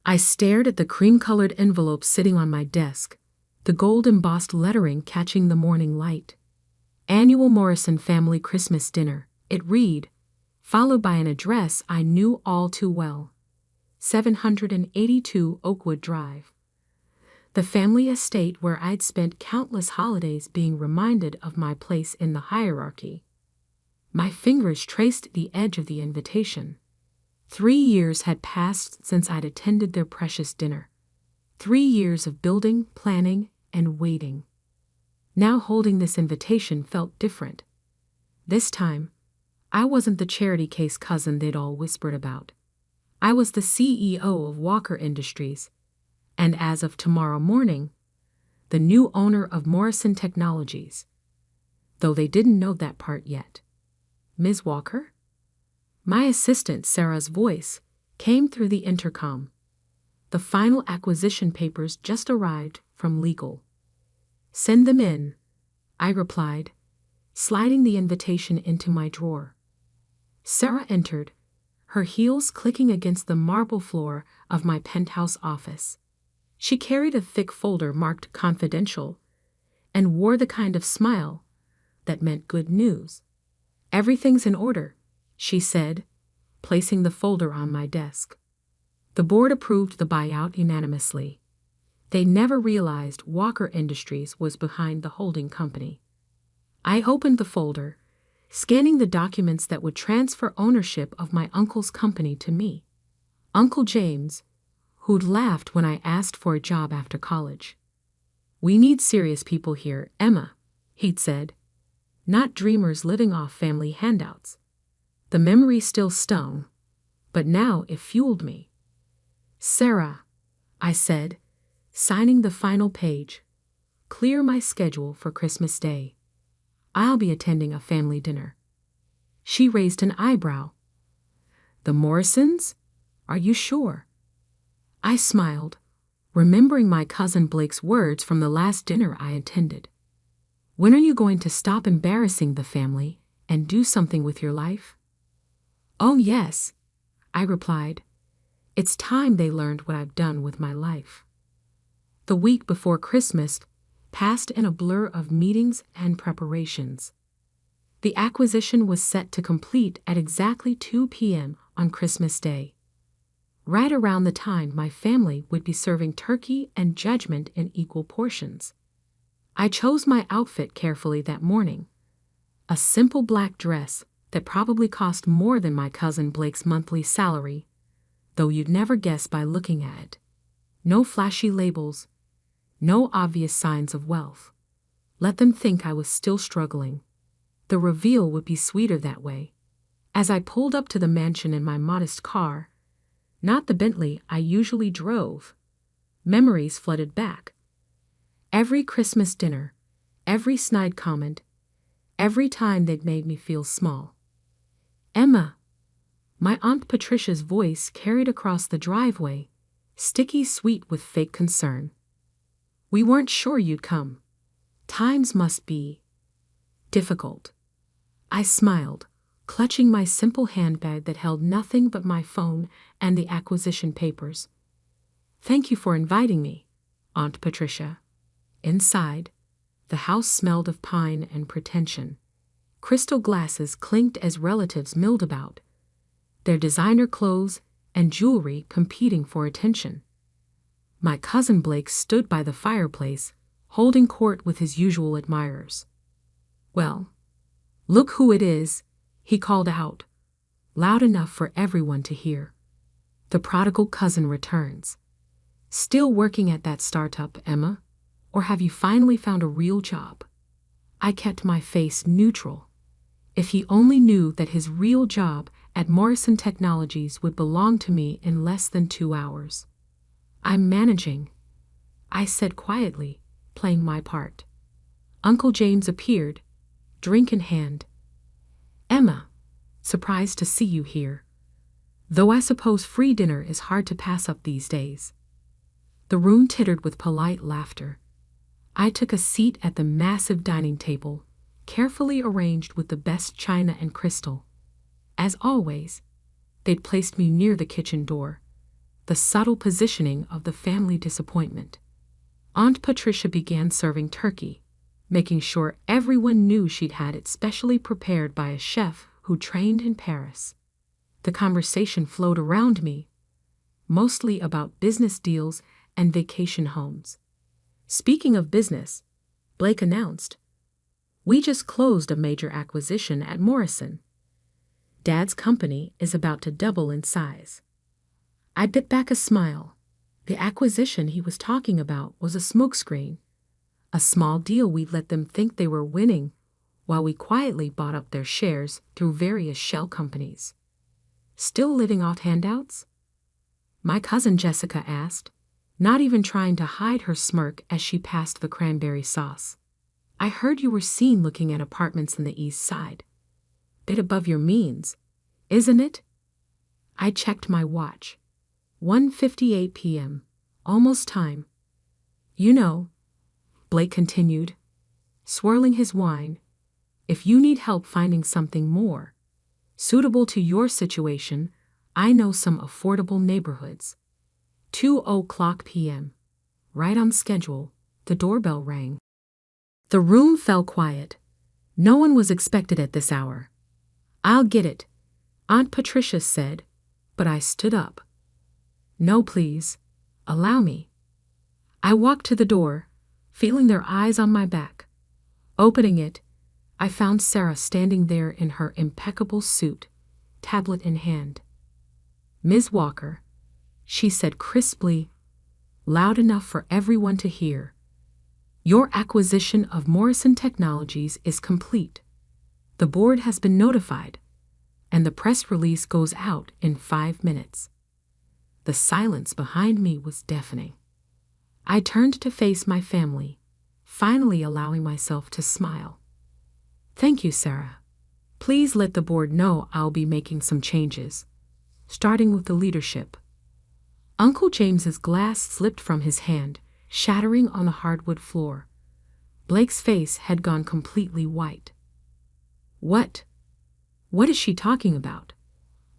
I stared at the cream-colored envelope sitting on my desk, the gold-embossed lettering catching the morning light. Annual Morrison Family Christmas Dinner, it read, followed by an address I knew all too well. 782 Oakwood Drive. The family estate where I'd spent countless holidays being reminded of my place in the hierarchy. My fingers traced the edge of the invitation. 3 years had passed since I'd attended their precious dinner. 3 years of building, planning, and waiting. Now holding this invitation felt different. This time, I wasn't the charity case cousin they'd all whispered about. I was the CEO of Walker Industries, and as of tomorrow morning, the new owner of Morrison Technologies. Though they didn't know that part yet. Ms. Walker? My assistant Sarah's voice came through the intercom. The final acquisition papers just arrived from legal. Send them in, I replied, sliding the invitation into my drawer. Sarah entered, her heels clicking against the marble floor of my penthouse office. She carried a thick folder marked confidential and wore the kind of smile that meant good news. Everything's in order, she said, placing the folder on my desk. The board approved the buyout unanimously. They never realized Walker Industries was behind the holding company. I opened the folder, scanning the documents that would transfer ownership of my uncle's company to me. Uncle James, who'd laughed when I asked for a job after college. We need serious people here, Emma, he'd said. Not dreamers living off family handouts. The memory still stung, but now it fueled me. Sarah, I said, signing the final page. Clear my schedule for Christmas Day. I'll be attending a family dinner. She raised an eyebrow. The Morrisons? Are you sure? I smiled, remembering my cousin Blake's words from the last dinner I attended. When are you going to stop embarrassing the family and do something with your life? Oh yes, I replied. It's time they learned what I've done with my life. The week before Christmas passed in a blur of meetings and preparations. The acquisition was set to complete at exactly 2 p.m. on Christmas Day. Right around the time my family would be serving turkey and judgment in equal portions. I chose my outfit carefully that morning. A simple black dress that probably cost more than my cousin Blake's monthly salary, though you'd never guess by looking at it. No flashy labels, no obvious signs of wealth. Let them think I was still struggling. The reveal would be sweeter that way. As I pulled up to the mansion in my modest car, not the Bentley I usually drove, memories flooded back. Every Christmas dinner, every snide comment, every time they'd made me feel small. Emma, my Aunt Patricia's voice carried across the driveway, sticky sweet with fake concern. We weren't sure you'd come. Times must be difficult. I smiled, clutching my simple handbag that held nothing but my phone and the acquisition papers. Thank you for inviting me, Aunt Patricia. Inside, the house smelled of pine and pretension. Crystal glasses clinked as relatives milled about, their designer clothes and jewelry competing for attention. My cousin Blake stood by the fireplace, holding court with his usual admirers. Well, look who it is, he called out, loud enough for everyone to hear. The prodigal cousin returns. Still working at that startup, Emma? Or have you finally found a real job? I kept my face neutral. If he only knew that his real job at Morrison Technologies would belong to me in less than 2 hours. I'm managing, I said quietly, playing my part. Uncle James appeared, drink in hand. Emma, surprised to see you here. Though I suppose free dinner is hard to pass up these days. The room tittered with polite laughter. I took a seat at the massive dining table, carefully arranged with the best china and crystal. As always, they'd placed me near the kitchen door, the subtle positioning of the family disappointment. Aunt Patricia began serving turkey, making sure everyone knew she'd had it specially prepared by a chef who trained in Paris. The conversation flowed around me, mostly about business deals and vacation homes. Speaking of business, Blake announced, "We just closed a major acquisition at Morrison. Dad's company is about to double in size." I bit back a smile. The acquisition he was talking about was a smokescreen, a small deal we'd let them think they were winning while we quietly bought up their shares through various shell companies. "Still living off handouts?" my cousin Jessica asked, not even trying to hide her smirk as she passed the cranberry sauce. "I heard you were seen looking at apartments in the East Side. Bit above your means, isn't it?" I checked my watch. 1:58 p.m. Almost time. "You know," Blake continued, swirling his wine, "if you need help finding something more suitable to your situation, I know some affordable neighborhoods." 2:00 p.m. Right on schedule, the doorbell rang. The room fell quiet. No one was expected at this hour. "I'll get it," Aunt Patricia said, but I stood up. "No, please. Allow me." I walked to the door, feeling their eyes on my back. Opening it, I found Sarah standing there in her impeccable suit, tablet in hand. "Ms. Walker," she said crisply, loud enough for everyone to hear, "your acquisition of Morrison Technologies is complete. The board has been notified, and the press release goes out in 5 minutes." The silence behind me was deafening. I turned to face my family, finally allowing myself to smile. "Thank you, Sarah. Please let the board know I'll be making some changes, starting with the leadership." Uncle James's glass slipped from his hand, shattering on the hardwood floor. Blake's face had gone completely white. What is she talking about?"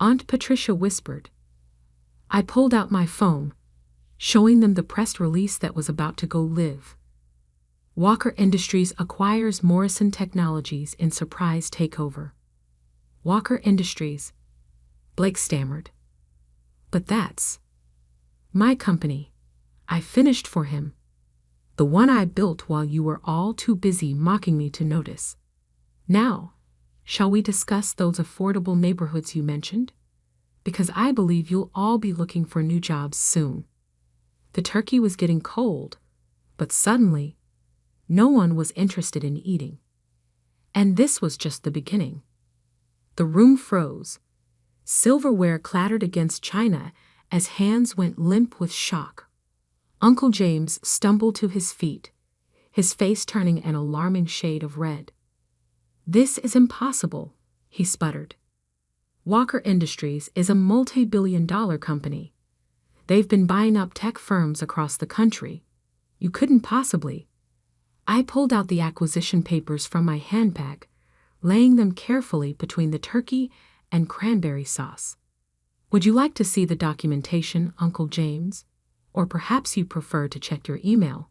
Aunt Patricia whispered. I pulled out my phone, showing them the press release that was about to go live. "Walker Industries acquires Morrison Technologies in surprise takeover." "Walker Industries," Blake stammered. "But that's my company. I finished for him. The one I built while you were all too busy mocking me to notice. Now, shall we discuss those affordable neighborhoods you mentioned? Because I believe you'll all be looking for new jobs soon." The turkey was getting cold, but suddenly, no one was interested in eating. And this was just the beginning. The room froze. Silverware clattered against china as hands went limp with shock. Uncle James stumbled to his feet, his face turning an alarming shade of red. "This is impossible," he sputtered. "Walker Industries is a multi-billion-dollar company. They've been buying up tech firms across the country. You couldn't possibly." I pulled out the acquisition papers from my handbag, laying them carefully between the turkey and cranberry sauce. "Would you like to see the documentation, Uncle James? Or perhaps you prefer to check your email?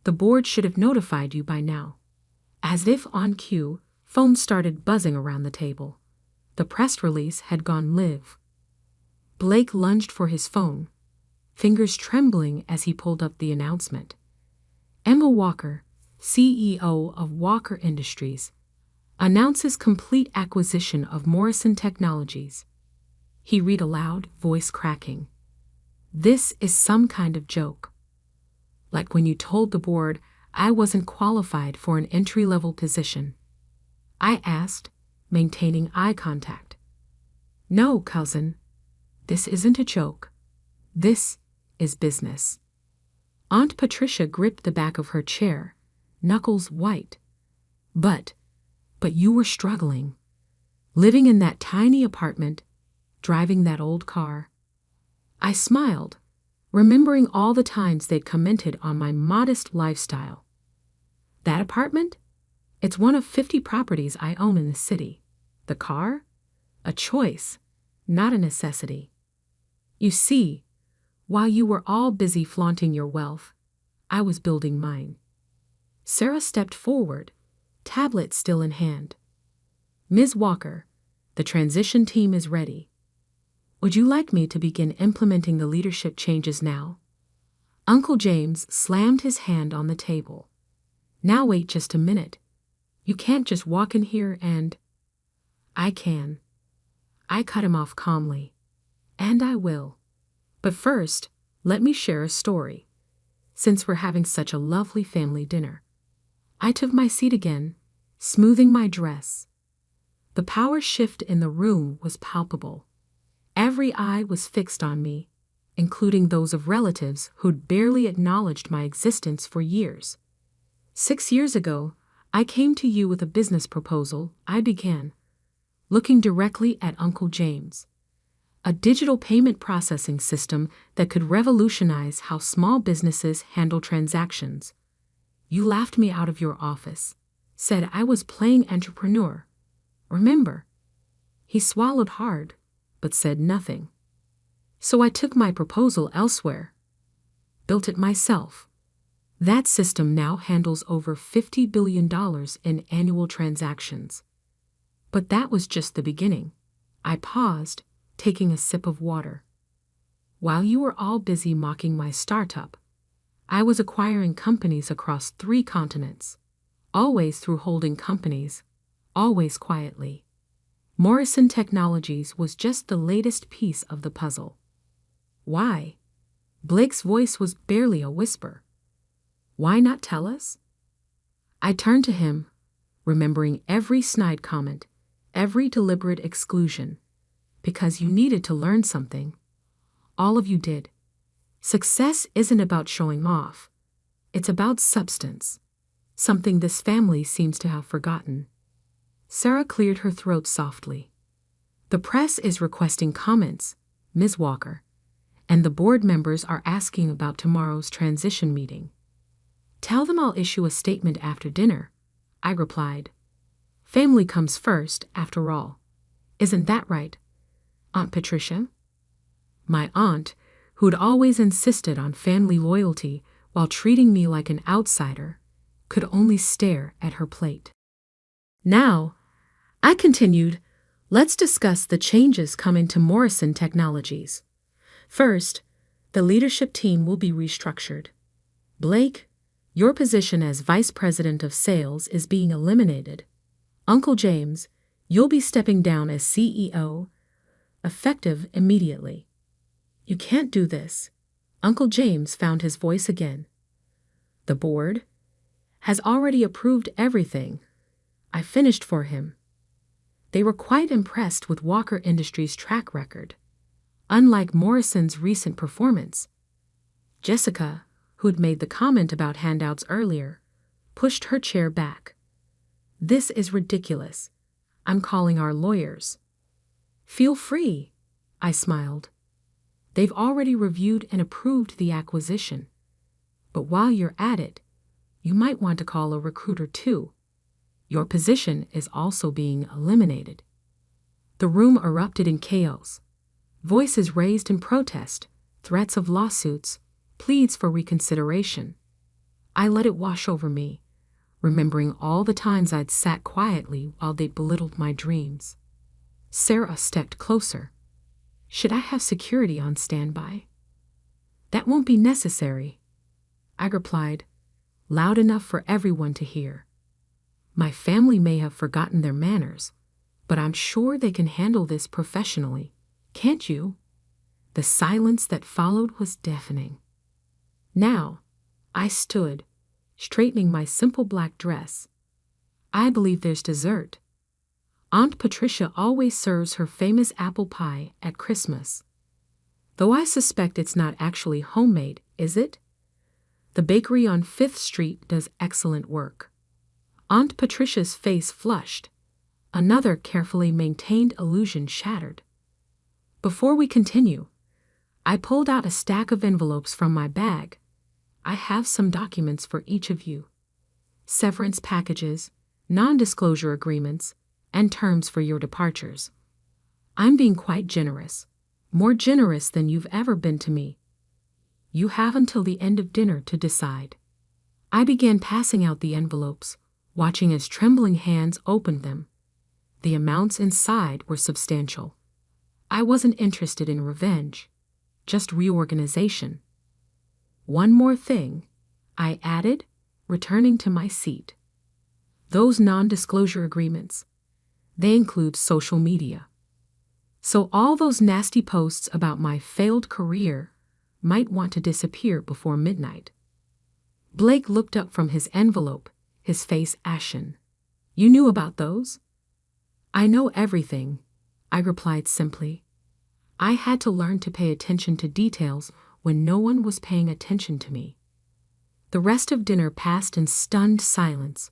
The board should have notified you by now." As if on cue, phones started buzzing around the table. The press release had gone live. Blake lunged for his phone, fingers trembling as he pulled up the announcement. "Emma Walker, CEO of Walker Industries, announces complete acquisition of Morrison Technologies." He read aloud, voice cracking. "This is some kind of joke. Like when you told the board I wasn't qualified for an entry-level position." I asked, maintaining eye contact. "No, cousin. This isn't a joke. This is business." Aunt Patricia gripped the back of her chair, knuckles white. But you were struggling. Living in that tiny apartment, driving that old car." I smiled, remembering all the times they'd commented on my modest lifestyle. "That apartment? It's one of 50 properties I own in the city. The car? A choice, not a necessity. You see, While you were all busy flaunting your wealth, I was building mine. Sarah stepped forward, tablet still in hand. Ms. Walker, the transition team is ready. Would you like me to begin implementing the leadership changes now? Uncle James slammed his hand on the table. Now wait just a minute. You can't just walk in here and... I can. I cut him off calmly. And I will. But first, let me share a story. Since we're having such a lovely family dinner. I took my seat again, smoothing my dress. The power shift in the room was palpable. Every eye was fixed on me, including those of relatives who'd barely acknowledged my existence for years. 6 years ago, I came to you with a business proposal. I began, looking directly at Uncle James. A digital payment processing system that could revolutionize how small businesses handle transactions. You laughed me out of your office, said I was playing entrepreneur. Remember? He swallowed hard, but said nothing. So I took my proposal elsewhere. Built it myself. That system now handles over $50 billion in annual transactions. But that was just the beginning. I paused, taking a sip of water. While you were all busy mocking my startup, I was acquiring companies across 3 continents, always through holding companies, always quietly. Morrison Technologies was just the latest piece of the puzzle. Why? Blake's voice was barely a whisper. Why not tell us? I turned to him, remembering every snide comment, every deliberate exclusion. Because you needed to learn something. All of you did. Success isn't about showing off. It's about substance. Something this family seems to have forgotten. Sarah cleared her throat softly. The press is requesting comments, Ms. Walker, and the board members are asking about tomorrow's transition meeting. Tell them I'll issue a statement after dinner, I replied. Family comes first, after all. Isn't that right, Aunt Patricia? My aunt, who'd always insisted on family loyalty while treating me like an outsider, could only stare at her plate. Now, I continued, let's discuss the changes coming to Morrison Technologies. First, the leadership team will be restructured. Blake, your position as Vice President of Sales is being eliminated. Uncle James, you'll be stepping down as CEO, effective immediately. You can't do this. Uncle James found his voice again. The board has already approved everything. I finished for him. They were quite impressed with Walker Industries' track record. Unlike Morrison's recent performance, Jessica, who'd made the comment about handouts earlier, pushed her chair back. This is ridiculous. I'm calling our lawyers. Feel free, I smiled. They've already reviewed and approved the acquisition. But while you're at it, you might want to call a recruiter too. Your position is also being eliminated. The room erupted in chaos. Voices raised in protest, threats of lawsuits, pleas for reconsideration. I let it wash over me, remembering all the times I'd sat quietly while they belittled my dreams. Sarah stepped closer. Should I have security on standby? That won't be necessary, I replied, loud enough for everyone to hear. My family may have forgotten their manners, but I'm sure they can handle this professionally. Can't you? The silence that followed was deafening. Now, I stood, straightening my simple black dress. I believe there's dessert. Aunt Patricia always serves her famous apple pie at Christmas. Though I suspect it's not actually homemade, is it? The bakery on 5th Street does excellent work. Aunt Patricia's face flushed. Another carefully maintained illusion shattered. Before we continue, I pulled out a stack of envelopes from my bag. I have some documents for each of you. Severance packages, non-disclosure agreements, and terms for your departures. I'm being quite generous, more generous than you've ever been to me. You have until the end of dinner to decide. I began passing out the envelopes, watching as trembling hands opened them. The amounts inside were substantial. I wasn't interested in revenge, just reorganization. One more thing, I added, returning to my seat. Those non-disclosure agreements, they include social media. So all those nasty posts about my failed career might want to disappear before midnight. Blake looked up from his envelope, his face ashen. You knew about those? I know everything, I replied simply. I had to learn to pay attention to details when no one was paying attention to me. The rest of dinner passed in stunned silence,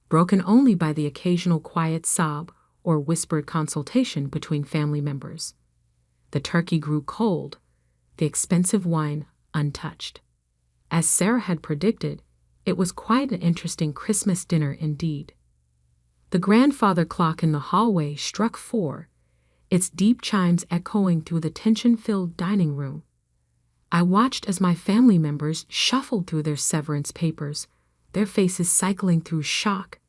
broken only by the occasional quiet sob or whispered consultation between family members. The turkey grew cold, the expensive wine untouched. As Sarah had predicted, it was quite an interesting Christmas dinner indeed. The grandfather clock in the hallway struck 4, its deep chimes echoing through the tension-filled dining room. I watched as my family members shuffled through their severance papers, their faces cycling through shock,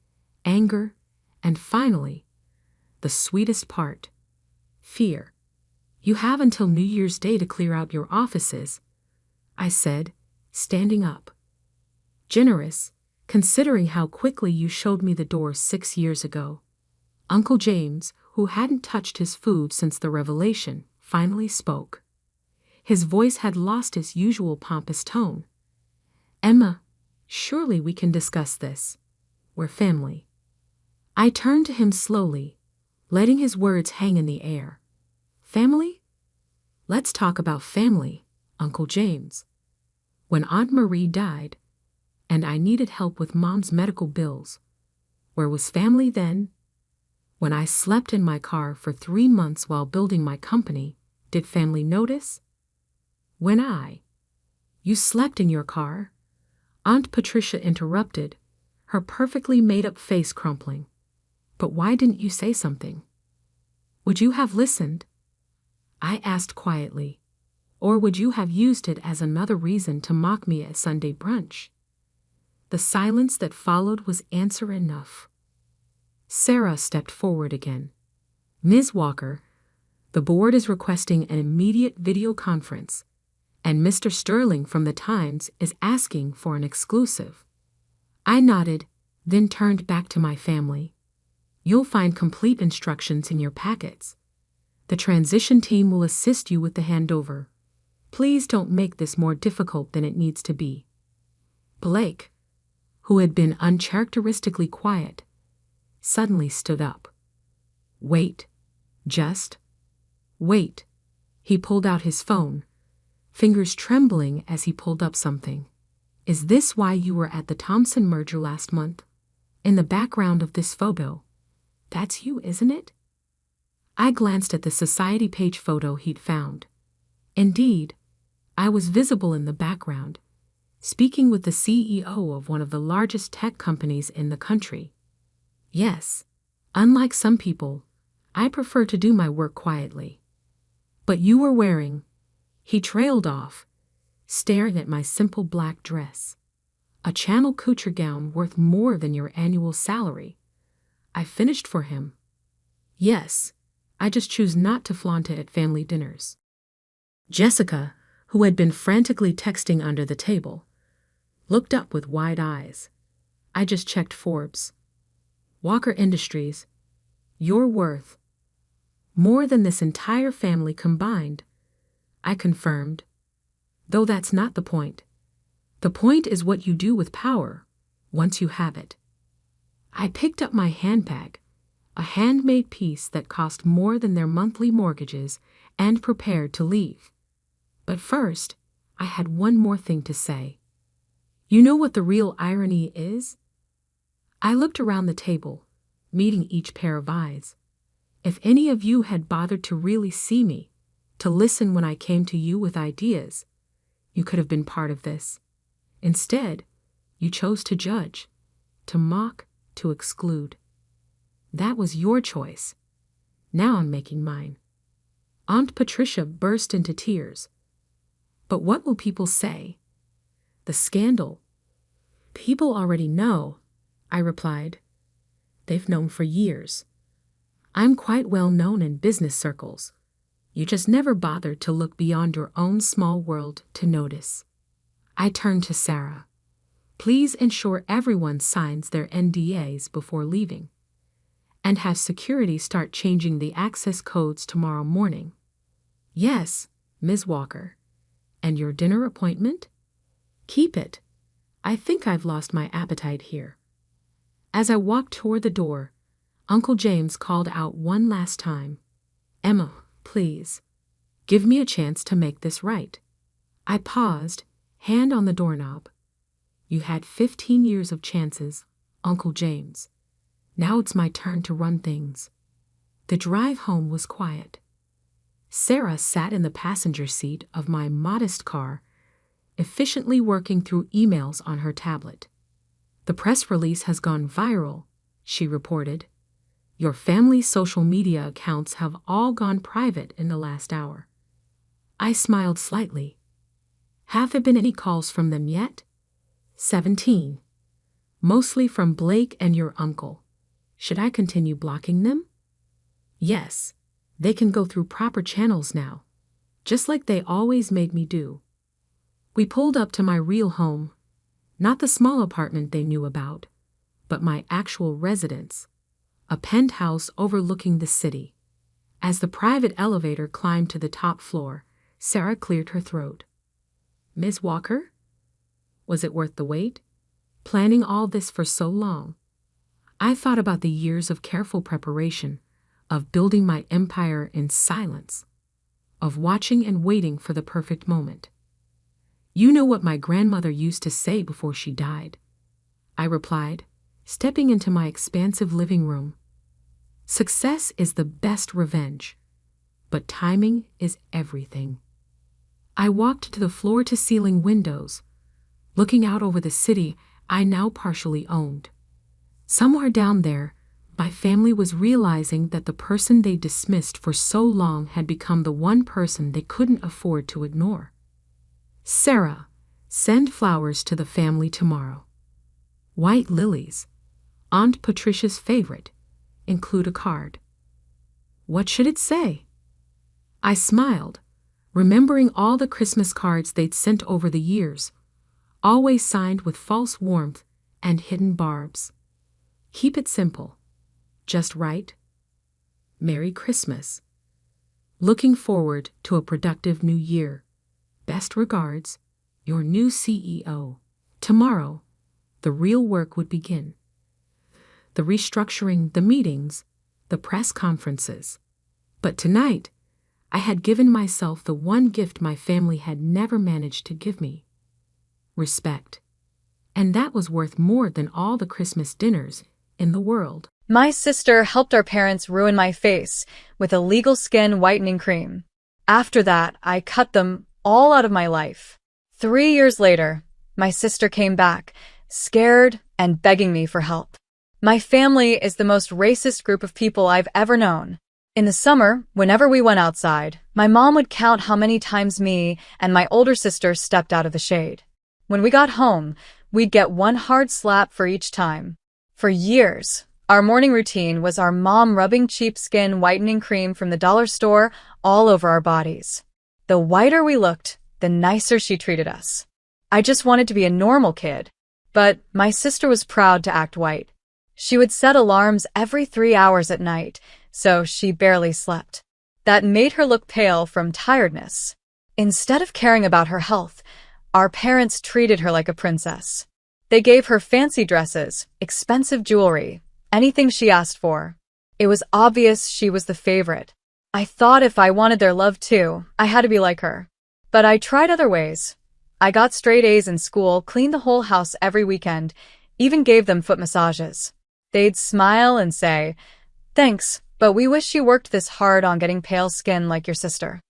anger, and finally, the sweetest part, fear. You have until New Year's Day to clear out your offices, I said, standing up. Generous, considering how quickly you showed me the door 6 years ago. Uncle James, who hadn't touched his food since the revelation, finally spoke. His voice had lost its usual pompous tone. Emma, surely we can discuss this. We're family. I turned to him slowly, letting his words hang in the air. Family? Let's talk about family, Uncle James. When Aunt Marie died, and I needed help with Mom's medical bills, where was family then? When I slept in my car for 3 months while building my company, did family notice? You slept in your car? Aunt Patricia interrupted, her perfectly made-up face crumpling. But why didn't you say something? Would you have listened? I asked quietly. Or would you have used it as another reason to mock me at Sunday brunch? The silence that followed was answer enough. Sarah stepped forward again. Ms. Walker, the board is requesting an immediate video conference, and Mr. Sterling from the Times is asking for an exclusive. I nodded, then turned back to my family. You'll find complete instructions in your packets. The transition team will assist you with the handover. Please don't make this more difficult than it needs to be. Blake, who had been uncharacteristically quiet, suddenly stood up. Wait. Just wait. He pulled out his phone, fingers trembling as he pulled up something. Is this why you were at the Thompson merger last month? In the background of this photo. That's you, isn't it? I glanced at the society page photo he'd found. Indeed, I was visible in the background, speaking with the CEO of one of the largest tech companies in the country. Yes, unlike some people, I prefer to do my work quietly. But you were wearing, he trailed off, staring at my simple black dress, a Channel couture gown worth more than your annual salary. I finished for him. Yes, I just choose not to flaunt it at family dinners. Jessica, who had been frantically texting under the table, looked up with wide eyes. I just checked Forbes. Walker Industries, you're worth more than this entire family combined, I confirmed. Though that's not the point. The point is what you do with power, once you have it. I picked up my handbag, a handmade piece that cost more than their monthly mortgages, and prepared to leave. But first, I had one more thing to say. You know what the real irony is? I looked around the table, meeting each pair of eyes. If any of you had bothered to really see me, to listen when I came to you with ideas, you could have been part of this. Instead, you chose to judge, to mock, to exclude. That was your choice. Now I'm making mine. Aunt Patricia burst into tears. But what will people say? The scandal. People already know, I replied. They've known for years. I'm quite well known in business circles. You just never bothered to look beyond your own small world to notice. I turned to Sarah. Please ensure everyone signs their NDAs before leaving. And have security start changing the access codes tomorrow morning. Yes, Ms. Walker. And your dinner appointment? Keep it. I think I've lost my appetite here. As I walked toward the door, Uncle James called out one last time. Emma, please. Give me a chance to make this right. I paused, hand on the doorknob. You had 15 years of chances, Uncle James. Now it's my turn to run things. The drive home was quiet. Sarah sat in the passenger seat of my modest car, efficiently working through emails on her tablet. The press release has gone viral, she reported. Your family's social media accounts have all gone private in the last hour. I smiled slightly. Have there been any calls from them yet? 17. Mostly from Blake and your uncle. Should I continue blocking them? Yes, they can go through proper channels now, just like they always made me do. We pulled up to my real home, not the small apartment they knew about, but my actual residence, a penthouse overlooking the city. As the private elevator climbed to the top floor, Sarah cleared her throat. Ms. Walker? Was it worth the wait? Planning all this for so long? I thought about the years of careful preparation, of building my empire in silence, of watching and waiting for the perfect moment. You know what my grandmother used to say before she died, I replied, stepping into my expansive living room. Success is the best revenge, but timing is everything. I walked to the floor-to-ceiling windows, looking out over the city I now partially owned. Somewhere down there, my family was realizing that the person they dismissed for so long had become the one person they couldn't afford to ignore. Sarah, send flowers to the family tomorrow. White lilies, Aunt Patricia's favorite, include a card. What should it say? I smiled, remembering all the Christmas cards they'd sent over the years, always signed with false warmth and hidden barbs. Keep it simple. Just right. Merry Christmas. Looking forward to a productive new year. Best regards, your new CEO. Tomorrow, the real work would begin. The restructuring, the meetings, the press conferences. But tonight, I had given myself the one gift my family had never managed to give me. Respect. And that was worth more than all the Christmas dinners in the world. My sister helped our parents ruin my face with a legal skin whitening cream. After that, I cut them all out of my life. 3 years later, my sister came back, scared and begging me for help. My family is the most racist group of people I've ever known. In the summer, whenever we went outside, my mom would count how many times me and my older sister stepped out of the shade. When we got home, we'd get one hard slap for each time. For years, our morning routine was our mom rubbing cheap skin whitening cream from the dollar store all over our bodies. The whiter we looked, the nicer she treated us. I just wanted to be a normal kid, but my sister was proud to act white. She would set alarms every 3 hours at night, so she barely slept. That made her look pale from tiredness. Instead of caring about her health, our parents treated her like a princess. They gave her fancy dresses, expensive jewelry, anything she asked for. It was obvious she was the favorite. I thought if I wanted their love too, I had to be like her. But I tried other ways. I got straight A's in school, cleaned the whole house every weekend, even gave them foot massages. They'd smile and say, "Thanks, but we wish you worked this hard on getting pale skin like your sister."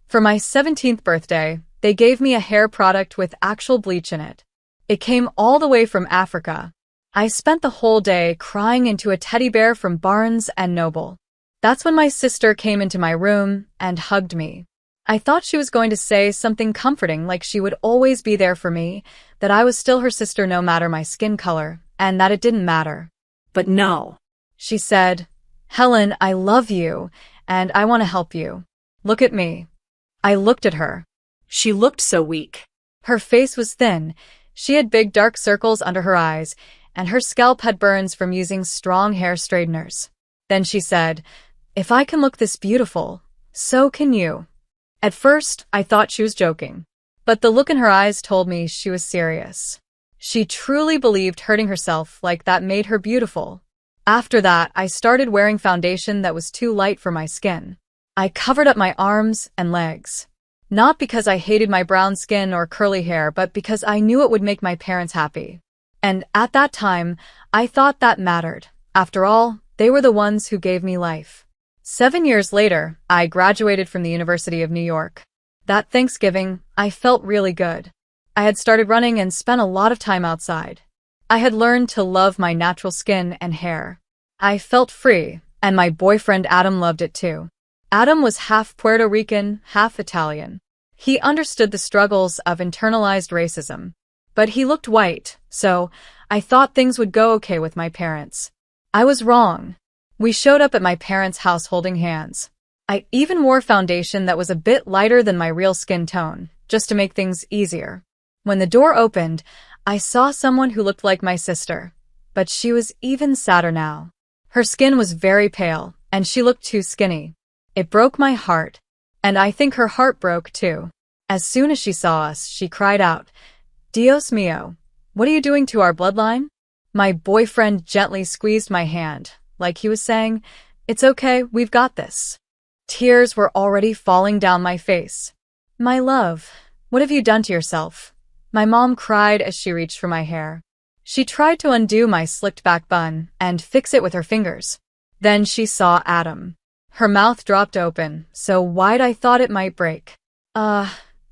For my 17th birthday, they gave me a hair product with actual bleach in it. It came all the way from Africa. I spent the whole day crying into a teddy bear from Barnes & Noble. That's when my sister came into my room and hugged me. I thought she was going to say something comforting, like she would always be there for me, that I was still her sister no matter my skin color, and that it didn't matter. But no. She said, "Helen, I love you, and I want to help you. Look at me." I looked at her. She looked so weak. Her face was thin. She had big dark circles under her eyes, and her scalp had burns from using strong hair straighteners. Then she said, "If I can look this beautiful, so can you." At first, I thought she was joking, but the look in her eyes told me she was serious. She truly believed hurting herself like that made her beautiful. After that, I started wearing foundation that was too light for my skin. I covered up my arms and legs. Not because I hated my brown skin or curly hair, but because I knew it would make my parents happy. And at that time, I thought that mattered. After all, they were the ones who gave me life. 7 years later, I graduated from the University of New York. That Thanksgiving, I felt really good. I had started running and spent a lot of time outside. I had learned to love my natural skin and hair. I felt free, and my boyfriend Adam loved it too. Adam was half Puerto Rican, half Italian. He understood the struggles of internalized racism. But he looked white, so I thought things would go okay with my parents. I was wrong. We showed up at my parents' house holding hands. I even wore foundation that was a bit lighter than my real skin tone, just to make things easier. When the door opened, I saw someone who looked like my sister, but she was even sadder now. Her skin was very pale, and she looked too skinny. It broke my heart, and I think her heart broke too. As soon as she saw us, she cried out, "Dios mío, what are you doing to our bloodline?" My boyfriend gently squeezed my hand, like he was saying, "It's okay, we've got this." Tears were already falling down my face. "My love, what have you done to yourself?" My mom cried as she reached for my hair. She tried to undo my slicked-back bun and fix it with her fingers. Then she saw Adam. Her mouth dropped open, so wide I thought it might break.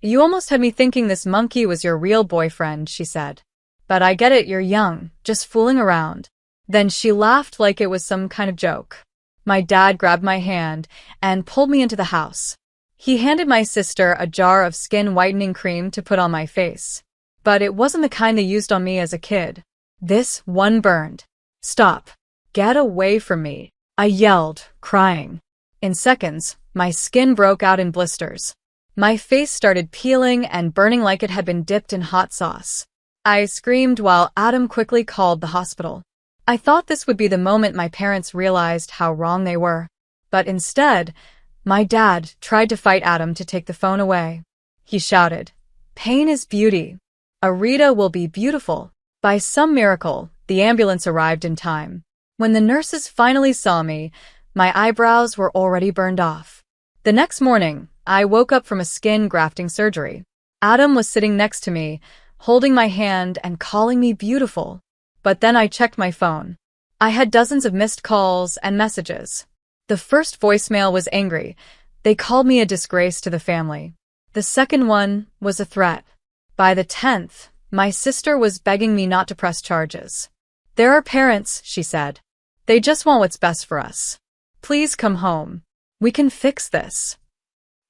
You almost had me thinking this monkey was your real boyfriend," she said. "But I get it, you're young, just fooling around." Then she laughed like it was some kind of joke. My dad grabbed my hand and pulled me into the house. He handed my sister a jar of skin whitening cream to put on my face. But it wasn't the kind they used on me as a kid. This one burned. "Stop. Get away from me," I yelled, crying. In seconds, my skin broke out in blisters. My face started peeling and burning like it had been dipped in hot sauce. I screamed while Adam quickly called the hospital. I thought this would be the moment my parents realized how wrong they were. But instead, my dad tried to fight Adam to take the phone away. He shouted, "Pain is beauty. Aita will be beautiful." By some miracle, the ambulance arrived in time. When the nurses finally saw me, my eyebrows were already burned off. The next morning, I woke up from a skin grafting surgery. Adam was sitting next to me, holding my hand and calling me beautiful. But then I checked my phone. I had dozens of missed calls and messages. The first voicemail was angry. They called me a disgrace to the family. The second one was a threat. By the 10th, my sister was begging me not to press charges. "There are parents," she said. "They just want what's best for us. Please come home. We can fix this."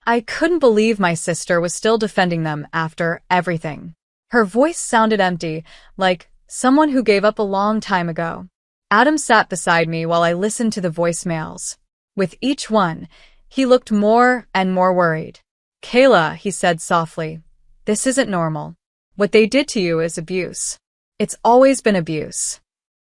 I couldn't believe my sister was still defending them after everything. Her voice sounded empty, like someone who gave up a long time ago. Adam sat beside me while I listened to the voicemails. With each one, he looked more and more worried. "Kayla," he said softly, "this isn't normal. What they did to you is abuse. It's always been abuse."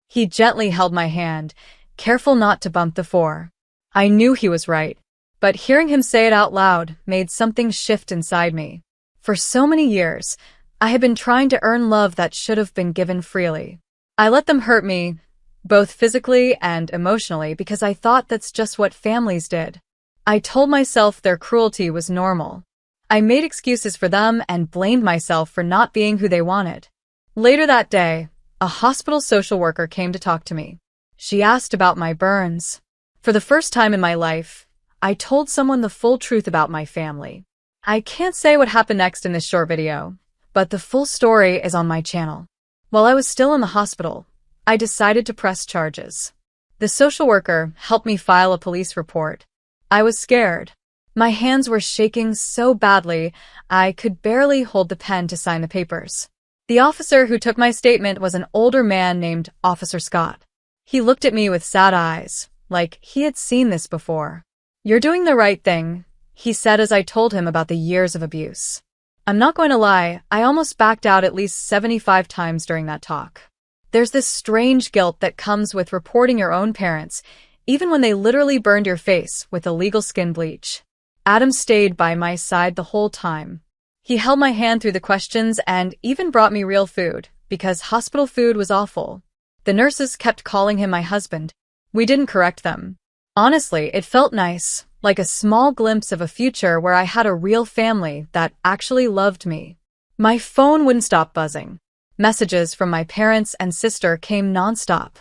He gently held my hand, careful not to bump the floor. I knew he was right, but hearing him say it out loud made something shift inside me. For so many years, I had been trying to earn love that should have been given freely. I let them hurt me, both physically and emotionally, because I thought that's just what families did. I told myself their cruelty was normal. I made excuses for them and blamed myself for not being who they wanted. Later that day, a hospital social worker came to talk to me. She asked about my burns. For the first time in my life, I told someone the full truth about my family. I can't say what happened next in this short video, but the full story is on my channel. While I was still in the hospital, I decided to press charges. The social worker helped me file a police report. I was scared. My hands were shaking so badly, I could barely hold the pen to sign the papers. The officer who took my statement was an older man named Officer Scott. He looked at me with sad eyes, like he had seen this before. "You're doing the right thing," he said as I told him about the years of abuse. I'm not going to lie, I almost backed out at least 75 times during that talk. There's this strange guilt that comes with reporting your own parents, even when they literally burned your face with illegal skin bleach. Adam stayed by my side the whole time. He held my hand through the questions and even brought me real food, because hospital food was awful. The nurses kept calling him my husband. We didn't correct them. Honestly, it felt nice, like a small glimpse of a future where I had a real family that actually loved me. My phone wouldn't stop buzzing. Messages from my parents and sister came nonstop.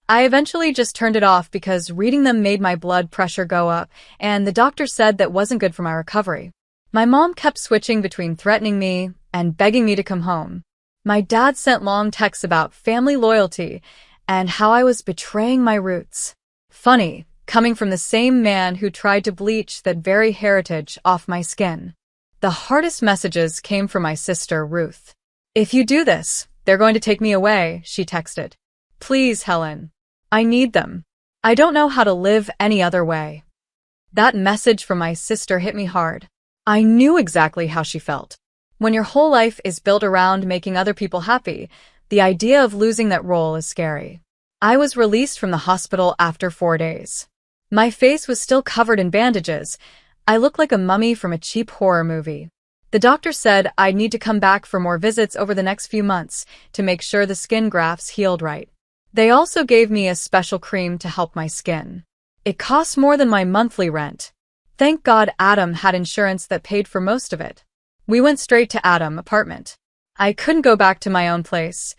I eventually just turned it off because reading them made my blood pressure go up, and the doctor said that wasn't good for my recovery. My mom kept switching between threatening me and begging me to come home. My dad sent long texts about family loyalty and how I was betraying my roots. Funny, coming from the same man who tried to bleach that very heritage off my skin. The hardest messages came from my sister, Ruth. "If you do this, they're going to take me away," she texted. "Please, Helen. I need them. I don't know how to live any other way." That message from my sister hit me hard. I knew exactly how she felt. When your whole life is built around making other people happy, the idea of losing that role is scary. I was released from the hospital after 4 days. My face was still covered in bandages. I looked like a mummy from a cheap horror movie. The doctor said I'd need to come back for more visits over the next few months to make sure the skin grafts healed right. They also gave me a special cream to help my skin. It cost more than my monthly rent. Thank God Adam had insurance that paid for most of it. We went straight to Adam's apartment. I couldn't go back to my own place.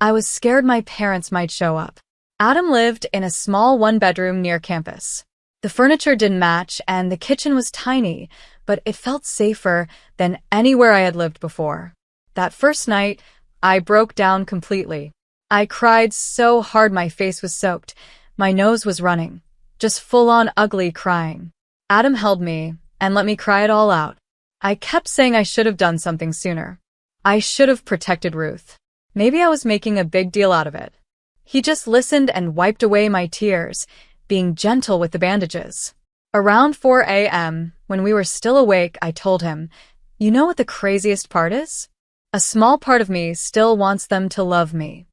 I was scared my parents might show up. Adam lived in a small one-bedroom near campus. The furniture didn't match and the kitchen was tiny, but it felt safer than anywhere I had lived before. That first night, I broke down completely. I cried so hard my face was soaked, my nose was running, just full-on ugly crying. Adam held me and let me cry it all out. I kept saying I should have done something sooner. I should have protected Ruth. Maybe I was making a big deal out of it. He just listened and wiped away my tears, being gentle with the bandages. Around 4 a.m., when we were still awake, I told him, "You know what the craziest part is? A small part of me still wants them to love me."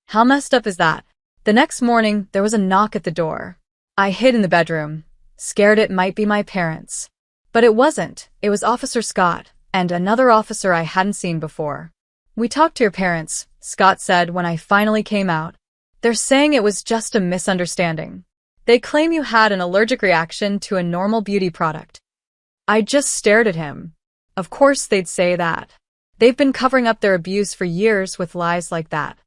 How messed up is that? The next morning, there was a knock at the door. I hid in the bedroom, scared it might be my parents. But it wasn't. It was Officer Scott, and another officer I hadn't seen before. "We talked to your parents," Scott said when I finally came out. "They're saying it was just a misunderstanding. They claim you had an allergic reaction to a normal beauty product." I just stared at him. Of course they'd say that. They've been covering up their abuse for years with lies like that.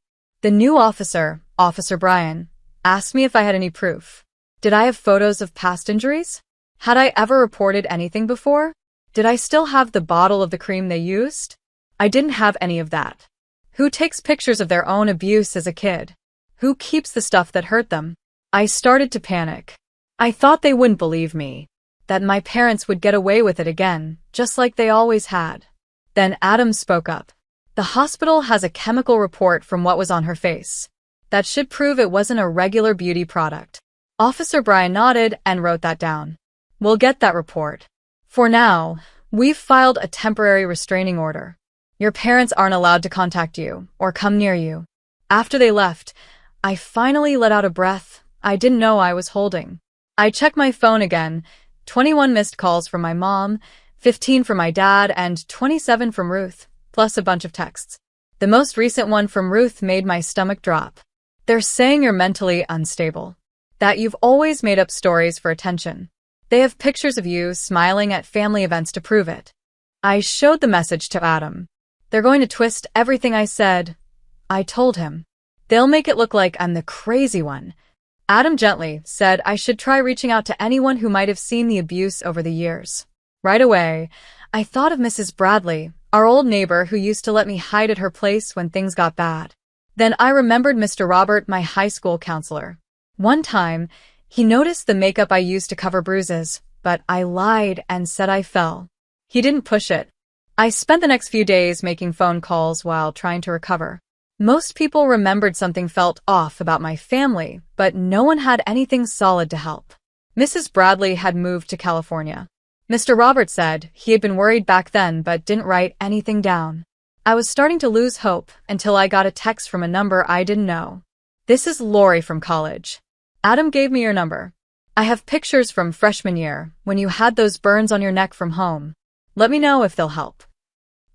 The new officer, Officer Brian, asked me if I had any proof. Did I have photos of past injuries? Had I ever reported anything before? Did I still have the bottle of the cream they used? I didn't have any of that. Who takes pictures of their own abuse as a kid? Who keeps the stuff that hurt them? I started to panic. I thought they wouldn't believe me, that my parents would get away with it again, just like they always had. Then Adam spoke up. "The hospital has a chemical report from what was on her face. That should prove it wasn't a regular beauty product." Officer Brian nodded and wrote that down. "We'll get that report. For now, we've filed a temporary restraining order. Your parents aren't allowed to contact you or come near you." After they left, I finally let out a breath I didn't know I was holding. I checked my phone again, 21 missed calls from my mom, 15 from my dad, and 27 from Ruth, plus a bunch of texts. The most recent one from Ruth made my stomach drop. "They're saying you're mentally unstable. That you've always made up stories for attention. They have pictures of you smiling at family events to prove it." I showed the message to Adam. "They're going to twist everything I said," I told him. "They'll make it look like I'm the crazy one." Adam gently said I should try reaching out to anyone who might have seen the abuse over the years. Right away, I thought of Mrs. Bradley, our old neighbor who used to let me hide at her place when things got bad. Then I remembered Mr. Robert, my high school counselor. One time, he noticed the makeup I used to cover bruises, but I lied and said I fell. He didn't push it. I spent the next few days making phone calls while trying to recover. Most people remembered something felt off about my family, but no one had anything solid to help. Mrs. Bradley had moved to California. Mr. Roberts said he had been worried back then but didn't write anything down. I was starting to lose hope until I got a text from a number I didn't know. "This is Lori from college. Adam gave me your number. I have pictures from freshman year when you had those burns on your neck from home. Let me know if they'll help."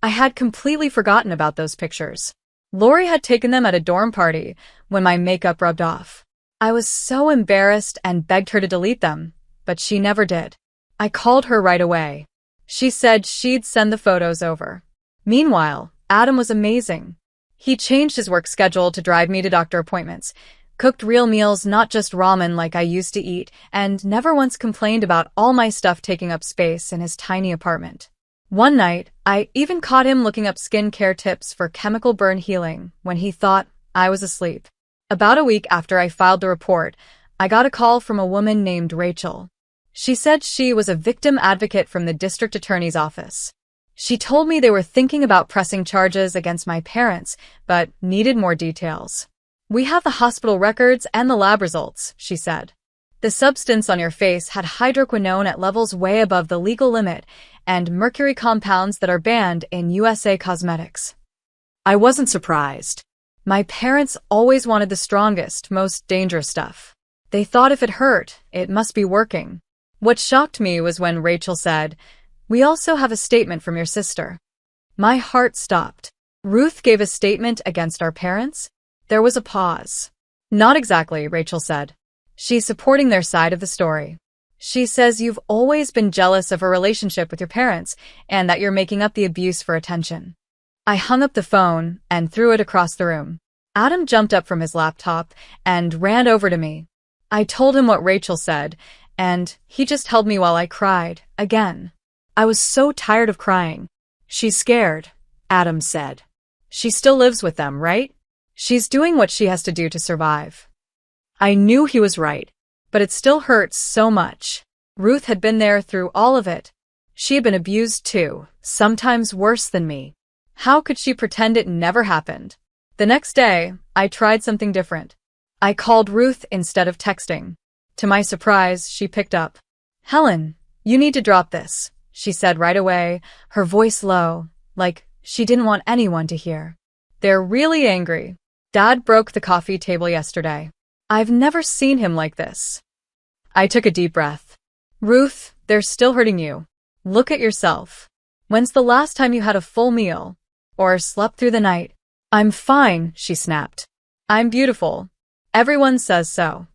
I had completely forgotten about those pictures. Lori had taken them at a dorm party when my makeup rubbed off. I was so embarrassed and begged her to delete them, but she never did. I called her right away. She said she'd send the photos over. Meanwhile, Adam was amazing. He changed his work schedule to drive me to doctor appointments, cooked real meals, not just ramen like I used to eat, and never once complained about all my stuff taking up space in his tiny apartment. One night, I even caught him looking up skincare tips for chemical burn healing when he thought I was asleep. About a week after I filed the report, I got a call from a woman named Rachel. She said she was a victim advocate from the district attorney's office. She told me they were thinking about pressing charges against my parents, but needed more details. "We have the hospital records and the lab results," she said. "The substance on your face had hydroquinone at levels way above the legal limit and mercury compounds that are banned in USA cosmetics." I wasn't surprised. My parents always wanted the strongest, most dangerous stuff. They thought if it hurt, it must be working. What shocked me was when Rachel said, "We also have a statement from your sister." My heart stopped. Ruth gave a statement against our parents? There was a pause. "Not exactly," Rachel said. "She's supporting their side of the story. She says you've always been jealous of her relationship with your parents and that you're making up the abuse for attention." I hung up the phone and threw it across the room. Adam jumped up from his laptop and ran over to me. I told him what Rachel said, and he just held me while I cried, again. I was so tired of crying. "She's scared," Adam said. "She still lives with them, right? She's doing what she has to do to survive." I knew he was right, but it still hurts so much. Ruth had been there through all of it. She had been abused too, sometimes worse than me. How could she pretend it never happened? The next day, I tried something different. I called Ruth instead of texting. To my surprise, she picked up. "Helen, you need to drop this," she said right away, her voice low, like she didn't want anyone to hear. "They're really angry. Dad broke the coffee table yesterday. I've never seen him like this." I took a deep breath. "Ruth, they're still hurting you. Look at yourself. When's the last time you had a full meal? Or slept through the night?" "I'm fine," she snapped. "I'm beautiful. Everyone says so."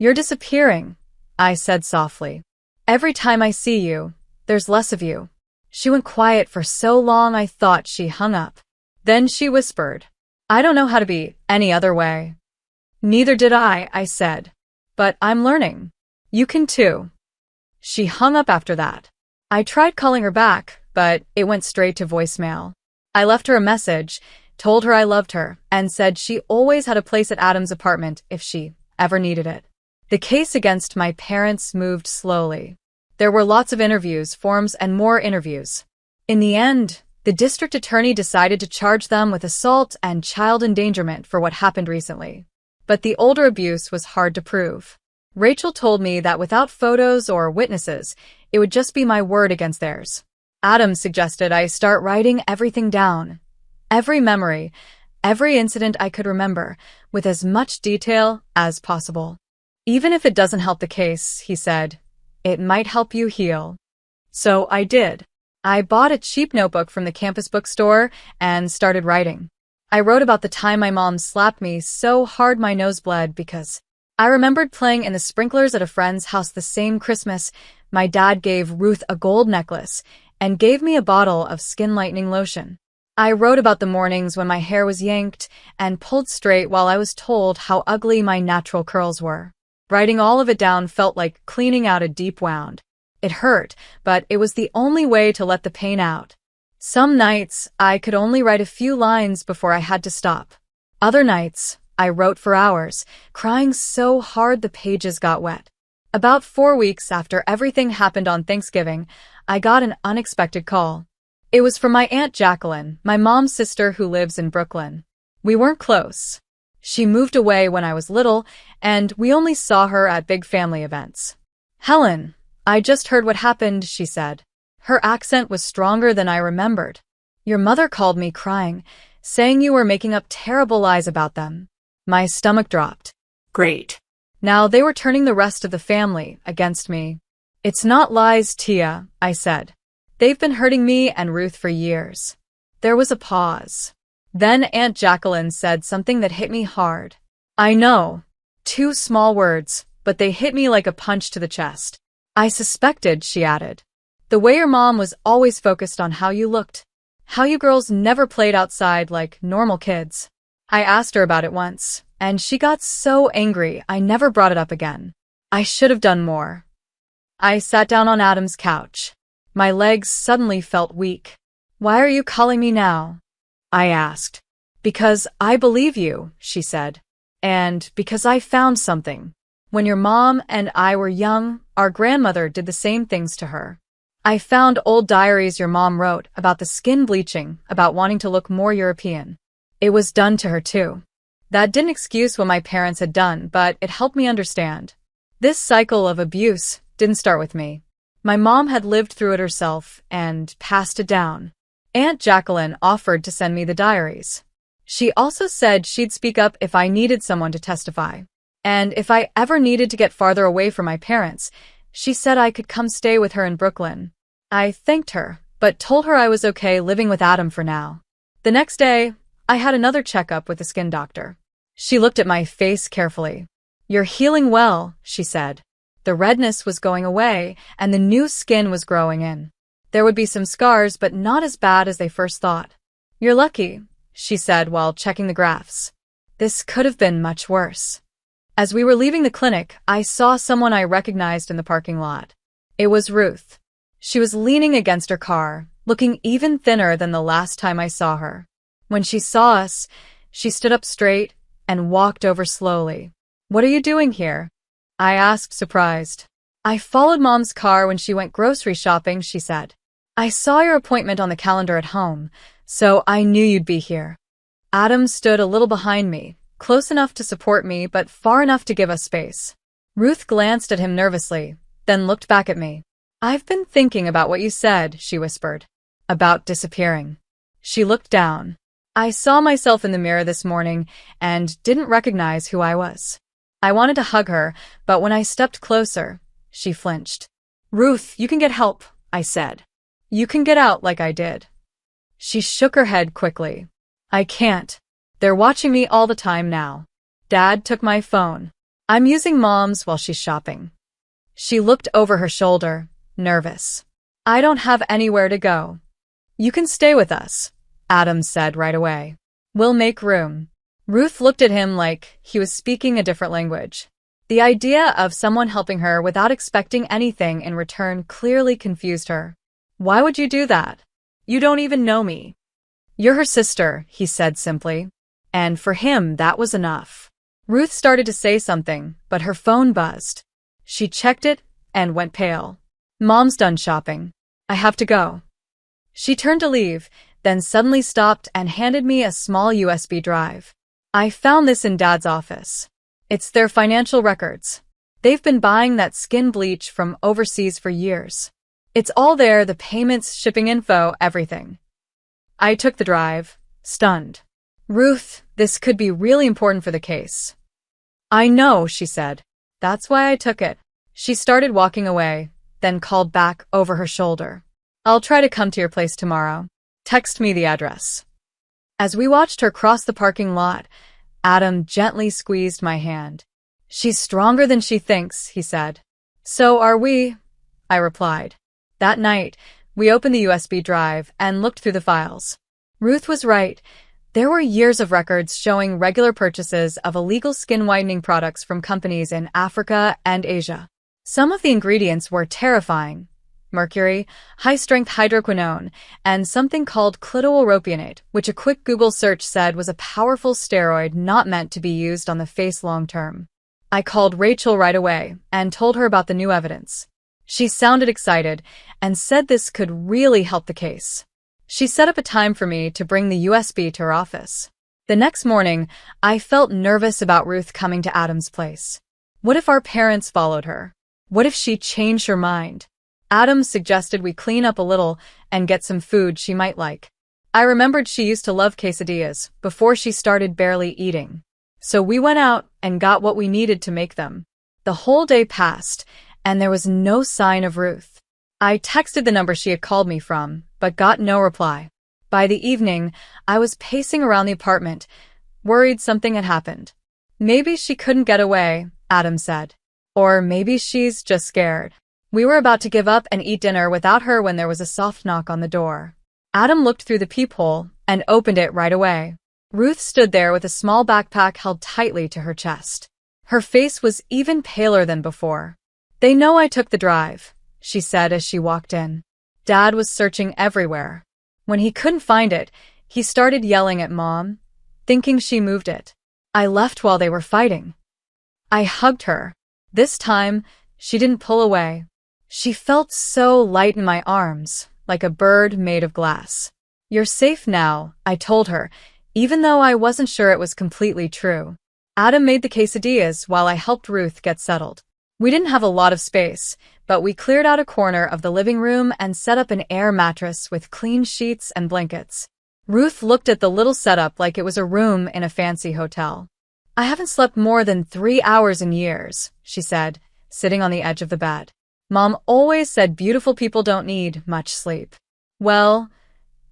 "You're disappearing," I said softly. "Every time I see you, there's less of you." She went quiet for so long I thought she hung up. Then she whispered, "I don't know how to be any other way." "Neither did I said. "But I'm learning. You can too." She hung up after that. I tried calling her back, but it went straight to voicemail. I left her a message, told her I loved her, and said she always had a place at Adam's apartment if she ever needed it. The case against my parents moved slowly. There were lots of interviews, forms, and more interviews. In the end, the district attorney decided to charge them with assault and child endangerment for what happened recently. But the older abuse was hard to prove. Rachel told me that without photos or witnesses, it would just be my word against theirs. Adam suggested I start writing everything down. Every memory, every incident I could remember, with as much detail as possible. "Even if it doesn't help the case," he said, "it might help you heal." So I did. I bought a cheap notebook from the campus bookstore and started writing. I wrote about the time my mom slapped me so hard my nose bled because I remembered playing in the sprinklers at a friend's house the same Christmas. My dad gave Ruth a gold necklace and gave me a bottle of skin-lightening lotion. I wrote about the mornings when my hair was yanked and pulled straight while I was told how ugly my natural curls were. Writing all of it down felt like cleaning out a deep wound. It hurt, but it was the only way to let the pain out. Some nights, I could only write a few lines before I had to stop. Other nights, I wrote for hours, crying so hard the pages got wet. About 4 weeks after everything happened on Thanksgiving, I got an unexpected call. It was from my Aunt Jacqueline, my mom's sister who lives in Brooklyn. We weren't close. She moved away when I was little, and we only saw her at big family events. "Helen, I just heard what happened," she said. Her accent was stronger than I remembered. "Your mother called me crying, saying you were making up terrible lies about them." My stomach dropped. Great. Now they were turning the rest of the family against me. "It's not lies, Tia," I said. "They've been hurting me and Ruth for years." There was a pause. Then Aunt Jacqueline said something that hit me hard. "I know." 2 small words, but they hit me like a punch to the chest. "I suspected," she added. "The way your mom was always focused on how you looked. How you girls never played outside like normal kids." I asked her about it once, and she got so angry I never brought it up again. I should have done more. I sat down on Adam's couch. My legs suddenly felt weak. "Why are you calling me now?" I asked. "Because I believe you," she said. "And because I found something. When your mom and I were young, our grandmother did the same things to her. I found old diaries your mom wrote about the skin bleaching, about wanting to look more European. It was done to her too. That didn't excuse what my parents had done, but it helped me understand. This cycle of abuse didn't start with me. My mom had lived through it herself and passed it down." Aunt Jacqueline offered to send me the diaries. She also said she'd speak up if I needed someone to testify. And if I ever needed to get farther away from my parents, she said I could come stay with her in Brooklyn. I thanked her, but told her I was okay living with Adam for now. The next day, I had another checkup with the skin doctor. She looked at my face carefully. "You're healing well," she said. The redness was going away, and the new skin was growing in. There would be some scars, but not as bad as they first thought. "You're lucky," she said while checking the graphs. "This could have been much worse." As we were leaving the clinic, I saw someone I recognized in the parking lot. It was Ruth. She was leaning against her car, looking even thinner than the last time I saw her. When she saw us, she stood up straight and walked over slowly. "What are you doing here?" I asked, surprised. "I followed Mom's car when she went grocery shopping," she said. "I saw your appointment on the calendar at home, so I knew you'd be here." Adam stood a little behind me, close enough to support me but far enough to give us space. Ruth glanced at him nervously, then looked back at me. "I've been thinking about what you said," she whispered. "About disappearing." She looked down. "I saw myself in the mirror this morning and didn't recognize who I was." I wanted to hug her, but when I stepped closer, she flinched. "Ruth, you can get help," I said. "You can get out like I did." She shook her head quickly. "I can't. They're watching me all the time now. Dad took my phone. I'm using Mom's while she's shopping." She looked over her shoulder, nervous. "I don't have anywhere to go." "You can stay with us," Adam said right away. "We'll make room." Ruth looked at him like he was speaking a different language. The idea of someone helping her without expecting anything in return clearly confused her. "Why would you do that? You don't even know me." "You're her sister," he said simply. And for him, that was enough. Ruth started to say something, but her phone buzzed. She checked it and went pale. "Mom's done shopping. I have to go." She turned to leave, then suddenly stopped and handed me a small USB drive. "I found this in Dad's office. It's their financial records. They've been buying that skin bleach from overseas for years. It's all there, the payments, shipping info, everything." I took the drive, stunned. "Ruth, this could be really important for the case." "I know," she said. "That's why I took it." She started walking away, then called back over her shoulder. "I'll try to come to your place tomorrow. Text me the address." As we watched her cross the parking lot, Adam gently squeezed my hand. "She's stronger than she thinks," he said. "So are we," I replied. That night, we opened the USB drive and looked through the files. Ruth was right. There were years of records showing regular purchases of illegal skin whitening products from companies in Africa and Asia. Some of the ingredients were terrifying: mercury, high-strength hydroquinone, and something called clitolropionate, which a quick Google search said was a powerful steroid not meant to be used on the face long-term. I called Rachel right away and told her about the new evidence. She sounded excited and said this could really help the case. She set up a time for me to bring the USB to her office. The next morning, I felt nervous about Ruth coming to Adam's place. What if our parents followed her? What if she changed her mind? Adam suggested we clean up a little and get some food she might like. I remembered she used to love quesadillas before she started barely eating. So we went out and got what we needed to make them. The whole day passed, and there was no sign of Ruth. I texted the number she had called me from, but got no reply. By the evening, I was pacing around the apartment, worried something had happened. Maybe she couldn't get away, Adam said. Or maybe she's just scared. We were about to give up and eat dinner without her when there was a soft knock on the door. Adam looked through the peephole and opened it right away. Ruth stood there with a small backpack held tightly to her chest. Her face was even paler than before. "They know I took the drive," she said as she walked in. Dad was searching everywhere. When he couldn't find it, he started yelling at Mom, thinking she moved it. I left while they were fighting. I hugged her. This time, she didn't pull away. She felt so light in my arms, like a bird made of glass. "You're safe now," I told her, even though I wasn't sure it was completely true. Adam made the quesadillas while I helped Ruth get settled. We didn't have a lot of space, but we cleared out a corner of the living room and set up an air mattress with clean sheets and blankets. Ruth looked at the little setup like it was a room in a fancy hotel. "I haven't slept more than 3 hours in years," she said, sitting on the edge of the bed. "Mom always said beautiful people don't need much sleep." "Well,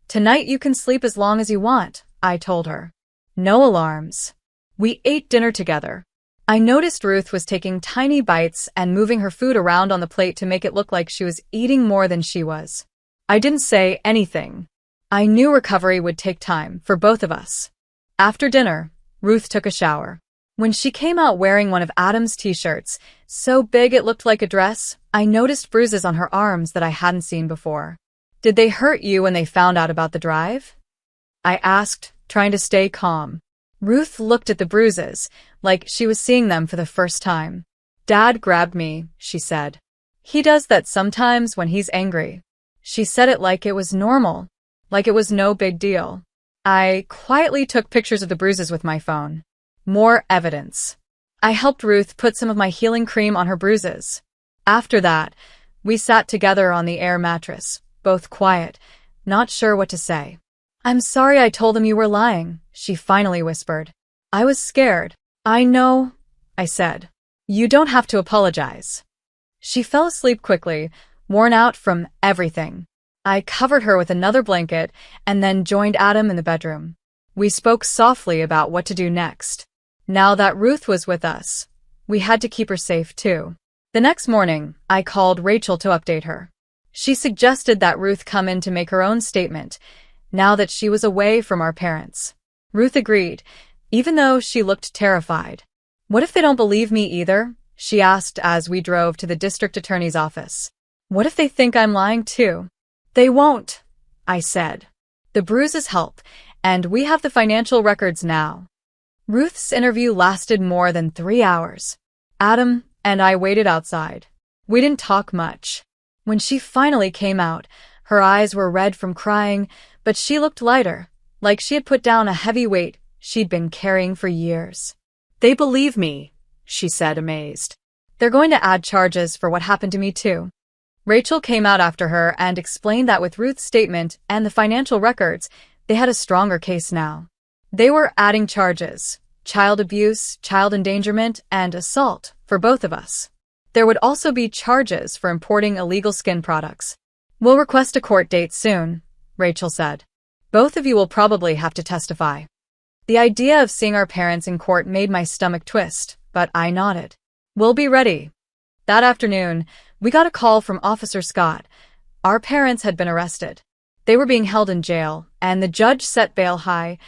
tonight you can sleep as long as you want," I told her. No alarms. We ate dinner together. I noticed Ruth was taking tiny bites and moving her food around on the plate to make it look like she was eating more than she was. I didn't say anything. I knew recovery would take time for both of us. After dinner, Ruth took a shower. When she came out wearing one of Adam's t-shirts, so big it looked like a dress, I noticed bruises on her arms that I hadn't seen before. "Did they hurt you when they found out about the drive?" I asked, trying to stay calm. Ruth looked at the bruises, like she was seeing them for the first time. "Dad grabbed me," she said. "He does that sometimes when he's angry." She said it like it was normal, like it was no big deal. I quietly took pictures of the bruises with my phone. More evidence. I helped Ruth put some of my healing cream on her bruises. After that, we sat together on the air mattress, both quiet, not sure what to say. "I'm sorry I told them you were lying," she finally whispered. "I was scared." "I know," I said. "You don't have to apologize." She fell asleep quickly, worn out from everything. I covered her with another blanket and then joined Adam in the bedroom. We spoke softly about what to do next. Now that Ruth was with us, we had to keep her safe too. The next morning, I called Rachel to update her. She suggested that Ruth come in to make her own statement, now that she was away from our parents. Ruth agreed, even though she looked terrified. "What if they don't believe me either?" she asked as we drove to the district attorney's office. "What if they think I'm lying too?" "They won't," I said. "The bruises help, and we have the financial records now." Ruth's interview lasted more than 3 hours. Adam and I waited outside. We didn't talk much. When she finally came out, her eyes were red from crying, but she looked lighter, like she had put down a heavy weight she'd been carrying for years. "They believe me," she said, amazed. "They're going to add charges for what happened to me too." Rachel came out after her and explained that with Ruth's statement and the financial records, they had a stronger case now. They were adding charges, child abuse, child endangerment, and assault for both of us. There would also be charges for importing illegal skin products. "We'll request a court date soon," Rachel said. "Both of you will probably have to testify." The idea of seeing our parents in court made my stomach twist, but I nodded. "We'll be ready." That afternoon, we got a call from Officer Scott. Our parents had been arrested. They were being held in jail, and the judge set bail high,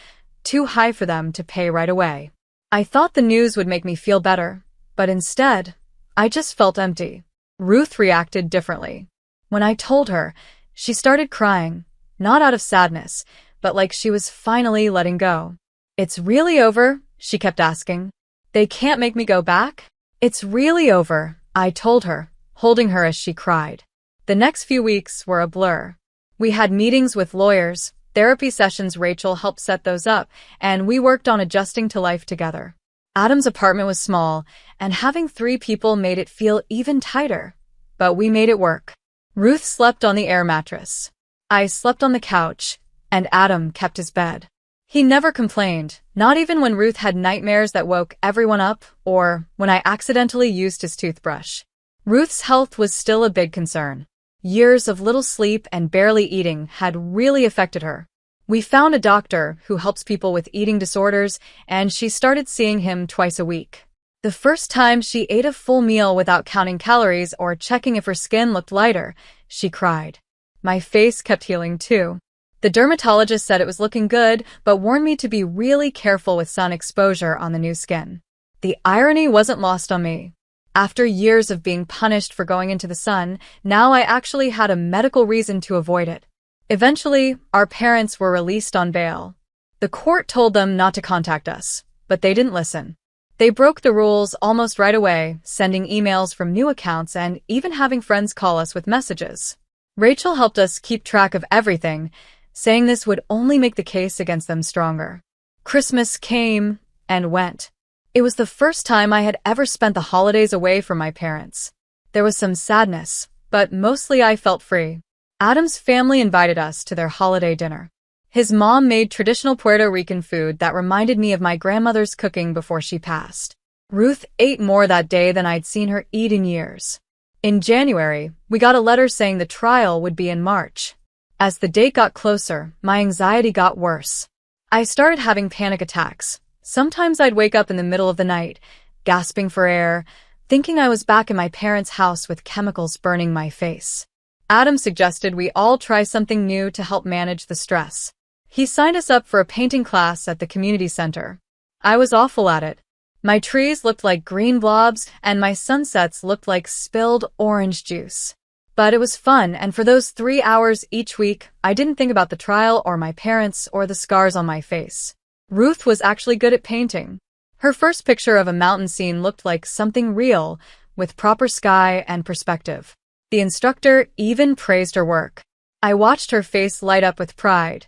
too high for them to pay right away. I thought the news would make me feel better, but instead, I just felt empty. Ruth reacted differently. When I told her, she started crying, not out of sadness, but like she was finally letting go. "It's really over?" she kept asking. "They can't make me go back?" "It's really over," I told her, holding her as she cried. The next few weeks were a blur. We had meetings with lawyers, therapy sessions. Rachel helped set those up, and we worked on adjusting to life together. Adam's apartment was small, and having 3 people made it feel even tighter. But we made it work. Ruth slept on the air mattress. I slept on the couch, and Adam kept his bed. He never complained, not even when Ruth had nightmares that woke everyone up, or when I accidentally used his toothbrush. Ruth's health was still a big concern. Years of little sleep and barely eating had really affected her. We found a doctor who helps people with eating disorders, and she started seeing him twice a week. The first time she ate a full meal without counting calories or checking if her skin looked lighter, she cried. My face kept healing too. The dermatologist said it was looking good, but warned me to be really careful with sun exposure on the new skin. The irony wasn't lost on me. After years of being punished for going into the sun, now I actually had a medical reason to avoid it. Eventually, our parents were released on bail. The court told them not to contact us, but they didn't listen. They broke the rules almost right away, sending emails from new accounts and even having friends call us with messages. Rachel helped us keep track of everything, saying this would only make the case against them stronger. Christmas came and went. It was the first time I had ever spent the holidays away from my parents. There was some sadness, but mostly I felt free. Adam's family invited us to their holiday dinner. His mom made traditional Puerto Rican food that reminded me of my grandmother's cooking before she passed. Ruth ate more that day than I'd seen her eat in years. In January, we got a letter saying the trial would be in March. As the date got closer, my anxiety got worse. I started having panic attacks. Sometimes I'd wake up in the middle of the night, gasping for air, thinking I was back in my parents' house with chemicals burning my face. Adam suggested we all try something new to help manage the stress. He signed us up for a painting class at the community center. I was awful at it. My trees looked like green blobs, and my sunsets looked like spilled orange juice. But it was fun, and for those 3 hours each week, I didn't think about the trial or my parents or the scars on my face. Ruth was actually good at painting. Her first picture of a mountain scene looked like something real, with proper sky and perspective. The instructor even praised her work. I watched her face light up with pride,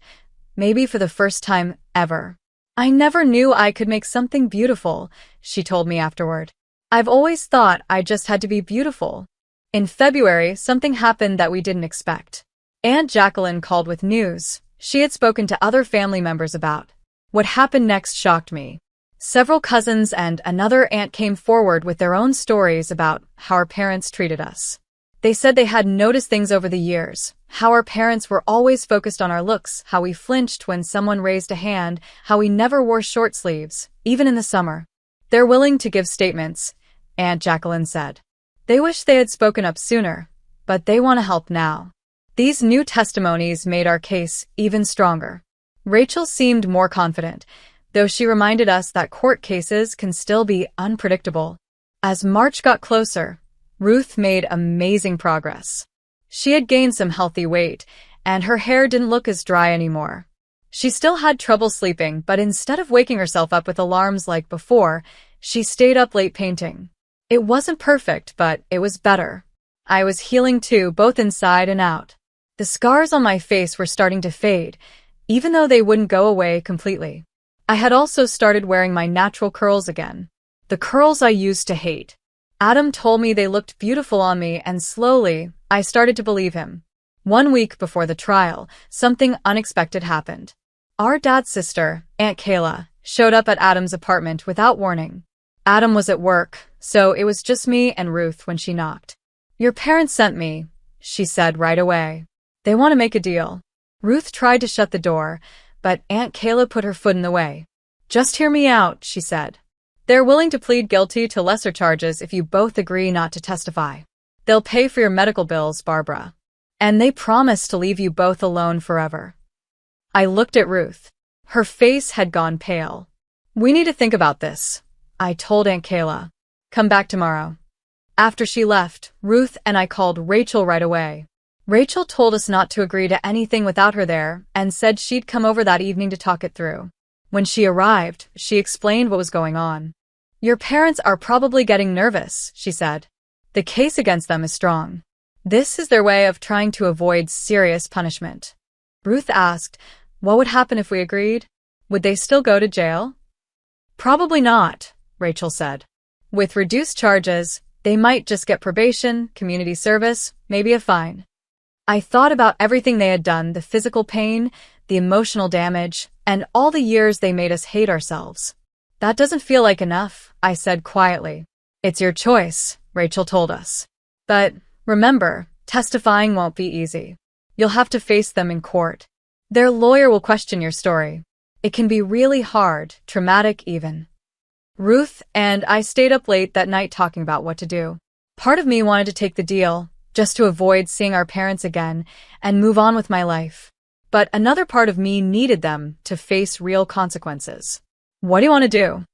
maybe for the first time ever. "I never knew I could make something beautiful," she told me afterward. "I've always thought I just had to be beautiful." In February, something happened that we didn't expect. Aunt Jacqueline called with news she had spoken to other family members about. What happened next shocked me. Several cousins and another aunt came forward with their own stories about how our parents treated us. They said they had noticed things over the years, how our parents were always focused on our looks, how we flinched when someone raised a hand, how we never wore short sleeves, even in the summer. "They're willing to give statements," Aunt Jacqueline said. "They wish they had spoken up sooner, but they want to help now." These new testimonies made our case even stronger. Rachel seemed more confident, though she reminded us that court cases can still be unpredictable. As March got closer, Ruth made amazing progress. She had gained some healthy weight, and her hair didn't look as dry anymore. She still had trouble sleeping, but instead of waking herself up with alarms like before, she stayed up late painting. It wasn't perfect, but it was better. I was healing too, both inside and out. The scars on my face were starting to fade, even though they wouldn't go away completely. I had also started wearing my natural curls again. The curls I used to hate. Adam told me they looked beautiful on me, and slowly, I started to believe him. 1 week before the trial, something unexpected happened. Our dad's sister, Aunt Kayla, showed up at Adam's apartment without warning. Adam was at work, so it was just me and Ruth when she knocked. "Your parents sent me," she said right away. "They want to make a deal." Ruth tried to shut the door, but Aunt Kayla put her foot in the way. "Just hear me out," she said. "They're willing to plead guilty to lesser charges if you both agree not to testify. They'll pay for your medical bills, Barbara. And they promise to leave you both alone forever." I looked at Ruth. Her face had gone pale. "We need to think about this," I told Aunt Kayla. "Come back tomorrow." After she left, Ruth and I called Rachel right away. Rachel told us not to agree to anything without her there and said she'd come over that evening to talk it through. When she arrived, she explained what was going on. Your parents are probably getting nervous, she said. The case against them is strong. This is their way of trying to avoid serious punishment. Ruth asked, what would happen if we agreed? Would they still go to jail? Probably not, Rachel said. With reduced charges, they might just get probation, community service, maybe a fine. I thought about everything they had done, the physical pain, the emotional damage, and all the years they made us hate ourselves. That doesn't feel like enough, I said quietly. It's your choice, Rachel told us. But remember, testifying won't be easy. You'll have to face them in court. Their lawyer will question your story. It can be really hard, traumatic even. Ruth and I stayed up late that night talking about what to do. Part of me wanted to take the deal, just to avoid seeing our parents again and move on with my life. But another part of me needed them to face real consequences. What do you want to do?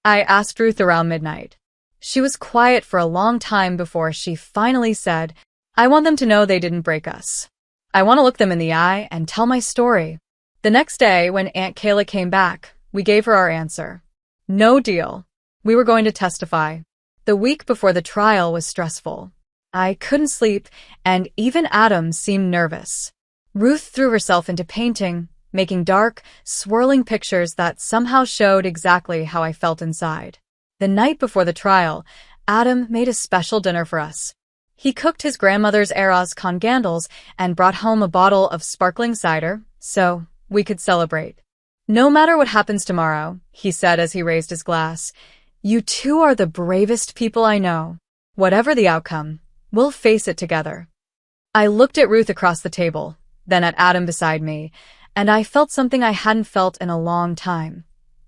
I asked Ruth around midnight. She was quiet for a long time before she finally said, I want them to know they didn't break us. I want to look them in the eye and tell my story. The next day, when Aunt Kayla came back, we gave her our answer. No deal. We were going to testify. The week before the trial was stressful. I couldn't sleep, and even Adam seemed nervous. Ruth threw herself into painting, making dark, swirling pictures that somehow showed exactly how I felt inside. The night before the trial, Adam made a special dinner for us. He cooked his grandmother's arroz con gandals and brought home a bottle of sparkling cider, so we could celebrate. No matter what happens tomorrow, he said as he raised his glass, you two are the bravest people I know. Whatever the outcome, we'll face it together. I looked at Ruth across the table, then at Adam beside me, and I felt something I hadn't felt in a long time.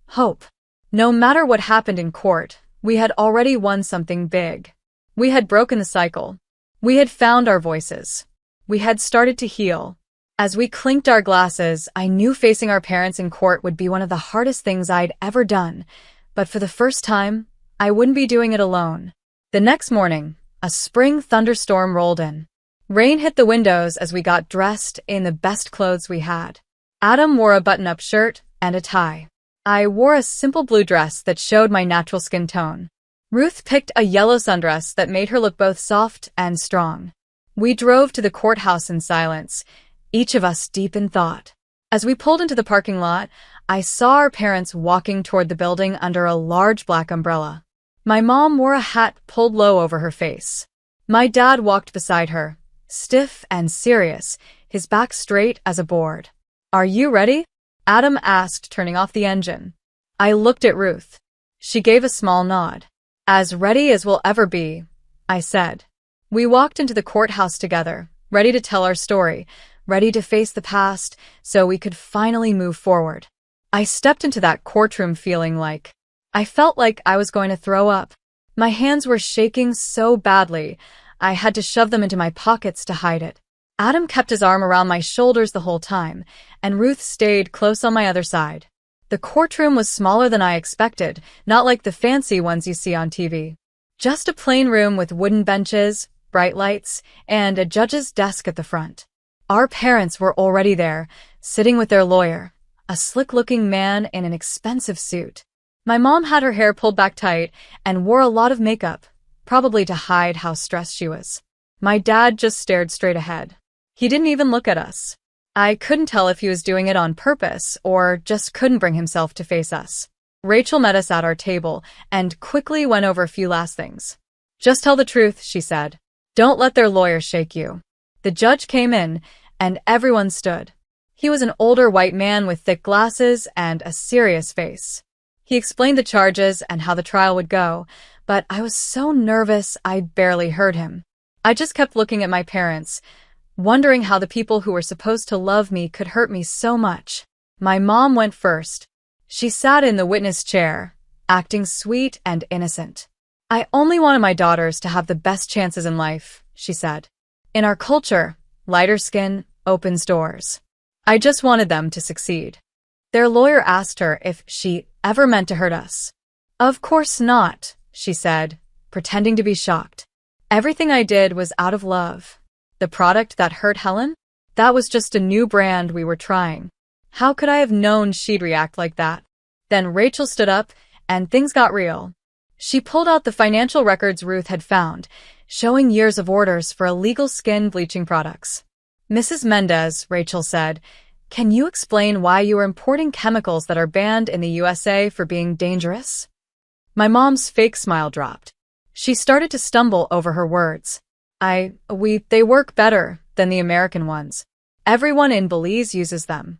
Hope. No matter what happened in court, we had already won something big. We had broken the cycle. We had found our voices. We had started to heal. As we clinked our glasses, I knew facing our parents in court would be one of the hardest things I'd ever done, but for the first time, I wouldn't be doing it alone. The next morning, a spring thunderstorm rolled in. Rain hit the windows as we got dressed in the best clothes we had. Adam wore a button-up shirt and a tie. I wore a simple blue dress that showed my natural skin tone. Ruth picked a yellow sundress that made her look both soft and strong. We drove to the courthouse in silence, each of us deep in thought. As we pulled into the parking lot, I saw our parents walking toward the building under a large black umbrella. My mom wore a hat pulled low over her face. My dad walked beside her, stiff and serious, his back straight as a board. Are you ready? Adam asked, turning off the engine. I looked at Ruth. She gave a small nod. As ready as we'll ever be, I said. We walked into the courthouse together, ready to tell our story, ready to face the past so we could finally move forward. I stepped into that courtroom feeling like I felt like I was going to throw up. My hands were shaking so badly, I had to shove them into my pockets to hide it. Adam kept his arm around my shoulders the whole time, and Ruth stayed close on my other side. The courtroom was smaller than I expected, not like the fancy ones you see on TV. Just a plain room with wooden benches, bright lights, and a judge's desk at the front. Our parents were already there, sitting with their lawyer, a slick-looking man in an expensive suit. My mom had her hair pulled back tight and wore a lot of makeup, probably to hide how stressed she was. My dad just stared straight ahead. He didn't even look at us. I couldn't tell if he was doing it on purpose or just couldn't bring himself to face us. Rachel met us at our table and quickly went over a few last things. Just tell the truth, she said. Don't let their lawyer shake you. The judge came in, and everyone stood. He was an older white man with thick glasses and a serious face. He explained the charges and how the trial would go, but I was so nervous I barely heard him. I just kept looking at my parents, wondering how the people who were supposed to love me could hurt me so much. My mom went first. She sat in the witness chair, acting sweet and innocent. I only wanted my daughters to have the best chances in life, she said. In our culture, lighter skin opens doors. I just wanted them to succeed. Their lawyer asked her if she ever meant to hurt us. Of course not, she said, pretending to be shocked. Everything I did was out of love. The product that hurt Helen? That was just a new brand we were trying. How could I have known she'd react like that? Then Rachel stood up, and things got real. She pulled out the financial records Ruth had found, showing years of orders for illegal skin bleaching products. "Mrs. Mendez," Rachel said, "can you explain why you are importing chemicals that are banned in the USA for being dangerous?" My mom's fake smile dropped. She started to stumble over her words. They work better than the American ones. Everyone in Belize uses them,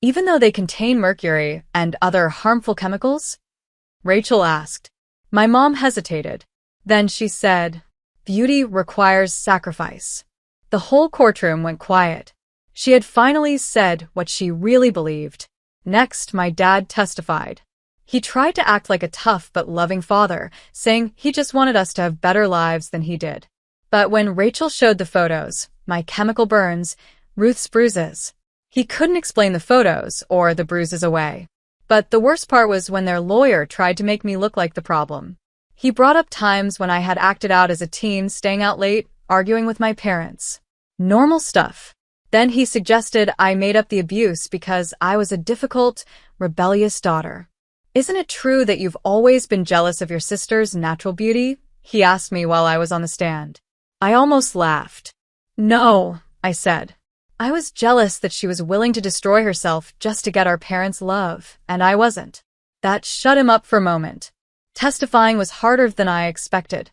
even though they contain mercury and other harmful chemicals?" Rachel asked. My mom hesitated. Then she said, "Beauty requires sacrifice." The whole courtroom went quiet. She had finally said what she really believed. Next, my dad testified. He tried to act like a tough but loving father, saying he just wanted us to have better lives than he did. But when Rachel showed the photos, my chemical burns, Ruth's bruises, he couldn't explain the photos or the bruises away. But the worst part was when their lawyer tried to make me look like the problem. He brought up times when I had acted out as a teen, staying out late, arguing with my parents. Normal stuff. Then he suggested I made up the abuse because I was a difficult, rebellious daughter. "Isn't it true that you've always been jealous of your sister's natural beauty?" he asked me while I was on the stand. I almost laughed. "No," I said. "I was jealous that she was willing to destroy herself just to get our parents' love, and I wasn't." That shut him up for a moment. Testifying was harder than I expected.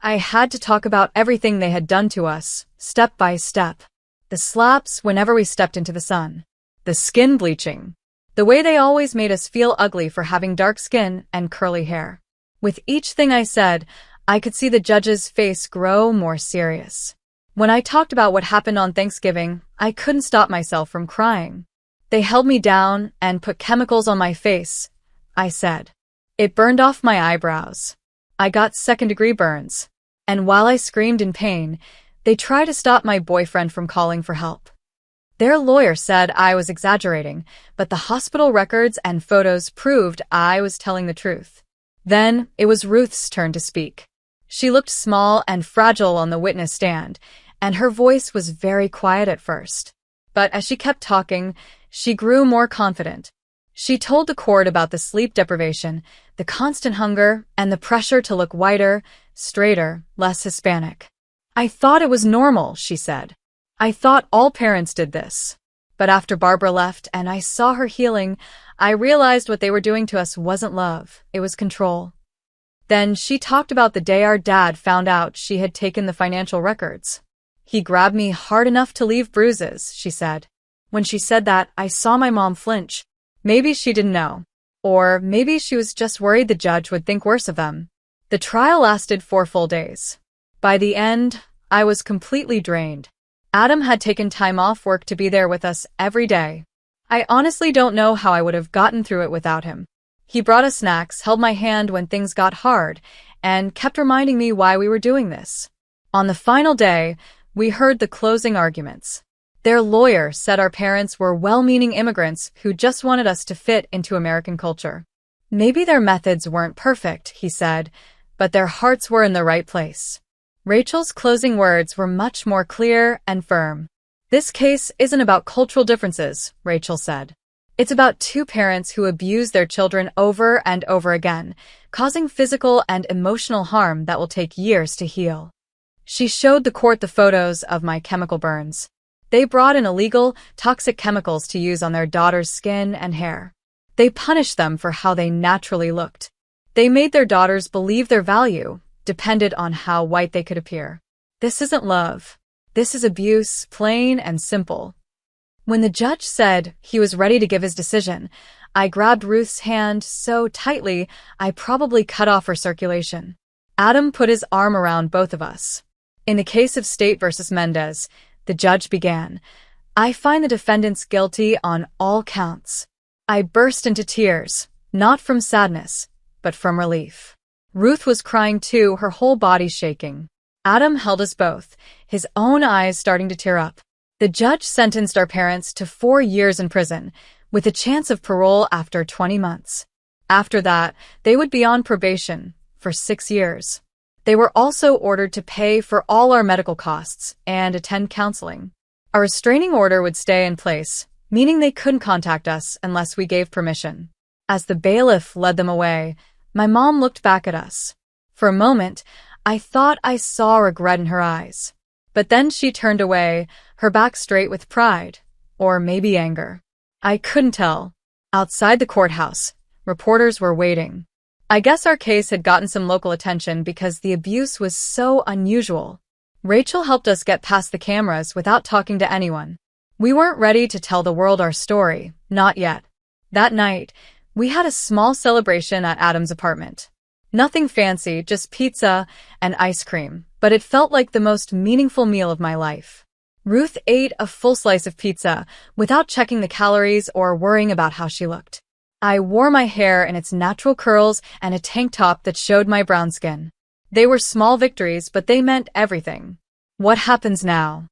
I had to talk about everything they had done to us, step by step. The slaps whenever we stepped into the sun. The skin bleaching. The way they always made us feel ugly for having dark skin and curly hair. With each thing I said, I could see the judge's face grow more serious. When I talked about what happened on Thanksgiving, I couldn't stop myself from crying. "They held me down and put chemicals on my face," I said. "It burned off my eyebrows. I got second-degree burns. And while I screamed in pain, they tried to stop my boyfriend from calling for help." Their lawyer said I was exaggerating, but the hospital records and photos proved I was telling the truth. Then it was Ruth's turn to speak. She looked small and fragile on the witness stand, and her voice was very quiet at first. But as she kept talking, she grew more confident. She told the court about the sleep deprivation, the constant hunger, and the pressure to look whiter, straighter, less Hispanic. "I thought it was normal," she said. "I thought all parents did this. But after Barbara left and I saw her healing, I realized what they were doing to us wasn't love, it was control." Then she talked about the day our dad found out she had taken the financial records. "He grabbed me hard enough to leave bruises," she said. When she said that, I saw my mom flinch. Maybe she didn't know. Or maybe she was just worried the judge would think worse of them. The trial lasted 4 full days. By the end, I was completely drained. Adam had taken time off work to be there with us every day. I honestly don't know how I would have gotten through it without him. He brought us snacks, held my hand when things got hard, and kept reminding me why we were doing this. On the final day, we heard the closing arguments. Their lawyer said our parents were well-meaning immigrants who just wanted us to fit into American culture. Maybe their methods weren't perfect, he said, but their hearts were in the right place. Rachel's closing words were much more clear and firm. "This case isn't about cultural differences," Rachel said. "It's about 2 parents who abuse their children over and over again, causing physical and emotional harm that will take years to heal." She showed the court the photos of my chemical burns. They brought in illegal, toxic chemicals to use on their daughter's skin and hair. They punished them for how they naturally looked. They made their daughters believe their value depended on how white they could appear. This isn't love. This is abuse, plain and simple. When the judge said he was ready to give his decision, I grabbed Ruth's hand so tightly I probably cut off her circulation. Adam put his arm around both of us. "In the case of State versus Mendez," the judge began, "I find the defendants guilty on all counts." I burst into tears, not from sadness, but from relief. Ruth was crying too, her whole body shaking. Adam held us both, his own eyes starting to tear up. The judge sentenced our parents to 4 years in prison, with a chance of parole after 20 months. After that, they would be on probation for 6 years. They were also ordered to pay for all our medical costs and attend counseling. A restraining order would stay in place, meaning they couldn't contact us unless we gave permission. As the bailiff led them away, My mom looked back at us. For a moment, I thought I saw regret in her eyes. But then she turned away, her back straight with pride, or maybe anger. I couldn't tell. Outside the courthouse, reporters were waiting. I guess our case had gotten some local attention because the abuse was so unusual. Rachel helped us get past the cameras without talking to anyone. We weren't ready to tell the world our story, not yet. That night, we had a small celebration at Adam's apartment. Nothing fancy, just pizza and ice cream, but it felt like the most meaningful meal of my life. Ruth ate a full slice of pizza without checking the calories or worrying about how she looked. I wore my hair in its natural curls and a tank top that showed my brown skin. They were small victories, but they meant everything. What happens now?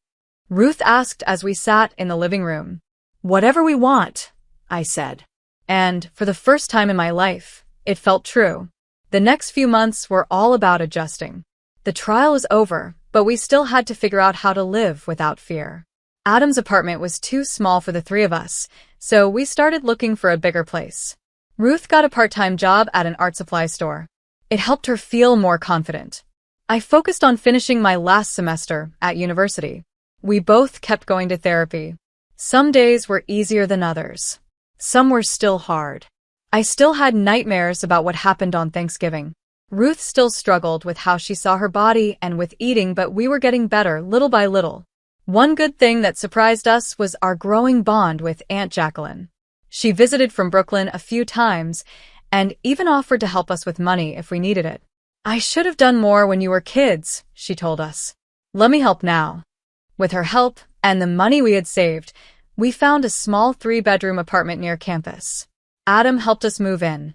Ruth asked as we sat in the living room. Whatever we want, I said. And for the first time in my life, it felt true. The next few months were all about adjusting. The trial was over, but we still had to figure out how to live without fear. Adam's apartment was too small for the three of us, so we started looking for a bigger place. Ruth got a part-time job at an art supply store. It helped her feel more confident. I focused on finishing my last semester at university. We both kept going to therapy. Some days were easier than others. Some were still hard. I still had nightmares about what happened on Thanksgiving. Ruth still struggled with how she saw her body and with eating, but we were getting better little by little. One good thing that surprised us was our growing bond with Aunt Jacqueline. She visited from Brooklyn a few times and even offered to help us with money if we needed it. "I should have done more when you were kids," she told us. "Let me help now." With her help and the money we had saved, we found a small 3-bedroom apartment near campus. Adam helped us move in,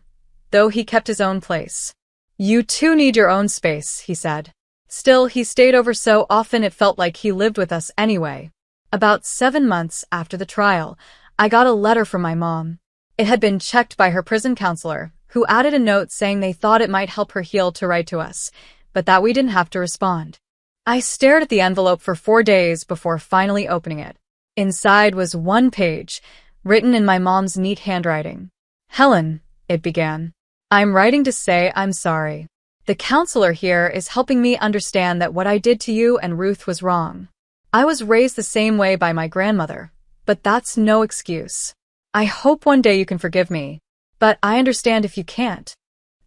though he kept his own place. "You two need your own space," he said. Still, he stayed over so often it felt like he lived with us anyway. About 7 months after the trial, I got a letter from my mom. It had been checked by her prison counselor, who added a note saying they thought it might help her heal to write to us, but that we didn't have to respond. I stared at the envelope for 4 days before finally opening it. Inside was one page, written in my mom's neat handwriting. "Helen," it began, "I'm writing to say I'm sorry. The counselor here is helping me understand that what I did to you and Ruth was wrong. I was raised the same way by my grandmother, but that's no excuse. I hope one day you can forgive me, but I understand if you can't."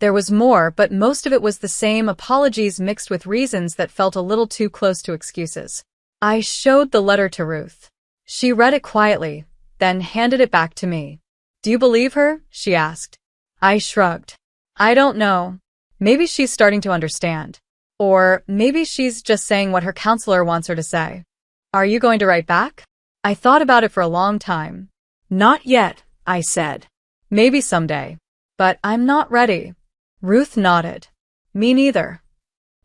There was more, but most of it was the same apologies mixed with reasons that felt a little too close to excuses. I showed the letter to Ruth. She read it quietly, then handed it back to me. "Do you believe her?" she asked. I shrugged. "I don't know. Maybe she's starting to understand. Or maybe she's just saying what her counselor wants her to say." "Are you going to write back?" I thought about it for a long time. "Not yet," I said. "Maybe someday. But I'm not ready." Ruth nodded. "Me neither."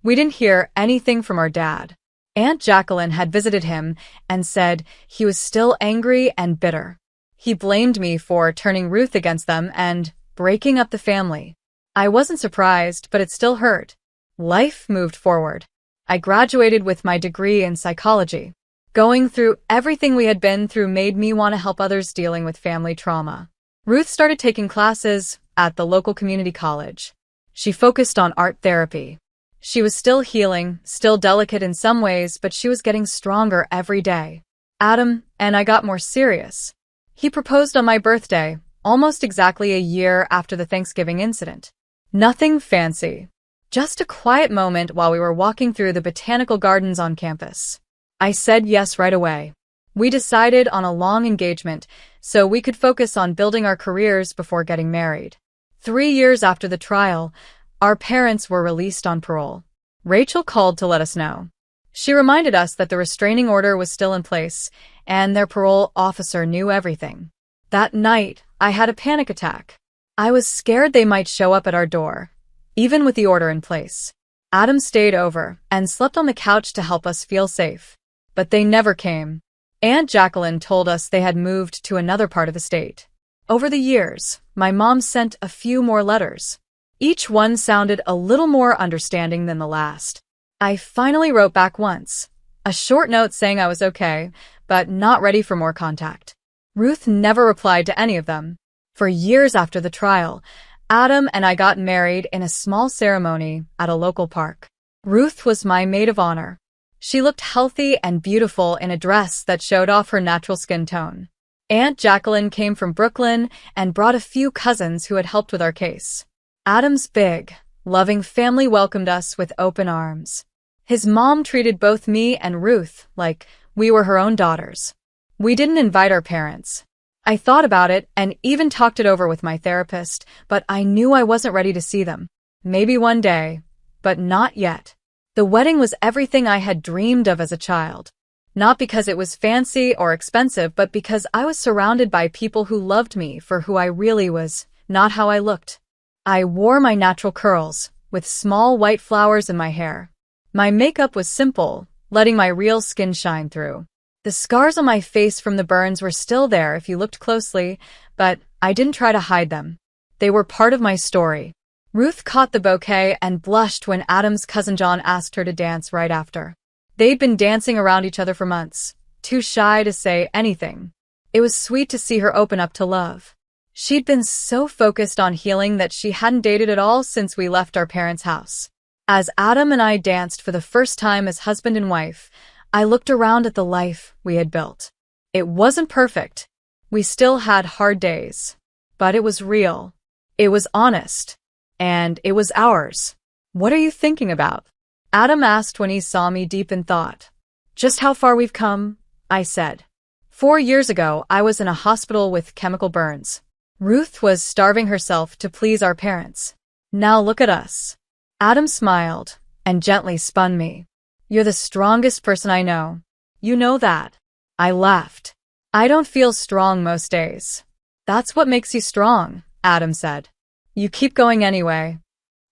We didn't hear anything from our dad. Aunt Jacqueline had visited him and said he was still angry and bitter. He blamed me for turning Ruth against them and breaking up the family. I wasn't surprised, but it still hurt. Life moved forward. I graduated with my degree in psychology. Going through everything we had been through made me want to help others dealing with family trauma. Ruth started taking classes at the local community college. She focused on art therapy. She was still healing, still delicate in some ways, but she was getting stronger every day. Adam and I got more serious. He proposed on my birthday, almost exactly a year after the Thanksgiving incident. Nothing fancy. Just a quiet moment while we were walking through the botanical gardens on campus. I said yes right away. We decided on a long engagement so we could focus on building our careers before getting married. 3 years after the trial, our parents were released on parole. Rachel called to let us know. She reminded us that the restraining order was still in place, and their parole officer knew everything. That night, I had a panic attack. I was scared they might show up at our door, even with the order in place. Adam stayed over and slept on the couch to help us feel safe. But they never came. Aunt Jacqueline told us they had moved to another part of the state. Over the years, my mom sent a few more letters. Each one sounded a little more understanding than the last. I finally wrote back once, a short note saying I was okay, but not ready for more contact. Ruth never replied to any of them. For years after the trial, Adam and I got married in a small ceremony at a local park. Ruth was my maid of honor. She looked healthy and beautiful in a dress that showed off her natural skin tone. Aunt Jacqueline came from Brooklyn and brought a few cousins who had helped with our case. Adam's big, loving family welcomed us with open arms. His mom treated both me and Ruth like we were her own daughters. We didn't invite our parents. I thought about it and even talked it over with my therapist, but I knew I wasn't ready to see them. Maybe one day, but not yet. The wedding was everything I had dreamed of as a child. Not because it was fancy or expensive, but because I was surrounded by people who loved me for who I really was, not how I looked. I wore my natural curls, with small white flowers in my hair. My makeup was simple, letting my real skin shine through. The scars on my face from the burns were still there if you looked closely, but I didn't try to hide them. They were part of my story. Ruth caught the bouquet and blushed when Adam's cousin John asked her to dance right after. They'd been dancing around each other for months, too shy to say anything. It was sweet to see her open up to love. She'd been so focused on healing that she hadn't dated at all since we left our parents' house. As Adam and I danced for the first time as husband and wife, I looked around at the life we had built. It wasn't perfect. We still had hard days. But it was real. It was honest. And it was ours. What are you thinking about? Adam asked when he saw me deep in thought. Just how far we've come, I said. 4 years ago, I was in a hospital with chemical burns. Ruth was starving herself to please our parents. Now look at us. Adam smiled and gently spun me. You're the strongest person I know. You know that. I laughed. I don't feel strong most days. That's what makes you strong, Adam said. You keep going anyway.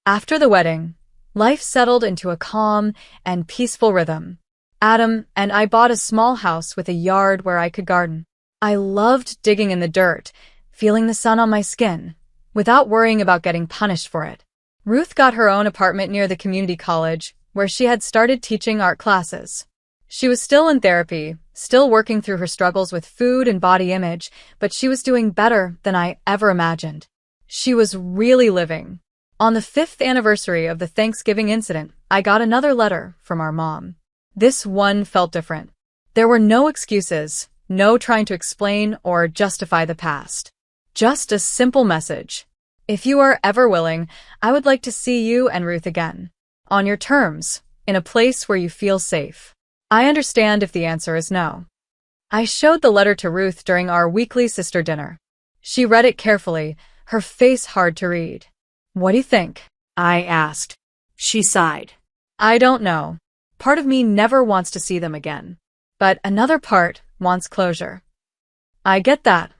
After the wedding, life settled into a calm and peaceful rhythm. Adam and I bought a small house with a yard where I could garden. I loved digging in the dirt, feeling the sun on my skin, without worrying about getting punished for it. Ruth got her own apartment near the community college, where she had started teaching art classes. She was still in therapy, still working through her struggles with food and body image, but she was doing better than I ever imagined. She was really living. On the 5th anniversary of the Thanksgiving incident, I got another letter from our mom. This one felt different. There were no excuses, no trying to explain or justify the past. Just a simple message. If you are ever willing, I would like to see you and Ruth again. On your terms, in a place where you feel safe. I understand if the answer is no. I showed the letter to Ruth during our weekly sister dinner. She read it carefully, her face hard to read. What do you think? I asked. She sighed. I don't know. Part of me never wants to see them again. But another part wants closure. I get that,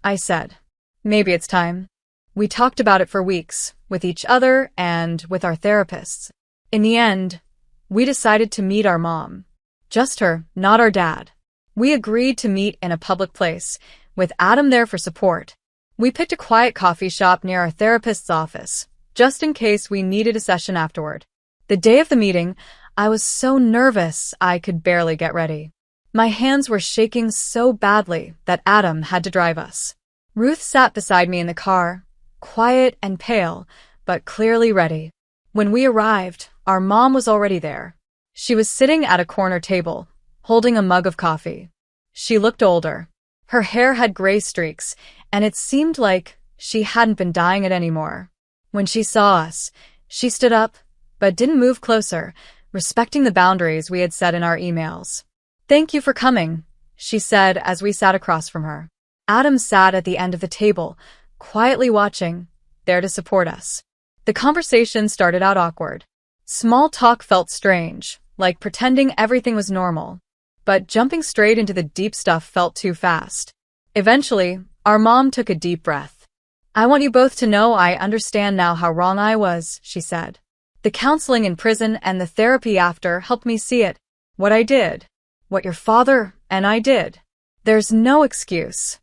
I said. Maybe it's time. We talked about it for weeks, with each other and with our therapists. In the end, we decided to meet our mom. Just her, not our dad. We agreed to meet in a public place, with Adam there for support. We picked a quiet coffee shop near our therapist's office, just in case we needed a session afterward. The day of the meeting, I was so nervous I could barely get ready. My hands were shaking so badly that Adam had to drive us. Ruth sat beside me in the car, quiet and pale, but clearly ready. When we arrived, our mom was already there. She was sitting at a corner table, holding a mug of coffee. She looked older. Her hair had gray streaks, and it seemed like she hadn't been dyeing it anymore. When she saw us, she stood up, but didn't move closer, respecting the boundaries we had set in our emails. Thank you for coming, she said as we sat across from her. Adam sat at the end of the table, quietly watching, there to support us. The conversation started out awkward. Small talk felt strange, like pretending everything was normal. But jumping straight into the deep stuff felt too fast. Eventually, our mom took a deep breath. I want you both to know I understand now how wrong I was, she said. The counseling in prison and the therapy after helped me see it. What I did. What your father and I did. There's no excuse.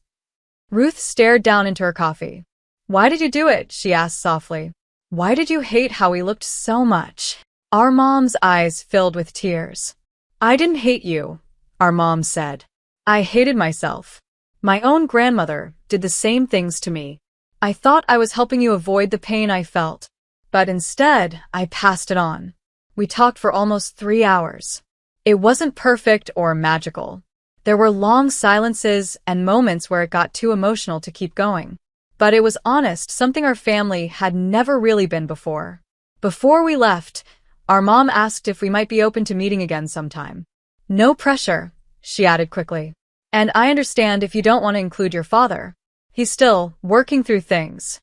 Ruth stared down into her coffee. Why did you do it? She asked softly. Why did you hate how we looked so much? Our mom's eyes filled with tears. I didn't hate you, our mom said. I hated myself. My own grandmother did the same things to me. I thought I was helping you avoid the pain I felt, but instead, I passed it on. We talked for almost 3 hours. It wasn't perfect or magical. There were long silences and moments where it got too emotional to keep going. But it was honest, something our family had never really been before. Before we left, our mom asked if we might be open to meeting again sometime. No pressure, she added quickly. And I understand if you don't want to include your father. He's still working through things.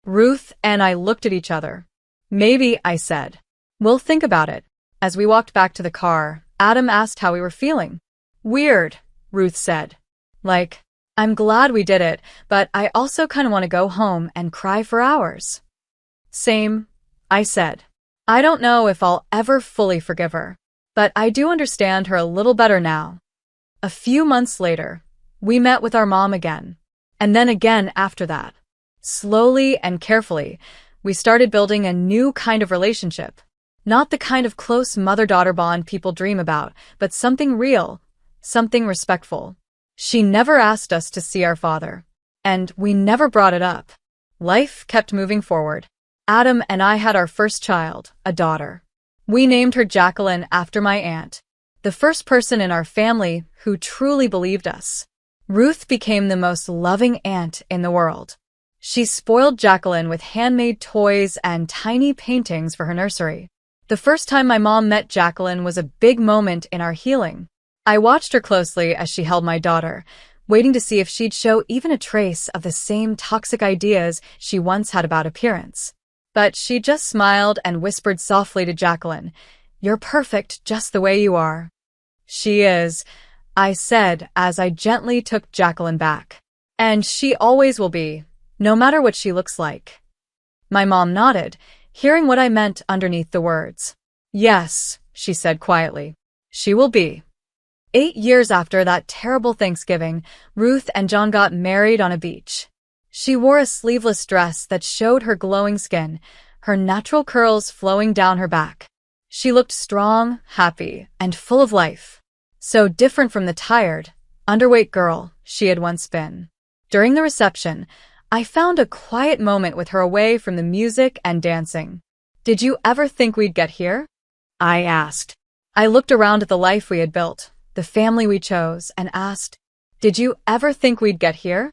Ruth and I looked at each other. Maybe, I said. We'll think about it. As we walked back to the car, Adam asked how we were feeling. Weird, Ruth said. Like, I'm glad we did it, but I also kind of want to go home and cry for hours. Same, I said. I don't know if I'll ever fully forgive her, but I do understand her a little better now. A few months later, we met with our mom again, and then again after that. Slowly and carefully, we started building a new kind of relationship. Not the kind of close mother-daughter bond people dream about, but something real, something respectful. She never asked us to see our father, and we never brought it up. Life kept moving forward. Adam and I had our first child, a daughter. We named her Jacqueline after my aunt, the first person in our family who truly believed us. Ruth became the most loving aunt in the world. She spoiled Jacqueline with handmade toys and tiny paintings for her nursery. The first time my mom met Jacqueline was a big moment in our healing. I watched her closely as she held my daughter, waiting to see if she'd show even a trace of the same toxic ideas she once had about appearance. But she just smiled and whispered softly to Jacqueline, "You're perfect just the way you are." "She is," I said as I gently took Jacqueline back. "And she always will be, no matter what she looks like." My mom nodded, hearing what I meant underneath the words. "Yes," she said quietly, "she will be." 8 years after that terrible Thanksgiving, Ruth and John got married on a beach. She wore a sleeveless dress that showed her glowing skin, her natural curls flowing down her back. She looked strong, happy, and full of life. So different from the tired, underweight girl she had once been. During the reception, I found a quiet moment with her away from the music and dancing. "Did you ever think we'd get here?" I asked. I looked around at the life we had built, the family we chose, and asked, "Did you ever think we'd get here?"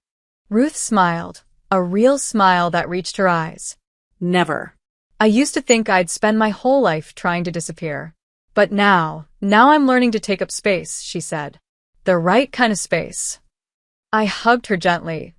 Ruth smiled, a real smile that reached her eyes. Never. I used to think I'd spend my whole life trying to disappear. But now I'm learning to take up space, she said. The right kind of space. I hugged her gently,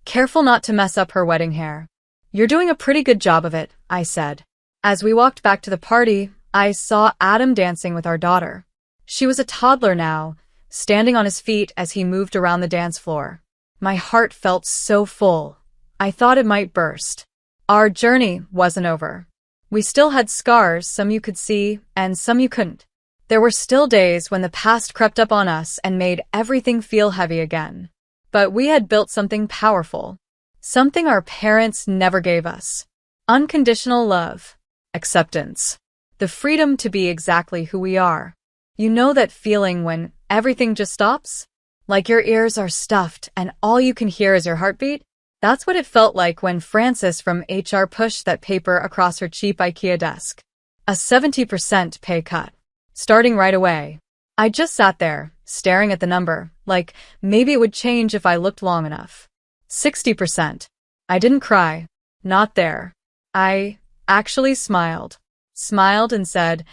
careful not to mess up her wedding hair. "You're doing a pretty good job of it," I said. As we walked back to the party, I saw Adam dancing with our daughter. She was a toddler now, standing on his feet as he moved around the dance floor. My heart felt so full. I thought it might burst. Our journey wasn't over. We still had scars, some you could see, and some you couldn't. There were still days when the past crept up on us and made everything feel heavy again. But we had built something powerful. Something our parents never gave us. Unconditional love. Acceptance. The freedom to be exactly who we are. You know that feeling when everything just stops? Like your ears are stuffed and all you can hear is your heartbeat? That's what it felt like when Frances from HR pushed that paper across her cheap IKEA desk. A 70% pay cut. Starting right away. I just sat there, staring at the number, like maybe it would change if I looked long enough. 60%. I didn't cry. Not there. I actually smiled. Smiled and said,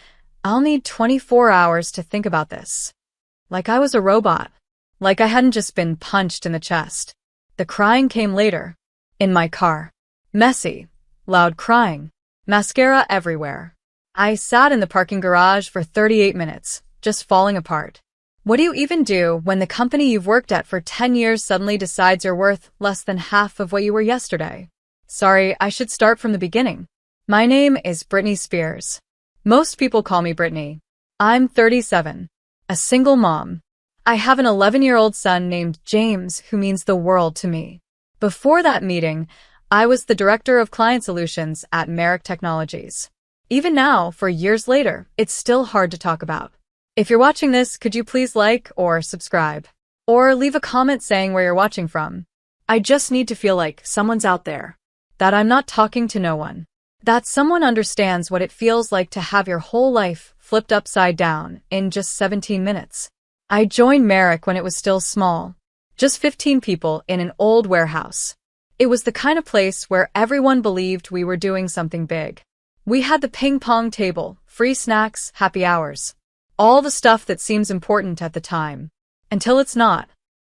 "I'll need 24 hours to think about this." Like I was a robot. Like I hadn't just been punched in the chest. The crying came later. In my car. Messy. Loud crying. Mascara everywhere. I sat in the parking garage for 38 minutes, just falling apart. What do you even do when the company you've worked at for 10 years suddenly decides you're worth less than half of what you were yesterday? Sorry, I should start from the beginning. My name is Britney Spears. Most people call me Britney. I'm 37. A single mom. I have an 11-year-old son named James who means the world to me. Before that meeting, I was the director of client solutions at Merrick Technologies. Even now, for years later, it's still hard to talk about. If you're watching this, could you please like or subscribe? Or leave a comment saying where you're watching from? I just need to feel like someone's out there. That I'm not talking to no one. That someone understands what it feels like to have your whole life flipped upside down in just 17 minutes. I joined Merrick when it was still small. Just 15 people in an old warehouse. It was the kind of place where everyone believed we were doing something big. We had the ping pong table, free snacks, happy hours. All the stuff that seems important at the time. Until it's not.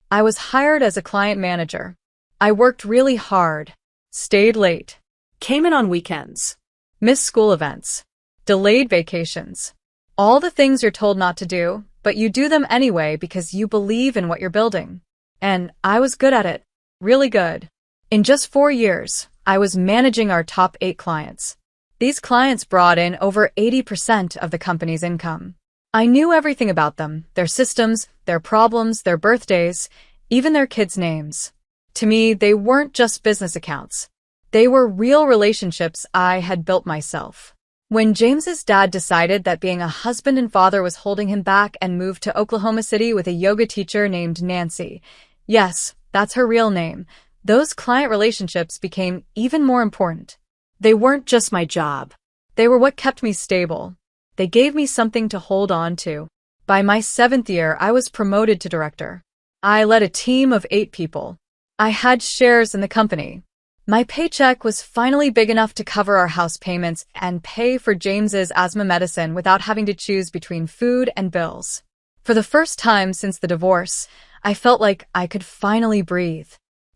I was hired as a client manager. I worked really hard. Stayed late. Came in on weekends. Missed school events. Delayed vacations. All the things you're told not to do, but you do them anyway because you believe in what you're building. And I was good at it. Really good. In just 4 years, I was managing our top 8 clients. These clients brought in over 80% of the company's income. I knew everything about them, their systems, their problems, their birthdays, even their kids' names. To me, they weren't just business accounts. They were real relationships I had built myself. When James's dad decided that being a husband and father was holding him back and moved to Oklahoma City with a yoga teacher named Nancy, yes, that's her real name, those client relationships became even more important. They weren't just my job. They were what kept me stable. They gave me something to hold on to. By my 7th year, I was promoted to director. I led a team of 8 people. I had shares in the company. My paycheck was finally big enough to cover our house payments and pay for James's asthma medicine without having to choose between food and bills. For the first time since the divorce, I felt like I could finally breathe.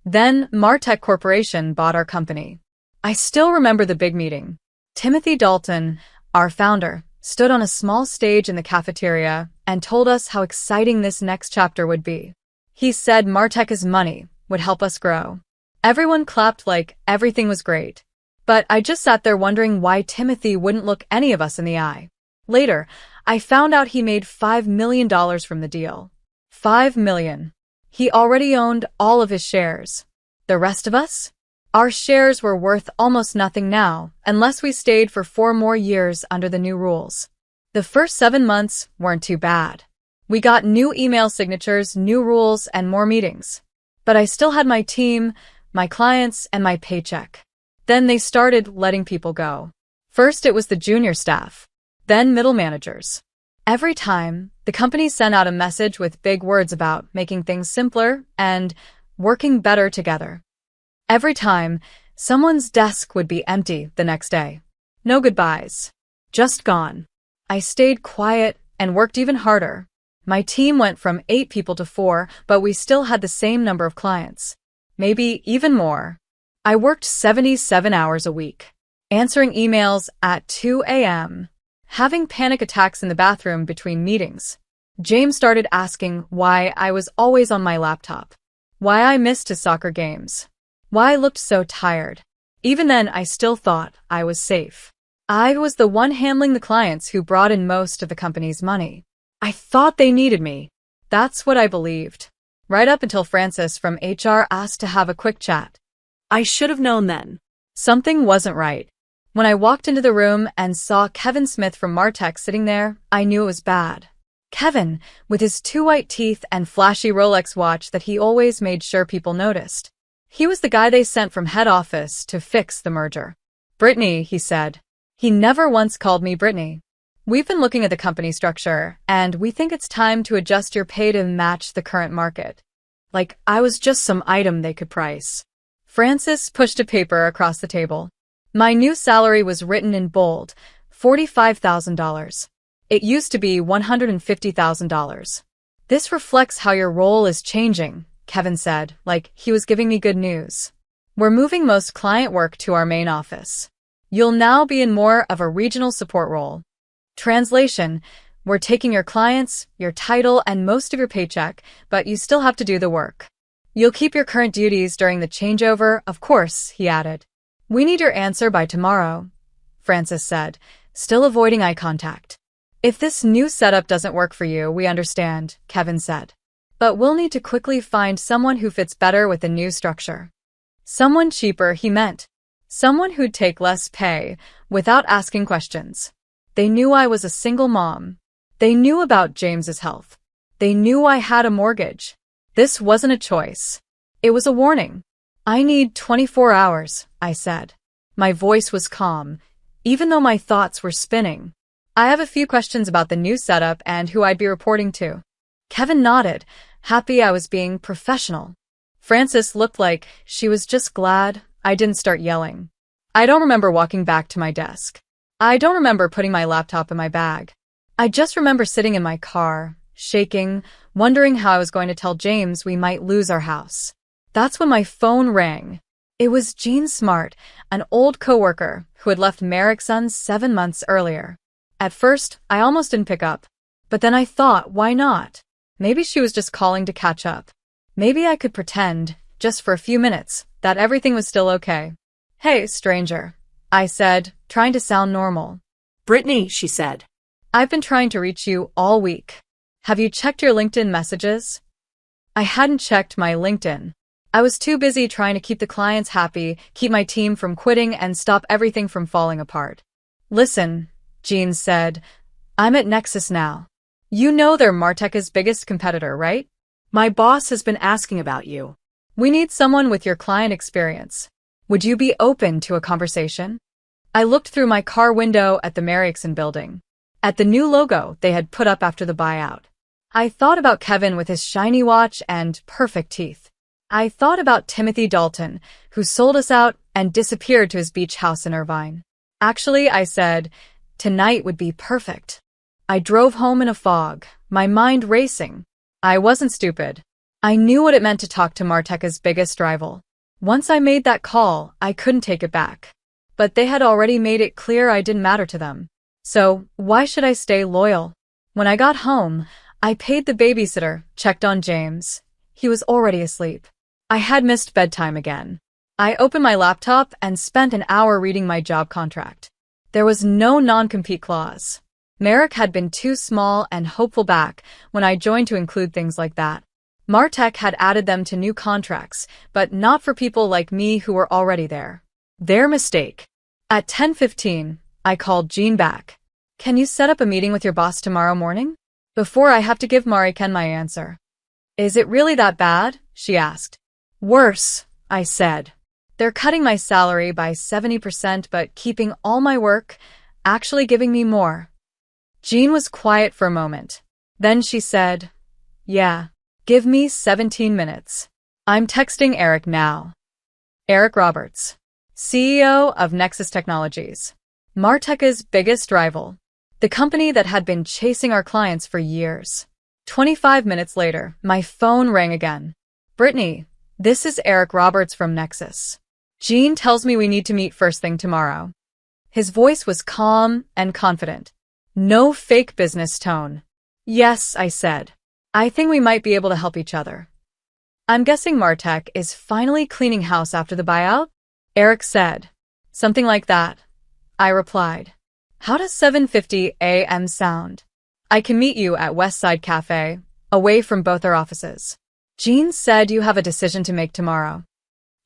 Then Martech Corporation bought our company. I still remember the big meeting. Timothy Dalton, our founder, stood on a small stage in the cafeteria and told us how exciting this next chapter would be. He said Martech's money would help us grow. Everyone clapped like everything was great. But I just sat there wondering why Timothy wouldn't look any of us in the eye. Later, I found out he made $5 million from the deal. $5 million. He already owned all of his shares. The rest of us? Our shares were worth almost nothing now, unless we stayed for 4 more years under the new rules. The first 7 months weren't too bad. We got new email signatures, new rules, and more meetings. But I still had my team, my clients, and my paycheck. Then they started letting people go. First it was the junior staff, then middle managers. Every time, the company sent out a message with big words about making things simpler and working better together. Every time, someone's desk would be empty the next day. No goodbyes. Just gone. I stayed quiet and worked even harder. My team went from 8 people to 4, but we still had the same number of clients. Maybe even more. I worked 77 hours a week, answering emails at 2 a.m., having panic attacks in the bathroom between meetings. James started asking why I was always on my laptop, why I missed his soccer games, why I looked so tired. Even then, I still thought I was safe. I was the one handling the clients who brought in most of the company's money. I thought they needed me. That's what I believed. Right up until Francis from HR asked to have a quick chat. I should have known then. Something wasn't right. When I walked into the room and saw Kevin Smith from Martech sitting there, I knew it was bad. Kevin, with his 2 white teeth and flashy Rolex watch that he always made sure people noticed. He was the guy they sent from head office to fix the merger. Brittany, he said. He never once called me Brittany. We've been looking at the company structure, and we think it's time to adjust your pay to match the current market. Like I was just some item they could price. Francis pushed a paper across the table. My new salary was written in bold, $45,000. It used to be $150,000. This reflects how your role is changing, Kevin said, like he was giving me good news. We're moving most client work to our main office. You'll now be in more of a regional support role. Translation, we're taking your clients, your title, and most of your paycheck, but you still have to do the work. You'll keep your current duties during the changeover, of course, he added. We need your answer by tomorrow, Francis said, still avoiding eye contact. If this new setup doesn't work for you, we understand, Kevin said. But we'll need to quickly find someone who fits better with the new structure. Someone cheaper, he meant. Someone who'd take less pay, without asking questions. They knew I was a single mom. They knew about James's health. They knew I had a mortgage. This wasn't a choice. It was a warning. I need 24 hours, I said. My voice was calm, even though my thoughts were spinning. I have a few questions about the new setup and who I'd be reporting to. Kevin nodded, happy I was being professional. Frances looked like she was just glad I didn't start yelling. I don't remember walking back to my desk. I don't remember putting my laptop in my bag. I just remember sitting in my car, shaking, wondering how I was going to tell James we might lose our house. That's when my phone rang. It was Jean Smart, an old coworker who had left Merrick's son 7 months earlier. At first, I almost didn't pick up. But then I thought, why not? Maybe she was just calling to catch up. Maybe I could pretend, just for a few minutes, that everything was still okay. Hey, stranger, I said, trying to sound normal. Brittany, she said. I've been trying to reach you all week. Have you checked your LinkedIn messages? I hadn't checked my LinkedIn. I was too busy trying to keep the clients happy, keep my team from quitting, and stop everything from falling apart. Listen, Jean said, I'm at Nexus now. You know they're Marteka's biggest competitor, right? My boss has been asking about you. We need someone with your client experience. Would you be open to a conversation? I looked through my car window at the Merrickson building, at the new logo they had put up after the buyout. I thought about Kevin with his shiny watch and perfect teeth. I thought about Timothy Dalton, who sold us out and disappeared to his beach house in Irvine. Actually, I said, tonight would be perfect. I drove home in a fog, my mind racing. I wasn't stupid. I knew what it meant to talk to Marteka's biggest rival. Once I made that call, I couldn't take it back. But they had already made it clear I didn't matter to them. So, why should I stay loyal? When I got home, I paid the babysitter, checked on James. He was already asleep. I had missed bedtime again. I opened my laptop and spent an hour reading my job contract. There was no non-compete clause. Merrick had been too small and hopeful back when I joined to include things like that. Martek had added them to new contracts, but not for people like me who were already there. Their mistake. At 10:15, I called Jean back. Can you set up a meeting with your boss tomorrow morning? Before I have to give Mariken my answer. Is it really that bad? She asked. Worse, I said. They're cutting my salary by 70% but keeping all my work, actually giving me more. Jean was quiet for a moment. Then she said, yeah, give me 17 minutes. I'm texting Eric now. Eric Roberts, CEO of Nexus Technologies, Marteka's biggest rival, the company that had been chasing our clients for years. 25 minutes later, my phone rang again. Brittany, this is Eric Roberts from Nexus. Jean tells me we need to meet first thing tomorrow. His voice was calm and confident. No fake business tone. Yes, I said. I think we might be able to help each other. I'm guessing Martek is finally cleaning house after the buyout? Eric said. Something like that. I replied. How does 7:50 a.m. sound? I can meet you at Westside Cafe, away from both our offices. Jean said you have a decision to make tomorrow.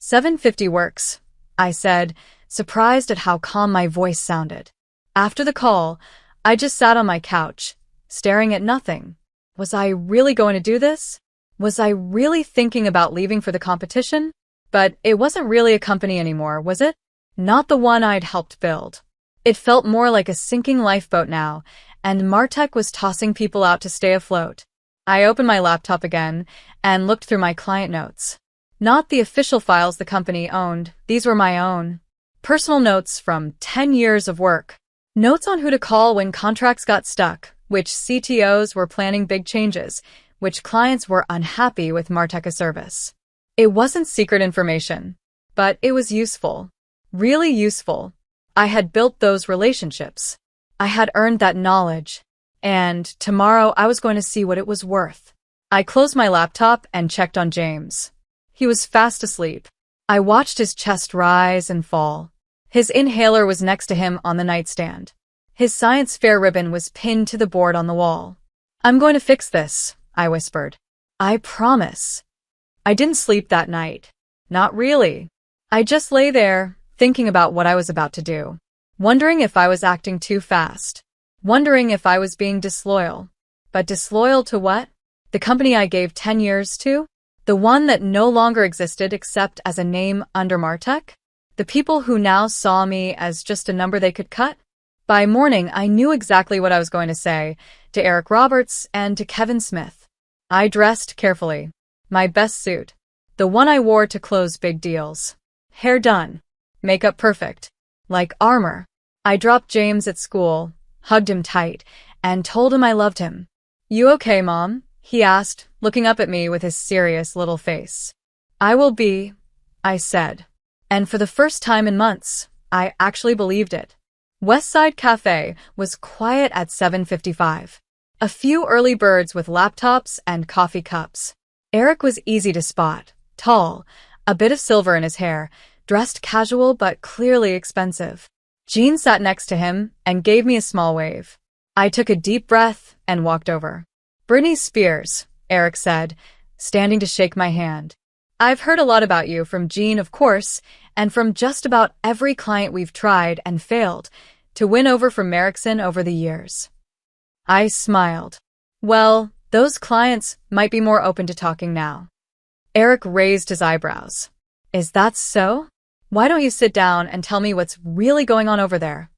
7:50 works, I said, surprised at how calm my voice sounded. After the call, I just sat on my couch, staring at nothing. Was I really going to do this? Was I really thinking about leaving for the competition? But it wasn't really a company anymore, was it? Not the one I'd helped build. It felt more like a sinking lifeboat now, and Martek was tossing people out to stay afloat. I opened my laptop again and looked through my client notes. Not the official files the company owned, these were my own. Personal notes from 10 years of work. Notes on who to call when contracts got stuck, which CTOs were planning big changes, which clients were unhappy with Marteka's service. It wasn't secret information, but it was useful. Really useful. I had built those relationships. I had earned that knowledge. And tomorrow I was going to see what it was worth. I closed my laptop and checked on James. He was fast asleep. I watched his chest rise and fall. His inhaler was next to him on the nightstand. His science fair ribbon was pinned to the board on the wall. I'm going to fix this, I whispered. I promise. I didn't sleep that night. Not really. I just lay there, thinking about what I was about to do. Wondering if I was acting too fast. Wondering if I was being disloyal. But disloyal to what? The company I gave 10 years to? The one that no longer existed except as a name under Martech? The people who now saw me as just a number they could cut? By morning, I knew exactly what I was going to say to Eric Roberts and to Kevin Smith. I dressed carefully. My best suit. The one I wore to close big deals. Hair done. Makeup perfect. Like armor. I dropped James at school, hugged him tight, and told him I loved him. "You okay, Mom?" he asked, looking up at me with his serious little face. "I will be," I said. And for the first time in months, I actually believed it. Westside Cafe was quiet at 7:55. A few early birds with laptops and coffee cups. Eric was easy to spot, tall, a bit of silver in his hair, dressed casual but clearly expensive. Jean sat next to him and gave me a small wave. I took a deep breath and walked over. "Britney Spears," Eric said, standing to shake my hand. "I've heard a lot about you from Jean, of course, and from just about every client we've tried and failed to win over from Merrickson over the years." I smiled. "Well, those clients might be more open to talking now." Eric raised his eyebrows. "Is that so? Why don't you sit down and tell me what's really going on over there?"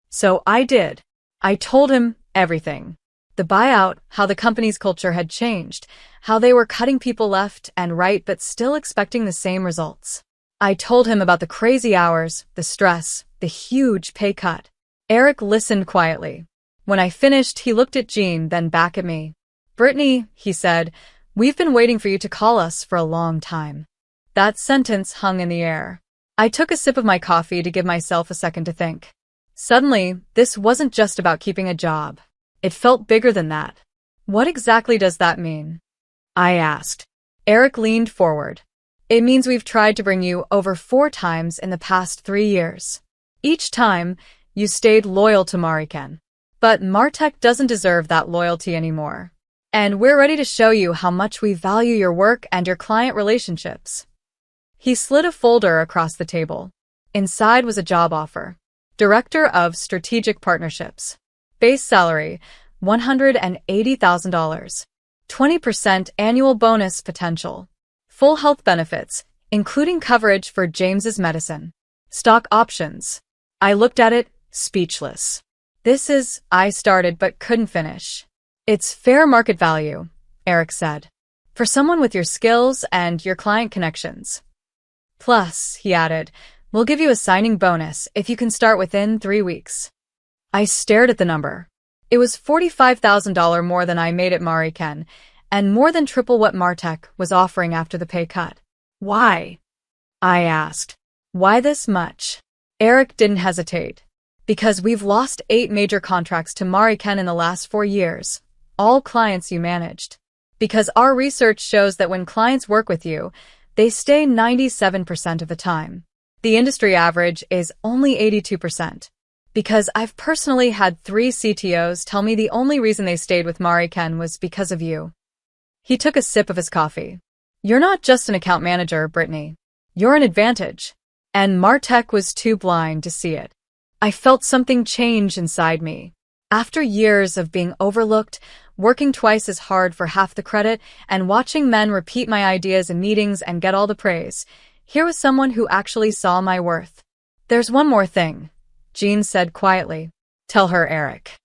So I did. I told him everything. The buyout, how the company's culture had changed, how they were cutting people left and right but still expecting the same results. I told him about the crazy hours, the stress, the huge pay cut. Eric listened quietly. When I finished, he looked at Jean, then back at me. "Britney," he said, "we've been waiting for you to call us for a long time." That sentence hung in the air. I took a sip of my coffee to give myself a second to think. Suddenly, this wasn't just about keeping a job. It felt bigger than that. "What exactly does that mean?" I asked. Eric leaned forward. "It means we've tried to bring you over 4 times in the past 3 years. Each time, you stayed loyal to Mariken. But Martech doesn't deserve that loyalty anymore. And we're ready to show you how much we value your work and your client relationships." He slid a folder across the table. Inside was a job offer. Director of Strategic Partnerships. Base salary, $180,000. 20% annual bonus potential. Full health benefits, including coverage for James's medicine. Stock options. I looked at it, speechless. I started but couldn't finish. "It's fair market value," Eric said. "For someone with your skills and your client connections. Plus," he added, "we'll give you a signing bonus if you can start within 3 weeks." I stared at the number. It was $45,000 more than I made at Mariken, and more than triple what Martech was offering after the pay cut. "Why?" I asked. "Why this much?" Eric didn't hesitate. "Because we've lost 8 major contracts to Mariken in the last 4 years, all clients you managed. Because our research shows that when clients work with you, they stay 97% of the time. The industry average is only 82%. Because I've personally had 3 CTOs tell me the only reason they stayed with Mariken was because of you." He took a sip of his coffee. "You're not just an account manager, Britney. You're an advantage." And Martech was too blind to see it. I felt something change inside me. After years of being overlooked, working twice as hard for half the credit, and watching men repeat my ideas in meetings and get all the praise, here was someone who actually saw my worth. "There's one more thing," Jean said quietly. "Tell her, Eric."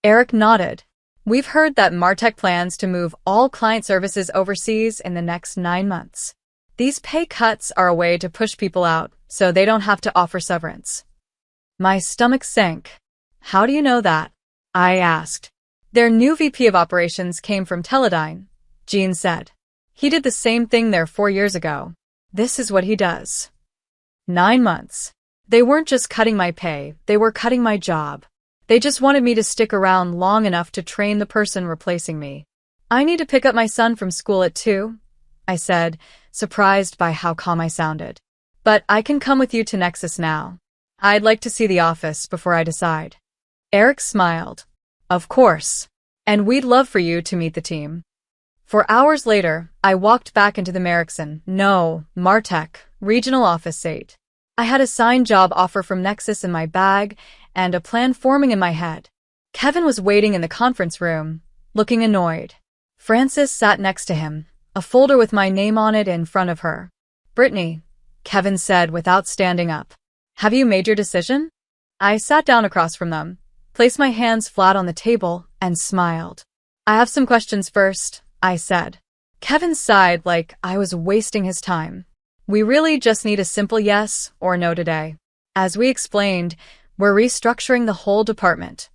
Eric nodded. "We've heard that Martech plans to move all client services overseas in the next 9 months. These pay cuts are a way to push people out so they don't have to offer severance." My stomach sank. "How do you know that?" I asked. "Their new VP of operations came from Teledyne," Jean said. "He did the same thing there 4 years ago. This is what he does." 9 months. They weren't just cutting my pay, they were cutting my job. They just wanted me to stick around long enough to train the person replacing me. "I need to pick up my son from school at 2, I said, surprised by how calm I sounded. "But I can come with you to Nexus now. I'd like to see the office before I decide." Eric smiled. "Of course. And we'd love for you to meet the team." For hours later, I walked back into the Martech Regional Office 8. I had a signed job offer from Nexus in my bag and a plan forming in my head. Kevin was waiting in the conference room, looking annoyed. Francis sat next to him, a folder with my name on it in front of her. "Brittany," Kevin said without standing up. "Have you made your decision?" I sat down across from them, placed my hands flat on the table, and smiled. "I have some questions first," I said. Kevin sighed like I was wasting his time. "We really just need a simple yes or no today. As we explained, we're restructuring the whole department."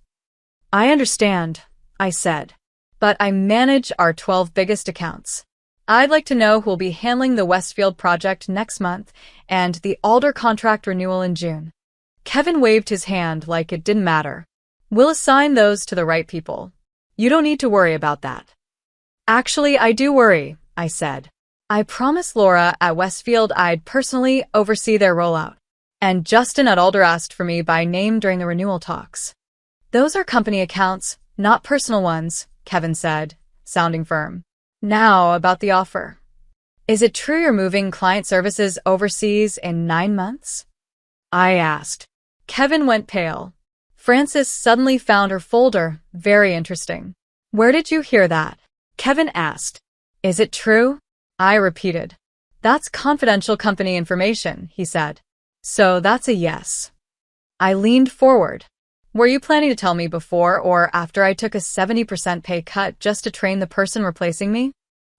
"I understand," I said. "But I manage our 12 biggest accounts. I'd like to know who will be handling the Westfield project next month and the Alder contract renewal in June." Kevin waved his hand like it didn't matter. "We'll assign those to the right people. You don't need to worry about that." "Actually, I do worry," I said. "I promised Laura at Westfield I'd personally oversee their rollout. And Justin at Alder asked for me by name during the renewal talks." "Those are company accounts, not personal ones," Kevin said, sounding firm. "Now about the offer. Is it true you're moving client services overseas in 9 months?" I asked. Kevin went pale. Frances suddenly found her folder very interesting. "Where did you hear that?" Kevin asked. "Is it true?" I repeated. "That's confidential company information," he said. "So that's a yes." I leaned forward. "Were you planning to tell me before or after I took a 70% pay cut just to train the person replacing me?"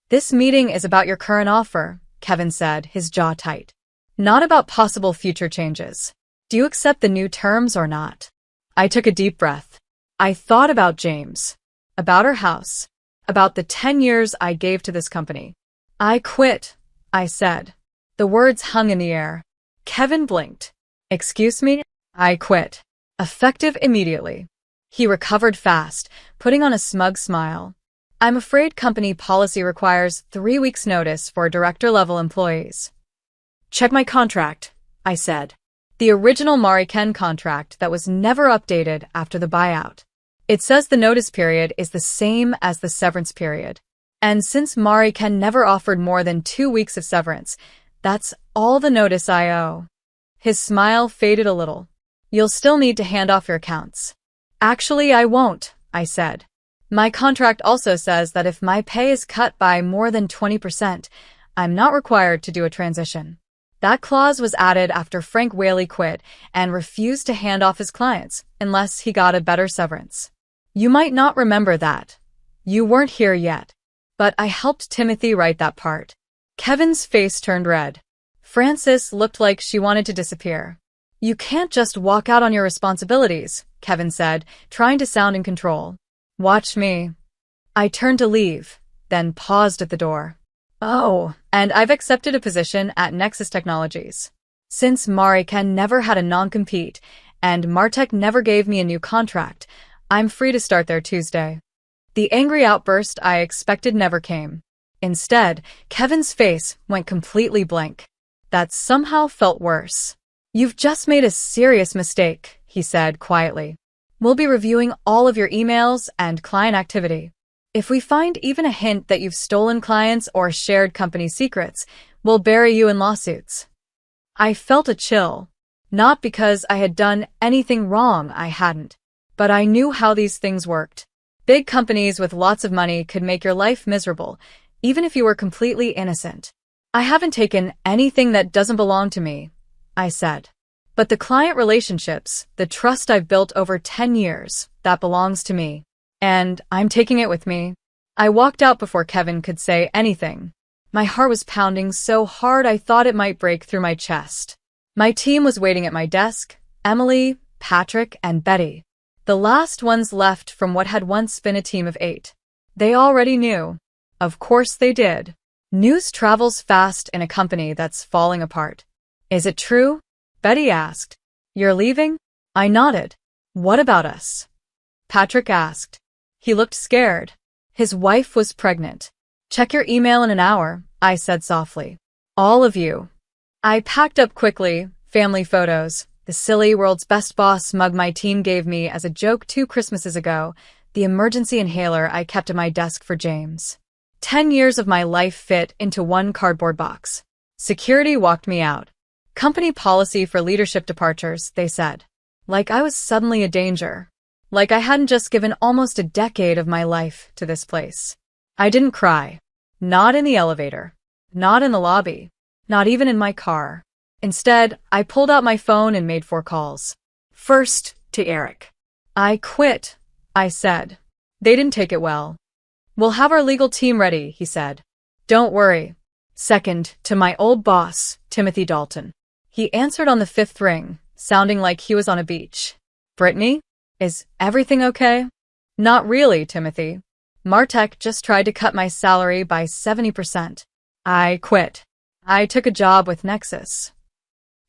"This meeting is about your current offer," Kevin said, his jaw tight. "Not about possible future changes. Do you accept the new terms or not?" I took a deep breath. I thought about James, about our house, about the 10 years I gave to this company. "I quit," I said. The words hung in the air. Kevin blinked. "Excuse me?" "I quit. Effective immediately." He recovered fast, putting on a smug smile. "I'm afraid company policy requires 3 weeks' notice for director-level employees." "Check my contract," I said. The original Mari Ken contract that was never updated after the buyout. It says the notice period is the same as the severance period. And since Mari Ken never offered more than 2 weeks of severance, that's all the notice I owe. His smile faded a little. "You'll still need to hand off your accounts." "Actually, I won't," I said. "My contract also says that if my pay is cut by more than 20%, I'm not required to do a transition." That clause was added after Frank Whaley quit and refused to hand off his clients unless he got a better severance. You might not remember that. You weren't here yet. But I helped Timothy write that part. Kevin's face turned red. Frances looked like she wanted to disappear. "You can't just walk out on your responsibilities," Kevin said, trying to sound in control. "Watch me." I turned to leave, then paused at the door. "Oh, and I've accepted a position at Nexus Technologies. Since Mari Ken never had a non-compete and Martech never gave me a new contract, I'm free to start there Tuesday." The angry outburst I expected never came. Instead, Kevin's face went completely blank. That somehow felt worse. "You've just made a serious mistake," he said quietly. "We'll be reviewing all of your emails and client activity. If we find even a hint that you've stolen clients or shared company secrets, we'll bury you in lawsuits." I felt a chill. Not because I had done anything wrong, I hadn't. But I knew how these things worked. Big companies with lots of money could make your life miserable, even if you were completely innocent. "I haven't taken anything that doesn't belong to me," I said. "But the client relationships, the trust I've built over 10 years, that belongs to me. And I'm taking it with me." I walked out before Kevin could say anything. My heart was pounding so hard I thought it might break through my chest. My team was waiting at my desk: Emily, Patrick, and Betty. The last ones left from what had once been a team of 8. They already knew. Of course they did. News travels fast in a company that's falling apart. "Is it true?" Betty asked. "You're leaving?" I nodded. "What about us?" Patrick asked. He looked scared. His wife was pregnant. "Check your email in an hour," I said softly. "All of you." I packed up quickly, family photos, the silly world's best boss mug my team gave me as a joke 2 Christmases ago, the emergency inhaler I kept at my desk for James. 10 years of my life fit into one cardboard box. Security walked me out. "Company policy for leadership departures," they said. Like I was suddenly a danger. Like I hadn't just given almost a decade of my life to this place. I didn't cry. Not in the elevator. Not in the lobby. Not even in my car. Instead, I pulled out my phone and made 4 calls. First, to Eric. I quit, I said. They didn't take it well. We'll have our legal team ready, he said. Don't worry. Second, to my old boss, Timothy Dalton. He answered on the 5th ring, sounding like he was on a beach. Brittany? Is everything okay? Not really, Timothy. Martech just tried to cut my salary by 70%. I quit. I took a job with Nexus.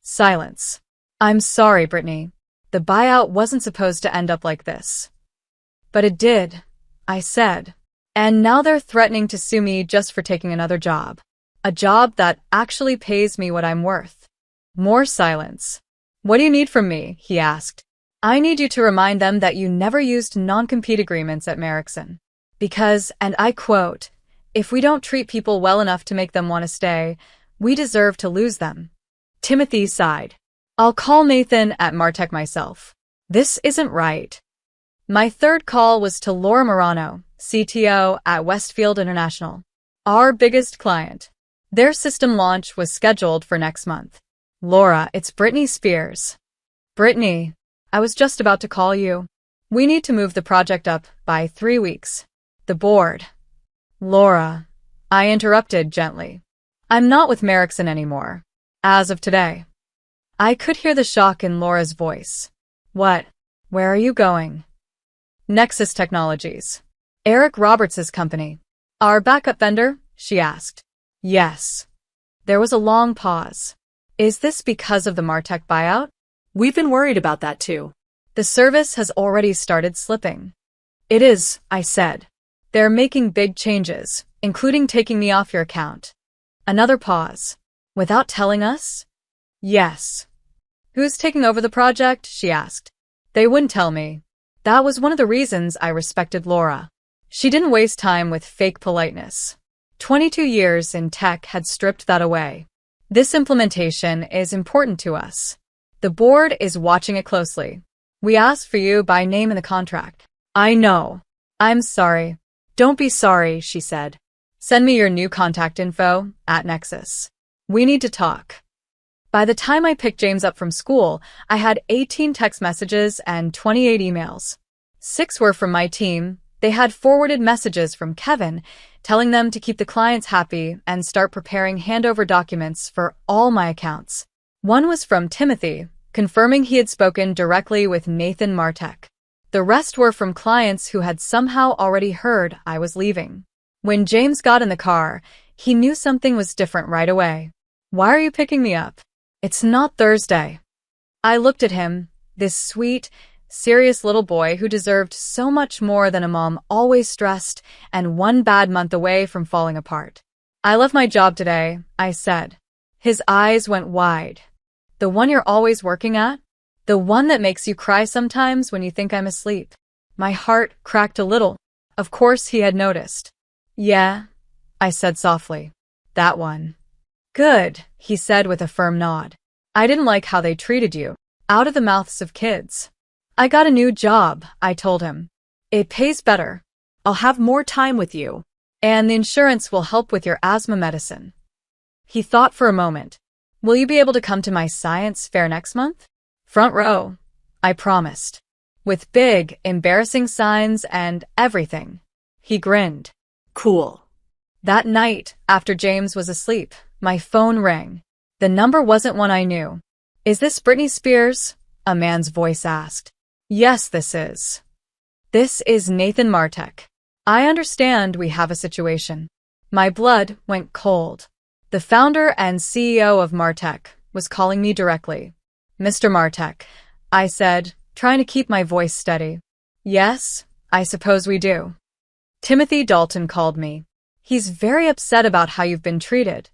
Silence. I'm sorry, Brittany. The buyout wasn't supposed to end up like this. But it did, I said. And now they're threatening to sue me just for taking another job. A job that actually pays me what I'm worth. More silence. What do you need from me? He asked. I need you to remind them that you never used non-compete agreements at Merrickson. Because, and I quote, if we don't treat people well enough to make them want to stay, we deserve to lose them. Timothy sighed. I'll call Nathan at Martech myself. This isn't right. My 3rd call was to Laura Morano, CTO at Westfield International, our biggest client. Their system launch was scheduled for next month. Laura, it's Britney Spears. Brittany, I was just about to call you. We need to move the project up by 3 weeks. The board. Laura, I interrupted gently. I'm not with Merrickson anymore. As of today. I could hear the shock in Laura's voice. What? Where are you going? Nexus Technologies. Eric Roberts' company. Our backup vendor? She asked. Yes. There was a long pause. Is this because of the Martech buyout? We've been worried about that too. The service has already started slipping. It is, I said. They're making big changes, including taking me off your account. Another pause. Without telling us? Yes. Who's taking over the project? She asked. They wouldn't tell me. That was one of the reasons I respected Laura. She didn't waste time with fake politeness. 22 years in tech had stripped that away. This implementation is important to us. The board is watching it closely. We asked for you by name in the contract. I know. I'm sorry. Don't be sorry, she said. Send me your new contact info at Nexus. We need to talk. By the time I picked James up from school, I had 18 text messages and 28 emails. 6 were from my team. They had forwarded messages from Kevin, telling them to keep the clients happy and start preparing handover documents for all my accounts. 1 was from Timothy, confirming he had spoken directly with Nathan Martech. The rest were from clients who had somehow already heard I was leaving. When James got in the car, he knew something was different right away. Why are you picking me up? It's not Thursday. I looked at him, this sweet, serious little boy who deserved so much more than a mom always stressed and 1 bad month away from falling apart. I left my job today, I said. His eyes went wide. The one you're always working at? The one that makes you cry sometimes when you think I'm asleep. My heart cracked a little. Of course he had noticed. Yeah, I said softly. That one. Good, he said with a firm nod. I didn't like how they treated you. Out of the mouths of kids. I got a new job, I told him. It pays better. I'll have more time with you. And the insurance will help with your asthma medicine. He thought for a moment. Will you be able to come to my science fair next month? Front row, I promised. With big, embarrassing signs and everything. He grinned. Cool. That night, after James was asleep, my phone rang. The number wasn't one I knew. Is this Britney Spears? A man's voice asked. Yes, this is. This is Nathan Martech. I understand we have a situation. My blood went cold. The founder and CEO of Martech was calling me directly. Mr. Martech, I said, trying to keep my voice steady. Yes, I suppose we do. Timothy Dalton called me. He's very upset about how you've been treated.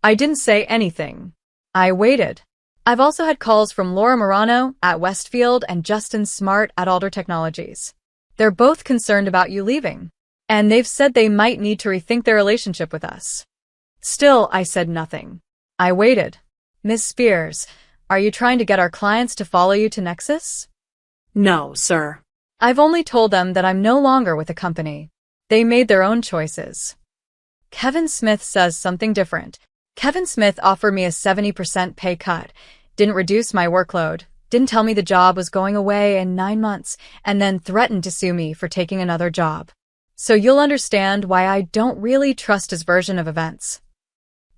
I didn't say anything. I waited. I've also had calls from Laura Morano at Westfield and Justin Smart at Alder Technologies. They're both concerned about you leaving, and they've said they might need to rethink their relationship with us. Still, I said nothing. I waited. Ms. Spears, are you trying to get our clients to follow you to Nexus? No, sir. I've only told them that I'm no longer with the company. They made their own choices. Kevin Smith says something different. Kevin Smith offered me a 70% pay cut, didn't reduce my workload, didn't tell me the job was going away in 9 months, and then threatened to sue me for taking another job. So you'll understand why I don't really trust his version of events.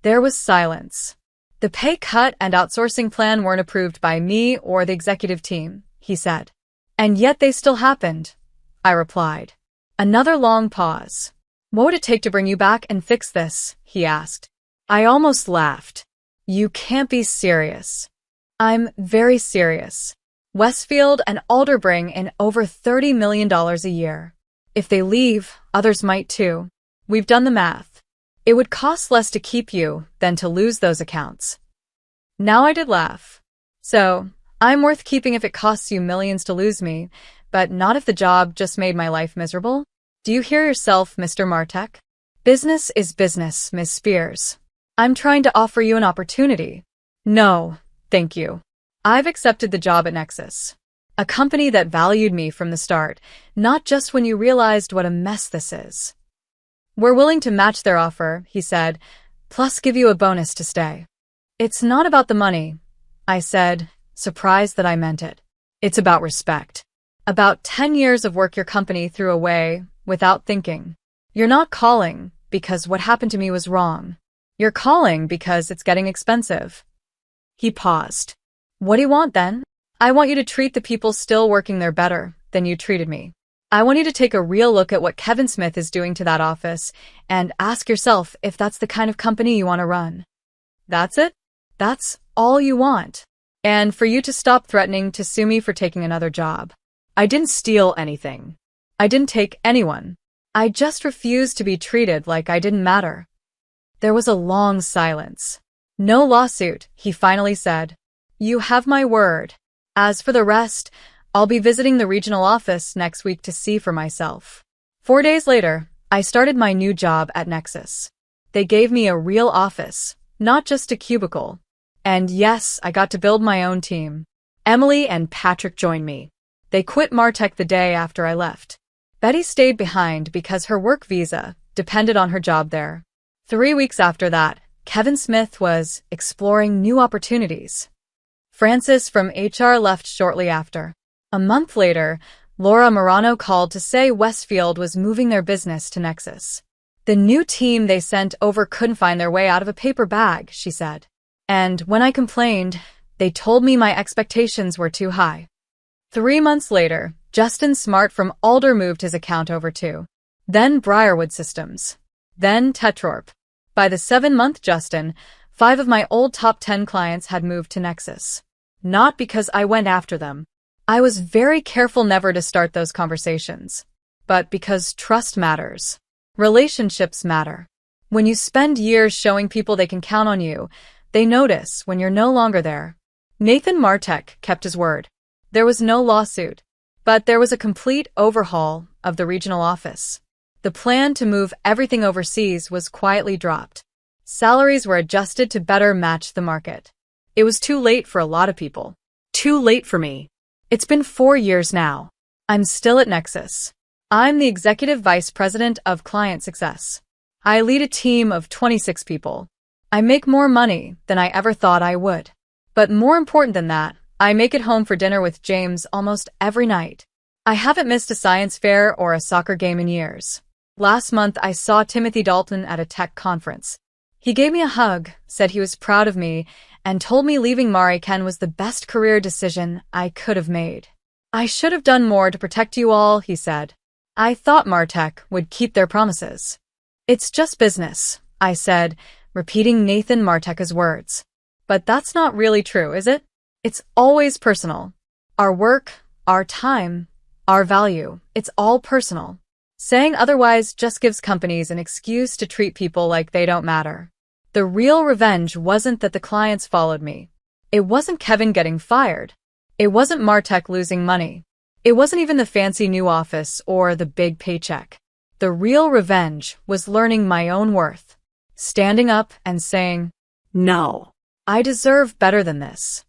There was silence. The pay cut and outsourcing plan weren't approved by me or the executive team, he said. And yet they still happened, I replied. Another long pause. What would it take to bring you back and fix this? He asked. I almost laughed. You can't be serious. I'm very serious. Westfield and Alder bring in over $30 million a year. If they leave, others might too. We've done the math. It would cost less to keep you than to lose those accounts. Now I did laugh. So, I'm worth keeping if it costs you millions to lose me, but not if the job just made my life miserable? Do you hear yourself, Mr. Martek? Business is business, Ms. Spears. I'm trying to offer you an opportunity. No, thank you. I've accepted the job at Nexus, a company that valued me from the start, not just when you realized what a mess this is. We're willing to match their offer, he said, plus give you a bonus to stay. It's not about the money, I said, surprised that I meant it. It's about respect. About 10 years of work your company threw away without thinking. You're not calling because what happened to me was wrong. You're calling because it's getting expensive. He paused. What do you want then? I want you to treat the people still working there better than you treated me. I want you to take a real look at what Kevin Smith is doing to that office and ask yourself if that's the kind of company you want to run. That's it? That's all you want. And for you to stop threatening to sue me for taking another job. I didn't steal anything. I didn't take anyone. I just refused to be treated like I didn't matter. There was a long silence. No lawsuit, he finally said. You have my word. As for the rest, I'll be visiting the regional office next week to see for myself. 4 days later, I started my new job at Nexus. They gave me a real office, not just a cubicle. And yes, I got to build my own team. Emily and Patrick joined me. They quit Martek the day after I left. Betty stayed behind because her work visa depended on her job there. 3 weeks after that, Kevin Smith was exploring new opportunities. Frances from HR left shortly after. A month later, Laura Morano called to say Westfield was moving their business to Nexus. The new team they sent over couldn't find their way out of a paper bag, she said. And when I complained, they told me my expectations were too high. 3 months later, Justin Smart from Alder moved his account over to. Then Briarwood Systems. Then Tetrorp. By the 7-month Justin, 5 of my old top 10 clients had moved to Nexus. Not because I went after them. I was very careful never to start those conversations. But because trust matters. Relationships matter. When you spend years showing people they can count on you, they notice when you're no longer there. Nathan Martek kept his word. There was no lawsuit, but there was a complete overhaul of the regional office. The plan to move everything overseas was quietly dropped. Salaries were adjusted to better match the market. It was too late for a lot of people. Too late for me. It's been 4 years now. I'm still at Nexus. I'm the Executive Vice President of Client Success. I lead a team of 26 people. I make more money than I ever thought I would. But more important than that, I make it home for dinner with James almost every night. I haven't missed a science fair or a soccer game in years. Last month, I saw Timothy Dalton at a tech conference. He gave me a hug, said he was proud of me, and told me leaving Mariken was the best career decision I could have made. I should have done more to protect you all, he said. I thought Martek would keep their promises. It's just business, I said, repeating Nathan Martek's words. But that's not really true, is it? It's always personal. Our work, our time, our value, it's all personal. Saying otherwise just gives companies an excuse to treat people like they don't matter. The real revenge wasn't that the clients followed me. It wasn't Kevin getting fired. It wasn't Martek losing money. It wasn't even the fancy new office or the big paycheck. The real revenge was learning my own worth. Standing up and saying, no, I deserve better than this.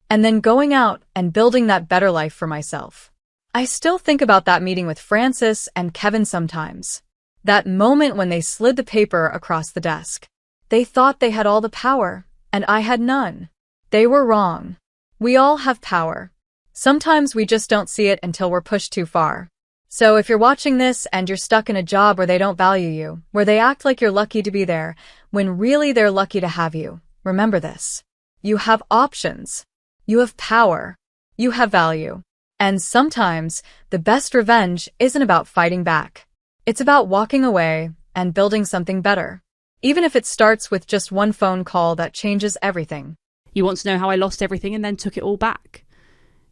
And then going out and building that better life for myself. I still think about that meeting with Frances and Kevin sometimes. That moment when they slid the paper across the desk. They thought they had all the power, and I had none. They were wrong. We all have power. Sometimes we just don't see it until we're pushed too far. So if you're watching this and you're stuck in a job where they don't value you, where they act like you're lucky to be there, when really they're lucky to have you, remember this. You have options. You have power. You have value. And sometimes the best revenge isn't about fighting back. It's about walking away and building something better. Even if it starts with just one phone call that changes everything. You want to know how I lost everything and then took it all back?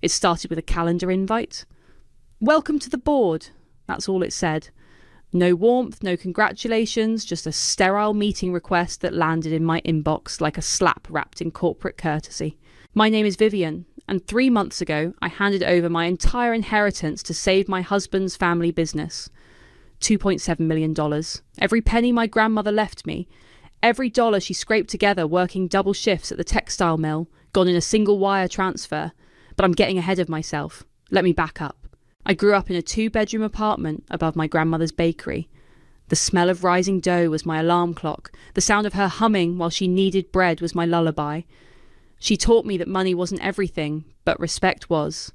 It started with a calendar invite. Welcome to the board. That's all it said. No warmth, no congratulations, just a sterile meeting request that landed in my inbox like a slap wrapped in corporate courtesy. My name is Vivian, and 3 months ago I handed over my entire inheritance to save my husband's family business. $2.7 million. Every penny my grandmother left me, every dollar she scraped together working double shifts at the textile mill, gone in a single wire transfer. But I'm getting ahead of myself. Let me back up. I grew up in a 2-bedroom apartment above my grandmother's bakery. The smell of rising dough was my alarm clock. The sound of her humming while she kneaded bread was my lullaby. She taught me that money wasn't everything, but respect was.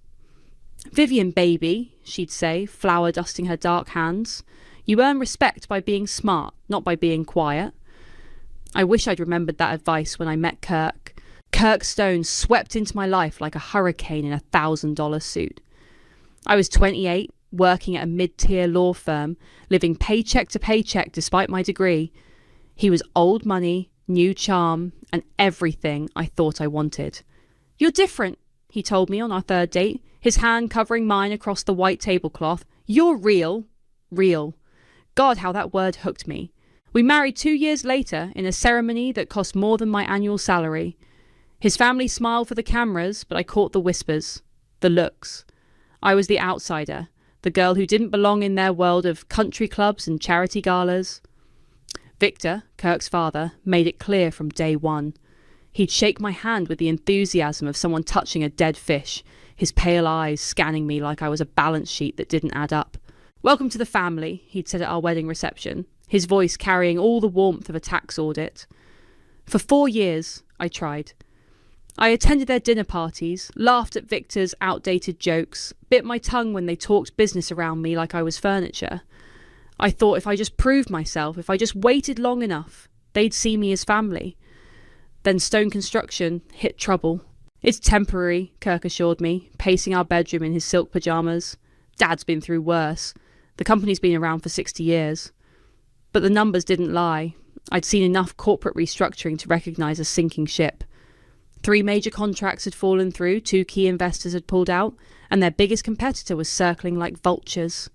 Vivian, baby, she'd say, flour dusting her dark hands. You earn respect by being smart, not by being quiet. I wish I'd remembered that advice when I met Kirk. Kirk Stone swept into my life like a hurricane in a $1,000 suit. I was 28, working at a mid-tier law firm, living paycheck to paycheck despite my degree. He was old money, new charm, and everything I thought I wanted. You're different, he told me on our 3rd date, his hand covering mine across the white tablecloth. You're real. Real. God, how that word hooked me. We married 2 years later in a ceremony that cost more than my annual salary. His family smiled for the cameras, but I caught the whispers, the looks. I was the outsider, the girl who didn't belong in their world of country clubs and charity galas. Victor, Kirk's father, made it clear from day one. He'd shake my hand with the enthusiasm of someone touching a dead fish, his pale eyes scanning me like I was a balance sheet that didn't add up. Welcome to the family, he'd said at our wedding reception, his voice carrying all the warmth of a tax audit. For 4 years, I tried. I attended their dinner parties, laughed at Victor's outdated jokes, bit my tongue when they talked business around me like I was furniture. I thought if I just proved myself, if I just waited long enough, they'd see me as family. Then Stone Construction hit trouble. It's temporary, Kirk assured me, pacing our bedroom in his silk pyjamas. Dad's been through worse. The company's been around for 60 years. But the numbers didn't lie. I'd seen enough corporate restructuring to recognise a sinking ship. 3 major contracts had fallen through, 2 key investors had pulled out, and their biggest competitor was circling like vultures.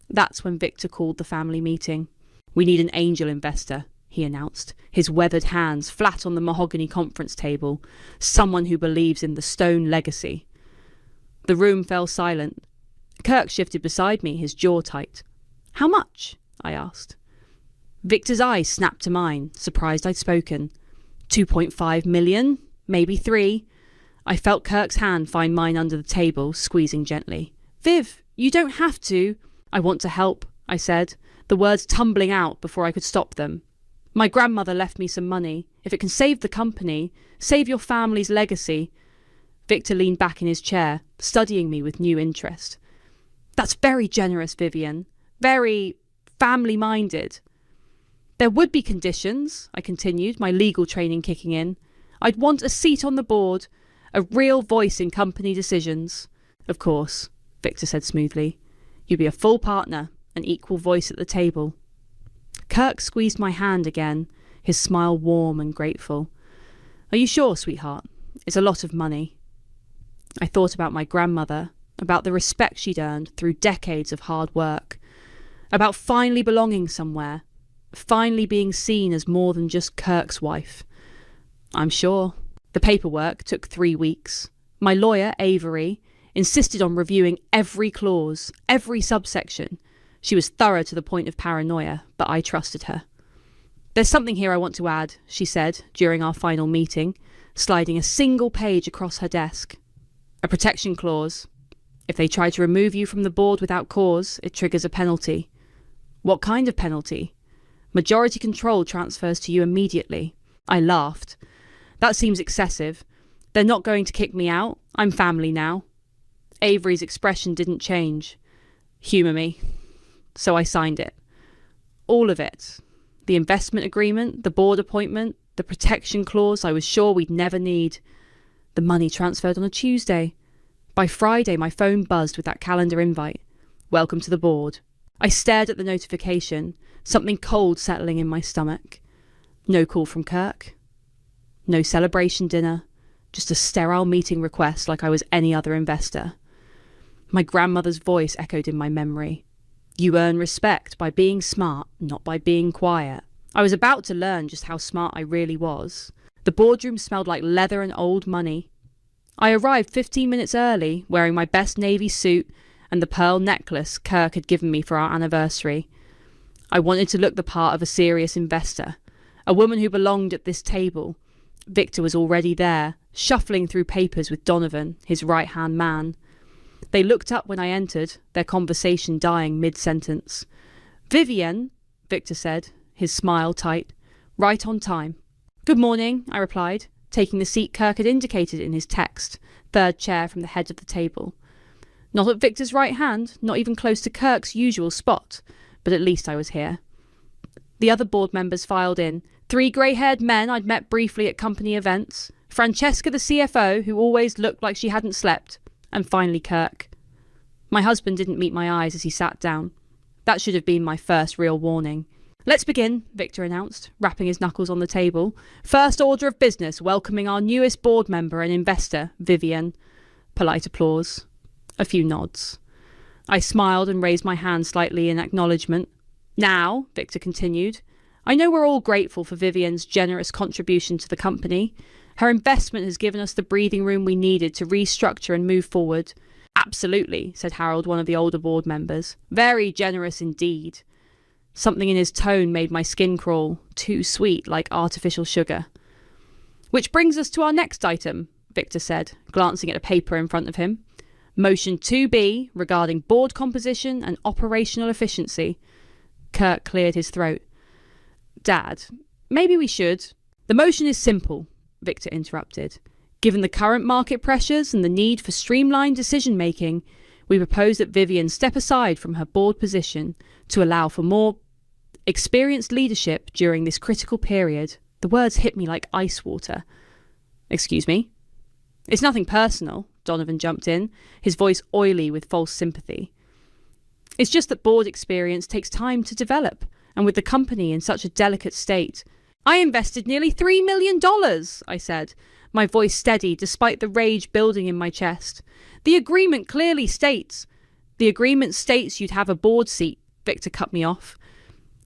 That's when Victor called the family meeting. We need an angel investor, he announced, his weathered hands flat on the mahogany conference table, someone who believes in the Stone legacy. The room fell silent. Kirk shifted beside me, his jaw tight. How much? I asked. Victor's eyes snapped to mine, surprised I'd spoken. 2.5 million? Maybe 3. I felt Kirk's hand find mine under the table, squeezing gently. Viv, you don't have to. I want to help, I said, the words tumbling out before I could stop them. My grandmother left me some money. If it can save the company, save your family's legacy. Victor leaned back in his chair, studying me with new interest. That's very generous, Vivian. Very family-minded. There would be conditions, I continued, my legal training kicking in. I'd want a seat on the board, a real voice in company decisions. Of course, Victor said smoothly. You'd be a full partner, an equal voice at the table. Kirk squeezed my hand again, his smile warm and grateful. Are you sure, sweetheart? It's a lot of money. I thought about my grandmother, about the respect she'd earned through decades of hard work, about finally belonging somewhere, finally being seen as more than just Kirk's wife. I'm sure. The paperwork took 3 weeks. My lawyer, Avery, insisted on reviewing every clause, every subsection. She was thorough to the point of paranoia, but I trusted her. There's something here I want to add, she said during our final meeting, sliding a single page across her desk. A protection clause. If they try to remove you from the board without cause, it triggers a penalty. What kind of penalty? Majority control transfers to you immediately. I laughed. That seems excessive. They're not going to kick me out. I'm family now. Avery's expression didn't change. Humour me. So I signed it. All of it. The investment agreement, the board appointment, the protection clause I was sure we'd never need. The money transferred on a Tuesday. By Friday, my phone buzzed with that calendar invite. Welcome to the board. I stared at the notification, something cold settling in my stomach. No call from Kirk. No celebration dinner. Just a sterile meeting request like I was any other investor. My grandmother's voice echoed in my memory. You earn respect by being smart, not by being quiet. I was about to learn just how smart I really was. The boardroom smelled like leather and old money. I arrived 15 minutes early, wearing my best navy suit and the pearl necklace Kirk had given me for our anniversary. I wanted to look the part of a serious investor, a woman who belonged at this table. Victor was already there, shuffling through papers with Donovan, his right-hand man. They looked up when I entered, their conversation dying mid-sentence. Vivienne, Victor said, his smile tight. Right on time. Good morning, I replied, taking the seat Kirk had indicated in his text, third chair from the head of the table. Not at Victor's right hand, not even close to Kirk's usual spot, but at least I was here. The other board members filed in, 3 grey-haired men I'd met briefly at company events, Francesca the CFO, who always looked like she hadn't slept, and finally Kirk. My husband didn't meet my eyes as he sat down. That should have been my first real warning. Let's begin, Victor announced, rapping his knuckles on the table. First order of business, welcoming our newest board member and investor, Vivienne. Polite applause. A few nods. I smiled and raised my hand slightly in acknowledgement. Now, Victor continued, I know we're all grateful for Vivienne's generous contribution to the company. Her investment has given us the breathing room we needed to restructure and move forward. Absolutely, said Harold, one of the older board members. Very generous indeed. Something in his tone made my skin crawl, too sweet, like artificial sugar. Which brings us to our next item, Victor said, glancing at a paper in front of him. Motion 2B, regarding board composition and operational efficiency. Kirk cleared his throat. Dad, maybe we should. The motion is simple, Victor interrupted. Given the current market pressures and the need for streamlined decision-making, we propose that Vivienne step aside from her board position to allow for more experienced leadership during this critical period. The words hit me like ice water. Excuse me? It's nothing personal, Donovan jumped in, his voice oily with false sympathy. It's just that board experience takes time to develop, and with the company in such a delicate state. I invested nearly $3 million, I said, my voice steady despite the rage building in my chest. The agreement states you'd have a board seat, Victor cut me off.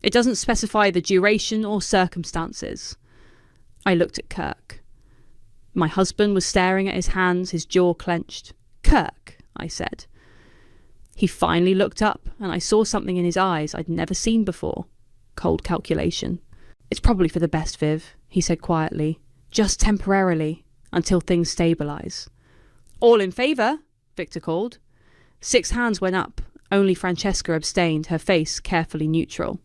It doesn't specify the duration or circumstances. I looked at Kirk. My husband was staring at his hands, his jaw clenched. Kirk, I said. He finally looked up, and I saw something in his eyes I'd never seen before. Cold calculation. It's probably for the best, Viv, he said quietly. Just temporarily, until things stabilise. All in favour, Victor called. 6 hands went up. Only Francesca abstained, her face carefully neutral.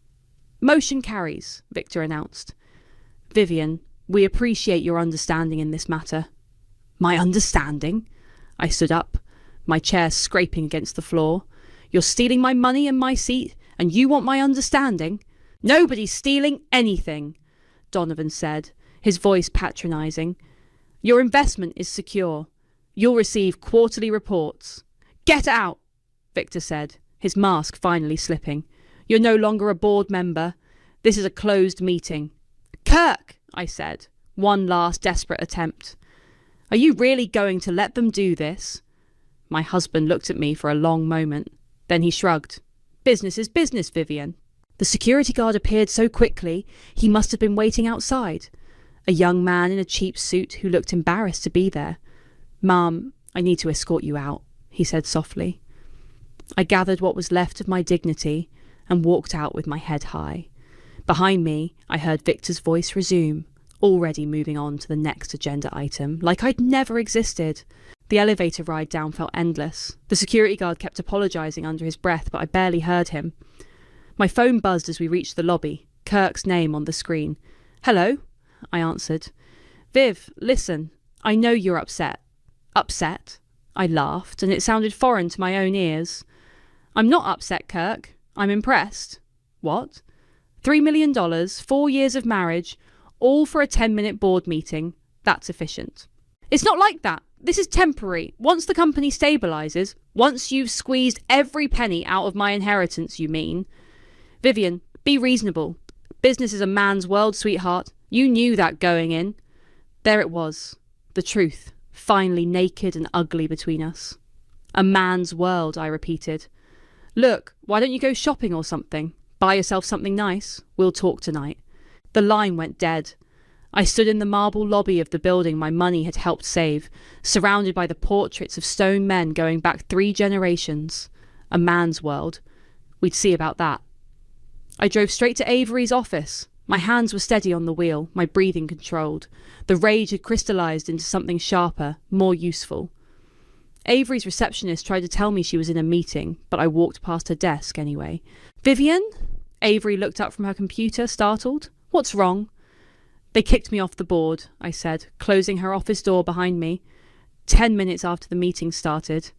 Motion carries, Victor announced. Vivienne, we appreciate your understanding in this matter. My understanding? I stood up, my chair scraping against the floor. You're stealing my money and my seat, and you want my understanding? Nobody's stealing anything, Donovan said, his voice patronising. Your investment is secure. You'll receive quarterly reports. Get out, Victor said, his mask finally slipping. You're no longer a board member. This is a closed meeting. Kirk, I said, one last desperate attempt. Are you really going to let them do this? My husband looked at me for a long moment. Then he shrugged. Business is business, Vivienne. The security guard appeared so quickly, he must have been waiting outside. A young man in a cheap suit who looked embarrassed to be there. Ma'am, I need to escort you out, he said softly. I gathered what was left of my dignity and walked out with my head high. Behind me, I heard Victor's voice resume, already moving on to the next agenda item, like I'd never existed. The elevator ride down felt endless. The security guard kept apologising under his breath, but I barely heard him. My phone buzzed as we reached the lobby, Kirk's name on the screen. "Hello," I answered. "Viv, listen, I know you're upset." "Upset?" I laughed, and it sounded foreign to my own ears. "I'm not upset, Kirk. I'm impressed." "What?" $3 million, 4 years of marriage, all for a 10-minute board meeting. That's efficient. "It's not like that. This is temporary. Once the company stabilises, once you've squeezed every penny out of my inheritance, you mean?" "Vivian, be reasonable. Business is a man's world, sweetheart. You knew that going in." There it was. The truth, finally naked and ugly between us. "A man's world," I repeated. "Look, why don't you go shopping or something? Buy yourself something nice. We'll talk tonight." The line went dead. I stood in the marble lobby of the building my money had helped save, surrounded by the portraits of stone men going back 3 generations. A man's world. We'd see about that. I drove straight to Avery's office. My hands were steady on the wheel, my breathing controlled. The rage had crystallised into something sharper, more useful. Avery's receptionist tried to tell me she was in a meeting, but I walked past her desk anyway. "Vivian?" Avery looked up from her computer, startled. "What's wrong?" "They kicked me off the board," I said, closing her office door behind me. 10 minutes after the meeting started.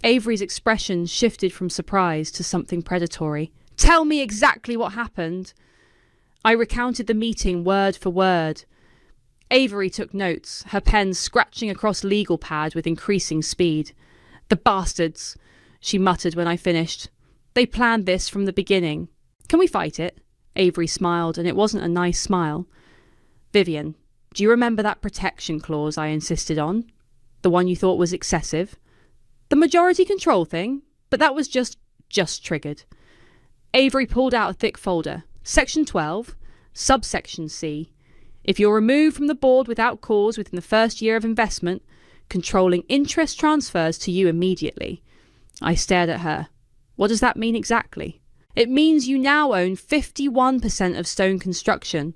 Avery's expression shifted from surprise to something predatory. "Tell me exactly what happened." I recounted the meeting word for word. Avery took notes, her pen scratching across legal pad with increasing speed. "The bastards," she muttered when I finished. "They planned this from the beginning. Can we fight it?" Avery smiled, and it wasn't a nice smile. "Vivian, do you remember that protection clause I insisted on? The one you thought was excessive? The majority control thing? But that was just triggered." Avery pulled out a thick folder. "Section 12, subsection C. If you're removed from the board without cause within the first year of investment, controlling interest transfers to you immediately." I stared at her. "What does that mean exactly?" "It means you now own 51% of Stone Construction."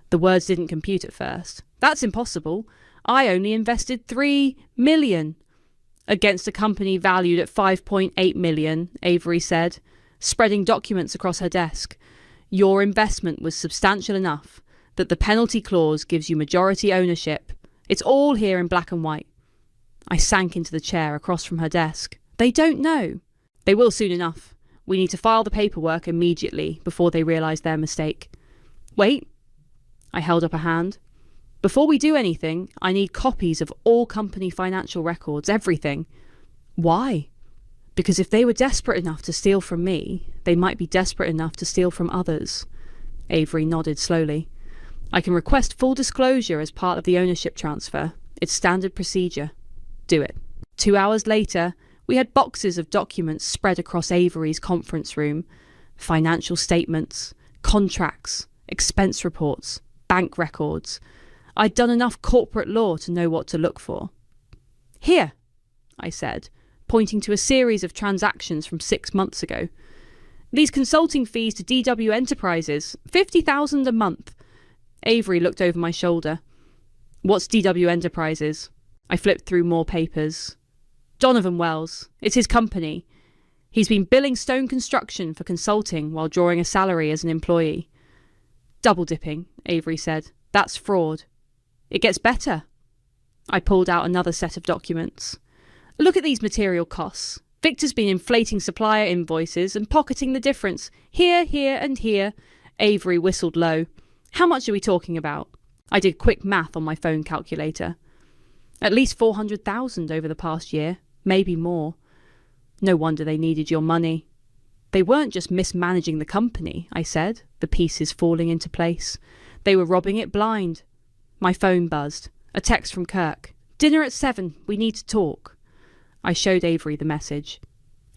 The words didn't compute at first. "That's impossible. I only invested $3 million. "Against a company valued at $5.8 million, Avery said, spreading documents across her desk. "Your investment was substantial enough that the penalty clause gives you majority ownership. It's all here in black and white." I sank into the chair across from her desk. "They don't know." "They will soon enough. We need to file the paperwork immediately before they realise their mistake." "Wait." I held up a hand. "Before we do anything, I need copies of all company financial records, everything." "Why?" "Because if they were desperate enough to steal from me, they might be desperate enough to steal from others." Avery nodded slowly. "I can request full disclosure as part of the ownership transfer. It's standard procedure." "Do it." 2 hours later, we had boxes of documents spread across Avery's conference room. Financial statements, contracts, expense reports, bank records. I'd done enough corporate law to know what to look for. "Here," I said, pointing to a series of transactions from 6 months ago. "These consulting fees to DW Enterprises, $50,000 a month." Avery looked over my shoulder. "What's DW Enterprises?" I flipped through more papers. "Donovan Wells. It's his company. He's been billing Stone Construction for consulting while drawing a salary as an employee." "Double dipping," Avery said. "That's fraud." "It gets better." I pulled out another set of documents. "Look at these material costs. Victor's been inflating supplier invoices and pocketing the difference. Here, here, and here." Avery whistled low. "How much are we talking about?" I did quick math on my phone calculator. "At least 400,000 over the past year, maybe more." "No wonder they needed your money." "They weren't just mismanaging the company," I said, the pieces falling into place. "They were robbing it blind." My phone buzzed. A text from Kirk. "Dinner at 7. We need to talk." I showed Avery the message.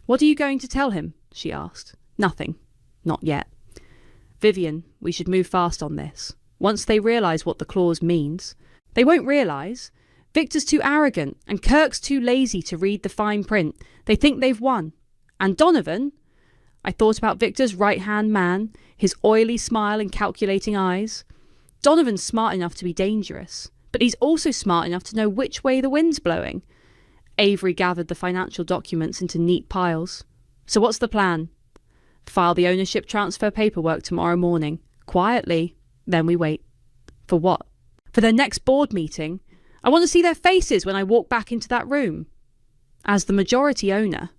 "What are you going to tell him?" she asked. "Nothing. Not yet." "Vivian, we should move fast on this. Once they realise what the clause means." "They won't realise. Victor's too arrogant and Kirk's too lazy to read the fine print. They think they've won. And Donovan?" I thought about Victor's right-hand man, his oily smile and calculating eyes. "Donovan's smart enough to be dangerous, but he's also smart enough to know which way the wind's blowing." Avery gathered the financial documents into neat piles. "So what's the plan?" File the ownership transfer paperwork tomorrow morning. Quietly. Then we wait. For what? For their next board meeting. I want to see their faces when I walk back into that room. As the majority owner,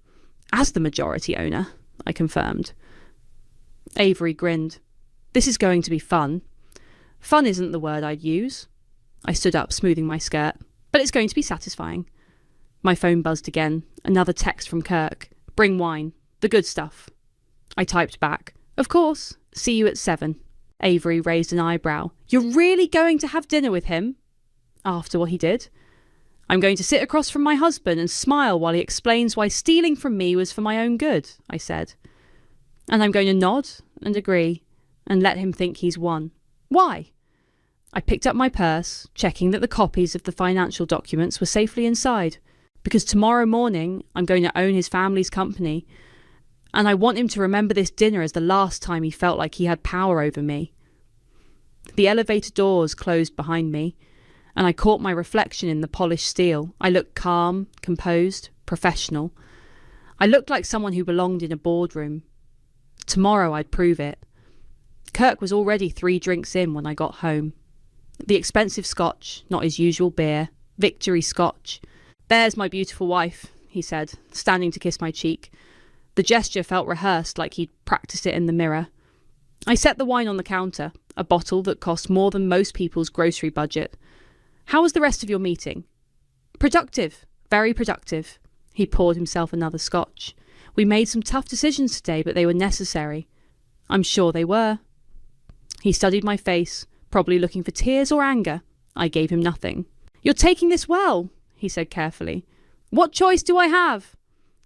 I confirmed. Avery grinned. This is going to be fun. Fun isn't the word I'd use. I stood up, smoothing my skirt. But it's going to be satisfying. My phone buzzed again. Another text from Kirk. Bring wine. The good stuff. I typed back. Of course. See you at 7. Avery raised an eyebrow. You're really going to have dinner with him? After what he did? I'm going to sit across from my husband and smile while he explains why stealing from me was for my own good, I said. And I'm going to nod and agree and let him think he's won. Why? I picked up my purse, checking that the copies of the financial documents were safely inside, because tomorrow morning I'm going to own his family's company, and I want him to remember this dinner as the last time he felt like he had power over me. The elevator doors closed behind me, and I caught my reflection in the polished steel. I looked calm, composed, professional. I looked like someone who belonged in a boardroom. Tomorrow I'd prove it. Kirk was already 3 drinks in when I got home. The expensive scotch, not his usual beer. Victory scotch. There's my beautiful wife, he said, standing to kiss my cheek. The gesture felt rehearsed, like he'd practiced it in the mirror. I set the wine on the counter, a bottle that cost more than most people's grocery budget. How was the rest of your meeting? Productive. Very productive. He poured himself another scotch. We made some tough decisions today, but they were necessary. I'm sure they were. He studied my face, probably looking for tears or anger. I gave him nothing. You're taking this well, he said carefully. What choice do I have?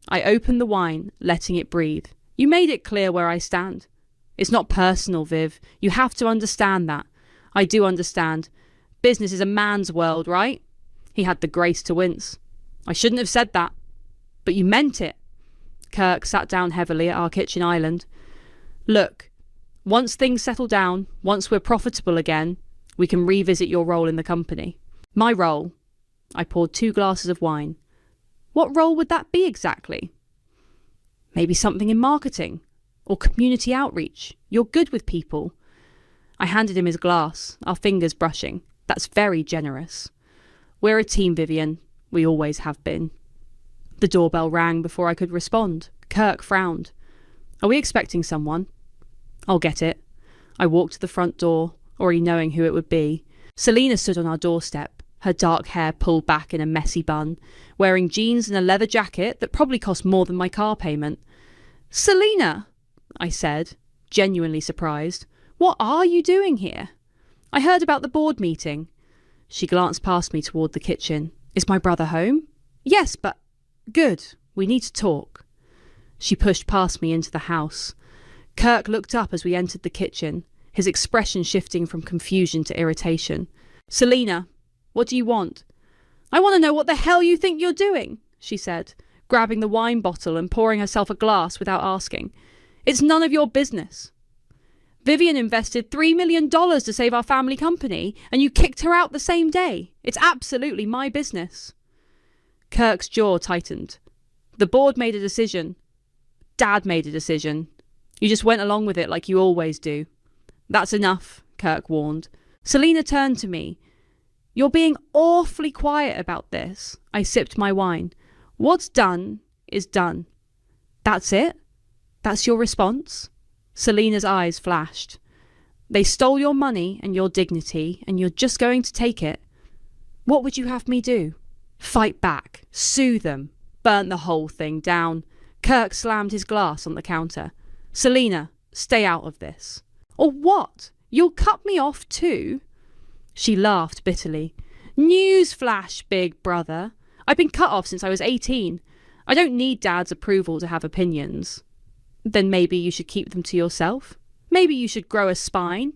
I opened the wine, letting it breathe. You made it clear where I stand. It's not personal, Viv. You have to understand that. I do understand. Business is a man's world, right? He had the grace to wince. I shouldn't have said that. But you meant it. Kirk sat down heavily at our kitchen island. Look, once things settle down, once we're profitable again, we can revisit your role in the company. My role. I poured 2 glasses of wine. What role would that be exactly? Maybe something in marketing or community outreach. You're good with people. I handed him his glass, our fingers brushing. That's very generous. We're a team, Vivian. We always have been. The doorbell rang before I could respond. Kirk frowned. Are we expecting someone? I'll get it. I walked to the front door, already knowing who it would be. Selina stood on our doorstep, her dark hair pulled back in a messy bun, wearing jeans and a leather jacket that probably cost more than my car payment. Selina, I said, genuinely surprised. What are you doing here? I heard about the board meeting. She glanced past me toward the kitchen. Is my brother home? Yes, but... Good. We need to talk. She pushed past me into the house. Kirk looked up as we entered the kitchen, his expression shifting from confusion to irritation. Selina, what do you want? I want to know what the hell you think you're doing, she said, grabbing the wine bottle and pouring herself a glass without asking. It's none of your business. Vivian invested $3 million to save our family company, and you kicked her out the same day. It's absolutely my business. Kirk's jaw tightened. The board made a decision. Dad made a decision. You just went along with it like you always do. That's enough, Kirk warned. Selina turned to me. You're being awfully quiet about this. I sipped my wine. What's done is done. That's it? That's your response? Selina's eyes flashed. They stole your money and your dignity, and you're just going to take it. What would you have me do? Fight back, sue them, burn the whole thing down. Kirk slammed his glass on the counter. Selina, stay out of this. Or what? You'll cut me off too? She laughed bitterly. Newsflash, big brother. I've been cut off since I was 18. I don't need Dad's approval to have opinions. Then maybe you should keep them to yourself. Maybe you should grow a spine.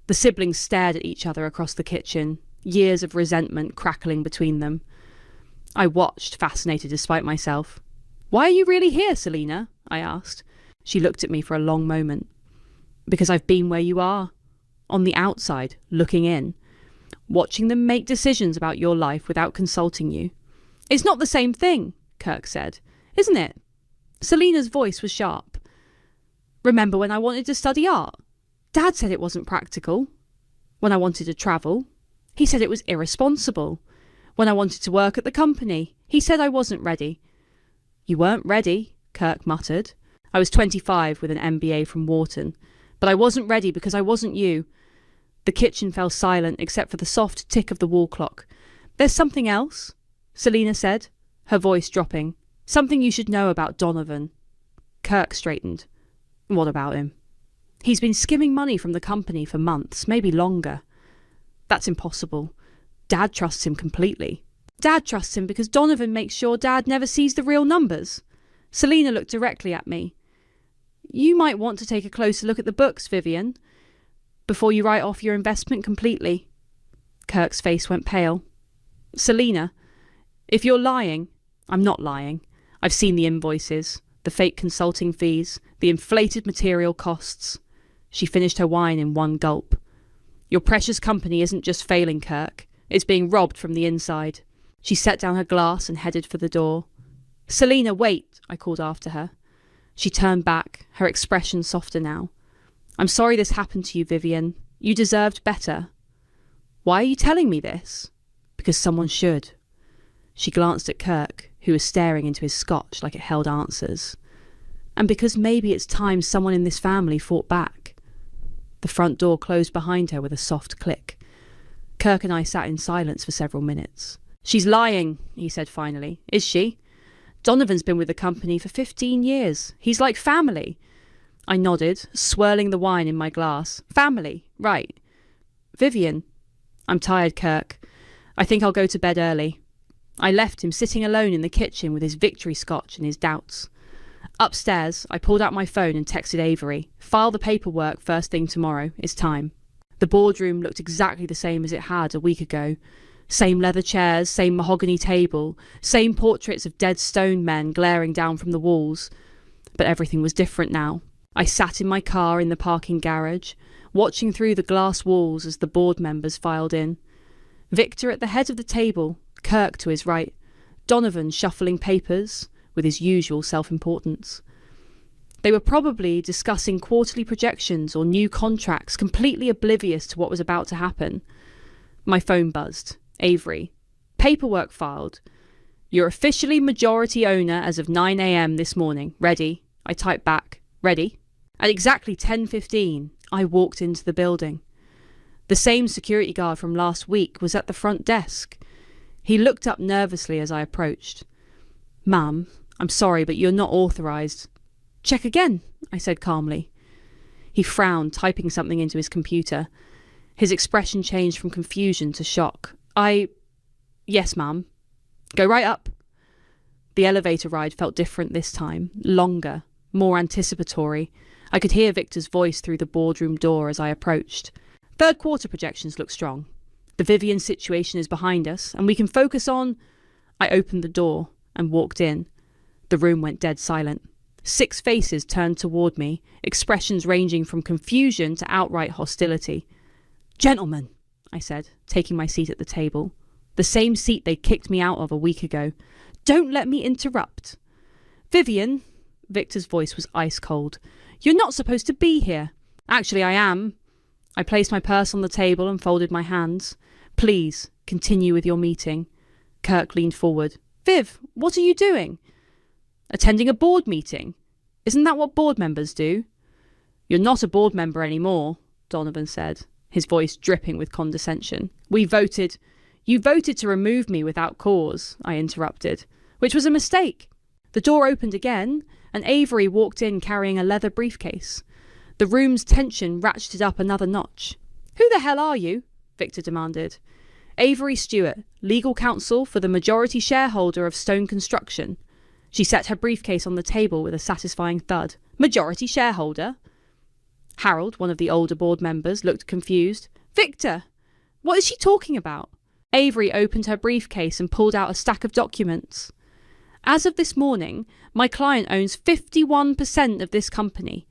The siblings stared at each other across the kitchen, years of resentment crackling between them. I watched, fascinated despite myself. Why are you really here, Selina? I asked. She looked at me for a long moment. Because I've been where you are. On the outside, looking in. Watching them make decisions about your life without consulting you. It's not the same thing, Kirk said. Isn't it? Selina's voice was sharp. Remember when I wanted to study art? Dad said it wasn't practical. When I wanted to travel, he said it was irresponsible. When I wanted to work at the company, he said I wasn't ready. You weren't ready, Kirk muttered. I was 25 with an MBA from Wharton, but I wasn't ready because I wasn't you. The kitchen fell silent except for the soft tick of the wall clock. There's something else, Selina said, her voice dropping. Something you should know about Donovan. Kirk straightened. What about him? He's been skimming money from the company for months, maybe longer. That's impossible. Dad trusts him completely. Dad trusts him because Donovan makes sure Dad never sees the real numbers. Selina looked directly at me. You might want to take a closer look at the books, Vivian, before you write off your investment completely. Kirk's face went pale. Selina, if you're lying... I'm not lying. I've seen the invoices, the fake consulting fees, the inflated material costs. She finished her wine in one gulp. Your precious company isn't just failing, Kirk. It's being robbed from the inside. She set down her glass and headed for the door. Selina, wait, I called after her. She turned back, her expression softer now. I'm sorry this happened to you, Vivian. You deserved better. Why are you telling me this? Because someone should. She glanced at Kirk, who was staring into his scotch like it held answers. And because maybe it's time someone in this family fought back. The front door closed behind her with a soft click. Kirk and I sat in silence for several minutes. She's lying, he said finally. Is she? Donovan's been with the company for 15 years. He's like family. I nodded, swirling the wine in my glass. Family, right. Vivian. I'm tired, Kirk. I think I'll go to bed early. I left him sitting alone in the kitchen with his victory scotch and his doubts. Upstairs, I pulled out my phone and texted Avery. File the paperwork first thing tomorrow. It's time. The boardroom looked exactly the same as it had a week ago. Same leather chairs, same mahogany table, same portraits of dead stone men glaring down from the walls. But everything was different now. I sat in my car in the parking garage, watching through the glass walls as the board members filed in. Victor at the head of the table, Kirk to his right, Donovan shuffling papers with his usual self-importance. They were probably discussing quarterly projections or new contracts, completely oblivious to what was about to happen. My phone buzzed. Avery. Paperwork filed. You're officially majority owner as of 9 a.m. this morning. Ready? I typed back. Ready? At exactly 10:15, I walked into the building. The same security guard from last week was at the front desk. He looked up nervously as I approached. Ma'am, I'm sorry, but you're not authorised. Check again, I said calmly. He frowned, typing something into his computer. His expression changed from confusion to shock. Yes, ma'am. Go right up. The elevator ride felt different this time, longer, more anticipatory. I could hear Victor's voice through the boardroom door as I approached. Third quarter projections look strong. The Vivian situation is behind us, and we can focus on... I opened the door and walked in. The room went dead silent. 6 faces turned toward me, expressions ranging from confusion to outright hostility. Gentlemen, I said, taking my seat at the table. The same seat they kicked me out of a week ago. Don't let me interrupt. Vivian, Victor's voice was ice cold. You're not supposed to be here. Actually, I am. I placed my purse on the table and folded my hands. Please, continue with your meeting. Kirk leaned forward. Viv, what are you doing? Attending a board meeting. Isn't that what board members do? You're not a board member anymore, Donovan said, his voice dripping with condescension. You voted to remove me without cause, I interrupted, which was a mistake. The door opened again, and Avery walked in carrying a leather briefcase. The room's tension ratcheted up another notch. Who the hell are you? Victor demanded. Avery Stewart, legal counsel for the majority shareholder of Stone Construction. She set her briefcase on the table with a satisfying thud. Majority shareholder? Harold, one of the older board members, looked confused. Victor! What is she talking about? Avery opened her briefcase and pulled out a stack of documents. As of this morning, my client owns 51% of this company.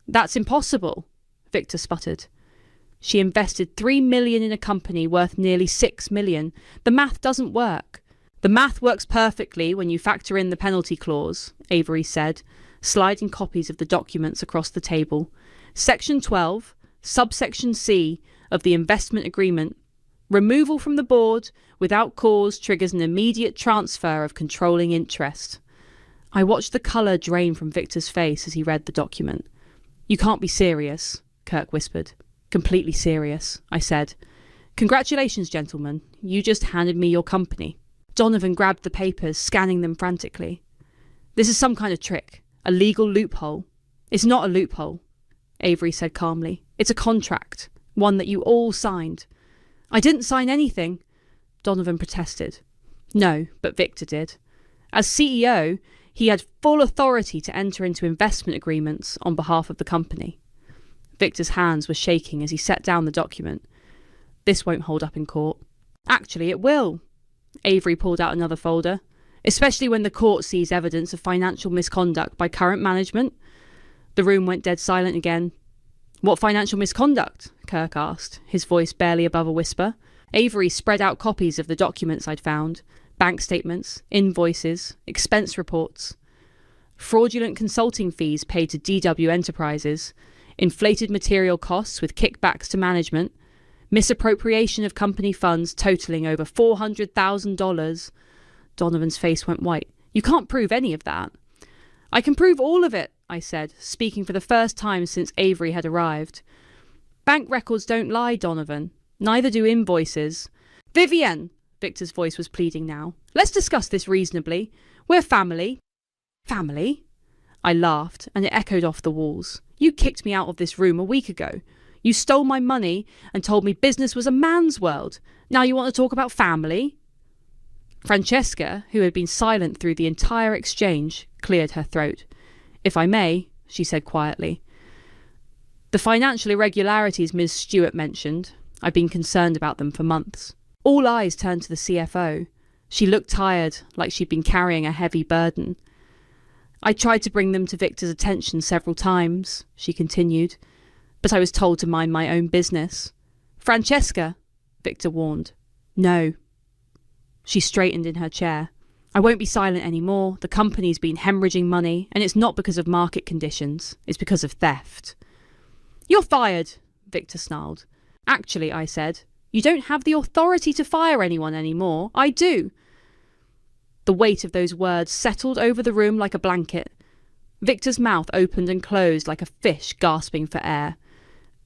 That's impossible, Victor sputtered. She invested $3 million in a company worth nearly $6 million. The math doesn't work. The math works perfectly when you factor in the penalty clause, Avery said, sliding copies of the documents across the table. Section 12, subsection C of the investment agreement. Removal from the board without cause triggers an immediate transfer of controlling interest. I watched the colour drain from Victor's face as he read the document. You can't be serious, Kirk whispered. Completely serious, I said. Congratulations, gentlemen. You just handed me your company. Donovan grabbed the papers, scanning them frantically. This is some kind of trick. A legal loophole. It's not a loophole, Avery said calmly. It's a contract. One that you all signed. I didn't sign anything, Donovan protested. No, but Victor did. As CEO, he had full authority to enter into investment agreements on behalf of the company. Victor's hands were shaking as he set down the document. This won't hold up in court. Actually, it will. Avery pulled out another folder. Especially when the court sees evidence of financial misconduct by current management. The room went dead silent again. What financial misconduct? Kirk asked, his voice barely above a whisper. Avery spread out copies of the documents I'd found. Bank statements, invoices, expense reports. Fraudulent consulting fees paid to DW Enterprises. Inflated material costs with kickbacks to management. Misappropriation of company funds totaling over $400,000. Donovan's face went white. You can't prove any of that. I can prove all of it, I said, speaking for the first time since Avery had arrived. Bank records don't lie, Donovan. Neither do invoices. Vivienne, Victor's voice was pleading now. Let's discuss this reasonably. We're family. Family? I laughed, and it echoed off the walls. You kicked me out of this room a week ago. You stole my money and told me business was a man's world. Now you want to talk about family? Francesca, who had been silent through the entire exchange, cleared her throat. If I may, she said quietly. The financial irregularities Ms. Stewart mentioned, I've been concerned about them for months. All eyes turned to the CFO. She looked tired, like she'd been carrying a heavy burden. I tried to bring them to Victor's attention several times, she continued, but I was told to mind my own business. Francesca, Victor warned. No. She straightened in her chair. I won't be silent anymore. The company's been hemorrhaging money, and it's not because of market conditions. It's because of theft. You're fired, Victor snarled. Actually, I said, you don't have the authority to fire anyone anymore. I do. The weight of those words settled over the room like a blanket. Victor's mouth opened and closed like a fish gasping for air.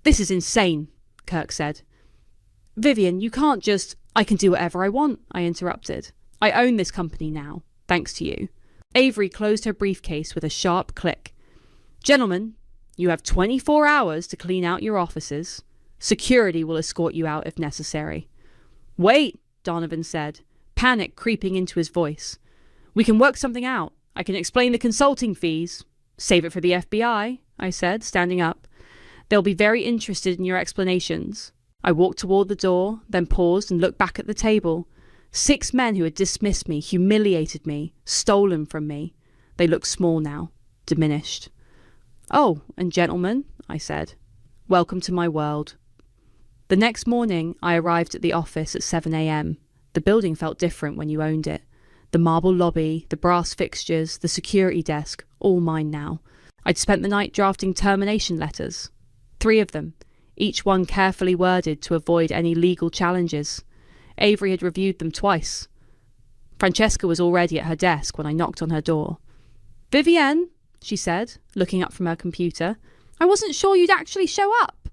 This is insane, Kirk said. Vivienne, you can't just... I can do whatever I want, I interrupted. I own this company now, thanks to you. Avery closed her briefcase with a sharp click. Gentlemen, you have 24 hours to clean out your offices. Security will escort you out if necessary. Wait, Donovan said, panic creeping into his voice. We can work something out. I can explain the consulting fees. Save it for the FBI, I said, standing up. They'll be very interested in your explanations. I walked toward the door, then paused and looked back at the table. 6 men who had dismissed me, humiliated me, stolen from me. They looked small now, diminished. Oh, and gentlemen, I said, welcome to my world. The next morning, I arrived at the office at 7 a.m. The building felt different when you owned it. The marble lobby, the brass fixtures, the security desk, all mine now. I'd spent the night drafting termination letters. 3 of them, each one carefully worded to avoid any legal challenges. Avery had reviewed them twice. Francesca was already at her desk when I knocked on her door. Vivienne, she said, looking up from her computer, I wasn't sure you'd actually show up.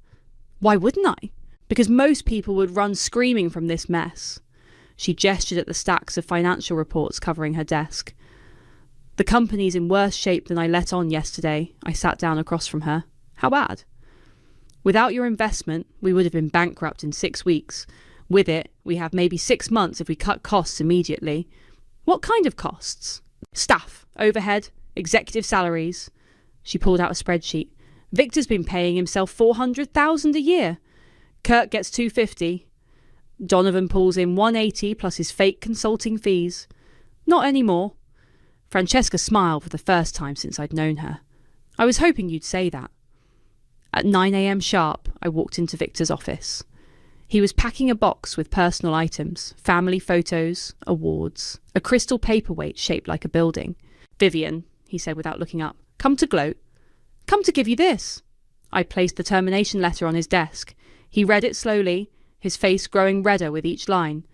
Why wouldn't I? Because most people would run screaming from this mess. She gestured at the stacks of financial reports covering her desk. The company's in worse shape than I let on yesterday. I sat down across from her. How bad? Without your investment, we would have been bankrupt in 6 weeks. With it, we have maybe 6 months if we cut costs immediately. What kind of costs? Staff, overhead, executive salaries. She pulled out a spreadsheet. Victor's been paying himself $400,000 a year. Kirk gets $250. Donovan pulls in $180 plus his fake consulting fees. Not anymore. Francesca smiled for the first time since I'd known her. I was hoping you'd say that. At 9 a.m. sharp, I walked into Victor's office. He was packing a box with personal items, family photos, awards, a crystal paperweight shaped like a building. Vivienne, he said without looking up. Come to gloat? Come to give you this. I placed the termination letter on his desk. He read it slowly, his face growing redder with each line.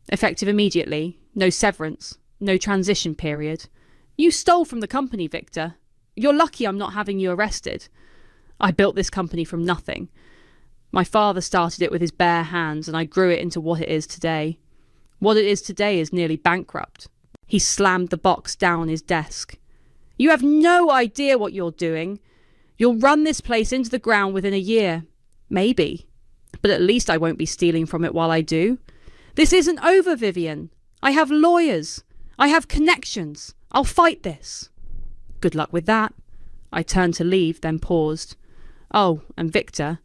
Effective immediately, no severance, no transition period. You stole from the company, Victor. You're lucky I'm not having you arrested. I built this company from nothing. My father started it with his bare hands, and I grew it into what it is today. What it is today is nearly bankrupt. He slammed the box down on his desk. You have no idea what you're doing. You'll run this place into the ground within a year. Maybe. But at least I won't be stealing from it while I do. This isn't over, Vivian. I have lawyers. I have connections. I'll fight this. Good luck with that. I turned to leave, then paused. Oh, and Victor,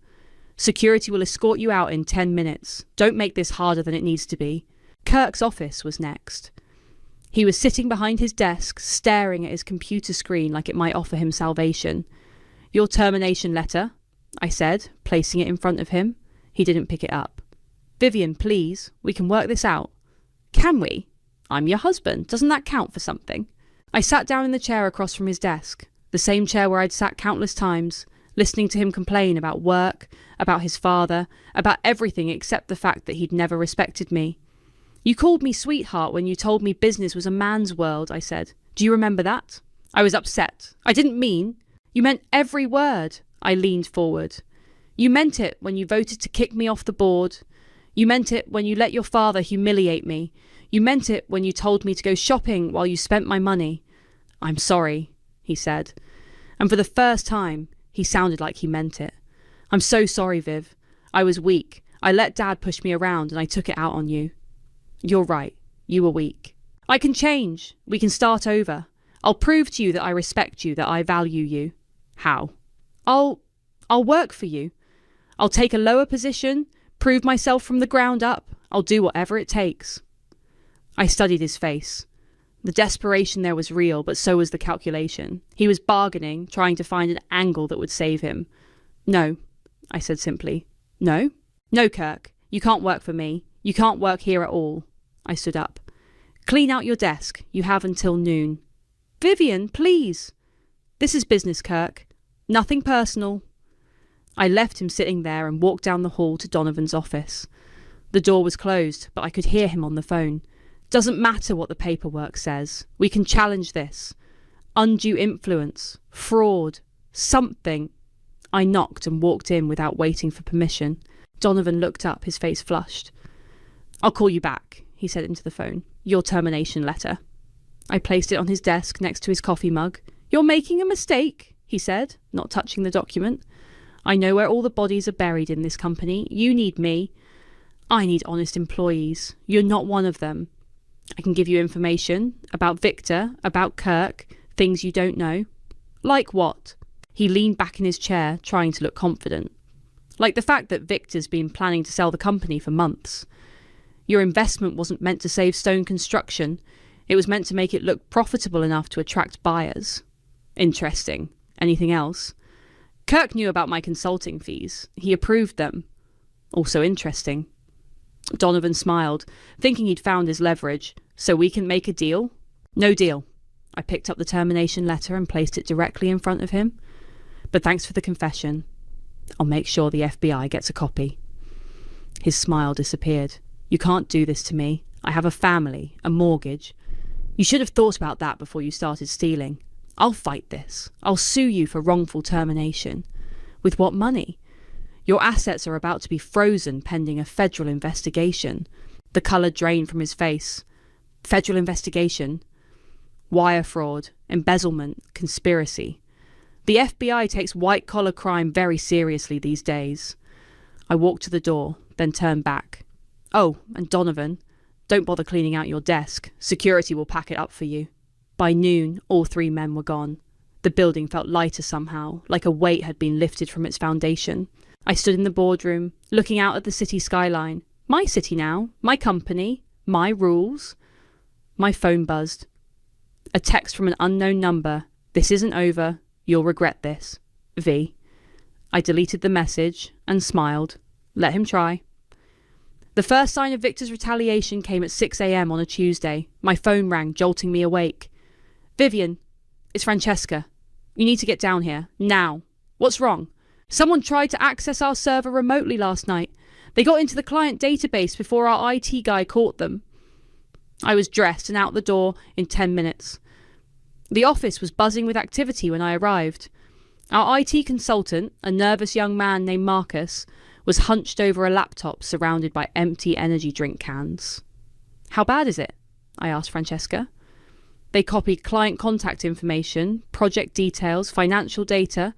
security will escort you out in 10 minutes. Don't make this harder than it needs to be. Kirk's office was next. He was sitting behind his desk, staring at his computer screen like it might offer him salvation. Your termination letter, I said, placing it in front of him. He didn't pick it up. Vivian, please, we can work this out. Can we? I'm your husband. Doesn't that count for something? I sat down in the chair across from his desk, the same chair where I'd sat countless times, listening to him complain about work, about his father, about everything except the fact that he'd never respected me. You called me sweetheart when you told me business was a man's world, I said. Do you remember that? I was upset. I didn't mean. You meant every word. I leaned forward. You meant it when you voted to kick me off the board. You meant it when you let your father humiliate me. You meant it when you told me to go shopping while you spent my money. I'm sorry, he said. And for the first time, he sounded like he meant it. I'm so sorry, Viv. I was weak. I let Dad push me around and I took it out on you. You're right. You were weak. I can change. We can start over. I'll prove to you that I respect you, that I value you. How? I'll work for you. I'll take a lower position, prove myself from the ground up. I'll do whatever it takes. I studied his face. The desperation there was real, but so was the calculation. He was bargaining, trying to find an angle that would save him. No, I said simply. No? No, Kirk. You can't work for me. You can't work here at all. I stood up. Clean out your desk. You have until noon. Vivian, please. This is business, Kirk. Nothing personal. I left him sitting there and walked down the hall to Donovan's office. The door was closed, but I could hear him on the phone. Doesn't matter what the paperwork says. We can challenge this. Undue influence. Fraud. Something. I knocked and walked in without waiting for permission. Donovan looked up, his face flushed. I'll call you back, he said into the phone. Your termination letter. I placed it on his desk next to his coffee mug. You're making a mistake, he said, not touching the document. I know where all the bodies are buried in this company. You need me. I need honest employees. You're not one of them. I can give you information about Victor, about Kirk, things you don't know. Like what? He leaned back in his chair, trying to look confident. Like the fact that Victor's been planning to sell the company for months. Your investment wasn't meant to save Stone Construction. It was meant to make it look profitable enough to attract buyers. Interesting. Anything else? Kirk knew about my consulting fees. He approved them. Also interesting. Donovan smiled, thinking he'd found his leverage. So we can make a deal? No deal. I picked up the termination letter and placed it directly in front of him. But thanks for the confession. I'll make sure the FBI gets a copy. His smile disappeared. You can't do this to me. I have a family, a mortgage. You should have thought about that before you started stealing. I'll fight this. I'll sue you for wrongful termination. With what money? Your assets are about to be frozen pending a federal investigation. The colour drained from his face. Federal investigation? Wire fraud, embezzlement, conspiracy. The FBI takes white-collar crime very seriously these days. I walked to the door, then turned back. Oh, and Donovan, don't bother cleaning out your desk. Security will pack it up for you. By noon, all three men were gone. The building felt lighter somehow, like a weight had been lifted from its foundation. I stood in the boardroom, looking out at the city skyline. My city now, my company, my rules. My phone buzzed. A text from an unknown number. This isn't over. You'll regret this. V. I deleted the message and smiled. Let him try. The first sign of Victor's retaliation came at 6 a.m. on a Tuesday. My phone rang, jolting me awake. Vivian, it's Francesca. You need to get down here, now. What's wrong? Someone tried to access our server remotely last night. They got into the client database before our IT guy caught them. I was dressed and out the door in 10 minutes. The office was buzzing with activity when I arrived. Our IT consultant, a nervous young man named Marcus, was hunched over a laptop surrounded by empty energy drink cans. How bad is it? I asked Francesca. They copied client contact information, project details, financial data,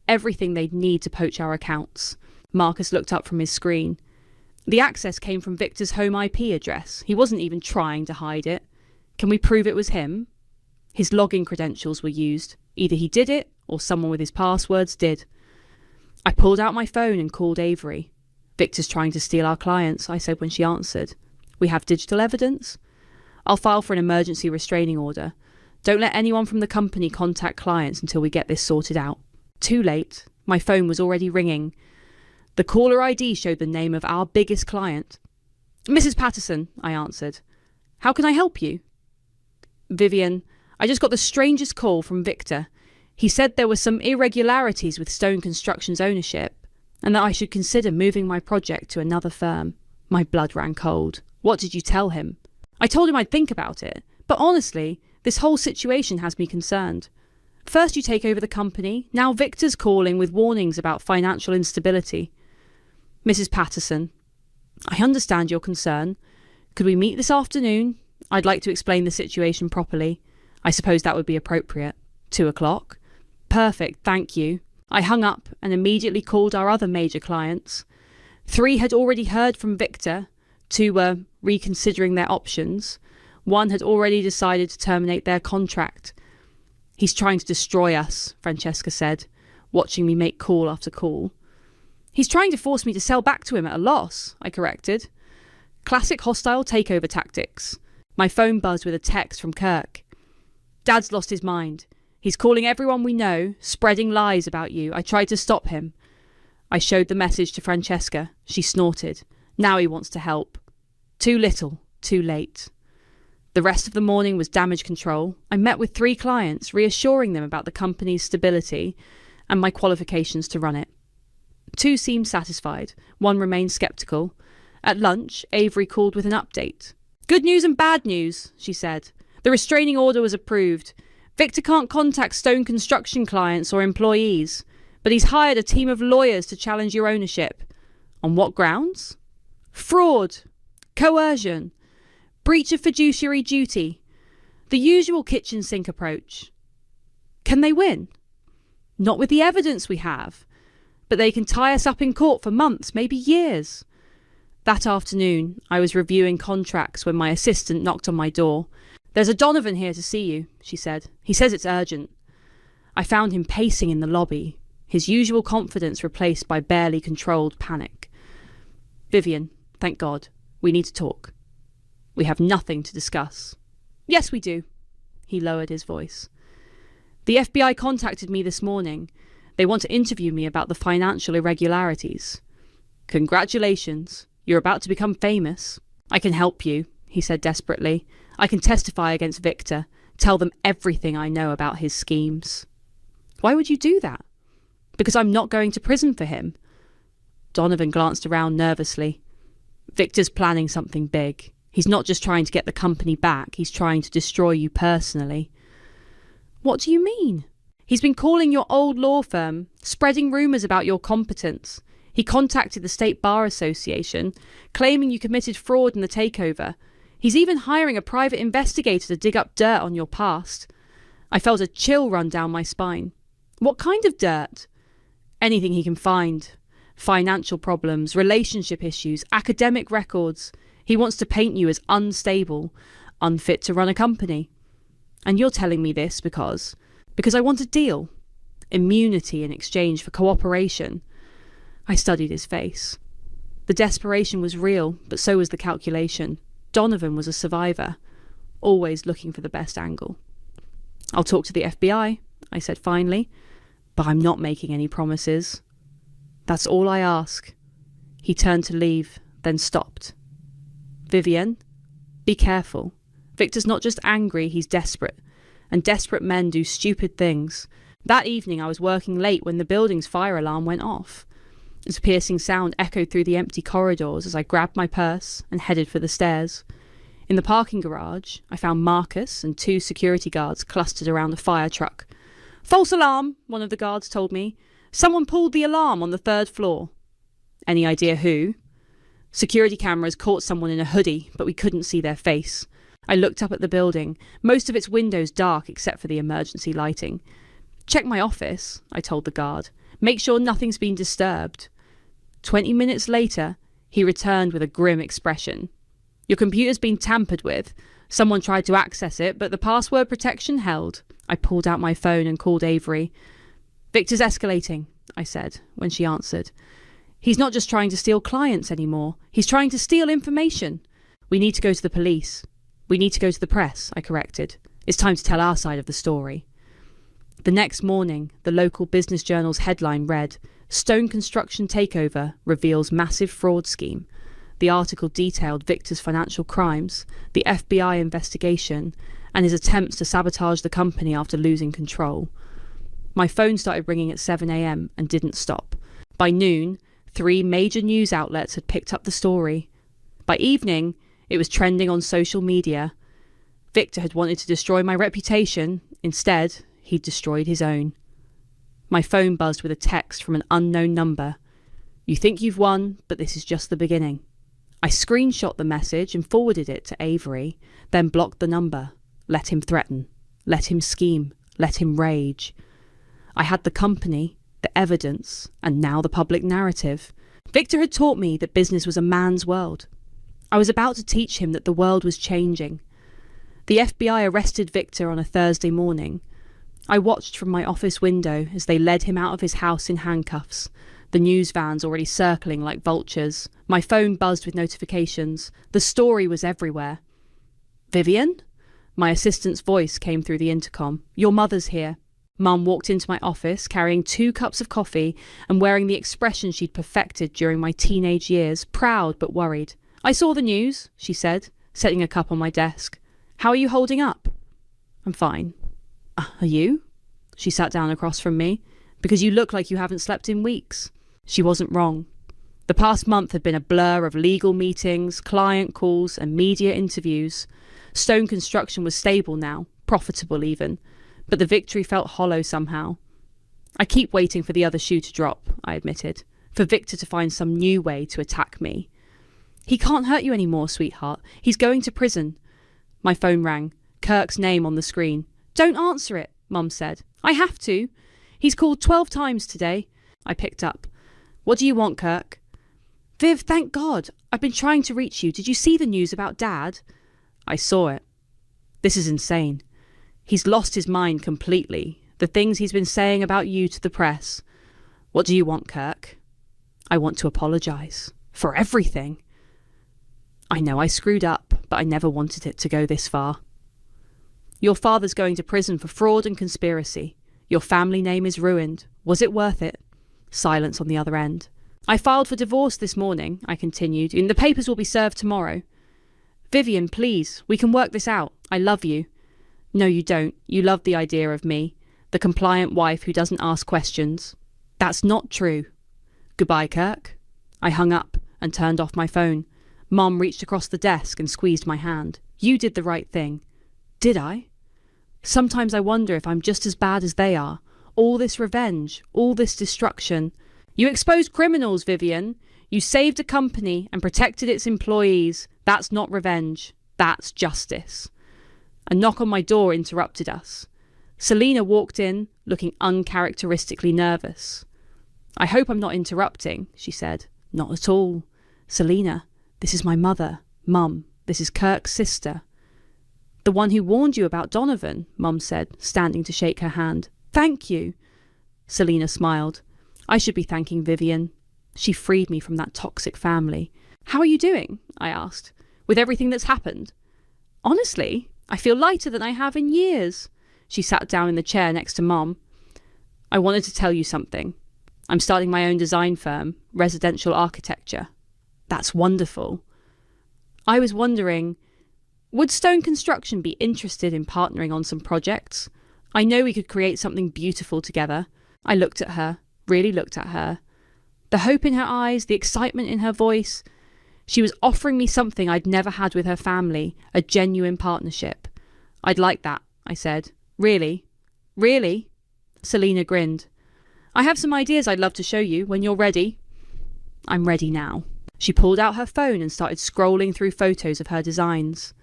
everything they'd need to poach our accounts. Marcus looked up from his screen. The access came from Victor's home IP address. He wasn't even trying to hide it. Can we prove it was him? His login credentials were used. Either he did it, or someone with his passwords did. I pulled out my phone and called Avery. Victor's trying to steal our clients, I said when she answered. We have digital evidence? I'll file for an emergency restraining order. Don't let anyone from the company contact clients until we get this sorted out. Too late. My phone was already ringing. The caller ID showed the name of our biggest client. Mrs. Patterson, I answered. How can I help you? Vivian, I just got the strangest call from Victor. He said there were some irregularities with Stone Construction's ownership, and that I should consider moving my project to another firm. My blood ran cold. What did you tell him? I told him I'd think about it, but honestly, this whole situation has me concerned. First you take over the company, now Victor's calling with warnings about financial instability. Mrs. Patterson, I understand your concern. Could we meet this afternoon? I'd like to explain the situation properly. I suppose that would be appropriate. 2:00. Perfect, thank you. I hung up and immediately called our other major clients. 3 had already heard from Victor. 2 were reconsidering their options. 1 had already decided to terminate their contract. He's trying to destroy us, Francesca said, watching me make call after call. He's trying to force me to sell back to him at a loss, I corrected. Classic hostile takeover tactics. My phone buzzed with a text from Kirk. Dad's lost his mind. He's calling everyone we know, spreading lies about you. I tried to stop him. I showed the message to Francesca. She snorted. Now he wants to help. Too little, too late. The rest of the morning was damage control. I met with 3 clients, reassuring them about the company's stability and my qualifications to run it. 2 seemed satisfied. 1 remained sceptical. At lunch, Avery called with an update. Good news and bad news, she said. The restraining order was approved. Victor can't contact Stone Construction clients or employees, but he's hired a team of lawyers to challenge your ownership. On what grounds? Fraud, coercion, breach of fiduciary duty, the usual kitchen sink approach. Can they win? Not with the evidence we have, but they can tie us up in court for months, maybe years. That afternoon, I was reviewing contracts when my assistant knocked on my door. There's a Donovan here to see you, she said. He says it's urgent. I found him pacing in the lobby, his usual confidence replaced by barely controlled panic. Vivian, thank God, we need to talk. We have nothing to discuss. Yes, we do. He lowered his voice. The FBI contacted me this morning. They want to interview me about the financial irregularities. Congratulations. You're about to become famous. I can help you, he said desperately. I can testify against Victor, tell them everything I know about his schemes. Why would you do that? Because I'm not going to prison for him. Donovan glanced around nervously. Victor's planning something big. He's not just trying to get the company back, he's trying to destroy you personally. What do you mean? He's been calling your old law firm, spreading rumours about your competence. He contacted the State Bar Association, claiming you committed fraud in the takeover. He's even hiring a private investigator to dig up dirt on your past. I felt a chill run down my spine. What kind of dirt? Anything he can find. Financial problems, relationship issues, academic records. He wants to paint you as unstable, unfit to run a company. And you're telling me this because I want a deal. Immunity in exchange for cooperation. I studied his face. The desperation was real, but so was the calculation. Donovan was a survivor, always looking for the best angle. I'll talk to the FBI, I said finally, but I'm not making any promises. That's all I ask. He turned to leave, then stopped. Vivian, be careful. Victor's not just angry, he's desperate. and desperate men do stupid things. That evening I was working late when the building's fire alarm went off. Its piercing sound echoed through the empty corridors as I grabbed my purse and headed for the stairs. In the parking garage, I found Marcus and 2 security guards clustered around the fire truck. "False alarm," one of the guards told me. "Someone pulled the alarm on the 3rd floor." Any idea who? Security cameras caught someone in a hoodie, but we couldn't see their face. I looked up at the building, most of its windows dark except for the emergency lighting. "Check my office," I told the guard. "Make sure nothing's been disturbed." 20 minutes later, he returned with a grim expression. "Your computer's been tampered with. Someone tried to access it, but the password protection held." I pulled out my phone and called Avery. "Victor's escalating," I said, when she answered. "He's not just trying to steal clients anymore. He's trying to steal information. We need to go to the police. We need to go to the press," I corrected. "It's time to tell our side of the story." The next morning, the local business journal's headline read, "Stone Construction Takeover Reveals Massive Fraud Scheme." The article detailed Victor's financial crimes, the FBI investigation, and his attempts to sabotage the company after losing control. My phone started ringing at 7 a.m. and didn't stop. By noon, 3 major news outlets had picked up the story. By evening, it was trending on social media. Victor had wanted to destroy my reputation. Instead, he'd destroyed his own. My phone buzzed with a text from an unknown number. "You think you've won, but this is just the beginning." I screenshot the message and forwarded it to Avery, then blocked the number. Let him threaten. Let him scheme. Let him rage. I had the company, the evidence, and now the public narrative. Victor had taught me that business was a man's world. I was about to teach him that the world was changing. The FBI arrested Victor on a Thursday morning. I watched from my office window as they led him out of his house in handcuffs, the news vans already circling like vultures. My phone buzzed with notifications. The story was everywhere. "Vivian?" My assistant's voice came through the intercom. "Your mother's here." Mum walked into my office carrying 2 cups of coffee and wearing the expression she'd perfected during my teenage years, proud but worried. "I saw the news," she said, setting a cup on my desk. "How are you holding up?" "I'm fine." Are you?" She sat down across from me. "Because you look like you haven't slept in weeks." She wasn't wrong. The past month had been a blur of legal meetings, client calls, and media interviews. Stone Construction was stable now, profitable even, but the victory felt hollow somehow. "I keep waiting for the other shoe to drop," I admitted, "for Victor to find some new way to attack me." "He can't hurt you anymore, sweetheart. He's going to prison." My phone rang, Kirk's name on the screen. "Don't answer it," Mum said. "I have to. He's called 12 times today." I picked up. "What do you want, Kirk?" "Viv, thank God. I've been trying to reach you. Did you see the news about Dad?" "I saw it. This is insane. He's lost his mind completely. The things he's been saying about you to the press. What do you want, Kirk?" "I want to apologise. For everything." "I know I screwed up, but I never wanted it to go this far." "Your father's going to prison for fraud and conspiracy. Your family name is ruined. Was it worth it?" Silence on the other end. "I filed for divorce this morning," I continued, "and the papers will be served tomorrow." "Vivian, please, we can work this out. I love you." "No, you don't. You love the idea of me, the compliant wife who doesn't ask questions." "That's not true." "Goodbye, Kirk." I hung up and turned off my phone. Mum reached across the desk and squeezed my hand. "You did the right thing." "Did I?" "Sometimes I wonder if I'm just as bad as they are. All this revenge, all this destruction. You exposed criminals, Vivian. You saved a company and protected its employees. That's not revenge. That's justice." A knock on my door interrupted us. Selina walked in, looking uncharacteristically nervous. "I hope I'm not interrupting," she said. "Not at all." "Selina, this is my mother. Mum, this is Kirk's sister." "The one who warned you about Donovan," Mum said, standing to shake her hand. "Thank you." Selina smiled. "I should be thanking Vivian. She freed me from that toxic family." "How are you doing?" I asked. "With everything that's happened?" "Honestly, I feel lighter than I have in years." She sat down in the chair next to Mom. "I wanted to tell you something. I'm starting my own design firm, residential architecture." "That's wonderful." "I was wondering, Would Stone Construction be interested in partnering on some projects? I know we could create something beautiful together. I looked at her, really looked at her. The hope in her eyes, the excitement in her voice. She was offering me something I'd never had with her family, a genuine partnership. I'd like that, I said. Really? Really? Selina grinned. I have some ideas I'd love to show you when you're ready. I'm ready now. She pulled out her phone and started scrolling through photos of her designs.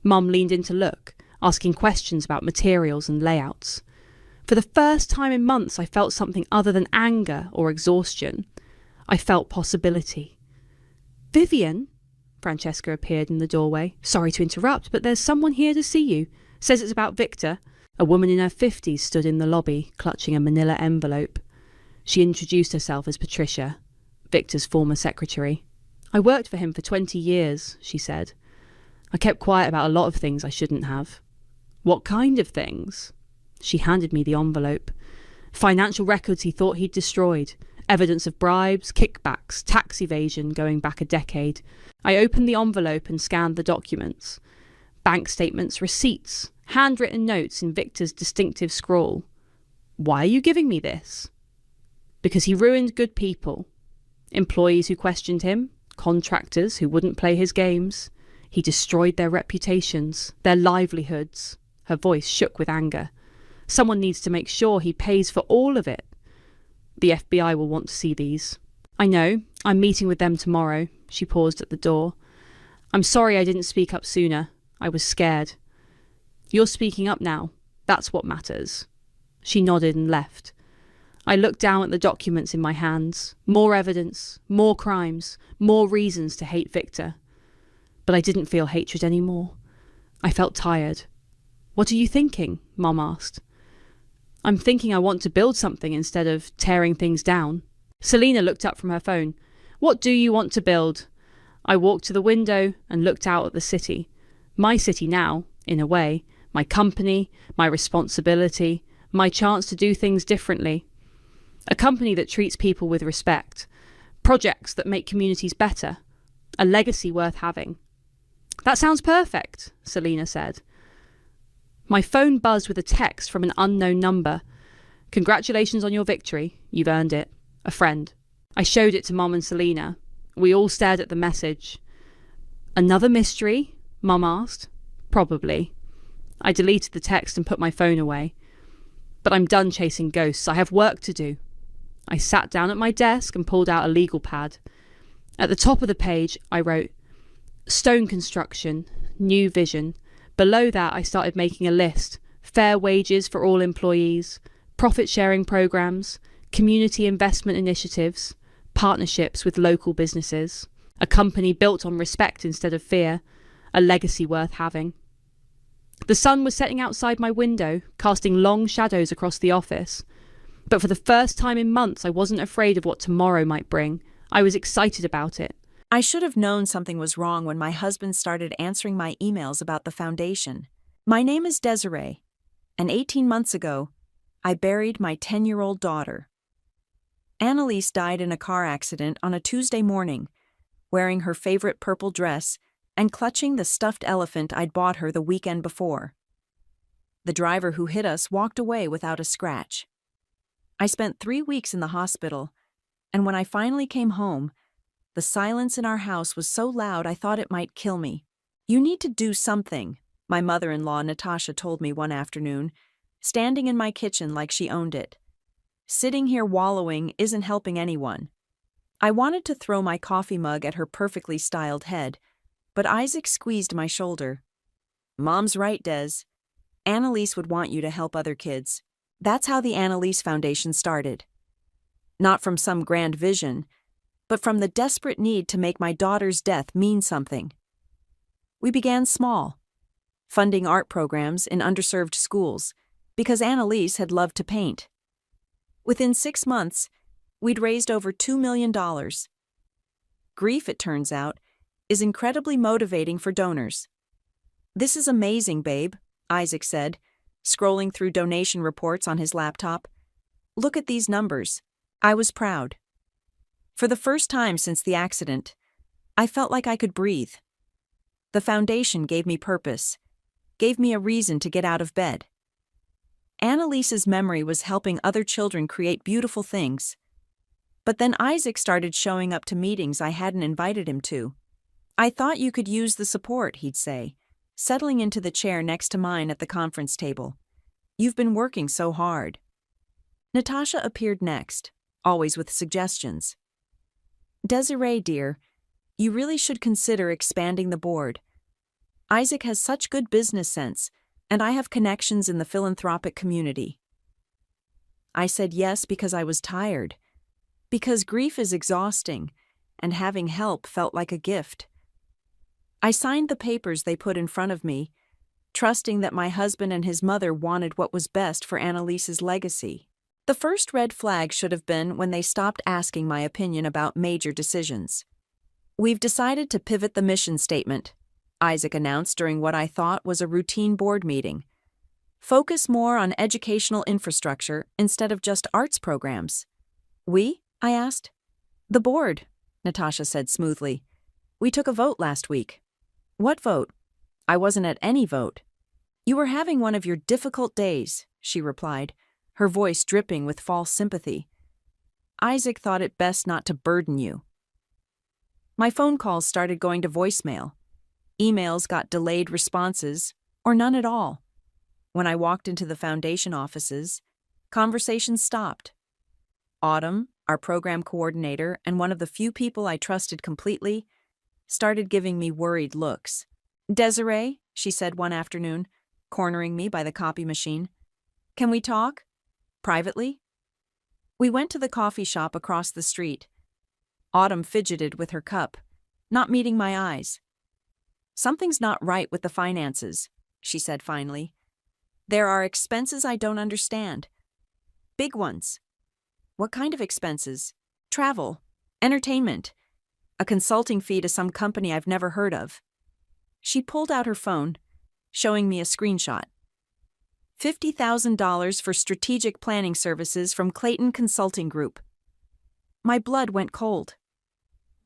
Mum leaned in to look, asking questions about materials and layouts. For the first time in months, I felt something other than anger or exhaustion. I felt possibility. Vivian? Francesca appeared in the doorway. Sorry to interrupt, but there's someone here to see you. Says it's about Victor. A woman in her 50s stood in the lobby, clutching a manila envelope. She introduced herself as Patricia, Victor's former secretary. I worked for him for 20 years, she said. I kept quiet about a lot of things I shouldn't have. What kind of things? She handed me the envelope. Financial records he thought he'd destroyed. Evidence of bribes, kickbacks, tax evasion going back a decade. I opened the envelope and scanned the documents. Bank statements, receipts, handwritten notes in Victor's distinctive scrawl. Why are you giving me this? Because he ruined good people. Employees who questioned him, contractors who wouldn't play his games. He destroyed their reputations, their livelihoods. Her voice shook with anger. Someone needs to make sure he pays for all of it. The FBI will want to see these. I know. I'm meeting with them tomorrow. She paused at the door. I'm sorry I didn't speak up sooner. I was scared. You're speaking up now. That's what matters. She nodded and left. I looked down at the documents in my hands. More evidence, more crimes, more reasons to hate Victor. But I didn't feel hatred anymore. I felt tired. What are you thinking? Mum asked. I'm thinking I want to build something instead of tearing things down. Selina looked up from her phone. What do you want to build? I walked to the window and looked out at the city. My city now, in a way. My company, my responsibility, my chance to do things differently. A company that treats people with respect. Projects that make communities better. A legacy worth having. That sounds perfect, Selina said. My phone buzzed with a text from an unknown number. Congratulations on your victory. You've earned it. A friend. I showed it to Mum and Selina. We all stared at the message. Another mystery? Mum asked. Probably. I deleted the text and put my phone away. But I'm done chasing ghosts. I have work to do. I sat down at my desk and pulled out a legal pad. At the top of the page, I wrote, Stone Construction, New Vision. Below that, I started making a list. Fair wages for all employees, profit-sharing programs, community investment initiatives, partnerships with local businesses, a company built on respect instead of fear, a legacy worth having. The sun was setting outside my window, casting long shadows across the office. But for the first time in months, I wasn't afraid of what tomorrow might bring. I was excited about it. I should have known something was wrong when my husband started answering my emails about the foundation. My name is Desiree, and 18 months ago, I buried my 10-year-old daughter. Annalise died in a car accident on a Tuesday morning, wearing her favorite purple dress and clutching the stuffed elephant I'd bought her the weekend before. The driver who hit us walked away without a scratch. I spent 3 weeks in the hospital, and when I finally came home, the silence in our house was so loud I thought it might kill me. You need to do something, my mother-in-law Natasha told me one afternoon, standing in my kitchen like she owned it. Sitting here wallowing isn't helping anyone. I wanted to throw my coffee mug at her perfectly styled head, but Isaac squeezed my shoulder. Mom's right, Des. Annalise would want you to help other kids. That's how the Annalise Foundation started. Not from some grand vision, but from the desperate need to make my daughter's death mean something. We began small, funding art programs in underserved schools, because Annalise had loved to paint. Within 6 months, we'd raised over $2 million. Grief, it turns out, is incredibly motivating for donors. This is amazing, babe, Isaac said, scrolling through donation reports on his laptop. Look at these numbers. I was proud. For the first time since the accident, I felt like I could breathe. The foundation gave me purpose, gave me a reason to get out of bed. Annalise's memory was helping other children create beautiful things. But then Isaac started showing up to meetings I hadn't invited him to. "I thought you could use the support," he'd say, settling into the chair next to mine at the conference table. "You've been working so hard." Natasha appeared next, always with suggestions. "Desiree, dear, you really should consider expanding the board. Isaac has such good business sense, and I have connections in the philanthropic community." I said yes because I was tired, because grief is exhausting, and having help felt like a gift. I signed the papers they put in front of me, trusting that my husband and his mother wanted what was best for Annalise's legacy. The first red flag should have been when they stopped asking my opinion about major decisions. "We've decided to pivot the mission statement," Isaac announced during what I thought was a routine board meeting. "Focus more on educational infrastructure instead of just arts programs." "We?" I asked. "The board," Natasha said smoothly. "We took a vote last week." "What vote?" "I wasn't at any vote." "You were having one of your difficult days," she replied, her voice dripping with false sympathy. "Isaac thought it best not to burden you." My phone calls started going to voicemail. Emails got delayed responses, or none at all. When I walked into the foundation offices, conversations stopped. Autumn, our program coordinator and one of the few people I trusted completely, started giving me worried looks. "Desiree," she said one afternoon, cornering me by the copy machine. "Can we talk? Privately?" We went to the coffee shop across the street. Autumn fidgeted with her cup, not meeting my eyes. "Something's not right with the finances," she said finally. "There are expenses I don't understand. Big ones." "What kind of expenses?" "Travel, entertainment, a consulting fee to some company I've never heard of." She pulled out her phone, showing me a screenshot. $50,000 for strategic planning services from Clayton Consulting Group. My blood went cold.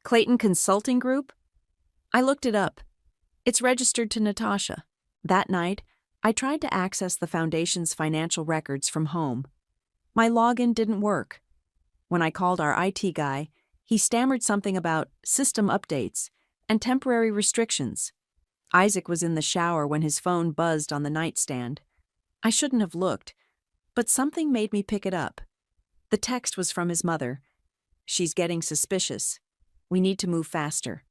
Clayton Consulting Group? I looked it up. It's registered to Natasha. That night, I tried to access the foundation's financial records from home. My login didn't work. When I called our IT guy, he stammered something about system updates and temporary restrictions. Isaac was in the shower when his phone buzzed on the nightstand. I shouldn't have looked, but something made me pick it up. The text was from his mother. "She's getting suspicious. We need to move faster."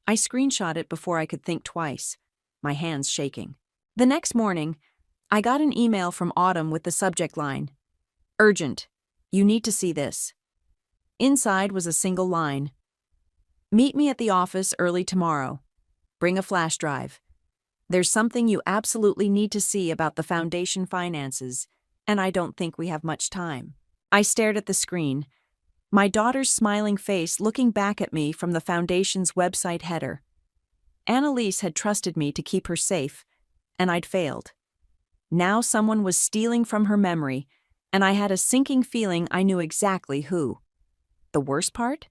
I screenshot it before I could think twice, my hands shaking. The next morning, I got an email from Autumn with the subject line, "Urgent. You need to see this." Inside was a single line. "Meet me at the office early tomorrow. Bring a flash drive. There's something you absolutely need to see about the foundation finances, and I don't think we have much time." I stared at the screen, my daughter's smiling face looking back at me from the foundation's website header. Annalise had trusted me to keep her safe, and I'd failed. Now someone was stealing from her memory, and I had a sinking feeling I knew exactly who. The worst part?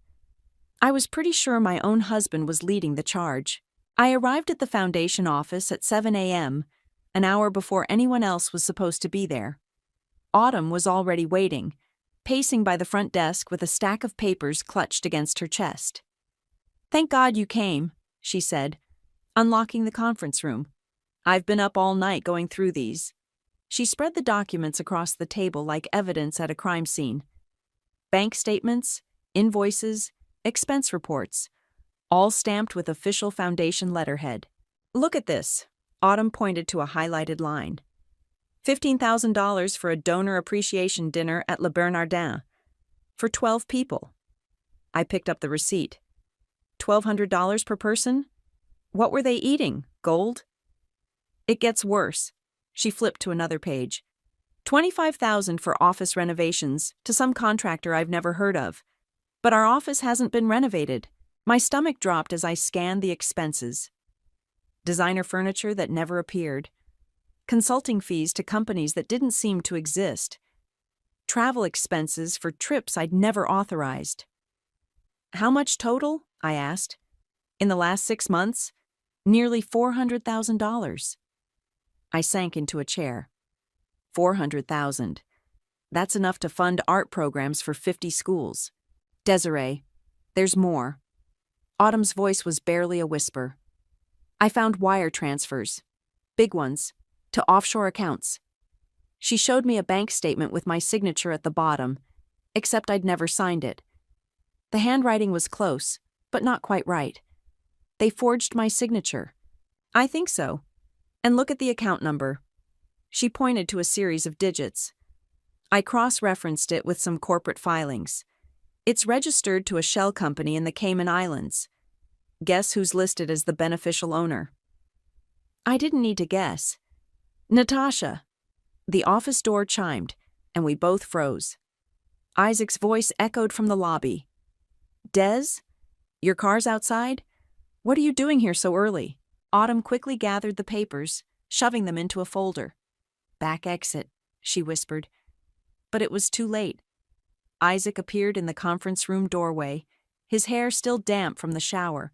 I was pretty sure my own husband was leading the charge. I arrived at the foundation office at 7 a.m., an hour before anyone else was supposed to be there. Autumn was already waiting, pacing by the front desk with a stack of papers clutched against her chest. "Thank God you came," she said, unlocking the conference room. "I've been up all night going through these." She spread the documents across the table like evidence at a crime scene. Bank statements, invoices, expense reports, all stamped with official foundation letterhead. "Look at this," Autumn pointed to a highlighted line. $15,000 for a donor appreciation dinner at Le Bernardin. For 12 people. I picked up the receipt. $1,200 per person? What were they eating? Gold? It gets worse. She flipped to another page. $25,000 for office renovations to some contractor I've never heard of. But our office hasn't been renovated. My stomach dropped as I scanned the expenses. Designer furniture that never appeared. Consulting fees to companies that didn't seem to exist. Travel expenses for trips I'd never authorized. "How much total?" I asked. "In the last 6 months?" Nearly $400,000. I sank into a chair. 400,000. That's enough to fund art programs for 50 schools. Desiree, there's more. Autumn's voice was barely a whisper. I found wire transfers. Big ones. To offshore accounts. She showed me a bank statement with my signature at the bottom, except I'd never signed it. The handwriting was close, but not quite right. They forged my signature. I think so. And look at the account number. She pointed to a series of digits. I cross-referenced it with some corporate filings. It's registered to a shell company in the Cayman Islands. Guess who's listed as the beneficial owner? I didn't need to guess. Natasha. The office door chimed, and we both froze. Isaac's voice echoed from the lobby. Des? Your car's outside? What are you doing here so early? Autumn quickly gathered the papers, shoving them into a folder. Back exit, she whispered. But it was too late. Isaac appeared in the conference room doorway, his hair still damp from the shower,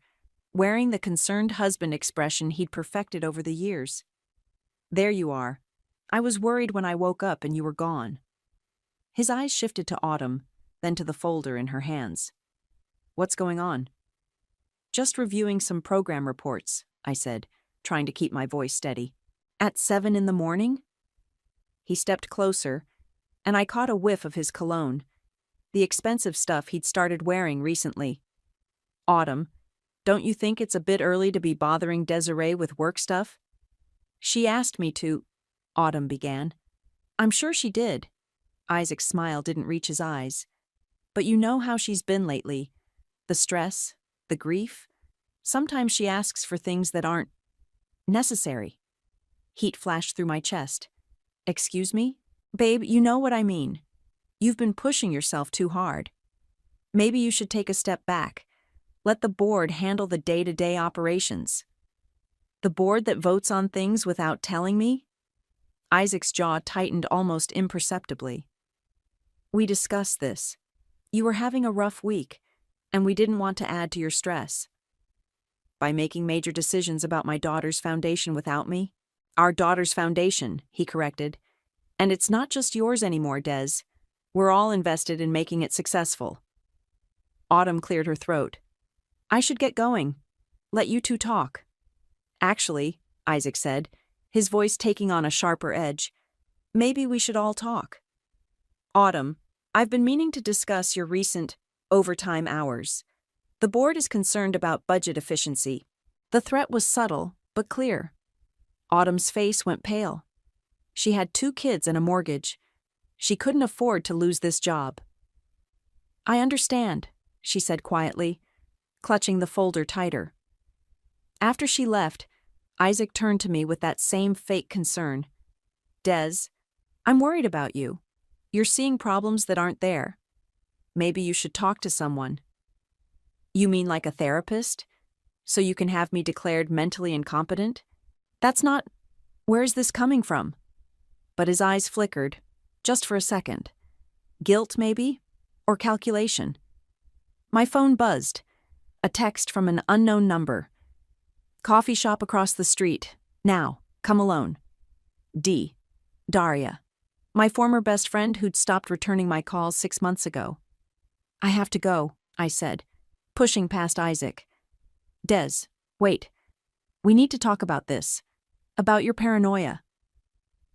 wearing the concerned husband expression he'd perfected over the years. There you are. I was worried when I woke up and you were gone. His eyes shifted to Autumn, then to the folder in her hands. What's going on? Just reviewing some program reports, I said, trying to keep my voice steady. At 7 in the morning? He stepped closer, and I caught a whiff of his cologne, the expensive stuff he'd started wearing recently. Autumn, don't you think it's a bit early to be bothering Desiree with work stuff? She asked me to, Autumn began. I'm sure she did. Isaac's smile didn't reach his eyes. But you know how she's been lately. The stress, the grief. Sometimes she asks for things that aren't necessary. Heat flashed through my chest. Excuse me? Babe, you know what I mean. You've been pushing yourself too hard. Maybe you should take a step back. Let the board handle the day-to-day operations. The board that votes on things without telling me? Isaac's jaw tightened almost imperceptibly. We discussed this. You were having a rough week, and we didn't want to add to your stress. By making major decisions about my daughter's foundation without me? Our daughter's foundation, he corrected. And it's not just yours anymore, Des. We're all invested in making it successful. Autumn cleared her throat. I should get going. Let you two talk. Actually, Isaac said, his voice taking on a sharper edge, maybe we should all talk. Autumn, I've been meaning to discuss your recent overtime hours. The board is concerned about budget efficiency. The threat was subtle, but clear. Autumn's face went pale. She had 2 kids and a mortgage. She couldn't afford to lose this job. I understand, she said quietly, clutching the folder tighter. After she left, Isaac turned to me with that same fake concern. Des, I'm worried about you. You're seeing problems that aren't there. Maybe you should talk to someone. You mean like a therapist? So you can have me declared mentally incompetent? That's not... Where's this coming from? But his eyes flickered, just for a second. Guilt, maybe? Or calculation? My phone buzzed. A text from an unknown number. Coffee shop across the street. Now, come alone. D. Daria. My former best friend who'd stopped returning my calls 6 months ago. I have to go, I said, pushing past Isaac. Des, wait. We need to talk about this. About your paranoia.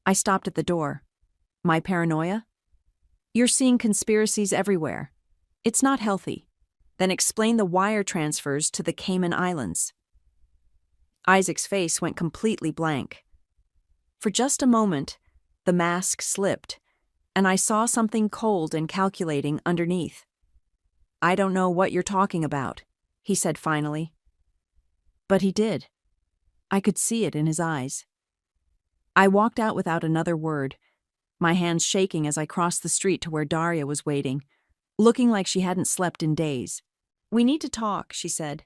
I stopped at the door. My paranoia? You're seeing conspiracies everywhere. It's not healthy. Then explain the wire transfers to the Cayman Islands. Isaac's face went completely blank. For just a moment, the mask slipped, and I saw something cold and calculating underneath. I don't know what you're talking about, he said finally. But he did. I could see it in his eyes. I walked out without another word, my hands shaking as I crossed the street to where Daria was waiting, looking like she hadn't slept in days. We need to talk, she said.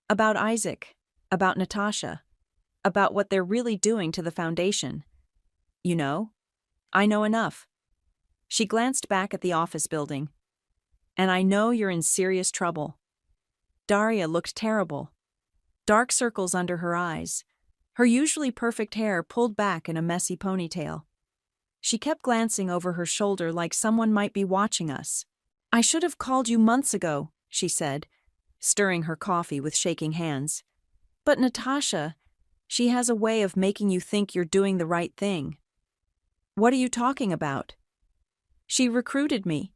About Isaac, about Natasha, about what they're really doing to the foundation. You know? I know enough. She glanced back at the office building. And I know you're in serious trouble. Daria looked terrible. dark circles under her eyes, her usually perfect hair pulled back in a messy ponytail. She kept glancing over her shoulder like someone might be watching us. "I should have called you months ago," she said, stirring her coffee with shaking hands. "But Natasha, she has a way of making you think you're doing the right thing." "What are you talking about?" "She recruited me,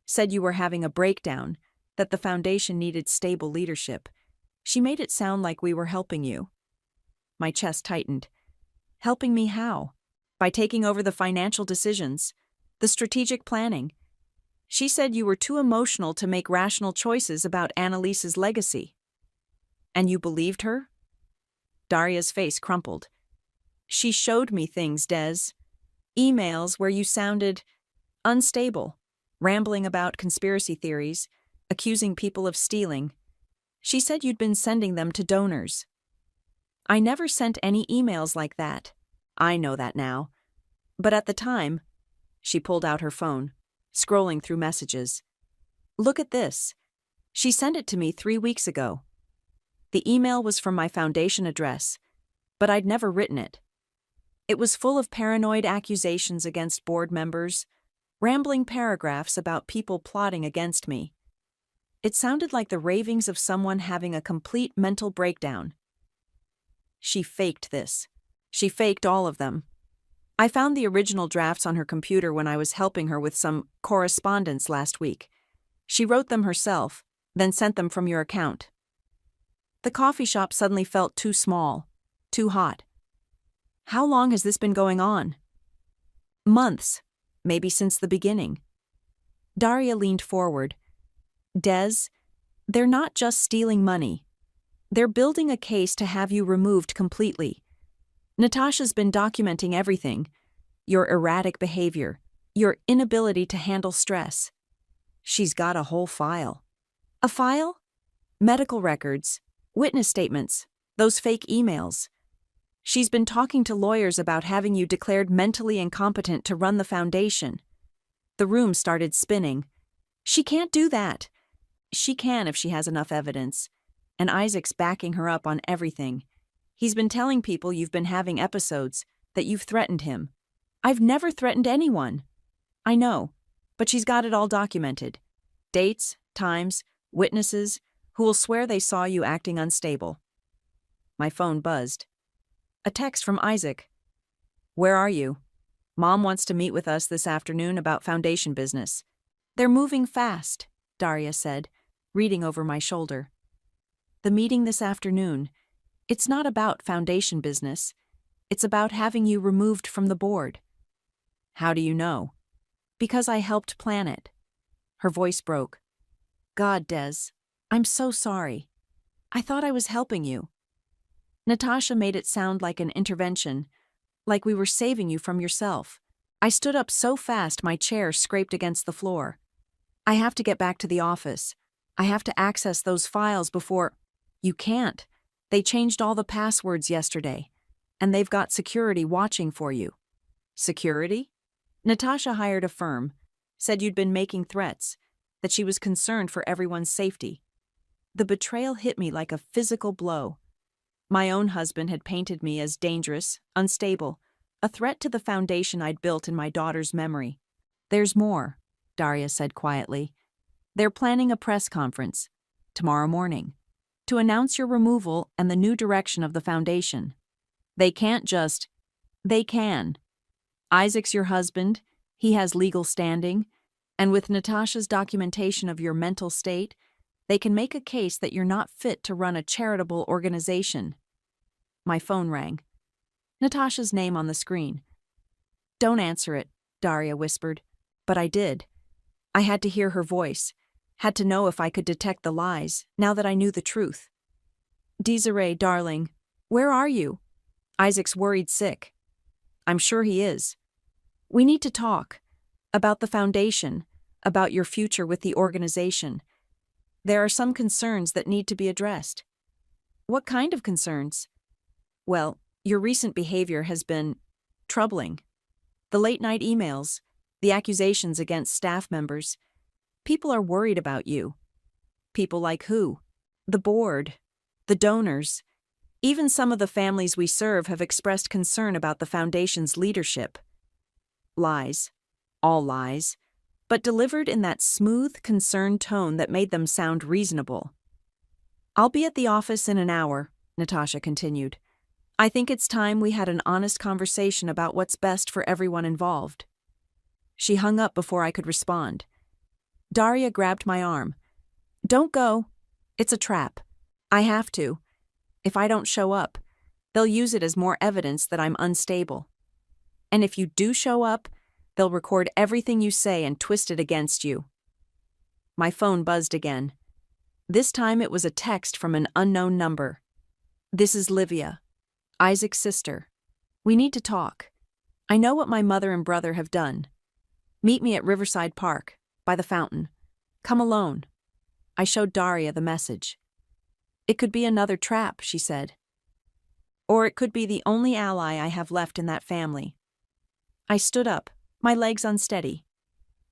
said you were having a breakdown, that the foundation needed stable leadership. She made it sound like we were helping you." My chest tightened. "Helping me how?" "By taking over the financial decisions, the strategic planning. She said you were too emotional to make rational choices about Annalise's legacy." "And you believed her?" Daria's face crumpled. "She showed me things, Des. Emails where you sounded unstable, rambling about conspiracy theories, accusing people of stealing. She said you'd been sending them to donors." "I never sent any emails like that. I know that now. But at the time," she pulled out her phone, scrolling through messages. "Look at this. She sent it to me 3 weeks ago. The email was from my foundation address, but I'd never written it. It was full of paranoid accusations against board members, rambling paragraphs about people plotting against me. It sounded like the ravings of someone having a complete mental breakdown. She faked this. She faked all of them. I found the original drafts on her computer when I was helping her with some correspondence last week. She wrote them herself, then sent them from your account." The coffee shop suddenly felt too small, too hot. "How long has this been going on?" "Months, maybe since the beginning." Daria leaned forward. "Des, they're not just stealing money. They're building a case to have you removed completely. Natasha's been documenting everything. Your erratic behavior, your inability to handle stress. She's got a whole file." "A file?" "Medical records, witness statements, those fake emails. She's been talking to lawyers about having you declared mentally incompetent to run the foundation." The room started spinning. "She can't do that." "She can if she has enough evidence. And Isaac's backing her up on everything. He's been telling people you've been having episodes, that you've threatened him." "I've never threatened anyone." "I know, but she's got it all documented. Dates, times, witnesses, who will swear they saw you acting unstable." My phone buzzed. A text from Isaac. "Where are you? Mom wants to meet with us this afternoon about foundation business." "They're moving fast," Daria said, reading over my shoulder. "The meeting this afternoon, it's not about foundation business. It's about having you removed from the board." "How do you know?" "Because I helped plan it." Her voice broke. "God, Des, I'm so sorry. I thought I was helping you." Natasha made it sound like an intervention, like we were saving you from yourself. I stood up so fast my chair scraped against the floor. "I have to get back to the office. I have to access those files before—" "You can't. They changed all the passwords yesterday, and they've got security watching for you." "Security?" "Natasha hired a firm, said you'd been making threats, that she was concerned for everyone's safety." The betrayal hit me like a physical blow. My own husband had painted me as dangerous, unstable, a threat to the foundation I'd built in my daughter's memory. "There's more," Daria said quietly. "They're planning a press conference, tomorrow morning, to announce your removal and the new direction of the foundation. They can't just— They can. Isaac's your husband, he has legal standing, and with Natasha's documentation of your mental state, they can make a case that you're not fit to run a charitable organization." My phone rang. Natasha's name on the screen. "Don't answer it," Daria whispered, but I did. I had to hear her voice, had to know if I could detect the lies, now that I knew the truth. "Desiree, darling, where are you? Isaac's worried sick." "I'm sure he is. We need to talk. About the foundation, about your future with the organization. There are some concerns that need to be addressed." "What kind of concerns?" "Well, your recent behavior has been troubling. The late-night emails, the accusations against staff members. People are worried about you." "People like who?" "The board. the donors. Even some of the families we serve have expressed concern about the foundation's leadership. Lies. All lies. But delivered in that smooth, concerned tone that made them sound reasonable. "I'll be at the office in an hour," Natasha continued. "I think it's time we had an honest conversation about what's best for everyone involved." She hung up before I could respond. Daria grabbed my arm. "Don't go. It's a trap. I have to. If I don't show up, they'll use it as more evidence that I'm unstable. And if you do show up, they'll record everything you say and twist it against you." My phone buzzed again. This time it was a text from an unknown number. "This is Livia, Isaac's sister. We need to talk. I know what my mother and brother have done. Meet me at Riverside Park, by the fountain. Come alone." I showed Daria the message. "It could be another trap," she said. "Or it could be the only ally I have left in that family." I stood up, my legs unsteady.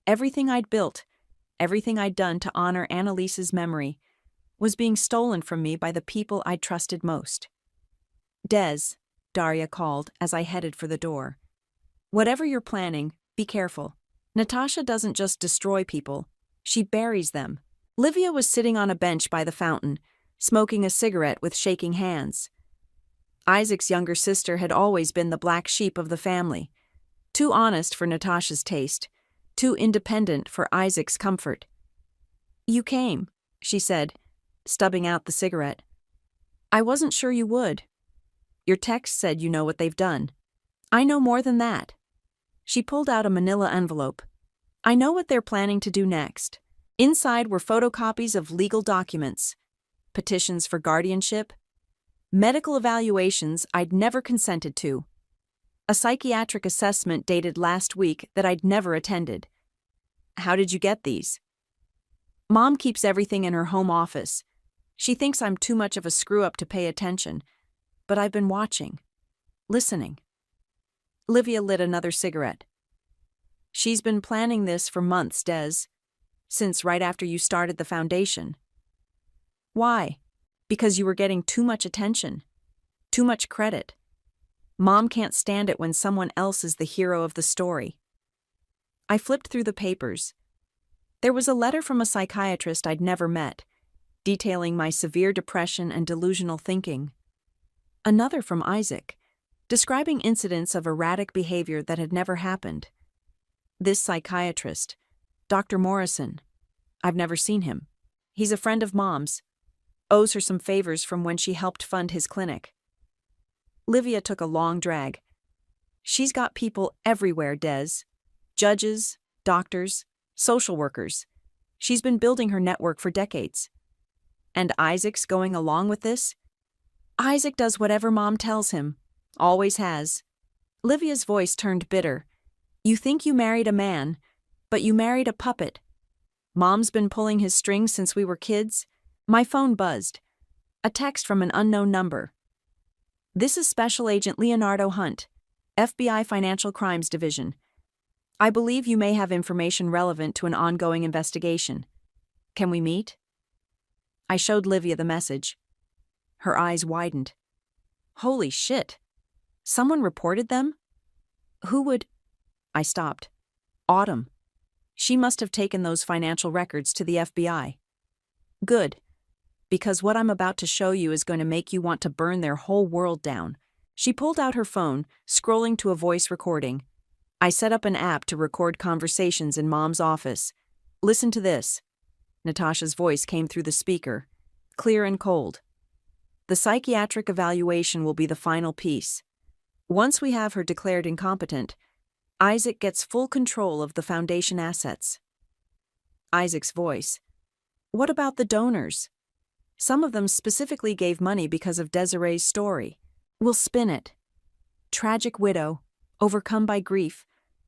Everything I'd built, everything I'd done to honor Annalise's memory, was being stolen from me by the people I'd trusted most. "Des," Daria called as I headed for the door. "Whatever you're planning, be careful. Natasha doesn't just destroy people, she buries them." Livia was sitting on a bench by the fountain, smoking a cigarette with shaking hands. Isaac's younger sister had always been the black sheep of the family. Too honest for Natasha's taste, too independent for Isaac's comfort. "You came," she said, stubbing out the cigarette. "I wasn't sure you would. Your text said you know what they've done. I know more than that." She pulled out a manila envelope. "I know what they're planning to do next." Inside were photocopies of legal documents, petitions for guardianship, medical evaluations I'd never consented to, a psychiatric assessment dated last week that I'd never attended. "How did you get these?" "Mom keeps everything in her home office. She thinks I'm too much of a screw-up to pay attention, but I've been watching, listening." Livia lit another cigarette. "She's been planning this for months, Des. Since right after you started the foundation." "Why?" "Because you were getting too much attention, too much credit. Mom can't stand it when someone else is the hero of the story." I flipped through the papers. There was a letter from a psychiatrist I'd never met, detailing my severe depression and delusional thinking. Another from Isaac, describing incidents of erratic behavior that had never happened. This psychiatrist, Dr. Morrison, I've never seen him. He's a friend of Mom's. Owes her some favors from when she helped fund his clinic. Livia took a long drag. "She's got people everywhere, Des. Judges, doctors, social workers. She's been building her network for decades." "And Isaac's going along with this?" "Isaac does whatever Mom tells him. Always has." Livia's voice turned bitter. "You think you married a man, but you married a puppet. Mom's been pulling his strings since we were kids." My phone buzzed. A text from an unknown number. "This is Special Agent Leonardo Hunt, FBI Financial Crimes Division. I believe you may have information relevant to an ongoing investigation. Can we meet?" I showed Livia the message. Her eyes widened. "Holy shit. Someone reported them? Who would—" I stopped. "Autumn. She must have taken those financial records to the FBI. Good. Because what I'm about to show you is going to make you want to burn their whole world down." She pulled out her phone, scrolling to a voice recording. "I set up an app to record conversations in Mom's office. Listen to this." Natasha's voice came through the speaker, clear and cold. "The psychiatric evaluation will be the final piece. Once we have her declared incompetent, Isaac gets full control of the foundation assets." Isaac's voice. "What about the donors? Some of them specifically gave money because of Desiree's story. We'll spin it. Tragic widow, overcome by grief,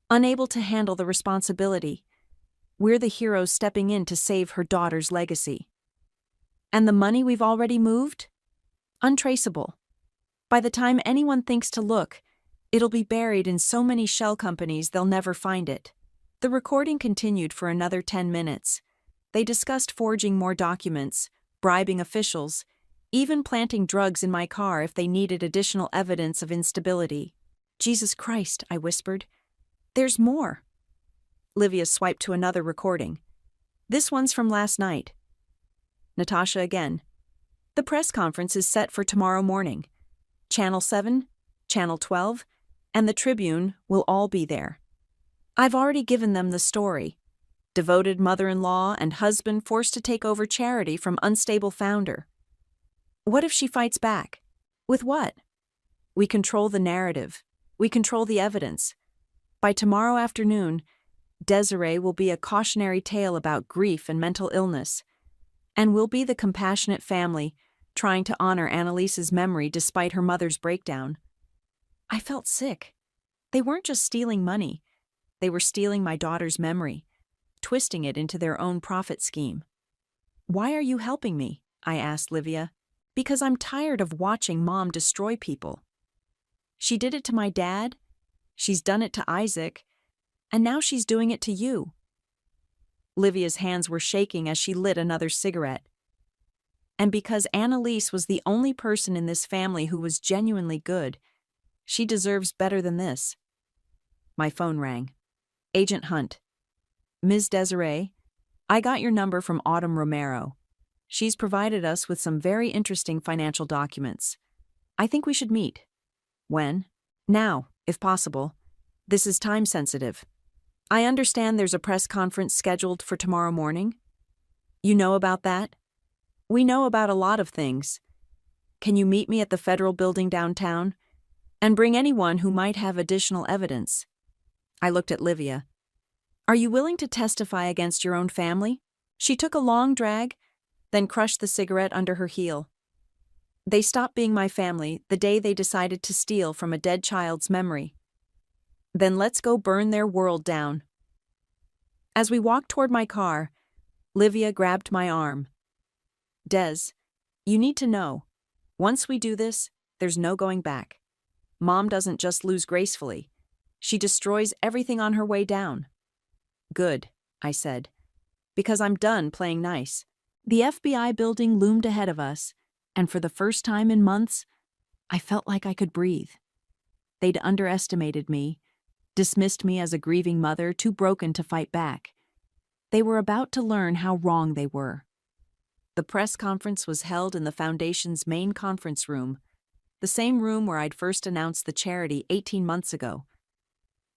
unable to handle the responsibility. We're the heroes stepping in to save her daughter's legacy. And the money we've already moved? Untraceable. By the time anyone thinks to look, it'll be buried in so many shell companies they'll never find it." The recording continued for another 10 minutes. They discussed forging more documents, bribing officials, even planting drugs in my car if they needed additional evidence of instability. Jesus Christ, I whispered. There's more. Livia swiped to another recording. This one's from last night. Natasha again. The press conference is set for tomorrow morning. Channel 7, Channel 12, and the Tribune will all be there. I've already given them the story. Devoted mother-in-law and husband forced to take over charity from unstable founder. What if she fights back? With what? We control the narrative. We control the evidence. By tomorrow afternoon, Desiree will be a cautionary tale about grief and mental illness, and we'll be the compassionate family trying to honor Annalise's memory despite her mother's breakdown. I felt sick. They weren't just stealing money. They were stealing my daughter's memory, twisting it into their own profit scheme. Why are you helping me? I asked Livia. Because I'm tired of watching Mom destroy people. She did it to my dad, she's done it to Isaac, and now she's doing it to you. Livia's hands were shaking as she lit another cigarette. And because Annalise was the only person in this family who was genuinely good, she deserves better than this. My phone rang. Agent Hunt. Ms. Desiree, I got your number from Autumn Romero. She's provided us with some very interesting financial documents. I think we should meet. When? Now, if possible. This is time sensitive. I understand there's a press conference scheduled for tomorrow morning. You know about that? We know about a lot of things. Can you meet me at the Federal Building downtown? And bring anyone who might have additional evidence. I looked at Livia. Are you willing to testify against your own family? She took a long drag, then crushed the cigarette under her heel. They stopped being my family the day they decided to steal from a dead child's memory. Then let's go burn their world down. As we walked toward my car, Livia grabbed my arm. Des, you need to know, once we do this, there's no going back. Mom doesn't just lose gracefully. She destroys everything on her way down. Good, I said, because I'm done playing nice. The FBI building loomed ahead of us, and for the first time in months, I felt like I could breathe. They'd underestimated me, dismissed me as a grieving mother too broken to fight back. They were about to learn how wrong they were. The press conference was held in the Foundation's main conference room, the same room where I'd first announced the charity 18 months ago.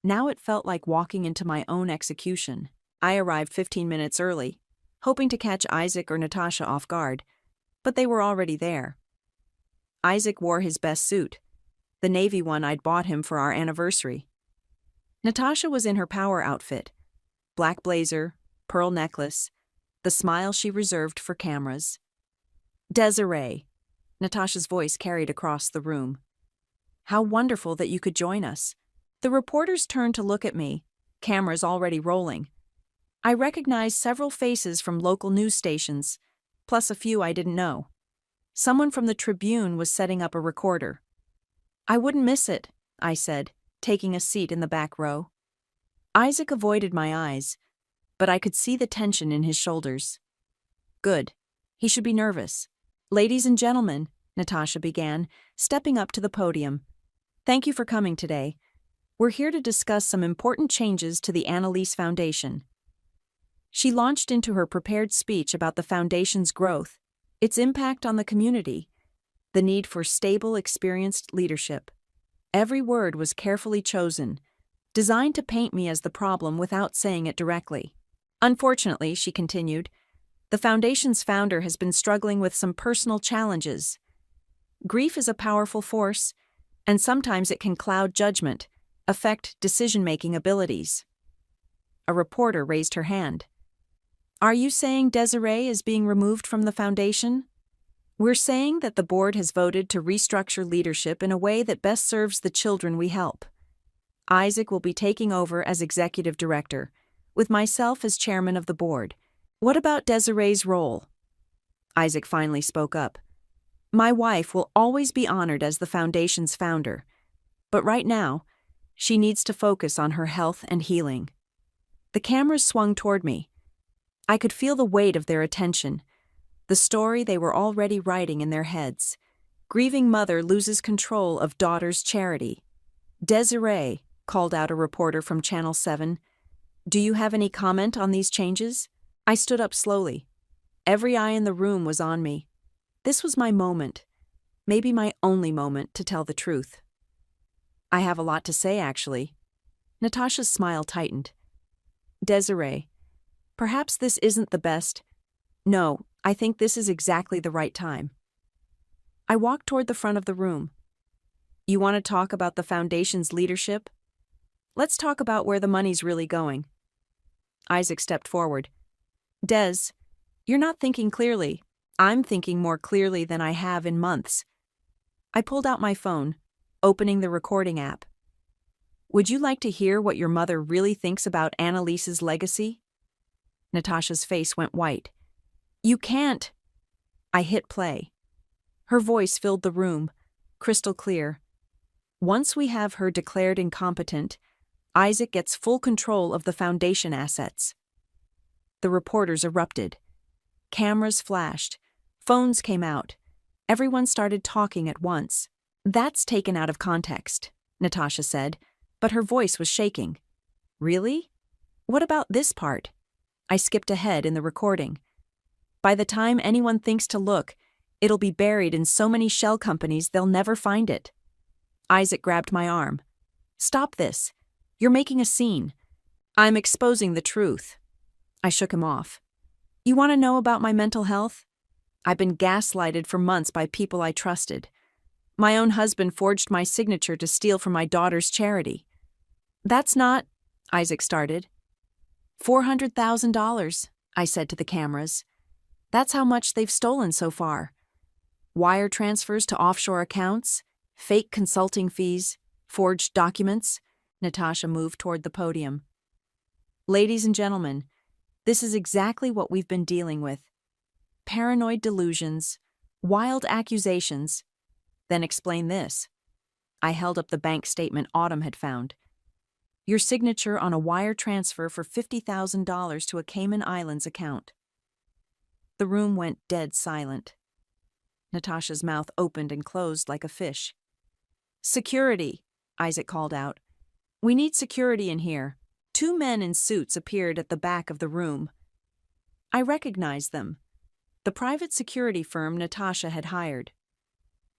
Now it felt like walking into my own execution. I arrived 15 minutes early, hoping to catch Isaac or Natasha off guard, but they were already there. Isaac wore his best suit, the navy one I'd bought him for our anniversary. Natasha was in her power outfit, black blazer, pearl necklace, the smile she reserved for cameras. Desiree, Natasha's voice carried across the room. How wonderful that you could join us. The reporters turned to look at me, cameras already rolling. I recognized several faces from local news stations, plus a few I didn't know. Someone from the Tribune was setting up a recorder. I wouldn't miss it, I said, taking a seat in the back row. Isaac avoided my eyes, but I could see the tension in his shoulders. Good. He should be nervous. Ladies and gentlemen, Natasha began, stepping up to the podium. Thank you for coming today. We're here to discuss some important changes to the Annalise Foundation. She launched into her prepared speech about the Foundation's growth, its impact on the community, the need for stable, experienced leadership. Every word was carefully chosen, designed to paint me as the problem without saying it directly. Unfortunately, she continued, the Foundation's founder has been struggling with some personal challenges. Grief is a powerful force, and sometimes it can cloud judgment, affect decision-making abilities. A reporter raised her hand. Are you saying Desiree is being removed from the Foundation? We're saying that the board has voted to restructure leadership in a way that best serves the children we help. Isaac will be taking over as executive director, with myself as chairman of the board. What about Desiree's role? Isaac finally spoke up. My wife will always be honored as the Foundation's founder, but right now, she needs to focus on her health and healing. The cameras swung toward me. I could feel the weight of their attention, The story they were already writing in their heads. Grieving mother loses control of daughter's charity. Desiree, called out a reporter from Channel 7. Do you have any comment on these changes? I stood up slowly. Every eye in the room was on me. This was my moment. Maybe my only moment to tell the truth. I have a lot to say, actually. Natasha's smile tightened. Desiree, perhaps this isn't the best. No, I think this is exactly the right time. I walked toward the front of the room. You want to talk about the foundation's leadership? Let's talk about where the money's really going. Isaac stepped forward. Des, you're not thinking clearly. I'm thinking more clearly than I have in months. I pulled out my phone, opening the recording app. Would you like to hear what your mother really thinks about Annalise's legacy? Natasha's face went white. You can't. I hit play. Her voice filled the room, crystal clear. Once we have her declared incompetent, Isaac gets full control of the foundation assets. The reporters erupted. Cameras flashed. Phones came out. Everyone started talking at once. That's taken out of context, Natasha said, but her voice was shaking. Really? What about this part? I skipped ahead in the recording. By the time anyone thinks to look, it'll be buried in so many shell companies they'll never find it. Isaac grabbed my arm. Stop this. You're making a scene. I'm exposing the truth. I shook him off. You want to know about my mental health? I've been gaslighted for months by people I trusted. My own husband forged my signature to steal from my daughter's charity. That's not, Isaac started. $400,000, I said to the cameras. That's how much they've stolen so far. Wire transfers to offshore accounts, fake consulting fees, forged documents. Natasha moved toward the podium. Ladies and gentlemen, this is exactly what we've been dealing with. Paranoid delusions, wild accusations. Then explain this. I held up the bank statement Autumn had found. Your signature on a wire transfer for $50,000 to a Cayman Islands account. The room went dead silent. Natasha's mouth opened and closed like a fish. Security, Isaac called out. We need security in here. 2 men in suits appeared at the back of the room. I recognized them. The private security firm Natasha had hired.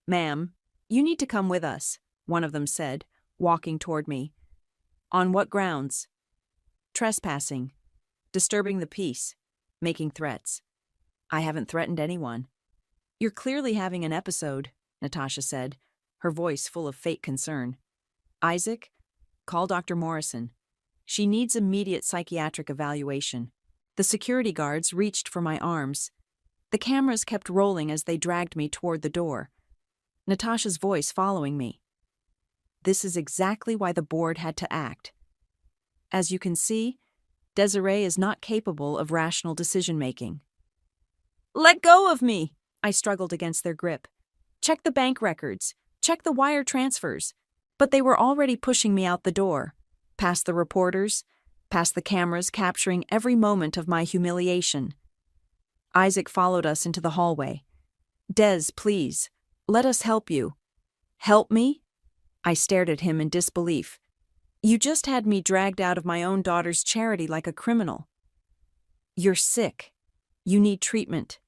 Ma'am, you need to come with us, one of them said, walking toward me. On what grounds? Trespassing, disturbing the peace, making threats. I haven't threatened anyone. You're clearly having an episode, Natasha said, her voice full of fake concern. Isaac, call Dr. Morrison. She needs immediate psychiatric evaluation. The security guards reached for my arms. The cameras kept rolling as they dragged me toward the door. Natasha's voice following me. This is exactly why the board had to act. As you can see, Desiree is not capable of rational decision-making. Let go of me! I struggled against their grip. Check the bank records. Check the wire transfers. But they were already pushing me out the door, past the reporters, past the cameras capturing every moment of my humiliation. Isaac followed us into the hallway. Des, please, let us help you. Help me? I stared at him in disbelief. You just had me dragged out of my own daughter's charity like a criminal. You're sick. You need treatment.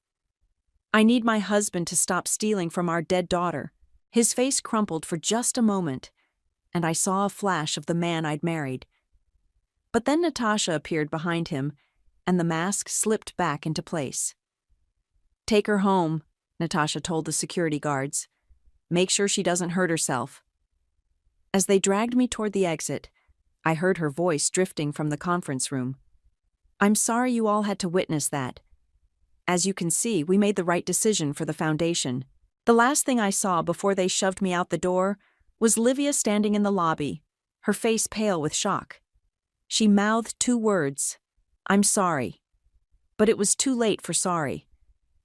I need my husband to stop stealing from our dead daughter. His face crumpled for just a moment, and I saw a flash of the man I'd married. But then Natasha appeared behind him, and the mask slipped back into place. Take her home, Natasha told the security guards. Make sure she doesn't hurt herself. As they dragged me toward the exit, I heard her voice drifting from the conference room. I'm sorry you all had to witness that. As you can see, we made the right decision for the foundation. The last thing I saw before they shoved me out the door was Livia standing in the lobby, her face pale with shock. She mouthed 2 words, I'm sorry. But it was too late for sorry.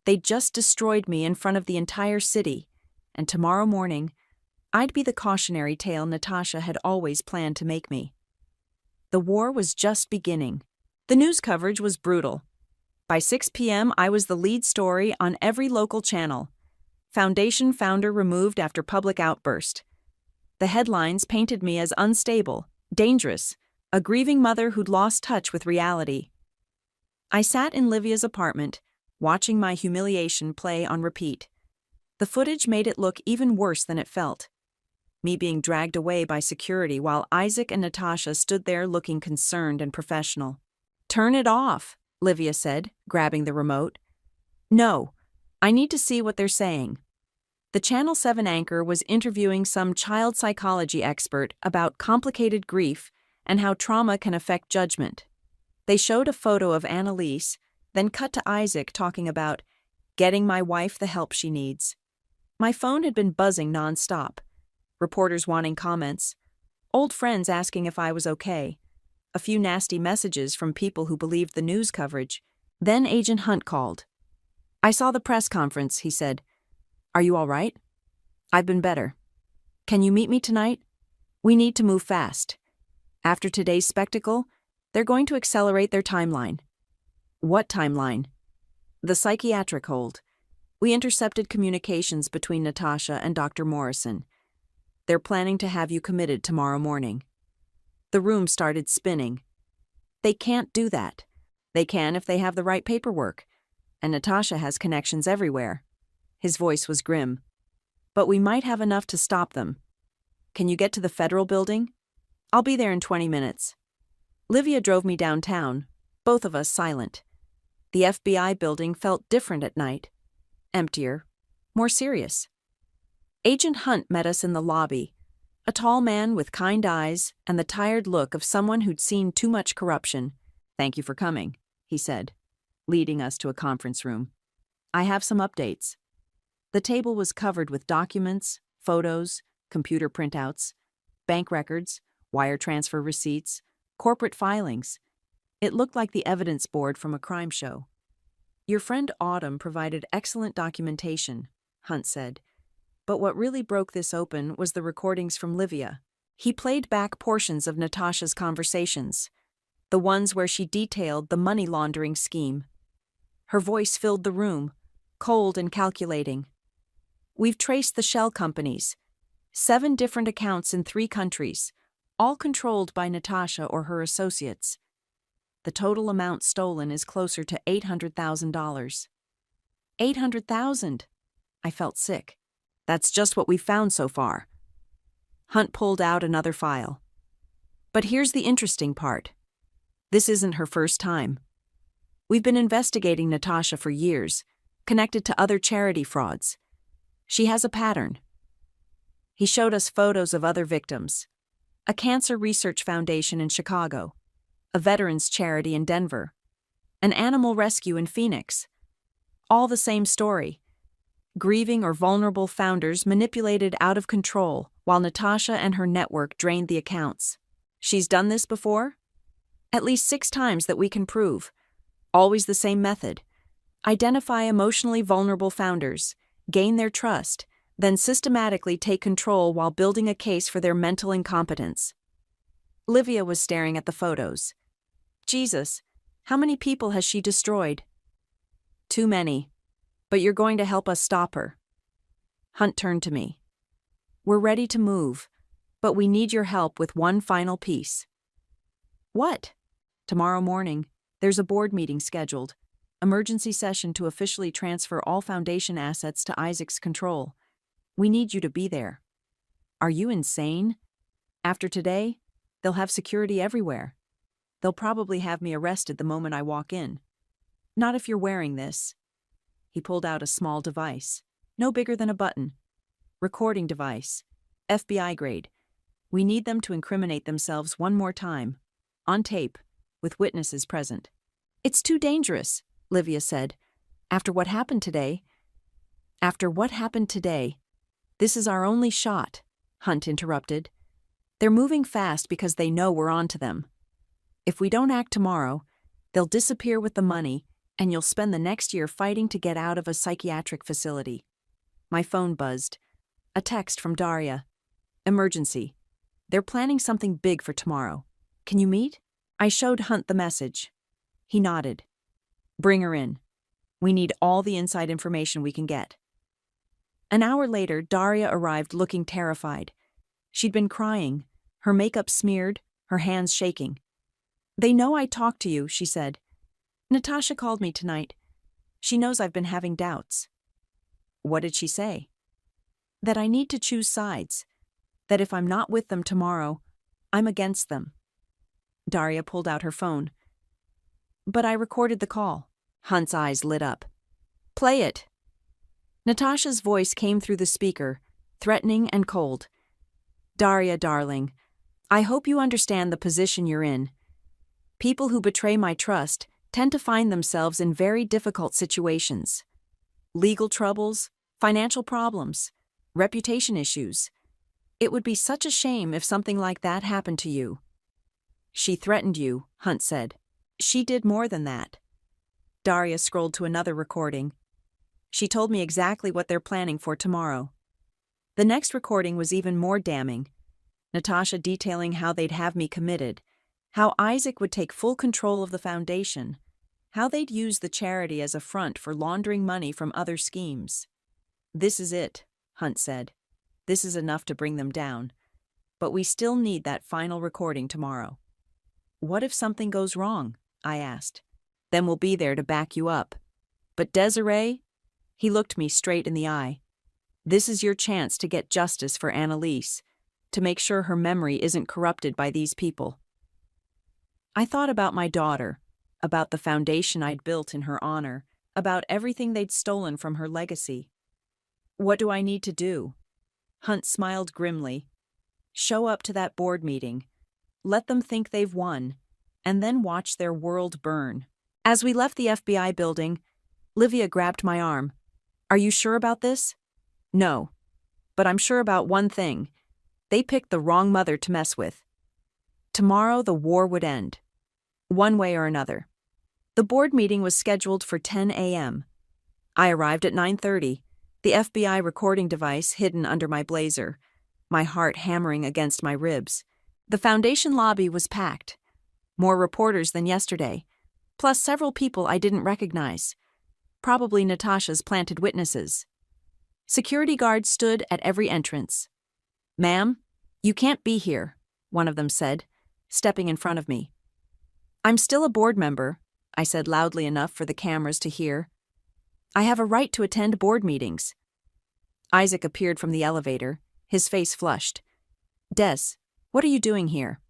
They'd just destroyed me in front of the entire city, and tomorrow morning, I'd be the cautionary tale Natasha had always planned to make me. The war was just beginning. The news coverage was brutal. By 6 p.m., I was the lead story on every local channel. Foundation founder removed after public outburst. The headlines painted me as unstable, dangerous, a grieving mother who'd lost touch with reality. I sat in Livia's apartment, watching my humiliation play on repeat. The footage made it look even worse than it felt. Me being dragged away by security while Isaac and Natasha stood there looking concerned and professional. "Turn it off," Livia said, grabbing the remote. "No, I need to see what they're saying." The Channel 7 anchor was interviewing some child psychology expert about complicated grief and how trauma can affect judgment. They showed a photo of Annalise, then cut to Isaac talking about getting my wife the help she needs. My phone had been buzzing nonstop. Reporters wanting comments, old friends asking if I was okay, a few nasty messages from people who believed the news coverage. Then Agent Hunt called. "I saw the press conference," he said. "Are you all right?" "I've been better. Can you meet me tonight? We need to move fast. After today's spectacle, they're going to accelerate their timeline." "What timeline?" "The psychiatric hold. We intercepted communications between Natasha and Dr. Morrison. They're planning to have you committed tomorrow morning." The room started spinning. "They can't do that. They can if they have the right paperwork. And Natasha has connections everywhere." His voice was grim. "But we might have enough to stop them. Can you get to the Federal Building? I'll be there in 20 minutes. Livia drove me downtown, both of us silent. The FBI building felt different at night. Emptier, more serious. Agent Hunt met us in the lobby, a tall man with kind eyes and the tired look of someone who'd seen too much corruption. "Thank you for coming," he said, leading us to a conference room. "I have some updates." The table was covered with documents, photos, computer printouts, bank records, wire transfer receipts, corporate filings. It looked like the evidence board from a crime show. "Your friend Autumn provided excellent documentation," Hunt said. "But what really broke this open was the recordings from Livia." He played back portions of Natasha's conversations, the ones where she detailed the money laundering scheme. Her voice filled the room, cold and calculating. "We've traced the shell companies, 7 different accounts in 3 countries, all controlled by Natasha or her associates. The total amount stolen is closer to $800,000. $800,000! I felt sick. "That's just what we've found so far." Hunt pulled out another file. "But here's the interesting part. This isn't her first time. We've been investigating Natasha for years, connected to other charity frauds. She has a pattern." He showed us photos of other victims. A cancer research foundation in Chicago, a veterans charity in Denver, an animal rescue in Phoenix. All the same story. Grieving or vulnerable founders manipulated out of control while Natasha and her network drained the accounts. "She's done this before?" "At least 6 times that we can prove. Always the same method. Identify emotionally vulnerable founders, gain their trust, then systematically take control while building a case for their mental incompetence." Livia was staring at the photos. "Jesus, how many people has she destroyed?" "Too many. But you're going to help us stop her." Hunt turned to me. "We're ready to move, but we need your help with one final piece." "What?" "Tomorrow morning, there's a board meeting scheduled. Emergency session to officially transfer all foundation assets to Isaac's control. We need you to be there." "Are you insane? After today, they'll have security everywhere. They'll probably have me arrested the moment I walk in." "Not if you're wearing this." He pulled out a small device, no bigger than a button. "Recording device. FBI grade. We need them to incriminate themselves one more time. On tape, with witnesses present." "It's too dangerous," Livia said. After what happened today, this is our only shot," Hunt interrupted. "They're moving fast because they know we're on to them. If we don't act tomorrow, they'll disappear with the money, and you'll spend the next year fighting to get out of a psychiatric facility." My phone buzzed. A text from Daria. "Emergency. They're planning something big for tomorrow. Can you meet?" I showed Hunt the message. He nodded. Bring her in. We need all the inside information we can get. An hour later, Daria arrived looking terrified. She'd been crying, her makeup smeared, her hands shaking. "They know I talked to you," she said. "Natasha called me tonight. She knows I've been having doubts." "What did she say?" "That I need to choose sides. That if I'm not with them tomorrow, I'm against them." Daria pulled out her phone. "But I recorded the call." Hunt's eyes lit up. "Play it." Natasha's voice came through the speaker, threatening and cold. "Daria, darling, I hope you understand the position you're in. People who betray my trust tend to find themselves in very difficult situations. Legal troubles, financial problems, reputation issues. It would be such a shame if something like that happened to you." "She threatened you," Hunt said. "She did more than that." Daria scrolled to another recording. "She told me exactly what they're planning for tomorrow." The next recording was even more damning. Natasha detailing how they'd have me committed, how Isaac would take full control of the foundation, how they'd use the charity as a front for laundering money from other schemes. "This is it," Hunt said. "This is enough to bring them down. But we still need that final recording tomorrow." "What if something goes wrong?" I asked. "Then we'll be there to back you up. But Desiree," he looked me straight in the eye, "this is your chance to get justice for Annalise, to make sure her memory isn't corrupted by these people." I thought about my daughter, about the foundation I'd built in her honor, about everything they'd stolen from her legacy. "What do I need to do?" Hunt smiled grimly. "Show up to that board meeting. Let them think they've won, and then watch their world burn." As we left the FBI building, Livia grabbed my arm. "Are you sure about this?" "No. But I'm sure about one thing. They picked the wrong mother to mess with. Tomorrow the war would end. One way or another." The board meeting was scheduled for 10 a.m. I arrived at 9:30, the FBI recording device hidden under my blazer, my heart hammering against my ribs. The foundation lobby was packed. More reporters than yesterday, plus several people I didn't recognize. Probably Natasha's planted witnesses. Security guards stood at every entrance. "Ma'am, you can't be here," one of them said, stepping in front of me. "I'm still a board member," I said loudly enough for the cameras to hear. "I have a right to attend board meetings." Isaac appeared from the elevator, his face flushed. "Des, what are you doing here?"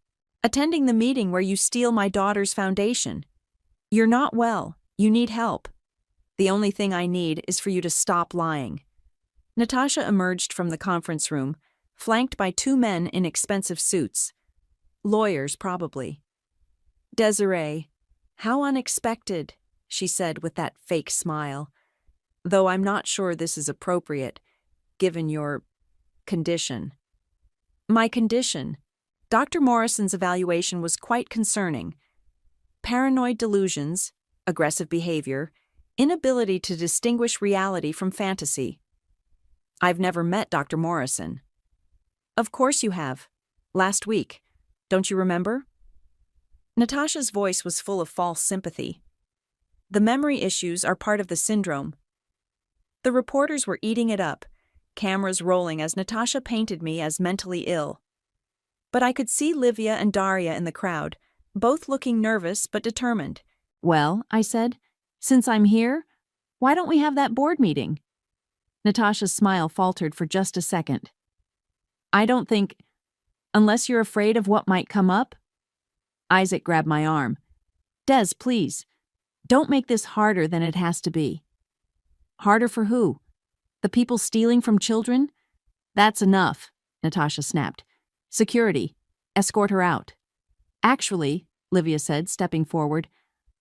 "Attending the meeting where you steal my daughter's foundation. You're not well. You need help. The only thing I need is for you to stop lying." Natasha emerged from the conference room, flanked by two men in expensive suits. Lawyers, probably. "Desiree, how unexpected," she said with that fake smile. "Though I'm not sure this is appropriate, given your condition." My condition? Dr. Morrison's evaluation was quite concerning. Paranoid delusions, aggressive behavior, inability to distinguish reality from fantasy. "I've never met Dr. Morrison." "Of course you have. Last week. Don't you remember?" Natasha's voice was full of false sympathy. "The memory issues are part of the syndrome." The reporters were eating it up, cameras rolling as Natasha painted me as mentally ill. But I could see Livia and Daria in the crowd, both looking nervous but determined. "Well," I said, "since I'm here, why don't we have that board meeting?" Natasha's smile faltered for just a second. "I don't think, unless you're afraid of what might come up." Isaac grabbed my arm. "Des, please, don't make this harder than it has to be." "Harder for who? The people stealing from children?" "That's enough," Natasha snapped. "Security, escort her out." "Actually," Livia said, stepping forward,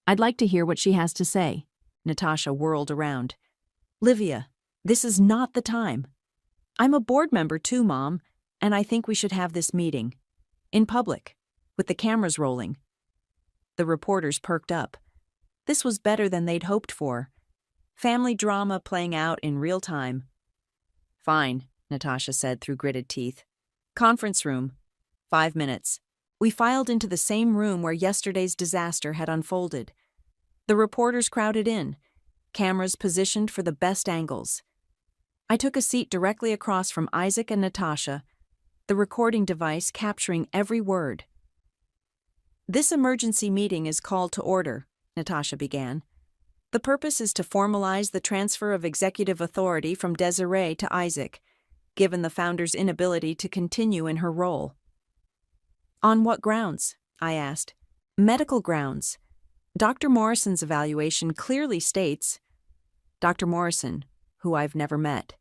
"I'd like to hear what she has to say." Natasha whirled around. "Livia, this is not the time. I'm a board member too, Mom, and I think we should have this meeting. In public, with the cameras rolling." The reporters perked up. This was better than they'd hoped for. Family drama playing out in real time. "Fine," Natasha said through gritted teeth. "Conference room. 5 minutes." We filed into the same room where yesterday's disaster had unfolded. The reporters crowded in, cameras positioned for the best angles. I took a seat directly across from Isaac and Natasha, the recording device capturing every word. "This emergency meeting is called to order," Natasha began. "The purpose is to formalize the transfer of executive authority from Desiree to Isaac, given the founder's inability to continue in her role." "On what grounds?" I asked. "Medical grounds. Dr. Morrison's evaluation clearly states—" "Dr. Morrison, who I've never met.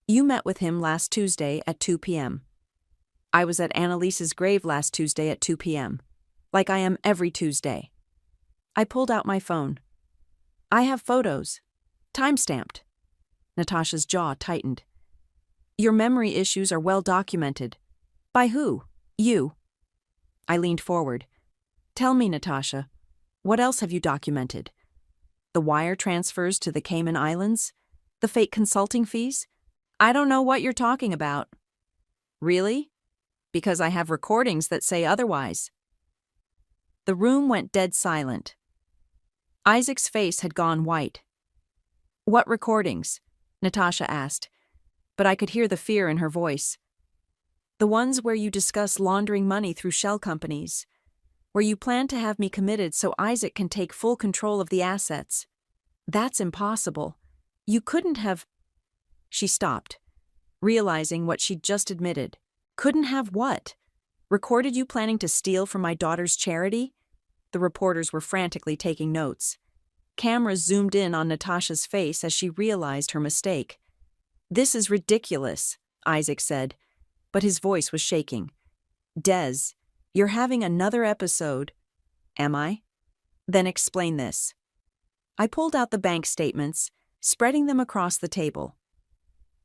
You met with him last Tuesday at 2 p.m. I was at Annalise's grave last Tuesday at 2 p.m., like I am every Tuesday." I pulled out my phone. "I have photos. Time-stamped." Natasha's jaw tightened. "Your memory issues are well documented." "By who? You?" I leaned forward. "Tell me, Natasha, what else have you documented? The wire transfers to the Cayman Islands? The fake consulting fees? I don't know what you're talking about." "Really? Because I have recordings that say otherwise." The room went dead silent. Isaac's face had gone white. "What recordings?" Natasha asked, but I could hear the fear in her voice. "The ones where you discuss laundering money through shell companies, where you plan to have me committed so Isaac can take full control of the assets. That's impossible. You couldn't have—" She stopped, realizing what she'd just admitted. "Couldn't have what? Recorded you planning to steal from my daughter's charity?" The reporters were frantically taking notes. Cameras zoomed in on Natasha's face as she realized her mistake. "This is ridiculous," Isaac said, but his voice was shaking. "Des, you're having another episode." "Am I?" "Then explain this." I pulled out the bank statements, spreading them across the table.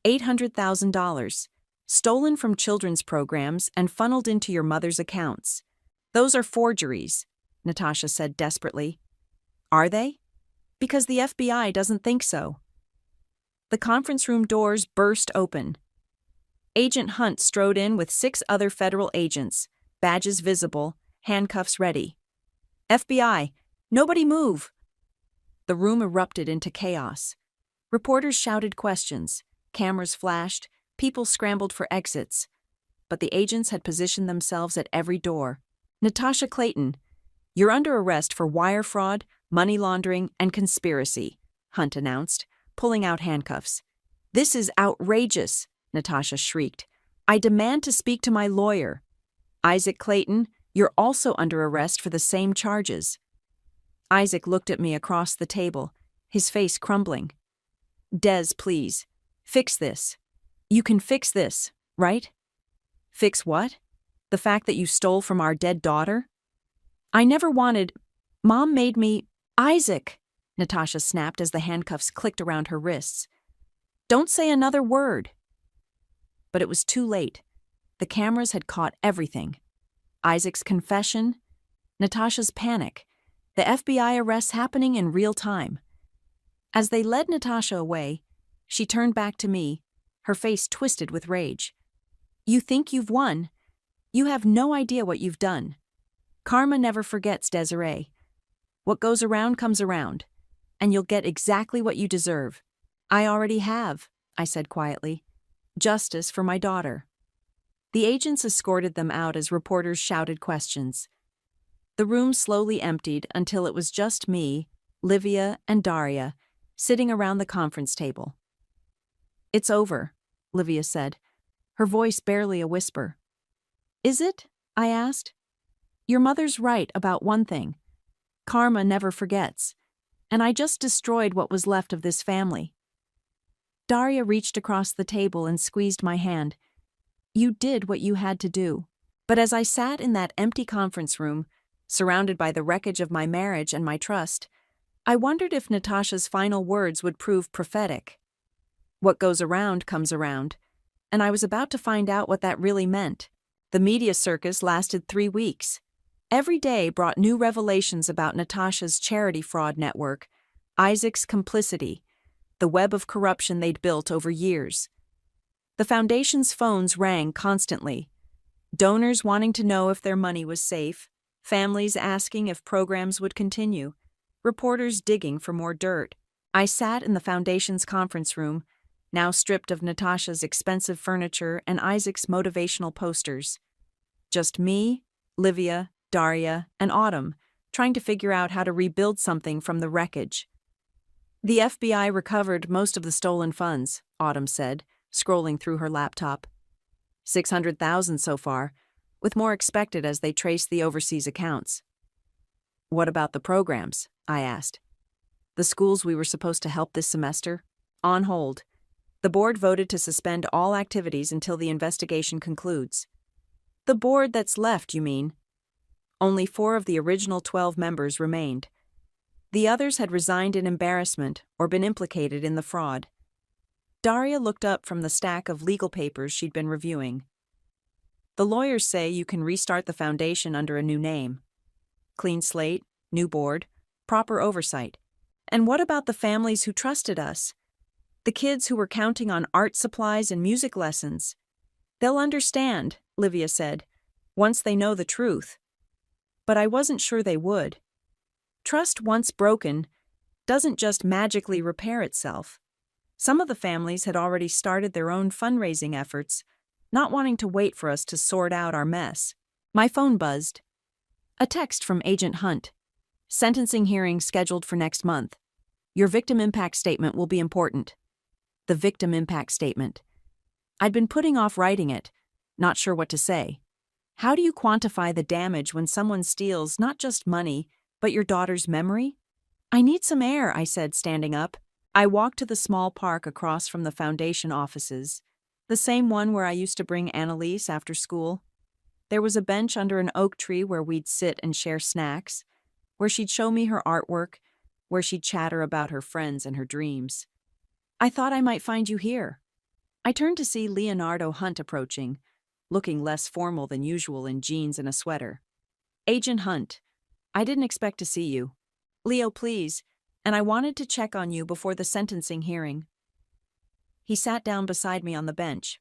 $800,000, stolen from children's programs and funneled into your mother's accounts. "Those are forgeries," Natasha said desperately. "Are they?" "Because the FBI doesn't think so." The conference room doors burst open. Agent Hunt strode in with 6 other federal agents, badges visible, handcuffs ready. "FBI, nobody move!" The room erupted into chaos. Reporters shouted questions, cameras flashed, people scrambled for exits. But the agents had positioned themselves at every door. "Natasha Clayton, you're under arrest for wire fraud, money laundering, and conspiracy," Hunt announced, pulling out handcuffs. "This is outrageous," Natasha shrieked. "I demand to speak to my lawyer." "Isaac Clayton, you're also under arrest for the same charges." Isaac looked at me across the table, his face crumbling. "Des, please. Fix this. You can fix this, right?" "Fix what? The fact that you stole from our dead daughter?" "I never wanted— Mom made me— Isaac!" Natasha snapped as the handcuffs clicked around her wrists. "Don't say another word." But it was too late. The cameras had caught everything. Isaac's confession, Natasha's panic, the FBI arrests happening in real time. As they led Natasha away, she turned back to me, her face twisted with rage. "You think you've won? You have no idea what you've done. Karma never forgets, Desiree. What goes around comes around, and you'll get exactly what you deserve." "I already have," I said quietly. "Justice for my daughter." The agents escorted them out as reporters shouted questions. The room slowly emptied until it was just me, Livia, and Daria, sitting around the conference table. "It's over," Livia said, her voice barely a whisper. "Is it?" I asked. "Your mother's right about one thing. Karma never forgets, and I just destroyed what was left of this family." Daria reached across the table and squeezed my hand. "You did what you had to do." But as I sat in that empty conference room, surrounded by the wreckage of my marriage and my trust, I wondered if Natasha's final words would prove prophetic. What goes around comes around, and I was about to find out what that really meant. The media circus lasted 3 weeks. Every day brought new revelations about Natasha's charity fraud network, Isaac's complicity, the web of corruption they'd built over years. The foundation's phones rang constantly. Donors wanting to know if their money was safe, families asking if programs would continue, reporters digging for more dirt. I sat in the foundation's conference room, now stripped of Natasha's expensive furniture and Isaac's motivational posters. Just me, Livia, Daria, and Autumn, trying to figure out how to rebuild something from the wreckage. The FBI recovered most of the stolen funds, Autumn said, scrolling through her laptop. 600,000 so far, with more expected as they traced the overseas accounts. What about the programs? I asked. The schools we were supposed to help this semester? On hold. The board voted to suspend all activities until the investigation concludes. The board that's left, you mean? Only 4 of the original 12 members remained. The others had resigned in embarrassment or been implicated in the fraud. Daria looked up from the stack of legal papers she'd been reviewing. The lawyers say you can restart the foundation under a new name. Clean slate, new board, proper oversight. And what about the families who trusted us? The kids who were counting on art supplies and music lessons? They'll understand, Livia said, once they know the truth. But I wasn't sure they would. Trust once broken doesn't just magically repair itself. Some of the families had already started their own fundraising efforts, not wanting to wait for us to sort out our mess. My phone buzzed. A text from Agent Hunt. Sentencing hearing scheduled for next month. Your victim impact statement will be important. The victim impact statement. I'd been putting off writing it, not sure what to say. How do you quantify the damage when someone steals not just money, but your daughter's memory? I need some air, I said, standing up. I walked to the small park across from the foundation offices, the same one where I used to bring Annalise after school. There was a bench under an oak tree where we'd sit and share snacks, where she'd show me her artwork, where she'd chatter about her friends and her dreams. I thought I might find you here. I turned to see Leonardo Hunt approaching, looking less formal than usual in jeans and a sweater. Agent Hunt, I didn't expect to see you. Leo, please, and I wanted to check on you before the sentencing hearing. He sat down beside me on the bench.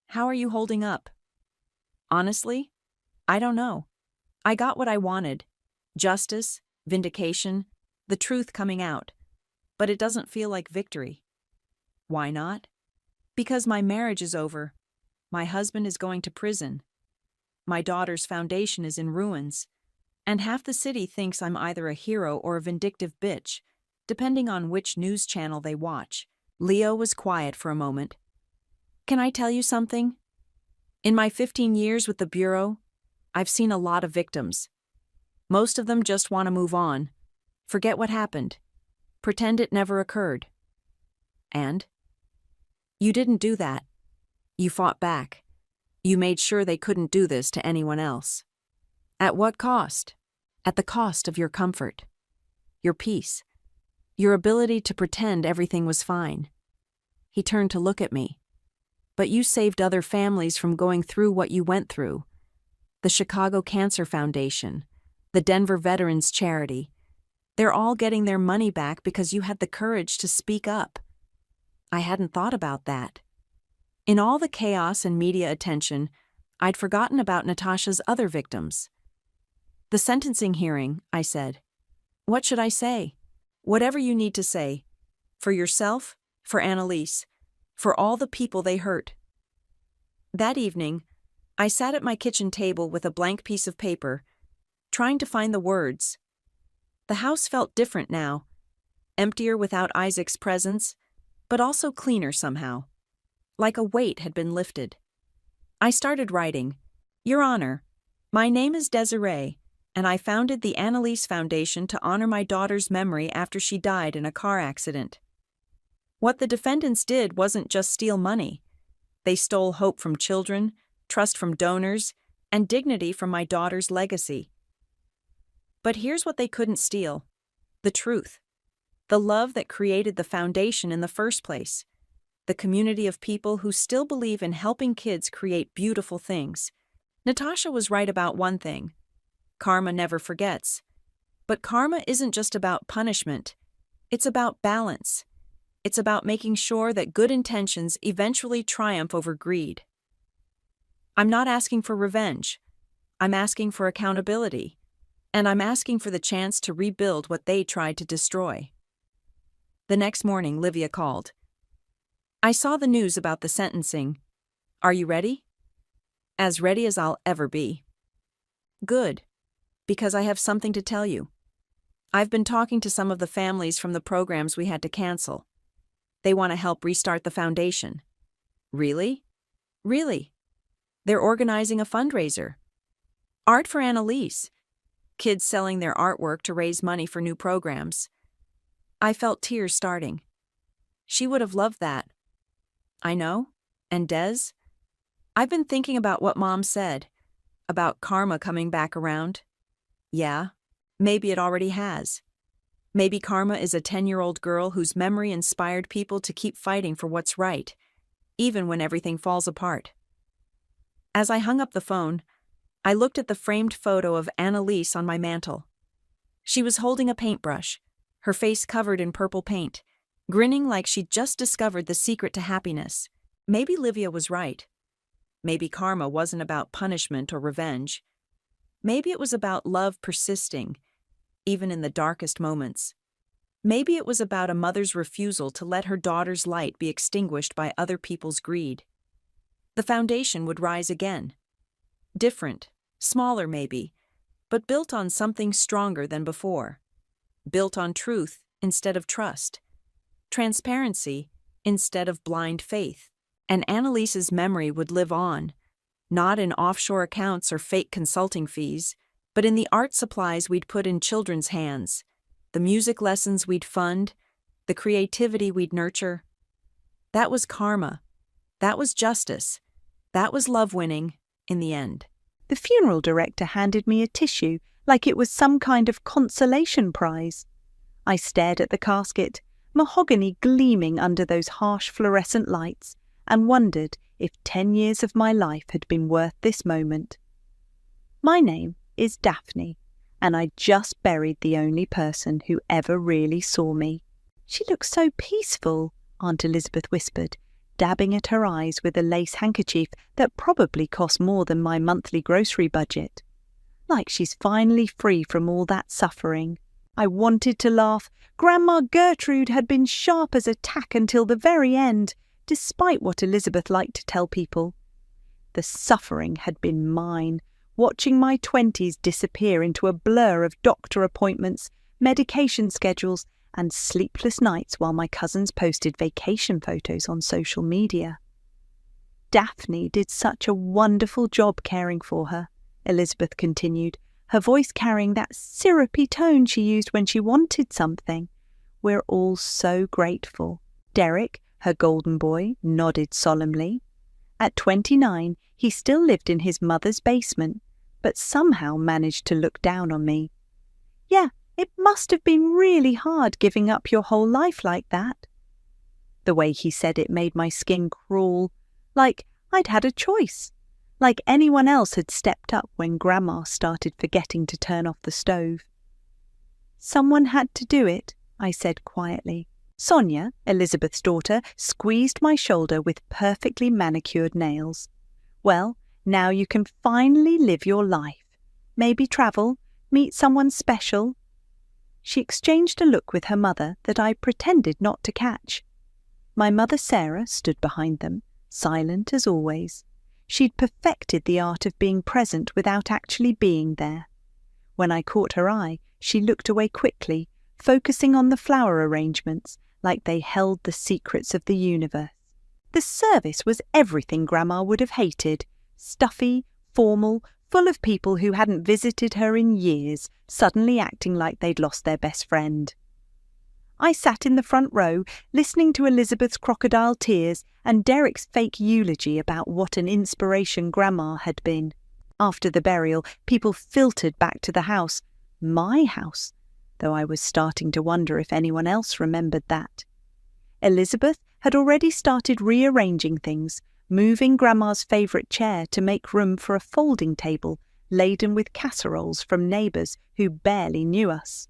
How are you holding up? Honestly, I don't know. I got what I wanted. Justice, vindication, the truth coming out. But it doesn't feel like victory. Why not? Because my marriage is over. My husband is going to prison. My daughter's foundation is in ruins. And half the city thinks I'm either a hero or a vindictive bitch, depending on which news channel they watch. Leo was quiet for a moment. Can I tell you something? In my 15 years with the Bureau, I've seen a lot of victims. Most of them just want to move on, forget what happened, pretend it never occurred. And? You didn't do that. You fought back. You made sure they couldn't do this to anyone else. At what cost? At the cost of your comfort, your peace, your ability to pretend everything was fine. He turned to look at me. But you saved other families from going through what you went through. The Chicago Cancer Foundation, the Denver Veterans Charity. They're all getting their money back because you had the courage to speak up. I hadn't thought about that. In all the chaos and media attention, I'd forgotten about Natasha's other victims. The sentencing hearing, I said. What should I say? Whatever you need to say. For yourself, for Annalise, for all the people they hurt. That evening, I sat at my kitchen table with a blank piece of paper, trying to find the words. The house felt different now, emptier without Isaac's presence, but also cleaner somehow, like a weight had been lifted. I started writing, Your Honor, my name is Desiree, and I founded the Annalise Foundation to honor my daughter's memory after she died in a car accident. What the defendants did wasn't just steal money. They stole hope from children, trust from donors, and dignity from my daughter's legacy. But here's what they couldn't steal: the truth. The love that created the foundation in the first place. The community of people who still believe in helping kids create beautiful things. Natasha was right about one thing. Karma never forgets. But karma isn't just about punishment. It's about balance. It's about making sure that good intentions eventually triumph over greed. I'm not asking for revenge. I'm asking for accountability. and I'm asking for the chance to rebuild what they tried to destroy. The next morning, Livia called. I saw the news about the sentencing. Are you ready? As ready as I'll ever be. Good, because I have something to tell you. I've been talking to some of the families from the programs we had to cancel. They want to help restart the foundation. Really? Really. They're organizing a fundraiser. Art for Annalise. Kids selling their artwork to raise money for new programs. I felt tears starting. She would have loved that. I know. And Des? I've been thinking about what Mom said, about karma coming back around. Yeah, maybe it already has. Maybe karma is a 10-year-old girl whose memory inspired people to keep fighting for what's right, even when everything falls apart. As I hung up the phone, I looked at the framed photo of Annalise on my mantel. She was holding a paintbrush, her face covered in purple paint, grinning like she'd just discovered the secret to happiness. Maybe Livia was right. Maybe karma wasn't about punishment or revenge. Maybe it was about love persisting, even in the darkest moments. Maybe it was about a mother's refusal to let her daughter's light be extinguished by other people's greed. The foundation would rise again. Different, smaller maybe, but built on something stronger than before. Built on truth instead of trust. Transparency instead of blind faith. And Annalise's memory would live on, not in offshore accounts or fake consulting fees, but in the art supplies we'd put in children's hands, the music lessons we'd fund, the creativity we'd nurture. That was karma. That was justice. That was love winning in the end. The funeral director handed me a tissue like it was some kind of consolation prize. I stared at the casket, mahogany gleaming under those harsh fluorescent lights, and wondered if 10 years of my life had been worth this moment. My name is Daphne, and I just buried the only person who ever really saw me. She looks so peaceful, Aunt Elizabeth whispered, dabbing at her eyes with a lace handkerchief that probably cost more than my monthly grocery budget. Like she's finally free from all that suffering. I wanted to laugh. Grandma Gertrude had been sharp as a tack until the very end, despite what Elizabeth liked to tell people. The suffering had been mine, watching my 20s disappear into a blur of doctor appointments, medication schedules, and sleepless nights while my cousins posted vacation photos on social media. Daphne did such a wonderful job caring for her, Elizabeth continued, her voice carrying that syrupy tone she used when she wanted something. We're all so grateful. Derek, her golden boy, nodded solemnly. At 29, he still lived in his mother's basement, but somehow managed to look down on me. Yeah, it must have been really hard giving up your whole life like that. The way he said it made my skin crawl, like I'd had a choice, like anyone else had stepped up when Grandma started forgetting to turn off the stove. Someone had to do it, I said quietly. Sonia, Elizabeth's daughter, squeezed my shoulder with perfectly manicured nails. Well, now you can finally live your life. Maybe travel, meet someone special. She exchanged a look with her mother that I pretended not to catch. My mother Sarah stood behind them, silent as always. She'd perfected the art of being present without actually being there. When I caught her eye, she looked away quickly, focusing on the flower arrangements, like they held the secrets of the universe. The service was everything Grandma would have hated, stuffy, formal, full of people who hadn't visited her in years, suddenly acting like they'd lost their best friend. I sat in the front row, listening to Elizabeth's crocodile tears and Derek's fake eulogy about what an inspiration Grandma had been. After the burial, people filtered back to the house, my house, though I was starting to wonder if anyone else remembered that. Elizabeth had already started rearranging things, moving Grandma's favourite chair to make room for a folding table laden with casseroles from neighbours who barely knew us.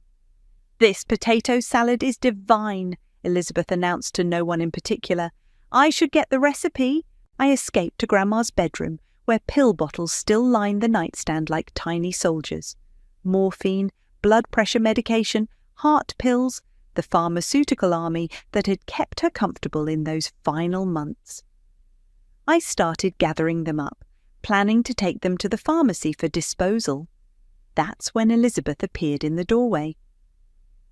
"This potato salad is divine," Elizabeth announced to no one in particular. "I should get the recipe." I escaped to Grandma's bedroom, where pill bottles still lined the nightstand like tiny soldiers. morphine, blood pressure medication, heart pills, the pharmaceutical army that had kept her comfortable in those final months. I started gathering them up, planning to take them to the pharmacy for disposal. That's when Elizabeth appeared in the doorway.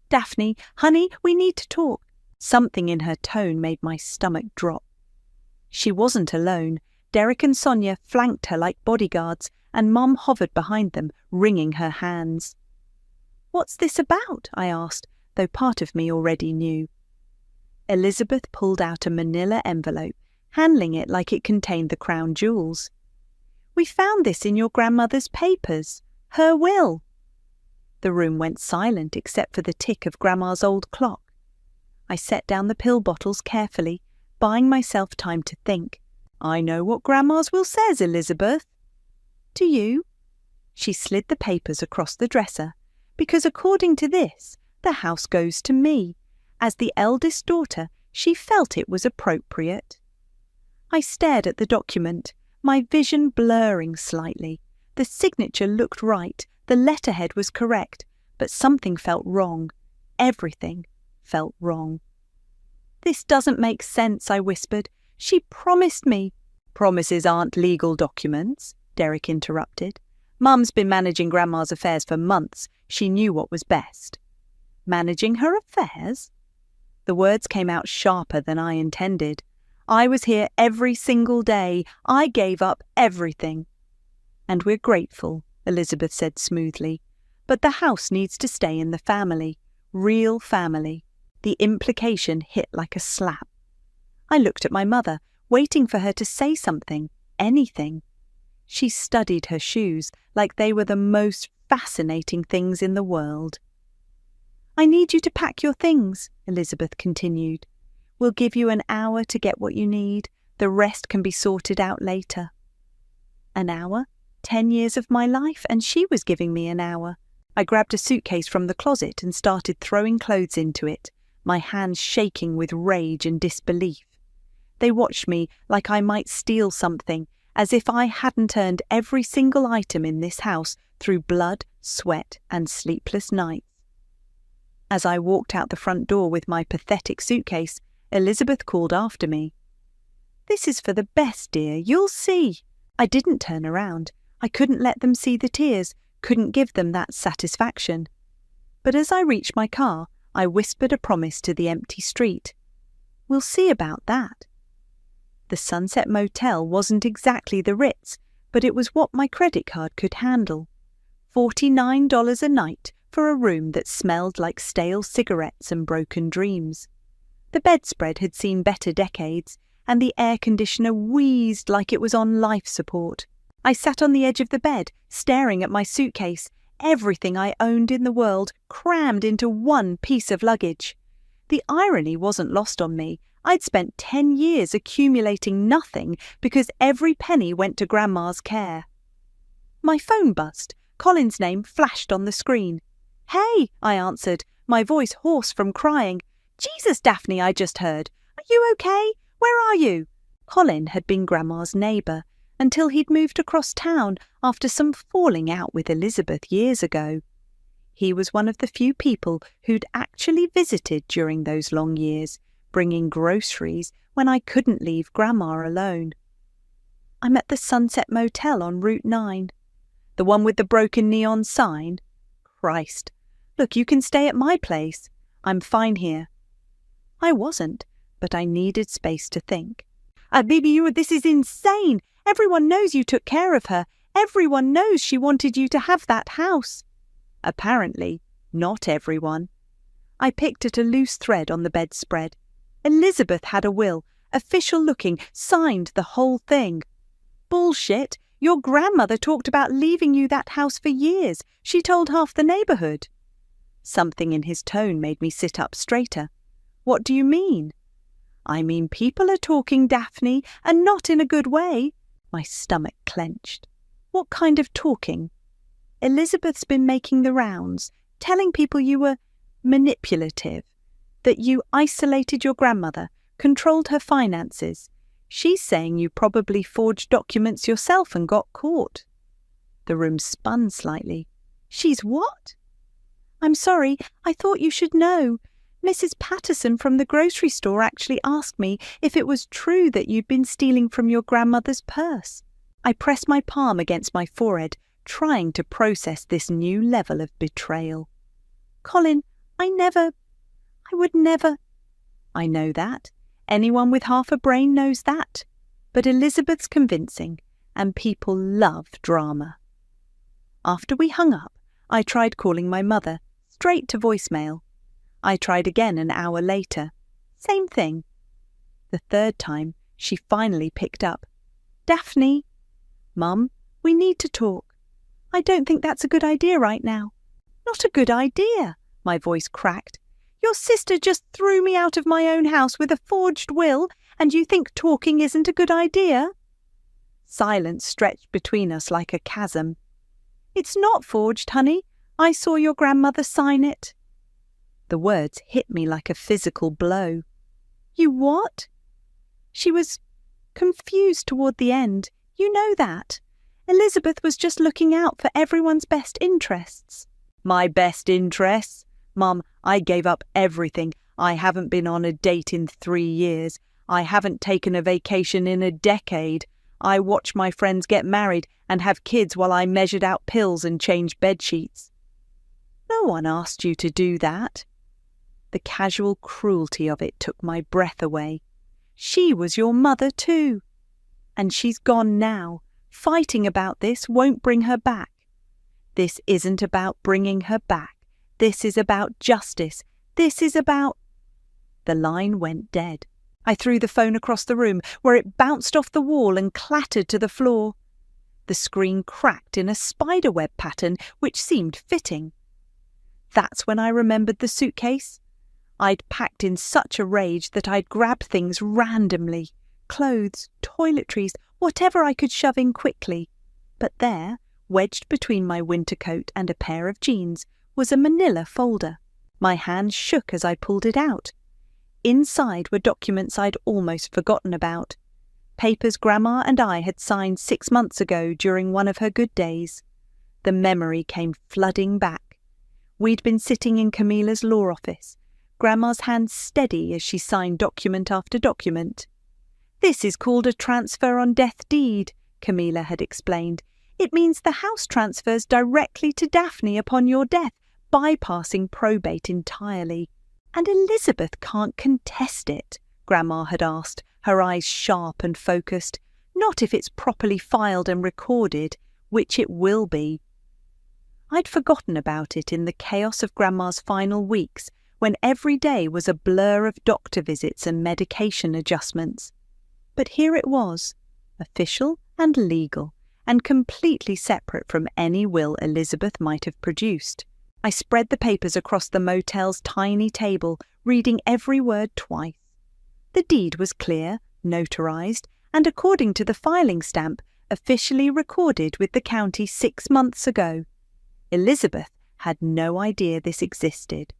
"Daphne, honey, we need to talk." Something in her tone made my stomach drop. She wasn't alone. Derek and Sonia flanked her like bodyguards, and Mum hovered behind them, wringing her hands. "What's this about?" I asked, though part of me already knew. Elizabeth pulled out a manila envelope, handling it like it contained the crown jewels. "We found this in your grandmother's papers. Her will." The room went silent except for the tick of Grandma's old clock. I set down the pill bottles carefully, buying myself time to think. "I know what Grandma's will says, Elizabeth." "Do you?" She slid the papers across the dresser, because according to this, the house goes to me. As the eldest daughter, she felt it was appropriate. I stared at the document, my vision blurring slightly. The signature looked right, the letterhead was correct, but something felt wrong. Everything felt wrong. "This doesn't make sense," I whispered. "She promised me." "Promises aren't legal documents," Derek interrupted. "Mum's been managing Grandma's affairs for months. She knew what was best." "Managing her affairs?" The words came out sharper than I intended. "I was here every single day. I gave up everything." "And we're grateful," Elizabeth said smoothly. "But the house needs to stay in the family. Real family." The implication hit like a slap. I looked at my mother, waiting for her to say something, anything. She studied her shoes like they were the most fascinating things in the world. "I need you to pack your things," Elizabeth continued. "We'll give you an hour to get what you need. The rest can be sorted out later." An hour? 10 years of my life, and she was giving me an hour. I grabbed a suitcase from the closet and started throwing clothes into it, my hands shaking with rage and disbelief. They watched me like I might steal something, as if I hadn't earned every single item in this house through blood, sweat, and sleepless nights. As I walked out the front door with my pathetic suitcase, Elizabeth called after me. "This is for the best, dear. You'll see." I didn't turn around. I couldn't let them see the tears, couldn't give them that satisfaction. But as I reached my car, I whispered a promise to the empty street. "We'll see about that." The Sunset Motel wasn't exactly the Ritz, but it was what my credit card could handle. $49 a night for a room that smelled like stale cigarettes and broken dreams. The bedspread had seen better decades, and the air conditioner wheezed like it was on life support. I sat on the edge of the bed, staring at my suitcase, everything I owned in the world crammed into one piece of luggage. The irony wasn't lost on me. I'd spent 10 years accumulating nothing because every penny went to Grandma's care. My phone buzzed. Colin's name flashed on the screen. "Hey," I answered, my voice hoarse from crying. "Jesus, Daphne, I just heard. Are you okay? Where are you?" Colin had been Grandma's neighbour until he'd moved across town after some falling out with Elizabeth years ago. He was one of the few people who'd actually visited during those long years, bringing groceries when I couldn't leave Grandma alone. "I'm at the Sunset Motel on Route 9. "The one with the broken neon sign?" "Christ. Look, you can stay at my place. I'm fine here." I wasn't, but I needed space to think. Baby, this is insane. Everyone knows you took care of her. Everyone knows she wanted you to have that house." Apparently, not everyone. I picked at a loose thread on the bedspread. Elizabeth had a will, official looking, signed the whole thing. "Bullshit. Your grandmother talked about leaving you that house for years. She told half the neighbourhood." Something in his tone made me sit up straighter. "What do you mean?" "I mean people are talking, Daphne, and not in a good way." My stomach clenched. "What kind of talking?" "Elizabeth's been making the rounds, telling people you were manipulative, that you isolated your grandmother, controlled her finances. She's saying you probably forged documents yourself and got caught." The room spun slightly. She's what? I'm sorry, I thought you should know. Mrs. Patterson from the grocery store actually asked me if it was true that you'd been stealing from your grandmother's purse. I pressed my palm against my forehead, trying to process this new level of betrayal. Colin, I would never. I know that. Anyone with half a brain knows that. But Elizabeth's convincing, and people love drama. After we hung up, I tried calling my mother, straight to voicemail. I tried again an hour later. Same thing. The third time, she finally picked up. Daphne. Mum, we need to talk. I don't think that's a good idea right now. Not a good idea, my voice cracked. Your sister just threw me out of my own house with a forged will, and you think talking isn't a good idea? Silence stretched between us like a chasm. It's not forged, honey. I saw your grandmother sign it. The words hit me like a physical blow. You what? She was confused toward the end. You know that. Elizabeth was just looking out for everyone's best interests. My best interests? Mum, I gave up everything. I haven't been on a date in 3 years. I haven't taken a vacation in a decade. I watched my friends get married and have kids while I measured out pills and changed bedsheets. No one asked you to do that. The casual cruelty of it took my breath away. She was your mother too. And she's gone now. Fighting about this won't bring her back. This isn't about bringing her back. This is about justice. This is about... The line went dead. I threw the phone across the room, where it bounced off the wall and clattered to the floor. The screen cracked in a spiderweb pattern which seemed fitting. That's when I remembered the suitcase. I'd packed in such a rage that I'd grabbed things randomly. Clothes, toiletries, whatever I could shove in quickly. But there, wedged between my winter coat and a pair of jeans, was a manila folder. My hand shook as I pulled it out. Inside were documents I'd almost forgotten about. Papers Grandma and I had signed 6 months ago during one of her good days. The memory came flooding back. We'd been sitting in Camilla's law office, Grandma's hand steady as she signed document after document. This is called a transfer on death deed, Camilla had explained. It means the house transfers directly to Daphne upon your death, bypassing probate entirely. And Elizabeth can't contest it, Grandma had asked, her eyes sharp and focused. Not if it's properly filed and recorded, which it will be. I'd forgotten about it in the chaos of Grandma's final weeks, when every day was a blur of doctor visits and medication adjustments. But here it was, official and legal, and completely separate from any will Elizabeth might have produced. I spread the papers across the motel's tiny table, reading every word twice. The deed was clear, notarized, and according to the filing stamp, officially recorded with the county 6 months ago. Elizabeth had no idea this existed.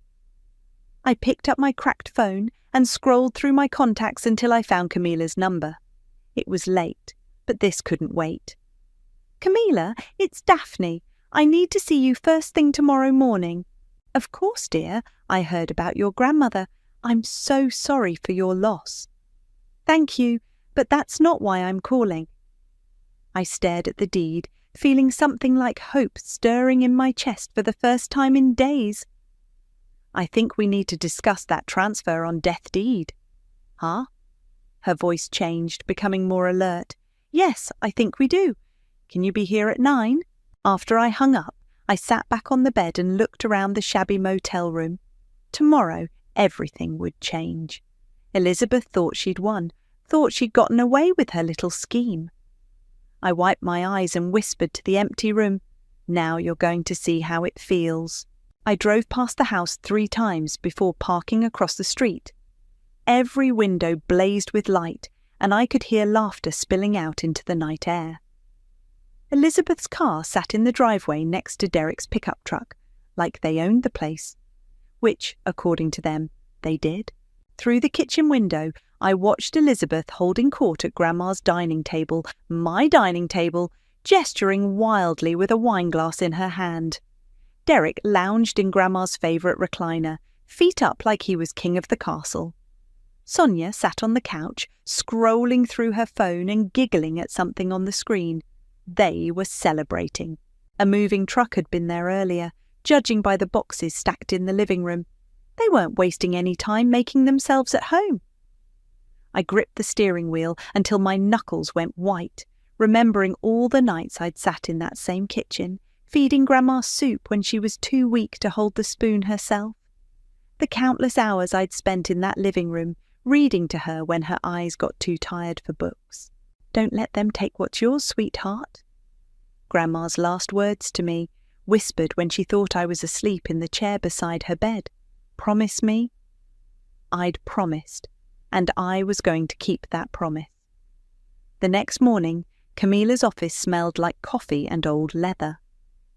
I picked up my cracked phone and scrolled through my contacts until I found Camilla's number. It was late, but this couldn't wait. Camilla, it's Daphne. I need to see you first thing tomorrow morning. Of course, dear. I heard about your grandmother. I'm so sorry for your loss. Thank you, but that's not why I'm calling. I stared at the deed, feeling something like hope stirring in my chest for the first time in days. I think we need to discuss that transfer on death deed. Huh? Her voice changed, becoming more alert. Yes, I think we do. Can you be here at 9? After I hung up, I sat back on the bed and looked around the shabby motel room. Tomorrow, everything would change. Elizabeth thought she'd won, thought she'd gotten away with her little scheme. I wiped my eyes and whispered to the empty room, "Now you're going to see how it feels." I drove past the house 3 times before parking across the street. Every window blazed with light, and I could hear laughter spilling out into the night air. Elizabeth's car sat in the driveway next to Derek's pickup truck, like they owned the place. Which, according to them, they did. Through the kitchen window, I watched Elizabeth holding court at Grandma's dining table, my dining table, gesturing wildly with a wineglass in her hand. Derek lounged in Grandma's favourite recliner, feet up like he was king of the castle. Sonia sat on the couch, scrolling through her phone and giggling at something on the screen. They were celebrating. A moving truck had been there earlier, judging by the boxes stacked in the living room. They weren't wasting any time making themselves at home. I gripped the steering wheel until my knuckles went white, remembering all the nights I'd sat in that same kitchen, feeding Grandma soup when she was too weak to hold the spoon herself. The countless hours I'd spent in that living room, reading to her when her eyes got too tired for books. Don't let them take what's yours, sweetheart. Grandma's last words to me, whispered when she thought I was asleep in the chair beside her bed. Promise me? I'd promised, and I was going to keep that promise. The next morning, Camilla's office smelled like coffee and old leather.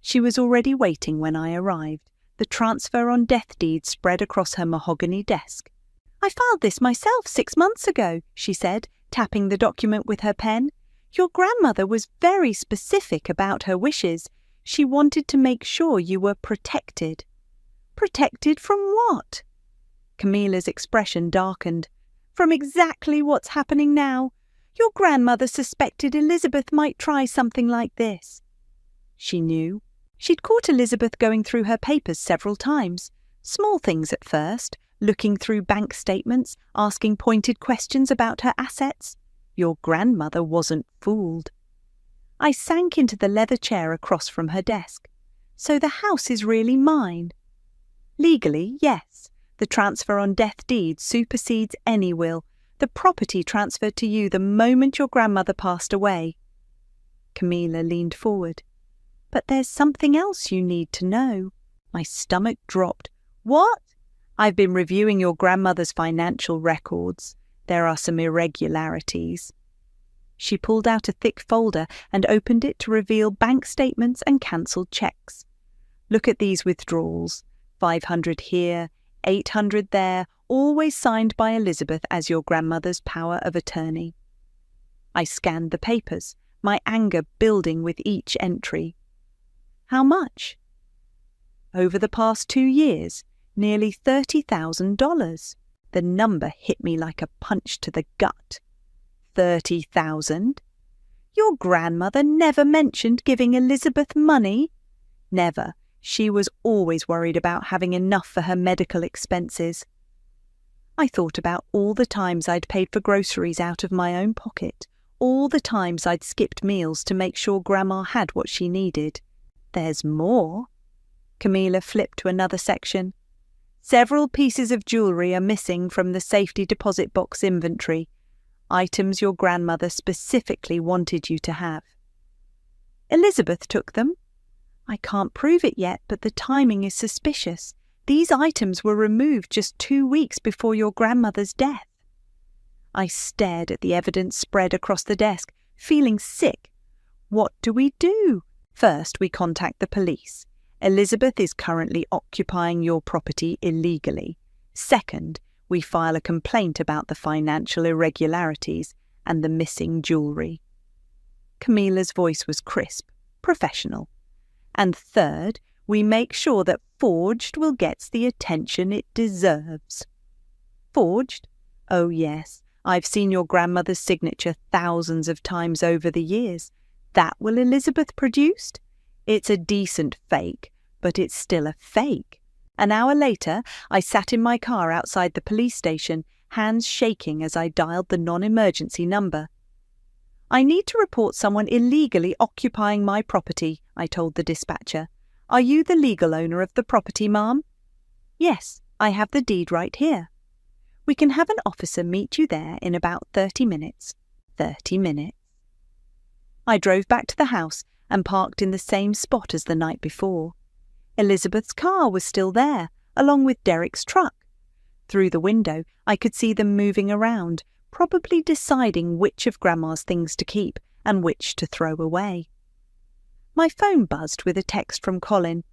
She was already waiting when I arrived, the transfer on death deed spread across her mahogany desk. I filed this myself 6 months ago, she said, tapping the document with her pen. Your grandmother was very specific about her wishes. She wanted to make sure you were protected. Protected from what? Camilla's expression darkened. From exactly what's happening now. Your grandmother suspected Elizabeth might try something like this. She knew. She'd caught Elizabeth going through her papers several times. Small things at first, looking through bank statements, asking pointed questions about her assets. Your grandmother wasn't fooled. I sank into the leather chair across from her desk. So the house is really mine. Legally, yes. The transfer on death deed supersedes any will. The property transferred to you the moment your grandmother passed away. Camilla leaned forward. But there's something else you need to know. My stomach dropped. What? I've been reviewing your grandmother's financial records. There are some irregularities. She pulled out a thick folder and opened it to reveal bank statements and cancelled cheques. Look at these withdrawals. 500 here, 800 there, always signed by Elizabeth as your grandmother's power of attorney. I scanned the papers, my anger building with each entry. How much? Over the past 2 years, nearly $30,000. The number hit me like a punch to the gut. 30,000? Your grandmother never mentioned giving Elizabeth money? Never. She was always worried about having enough for her medical expenses. I thought about all the times I'd paid for groceries out of my own pocket, all the times I'd skipped meals to make sure Grandma had what she needed. There's more. Camilla flipped to another section. Several pieces of jewellery are missing from the safety deposit box inventory, items your grandmother specifically wanted you to have. Elizabeth took them. I can't prove it yet, but the timing is suspicious. These items were removed just 2 weeks before your grandmother's death. I stared at the evidence spread across the desk, feeling sick. What do we do? First, we contact the police. Elizabeth is currently occupying your property illegally. Second, we file a complaint about the financial irregularities and the missing jewellery. Camilla's voice was crisp, professional. And third, we make sure that Forged will get the attention it deserves. Forged? Oh yes, I've seen your grandmother's signature thousands of times over the years. That will Elizabeth produced? It's a decent fake, but it's still a fake. An hour later, I sat in my car outside the police station, hands shaking as I dialed the non-emergency number. I need to report someone illegally occupying my property, I told the dispatcher. Are you the legal owner of the property, ma'am? Yes, I have the deed right here. We can have an officer meet you there in about 30 minutes. 30 minutes. I drove back to the house and parked in the same spot as the night before. Elizabeth's car was still there, along with Derek's truck. Through the window, I could see them moving around, probably deciding which of Grandma's things to keep and which to throw away. My phone buzzed with a text from Colin.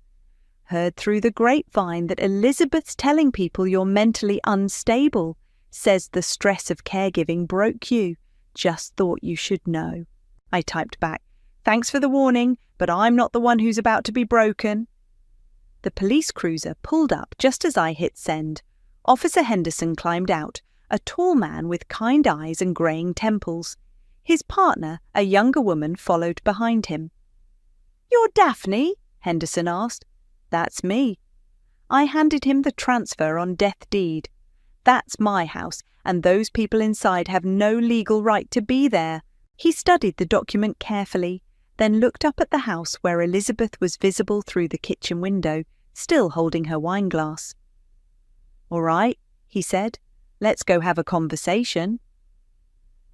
Heard through the grapevine that Elizabeth's telling people you're mentally unstable. Says the stress of caregiving broke you. Just thought you should know. I typed back, thanks for the warning, but I'm not the one who's about to be broken. The police cruiser pulled up just as I hit send. Officer Henderson climbed out, a tall man with kind eyes and greying temples. His partner, a younger woman, followed behind him. "You're Daphne?" Henderson asked. "That's me." I handed him the transfer on death deed. "That's my house, and those people inside have no legal right to be there." He studied the document carefully, then looked up at the house where Elizabeth was visible through the kitchen window, still holding her wineglass. "All right," he said, "let's go have a conversation."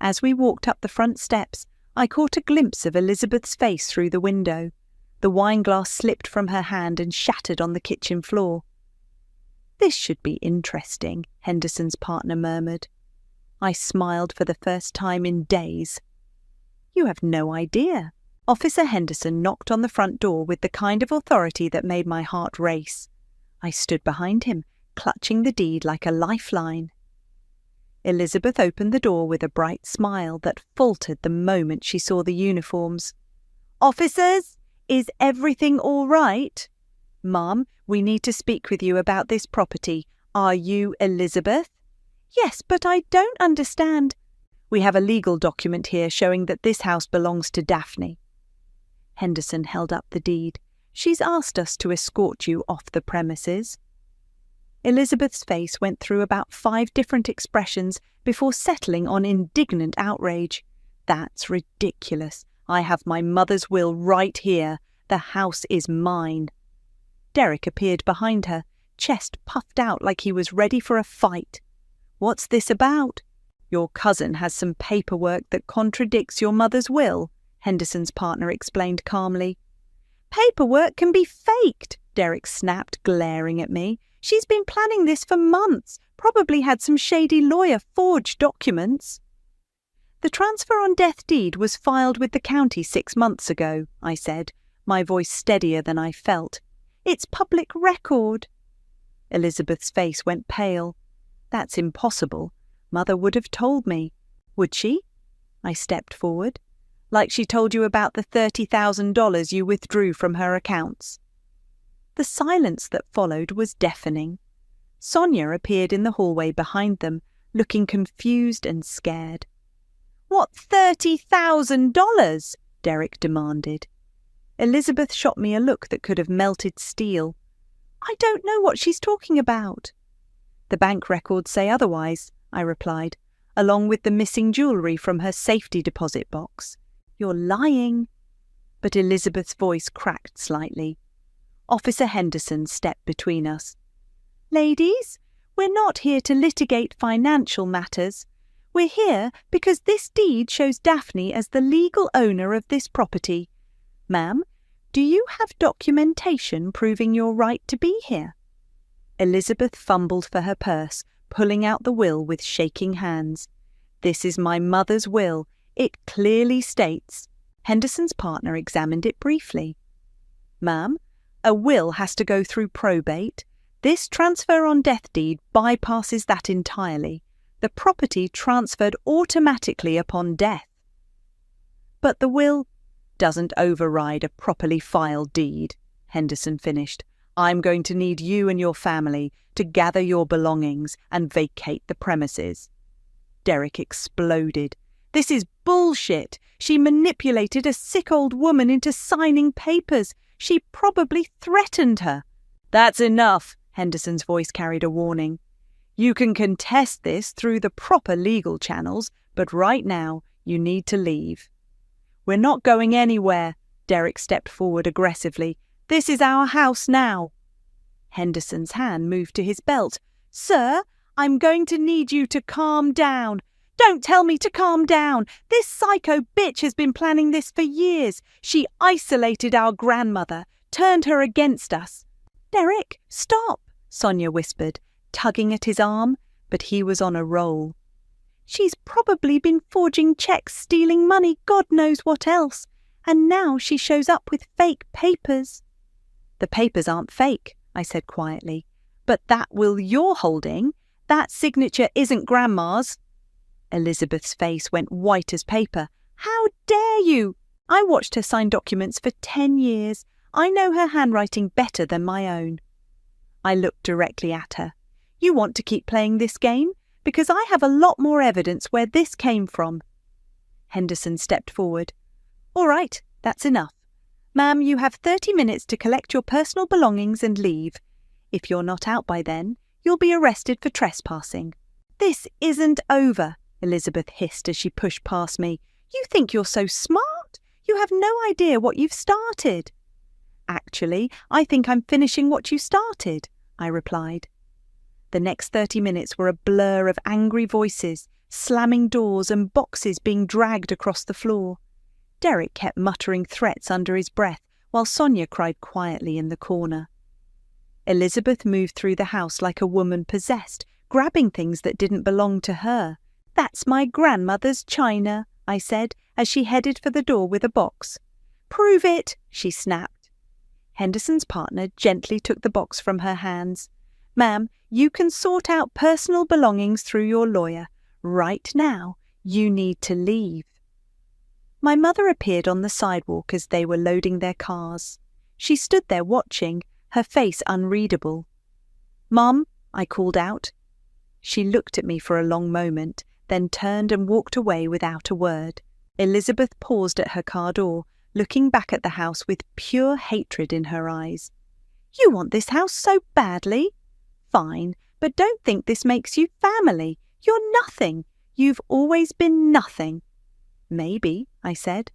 As we walked up the front steps, I caught a glimpse of Elizabeth's face through the window. The wineglass slipped from her hand and shattered on the kitchen floor. "This should be interesting," Henderson's partner murmured. I smiled for the first time in days. "You have no idea." Officer Henderson knocked on the front door with the kind of authority that made my heart race. I stood behind him, clutching the deed like a lifeline. Elizabeth opened the door with a bright smile that faltered the moment she saw the uniforms. "Officers, is everything all right?" "Ma'am, we need to speak with you about this property. Are you Elizabeth?" "Yes, but I don't understand." "We have a legal document here showing that this house belongs to Daphne." Henderson held up the deed. "She's asked us to escort you off the premises." Elizabeth's face went through about 5 different expressions before settling on indignant outrage. "That's ridiculous. I have my mother's will right here. The house is mine." Derek appeared behind her, chest puffed out like he was ready for a fight. "What's this about?" "Your cousin has some paperwork that contradicts your mother's will," Henderson's partner explained calmly. "Paperwork can be faked," Derek snapped, glaring at me. "She's been planning this for months, probably had some shady lawyer forge documents." "The transfer on death deed was filed with the county 6 months ago," I said, my voice steadier than I felt. "It's public record." Elizabeth's face went pale. "That's impossible. Mother would have told me." "Would she?" I stepped forward. "Like she told you about the $30,000 you withdrew from her accounts." The silence that followed was deafening. Sonia appeared in the hallway behind them, looking confused and scared. "What $30,000? Derek demanded. Elizabeth shot me a look that could have melted steel. "I don't know what she's talking about." "The bank records say otherwise," I replied, along with the missing jewellery from her safety deposit box. "You're lying." But Elizabeth's voice cracked slightly. Officer Henderson stepped between us. "Ladies, we're not here to litigate financial matters. We're here because this deed shows Daphne as the legal owner of this property. Ma'am, do you have documentation proving your right to be here?" Elizabeth fumbled for her purse, pulling out the will with shaking hands. "This is my mother's will. It clearly states." Henderson's partner examined it briefly. "Ma'am, a will has to go through probate. This transfer on death deed bypasses that entirely. The property transferred automatically upon death." "But the will doesn't override a properly filed deed," Henderson finished. "I'm going to need you and your family to gather your belongings and vacate the premises." Derek exploded. "This is bullshit. She manipulated a sick old woman into signing papers. She probably threatened her." "That's enough," Henderson's voice carried a warning. "You can contest this through the proper legal channels, but right now you need to leave." "We're not going anywhere," Derek stepped forward aggressively. "This is our house now." Henderson's hand moved to his belt. "Sir, I'm going to need you to calm down." "Don't tell me to calm down. This psycho bitch has been planning this for years. She isolated our grandmother, turned her against us." "Derek, stop," Sonia whispered, tugging at his arm, but he was on a roll. "She's probably been forging checks, stealing money, God knows what else. And now she shows up with fake papers." "The papers aren't fake," I said quietly. "But that will you're holding, that signature isn't Grandma's." Elizabeth's face went white as paper. "How dare you? I watched her sign documents for 10 years. I know her handwriting better than my own. I looked directly at her. You want to keep playing this game? Because I have a lot more evidence where this came from. Henderson stepped forward. All right, that's enough. Ma'am, you have 30 minutes to collect your personal belongings and leave. If you're not out by then, you'll be arrested for trespassing. This isn't over, Elizabeth hissed as she pushed past me. You think you're so smart? You have no idea what you've started. Actually, I think I'm finishing what you started, I replied. The next 30 minutes were a blur of angry voices, slamming doors and boxes being dragged across the floor. Derek kept muttering threats under his breath, while Sonia cried quietly in the corner. Elizabeth moved through the house like a woman possessed, grabbing things that didn't belong to her. That's my grandmother's china, I said, as she headed for the door with a box. Prove it, she snapped. Henderson's partner gently took the box from her hands. Ma'am, you can sort out personal belongings through your lawyer. Right now, you need to leave. My mother appeared on the sidewalk as they were loading their cars. She stood there watching, her face unreadable. Mum, I called out. She looked at me for a long moment, then turned and walked away without a word. Elizabeth paused at her car door, looking back at the house with pure hatred in her eyes. You want this house so badly? Fine, but don't think this makes you family. You're nothing. You've always been nothing. Maybe, I said,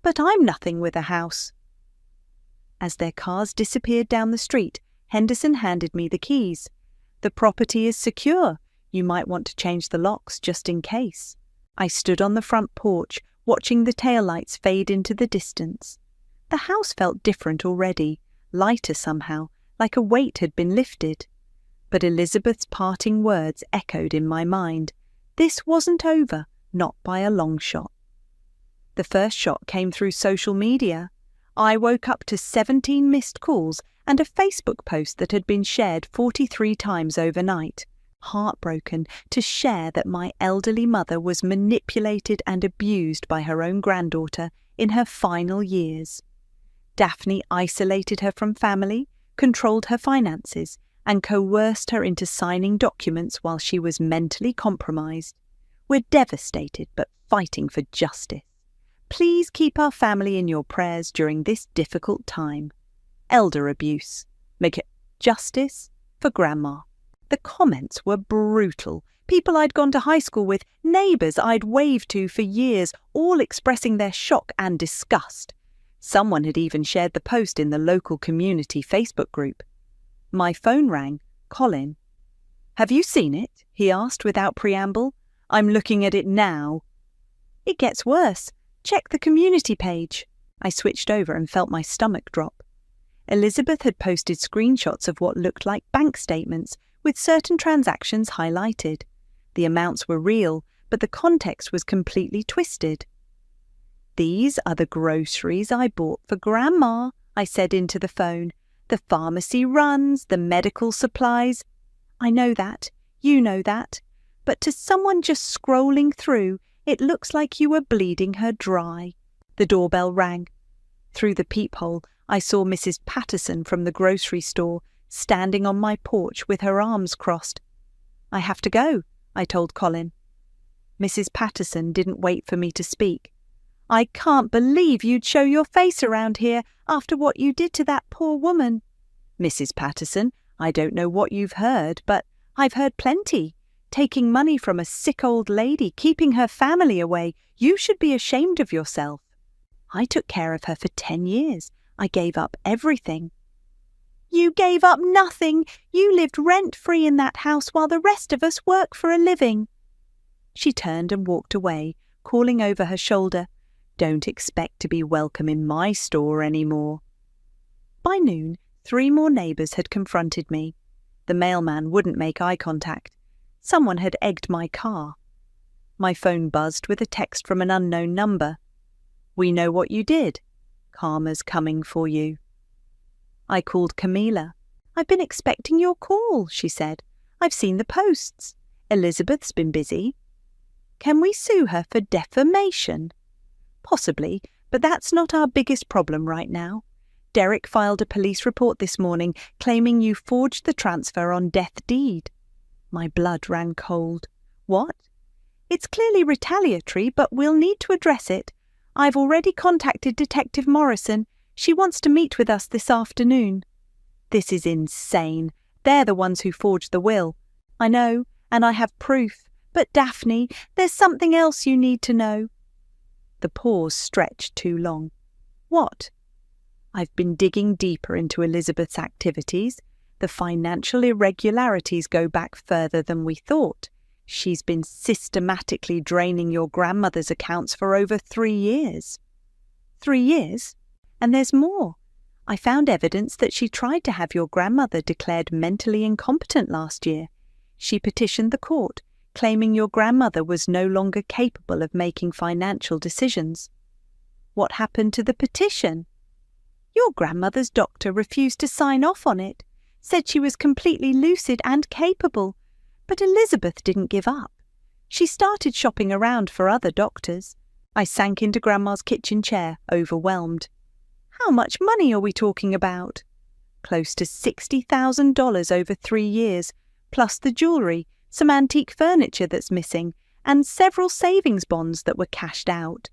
but I'm nothing with a house. As their cars disappeared down the street, Henderson handed me the keys. The property is secure. You might want to change the locks just in case. I stood on the front porch, watching the taillights fade into the distance. The house felt different already, lighter somehow, like a weight had been lifted. But Elizabeth's parting words echoed in my mind. This wasn't over, not by a long shot. The first shot came through social media. I woke up to 17 missed calls and a Facebook post that had been shared 43 times overnight, heartbroken to share that my elderly mother was manipulated and abused by her own granddaughter in her final years. Daphne isolated her from family, controlled her finances, and coerced her into signing documents while she was mentally compromised. We're devastated but fighting for justice. Please keep our family in your prayers during this difficult time. Elder abuse. Make it justice for Grandma. The comments were brutal. People I'd gone to high school with, neighbours I'd waved to for years, all expressing their shock and disgust. Someone had even shared the post in the local community Facebook group. My phone rang. Colin. Have you seen it? He asked without preamble. I'm looking at it now. It gets worse. Check the community page. I switched over and felt my stomach drop. Elizabeth had posted screenshots of what looked like bank statements, with certain transactions highlighted. The amounts were real, but the context was completely twisted. These are the groceries I bought for Grandma, I said into the phone. The pharmacy runs, the medical supplies. I know that. You know that. But to someone just scrolling through, it looks like you were bleeding her dry. The doorbell rang. Through the peephole, I saw Mrs. Patterson from the grocery store, standing on my porch with her arms crossed. I have to go, I told Colin. Mrs. Patterson didn't wait for me to speak. I can't believe you'd show your face around here after what you did to that poor woman. Mrs. Patterson, I don't know what you've heard, but I've heard plenty. Taking money from a sick old lady, keeping her family away. You should be ashamed of yourself. I took care of her for 10 years. I gave up everything. You gave up nothing. You lived rent-free in that house while the rest of us work for a living. She turned and walked away, calling over her shoulder, Don't expect to be welcome in my store anymore. By noon, 3 more neighbours had confronted me. The mailman wouldn't make eye contact. Someone had egged my car. My phone buzzed with a text from an unknown number. We know what you did. Karma's coming for you. I called Camila. I've been expecting your call, she said. I've seen the posts. Elizabeth's been busy. Can we sue her for defamation? Possibly, but that's not our biggest problem right now. Derek filed a police report this morning claiming you forged the transfer on death deed. My blood ran cold. What? It's clearly retaliatory, but we'll need to address it. I've already contacted Detective Morrison. She wants to meet with us this afternoon. This is insane. They're the ones who forged the will. I know, and I have proof. But Daphne, there's something else you need to know. The pause stretched too long. What? I've been digging deeper into Elizabeth's activities. The financial irregularities go back further than we thought. She's been systematically draining your grandmother's accounts for over 3 years. 3 years? And there's more. I found evidence that she tried to have your grandmother declared mentally incompetent last year. She petitioned the court, claiming your grandmother was no longer capable of making financial decisions. What happened to the petition? Your grandmother's doctor refused to sign off on it, said she was completely lucid and capable. But Elizabeth didn't give up. She started shopping around for other doctors. I sank into Grandma's kitchen chair, overwhelmed. How much money are we talking about? Close to $60,000 over 3 years, plus the jewellery, some antique furniture that's missing, and several savings bonds that were cashed out.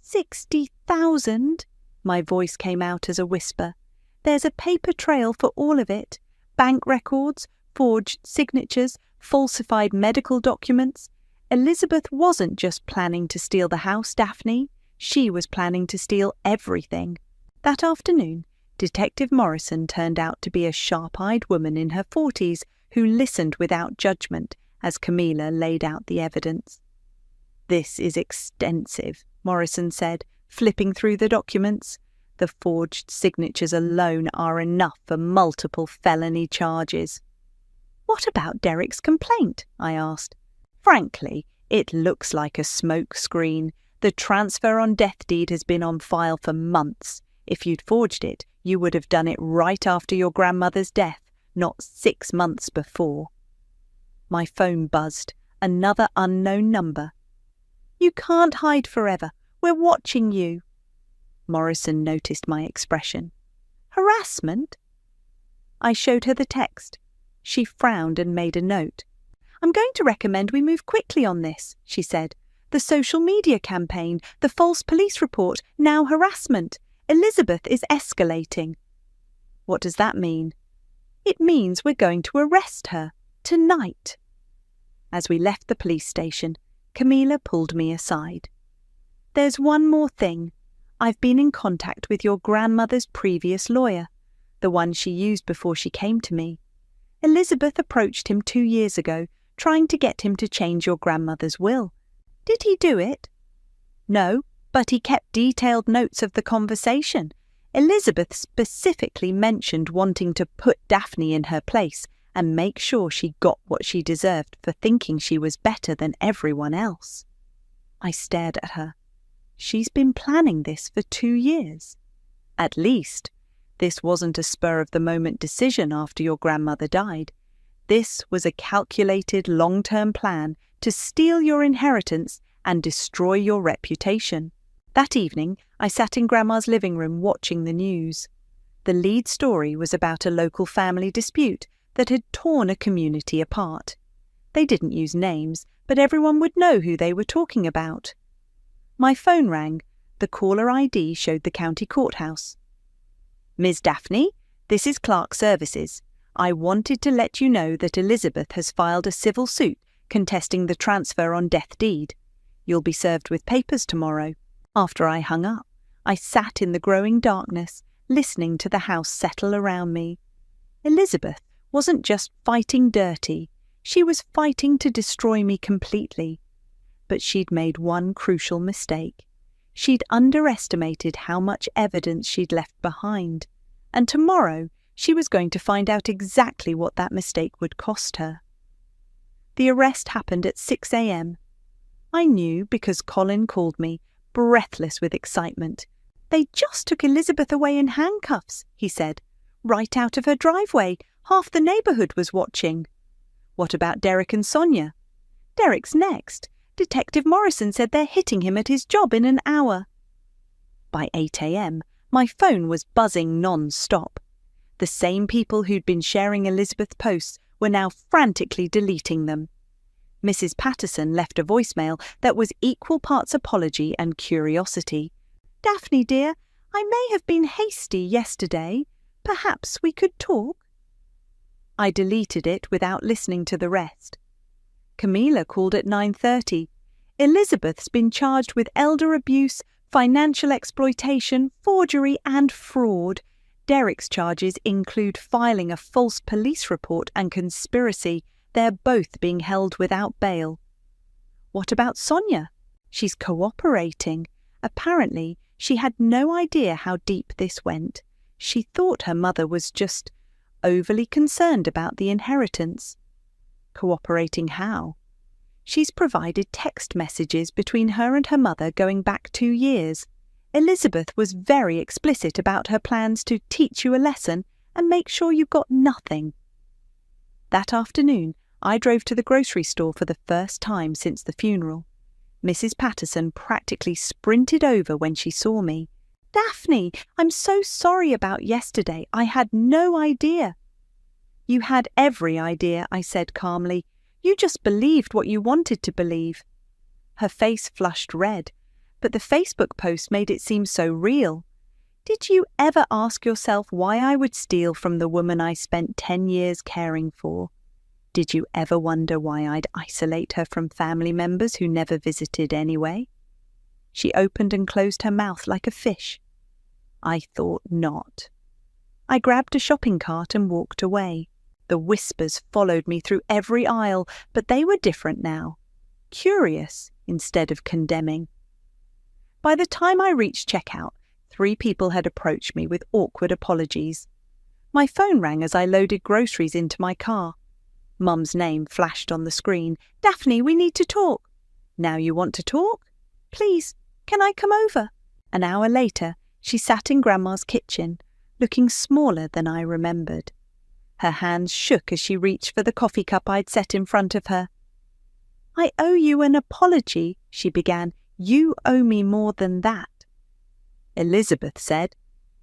60,000? My voice came out as a whisper. There's a paper trail for all of it. Bank records, forged signatures, falsified medical documents. Elizabeth wasn't just planning to steal the house, Daphne. She was planning to steal everything. That afternoon, Detective Morrison turned out to be a sharp-eyed woman in her 40s who listened without judgment as Camilla laid out the evidence. "This is extensive," Morrison said, flipping through the documents. "The forged signatures alone are enough for multiple felony charges." "What about Derek's complaint?" I asked. "Frankly, it looks like a smoke screen. The transfer on death deed has been on file for months. If you'd forged it, you would have done it right after your grandmother's death, not 6 months before." My phone buzzed. Another unknown number. "You can't hide forever. We're watching you." Morrison noticed my expression. "Harassment?" I showed her the text. She frowned and made a note. "I'm going to recommend we move quickly on this," she said. "The social media campaign, the false police report, now harassment. Elizabeth is escalating." "What does that mean?" "It means we're going to arrest her. Tonight." As we left the police station, Camilla pulled me aside. "There's one more thing. I've been in contact with your grandmother's previous lawyer, the one she used before she came to me. Elizabeth approached him 2 years ago, trying to get him to change your grandmother's will. Did he do it?" "No, but he kept detailed notes of the conversation. Elizabeth specifically mentioned wanting to put Daphne in her place and make sure she got what she deserved for thinking she was better than everyone else." I stared at her. She's been planning this for 2 years. At least, this wasn't a spur-of-the-moment decision after your grandmother died. This was a calculated long-term plan to steal your inheritance and destroy your reputation. That evening, I sat in Grandma's living room watching the news. The lead story was about a local family dispute that had torn a community apart. They didn't use names, but everyone would know who they were talking about. My phone rang. The caller ID showed the county courthouse. "Ms. Daphne, this is Clark Services. I wanted to let you know that Elizabeth has filed a civil suit contesting the transfer on death deed. You'll be served with papers tomorrow." After I hung up, I sat in the growing darkness, listening to the house settle around me. Elizabeth wasn't just fighting dirty. She was fighting to destroy me completely. But she'd made one crucial mistake. She'd underestimated how much evidence she'd left behind, and tomorrow she was going to find out exactly what that mistake would cost her. The arrest happened at 6 a.m. I knew because Colin called me, breathless with excitement. "They just took Elizabeth away in handcuffs," he said. "Right out of her driveway. Half the neighbourhood was watching." "What about Derek and Sonia?" "Derek's next. Detective Morrison said they're hitting him at his job in an hour." By 8 a.m, My phone was buzzing non-stop. The same people who'd been sharing Elizabeth's posts were now frantically deleting them. Mrs. Patterson left a voicemail that was equal parts apology and curiosity. "Daphne, dear, I may have been hasty yesterday. Perhaps we could talk?" I deleted it without listening to the rest. Camila called at 9:30. "Elizabeth's been charged with elder abuse, financial exploitation, forgery and fraud. Derek's charges include filing a false police report and conspiracy. They're both being held without bail." "What about Sonia? She's cooperating." Apparently, she had no idea how deep this went. She thought her mother was just overly concerned about the inheritance. Cooperating how? She's provided text messages between her and her mother going back 2 years. Elizabeth was very explicit about her plans to teach you a lesson and make sure you got nothing. That afternoon, I drove to the grocery store for the first time since the funeral. Mrs. Patterson practically sprinted over when she saw me. "Daphne, I'm so sorry about yesterday. I had no idea." "You had every idea," I said calmly. "You just believed what you wanted to believe." Her face flushed red, but the Facebook post made it seem so real. "Did you ever ask yourself why I would steal from the woman I spent 10 years caring for? Did you ever wonder why I'd isolate her from family members who never visited anyway?" She opened and closed her mouth like a fish. I thought not. I grabbed a shopping cart and walked away. The whispers followed me through every aisle, but they were different now. Curious instead of condemning. By the time I reached checkout, 3 people had approached me with awkward apologies. My phone rang as I loaded groceries into my car. Mum's name flashed on the screen. "Daphne, we need to talk." "Now you want to talk? Please, can I come over?" An hour later, she sat in Grandma's kitchen, looking smaller than I remembered. Her hands shook as she reached for the coffee cup I'd set in front of her. "I owe you an apology," she began. "You owe me more than that." Elizabeth said.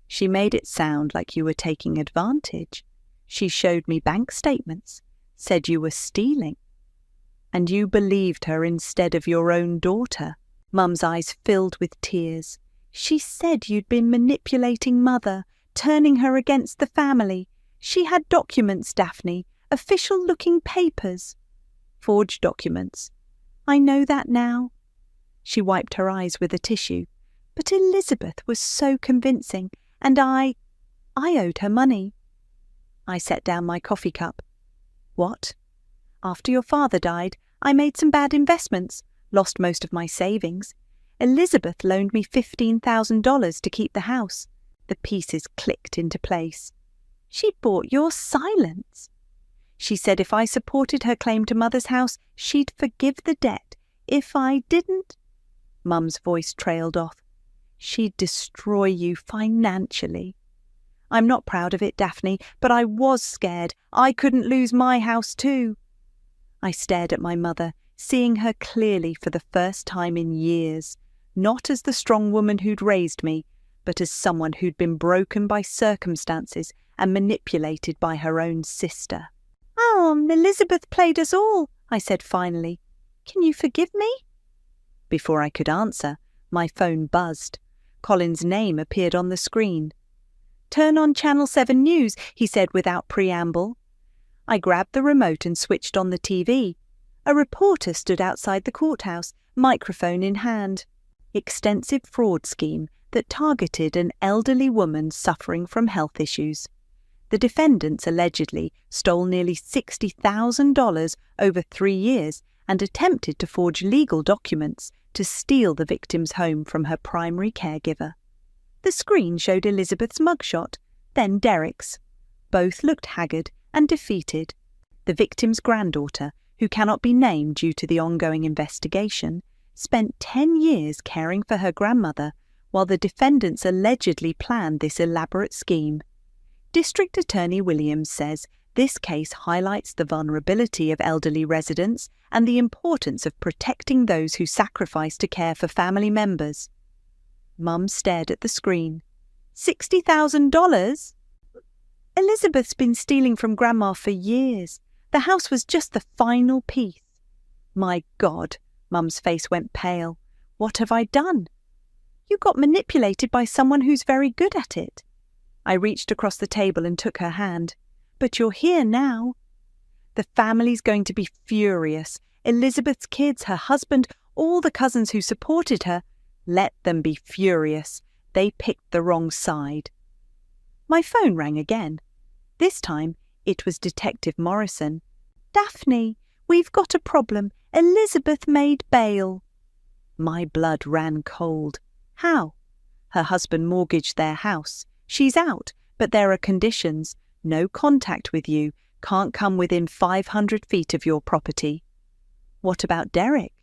"She made it sound like you were taking advantage. She showed me bank statements, said you were stealing. And you believed her instead of your own daughter." Mum's eyes filled with tears. "She said you'd been manipulating Mother, turning her against the family. She had documents, Daphne, official-looking papers." "Forged documents. I know that now." She wiped her eyes with a tissue. "But Elizabeth was so convincing, and I owed her money." I set down my coffee cup. "What?" "After your father died, I made some bad investments, lost most of my savings. Elizabeth loaned me $15,000 to keep the house." The pieces clicked into place. "She bought your silence." "She said if I supported her claim to Mother's house, she'd forgive the debt. If I didn't—" Mum's voice trailed off. "She'd destroy you financially." "I'm not proud of it, Daphne, but I was scared. I couldn't lose my house too." I stared at my mother, seeing her clearly for the first time in years, not as the strong woman who'd raised me, but as someone who'd been broken by circumstances and manipulated by her own sister. "Oh, Elizabeth played us all," I said finally. "Can you forgive me?" Before I could answer, my phone buzzed. Colin's name appeared on the screen. "Turn on Channel 7 News," he said without preamble. I grabbed the remote and switched on the TV. A reporter stood outside the courthouse, microphone in hand. Extensive fraud scheme that targeted an elderly woman suffering from health issues. The defendants allegedly stole nearly $60,000 over 3 years and attempted to forge legal documents to steal the victim's home from her primary caregiver. The screen showed Elizabeth's mugshot, then Derek's. Both looked haggard and defeated. The victim's granddaughter, who cannot be named due to the ongoing investigation, spent 10 years caring for her grandmother while the defendants allegedly planned this elaborate scheme. District Attorney Williams says this case highlights the vulnerability of elderly residents and the importance of protecting those who sacrifice to care for family members. Mum stared at the screen. $60,000? Elizabeth's been stealing from Grandma for years. The house was just the final piece. My God, Mum's face went pale. What have I done? You got manipulated by someone who's very good at it. I reached across the table and took her hand. But you're here now. The family's going to be furious. Elizabeth's kids, her husband, all the cousins who supported her. Let them be furious. They picked the wrong side. My phone rang again. This time, it was Detective Morrison. Daphne, we've got a problem. Elizabeth made bail. My blood ran cold. How? Her husband mortgaged their house. She's out, but there are conditions. No contact with you. Can't come within 500 feet of your property. What about Derek?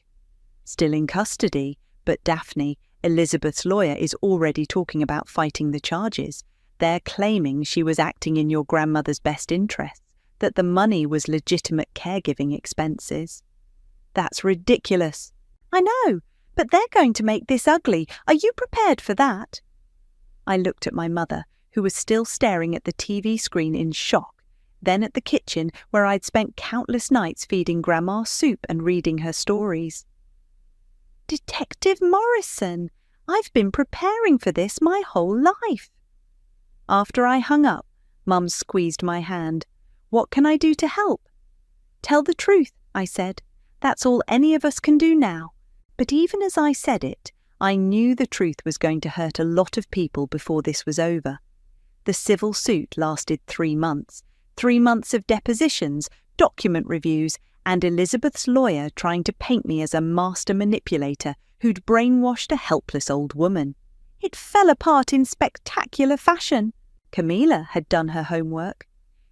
Still in custody, but Daphne, Elizabeth's lawyer, is already talking about fighting the charges. They're claiming she was acting in your grandmother's best interests, that the money was legitimate caregiving expenses. That's ridiculous. I know, but they're going to make this ugly. Are you prepared for that? I looked at my mother, who was still staring at the TV screen in shock, then at the kitchen where I'd spent countless nights feeding Grandma soup and reading her stories. Detective Morrison, I've been preparing for this my whole life. After I hung up, Mum squeezed my hand. What can I do to help? Tell the truth, I said. That's all any of us can do now. But even as I said it, I knew the truth was going to hurt a lot of people before this was over. The civil suit lasted 3 months. 3 months of depositions, document reviews, and Elizabeth's lawyer trying to paint me as a master manipulator who'd brainwashed a helpless old woman. It fell apart in spectacular fashion. Camilla had done her homework.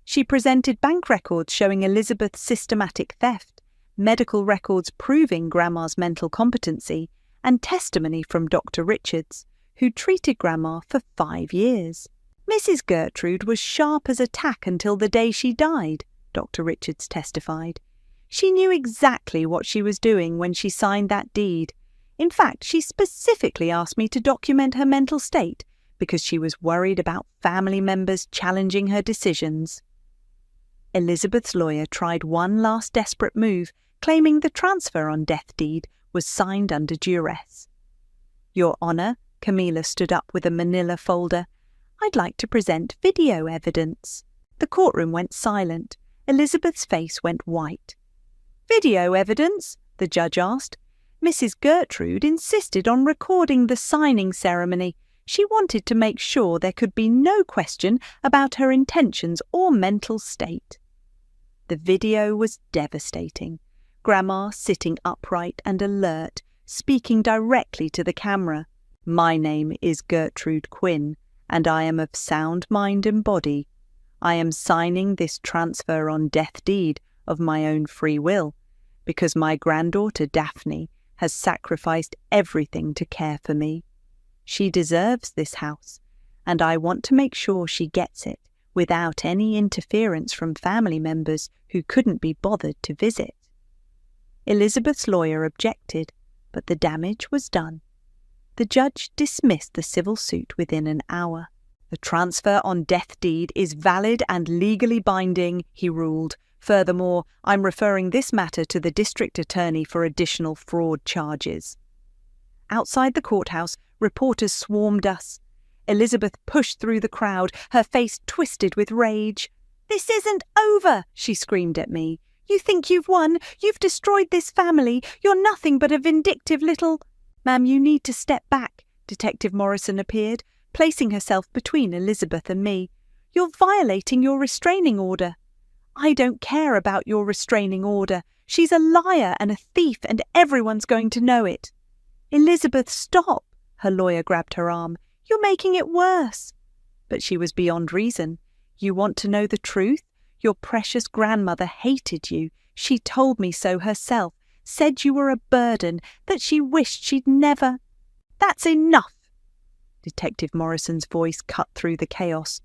She presented bank records showing Elizabeth's systematic theft, medical records proving Grandma's mental competency, and testimony from Dr. Richards, who treated Grandma for 5 years. Mrs. Gertrude was sharp as a tack until the day she died, Dr. Richards testified. She knew exactly what she was doing when she signed that deed. In fact, she specifically asked me to document her mental state because she was worried about family members challenging her decisions. Elizabeth's lawyer tried one last desperate move, claiming the transfer on death deed was signed under duress. Your Honour, Camilla stood up with a manila folder. I'd like to present video evidence. The courtroom went silent. Elizabeth's face went white. Video evidence? The judge asked. Mrs. Gertrude insisted on recording the signing ceremony. She wanted to make sure there could be no question about her intentions or mental state. The video was devastating. Grandma sitting upright and alert, speaking directly to the camera. My name is Gertrude Quinn, and I am of sound mind and body. I am signing this transfer on death deed of my own free will, because my granddaughter Daphne has sacrificed everything to care for me. She deserves this house, and I want to make sure she gets it without any interference from family members who couldn't be bothered to visit. Elizabeth's lawyer objected, but the damage was done. The judge dismissed the civil suit within an hour. The transfer on death deed is valid and legally binding, he ruled. Furthermore, I'm referring this matter to the district attorney for additional fraud charges. Outside the courthouse, reporters swarmed us. Elizabeth pushed through the crowd, her face twisted with rage. "This isn't over," she screamed at me. "You think you've won? You've destroyed this family. You're nothing but a vindictive little—" "Ma'am, you need to step back," Detective Morrison appeared, placing herself between Elizabeth and me. "You're violating your restraining order." "I don't care about your restraining order. She's a liar and a thief, and everyone's going to know it." "Elizabeth, stop!" Her lawyer grabbed her arm. "You're making it worse." But she was beyond reason. "You want to know the truth? Your precious grandmother hated you. She told me so herself, said you were a burden, that she wished she'd never—" "That's enough!" Detective Morrison's voice cut through the chaos.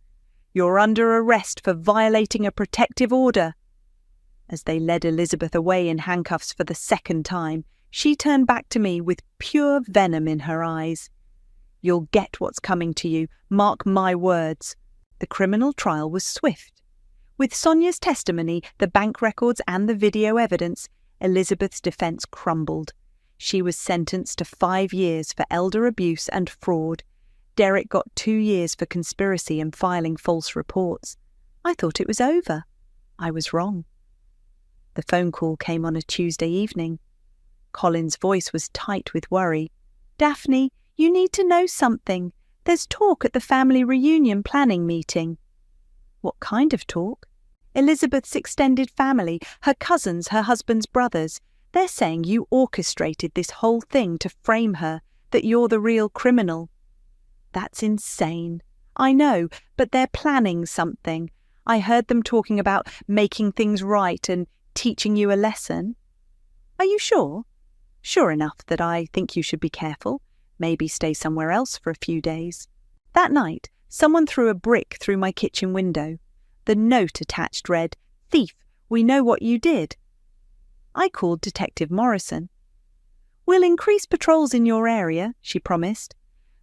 "You're under arrest for violating a protective order." As they led Elizabeth away in handcuffs for the second time, she turned back to me with pure venom in her eyes. You'll get what's coming to you, mark my words. The criminal trial was swift. With Sonia's testimony, the bank records and the video evidence, Elizabeth's defence crumbled. She was sentenced to 5 years for elder abuse and fraud. Derek got 2 years for conspiracy and filing false reports. I thought it was over. I was wrong. The phone call came on a Tuesday evening. Colin's voice was tight with worry. "Daphne, you need to know something. There's talk at the family reunion planning meeting." "What kind of talk?" "Elizabeth's extended family, her cousins, her husband's brothers. They're saying you orchestrated this whole thing to frame her, that you're the real criminal." "That's insane." "I know, but they're planning something. I heard them talking about making things right and teaching you a lesson." "Are you sure?" "Sure enough that I think you should be careful. Maybe stay somewhere else for a few days." That night, someone threw a brick through my kitchen window. The note attached read, "Thief, we know what you did." I called Detective Morrison. "We'll increase patrols in your area," she promised.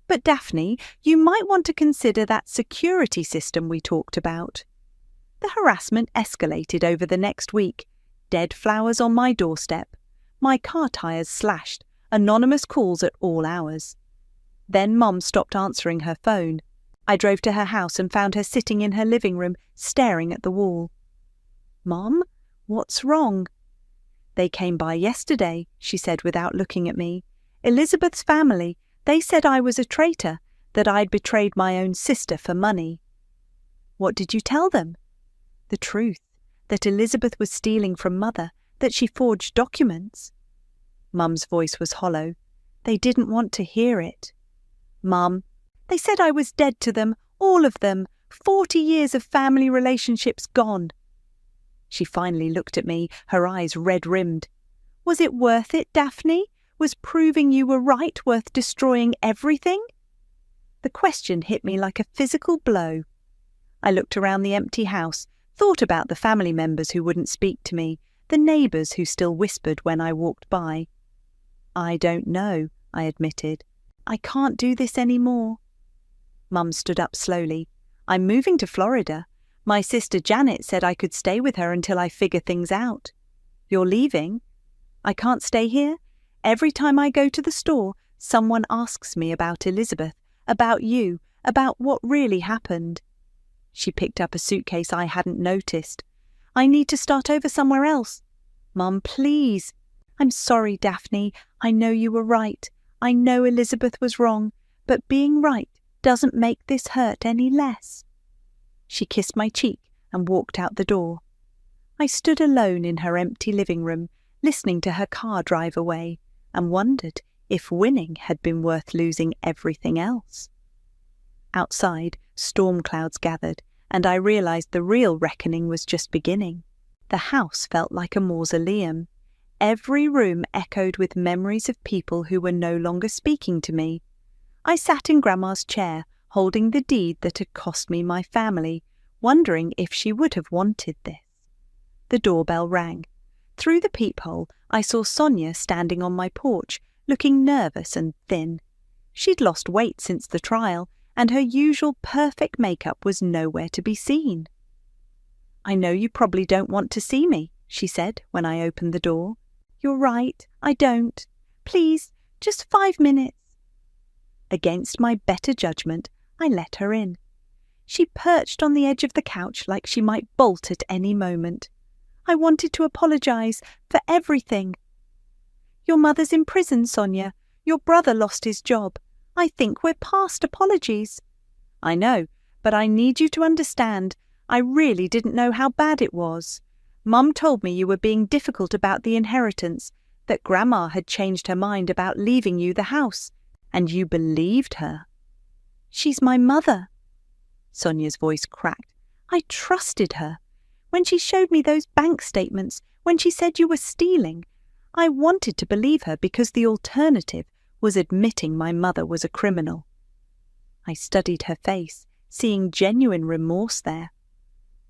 "But Daphne, you might want to consider that security system we talked about." The harassment escalated over the next week. Dead flowers on my doorstep, my car tyres slashed, anonymous calls at all hours. Then Mum stopped answering her phone. I drove to her house and found her sitting in her living room, staring at the wall. "Mum, what's wrong?" "They came by yesterday," she said without looking at me. "Elizabeth's family. They said I was a traitor, that I'd betrayed my own sister for money." "What did you tell them?" "The truth, that Elizabeth was stealing from Mother, that she forged documents." Mum's voice was hollow. "They didn't want to hear it." "Mum, they said I was dead to them, all of them, 40 years of family relationships gone." She finally looked at me, her eyes red-rimmed. "Was it worth it, Daphne? Was proving you were right worth destroying everything?" The question hit me like a physical blow. I looked around the empty house, thought about the family members who wouldn't speak to me, the neighbours who still whispered when I walked by. "I don't know," I admitted. "I can't do this any more." Mum stood up slowly. "I'm moving to Florida. My sister Janet said I could stay with her until I figure things out." "You're leaving?" "I can't stay here. Every time I go to the store, someone asks me about Elizabeth, about you, about what really happened." She picked up a suitcase I hadn't noticed. "I need to start over somewhere else." "Mum, please." "I'm sorry, Daphne. I know you were right. I know Elizabeth was wrong, but being right doesn't make this hurt any less." She kissed my cheek and walked out the door. I stood alone in her empty living room, listening to her car drive away, and wondered if winning had been worth losing everything else. Outside, storm clouds gathered, and I realized the real reckoning was just beginning. The house felt like a mausoleum. Every room echoed with memories of people who were no longer speaking to me. I sat in Grandma's chair, holding the deed that had cost me my family, wondering if she would have wanted this. The doorbell rang. Through the peephole, I saw Sonia standing on my porch, looking nervous and thin. She'd lost weight since the trial, and her usual perfect makeup was nowhere to be seen. "I know you probably don't want to see me," she said when I opened the door. "You're right, I don't. Please, just 5 minutes." Against my better judgment, I let her in. She perched on the edge of the couch like she might bolt at any moment. "I wanted to apologize for everything." "Your mother's in prison, Sonia. Your brother lost his job. I think we're past apologies." "I know, but I need you to understand. I really didn't know how bad it was. Mum told me you were being difficult about the inheritance, that Grandma had changed her mind about leaving you the house, and you believed her." "She's my mother." Sonia's voice cracked. "I trusted her. When she showed me those bank statements, when she said you were stealing, I wanted to believe her because the alternative was admitting my mother was a criminal." I studied her face, seeing genuine remorse there.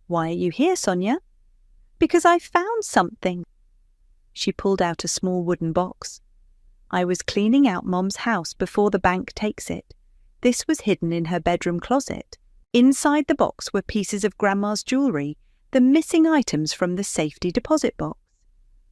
"Why are you here, Sonia?" "Because I found something." She pulled out a small wooden box. "I was cleaning out Mom's house before the bank takes it. This was hidden in her bedroom closet. Inside the box were pieces of Grandma's jewellery, the missing items from the safety deposit box.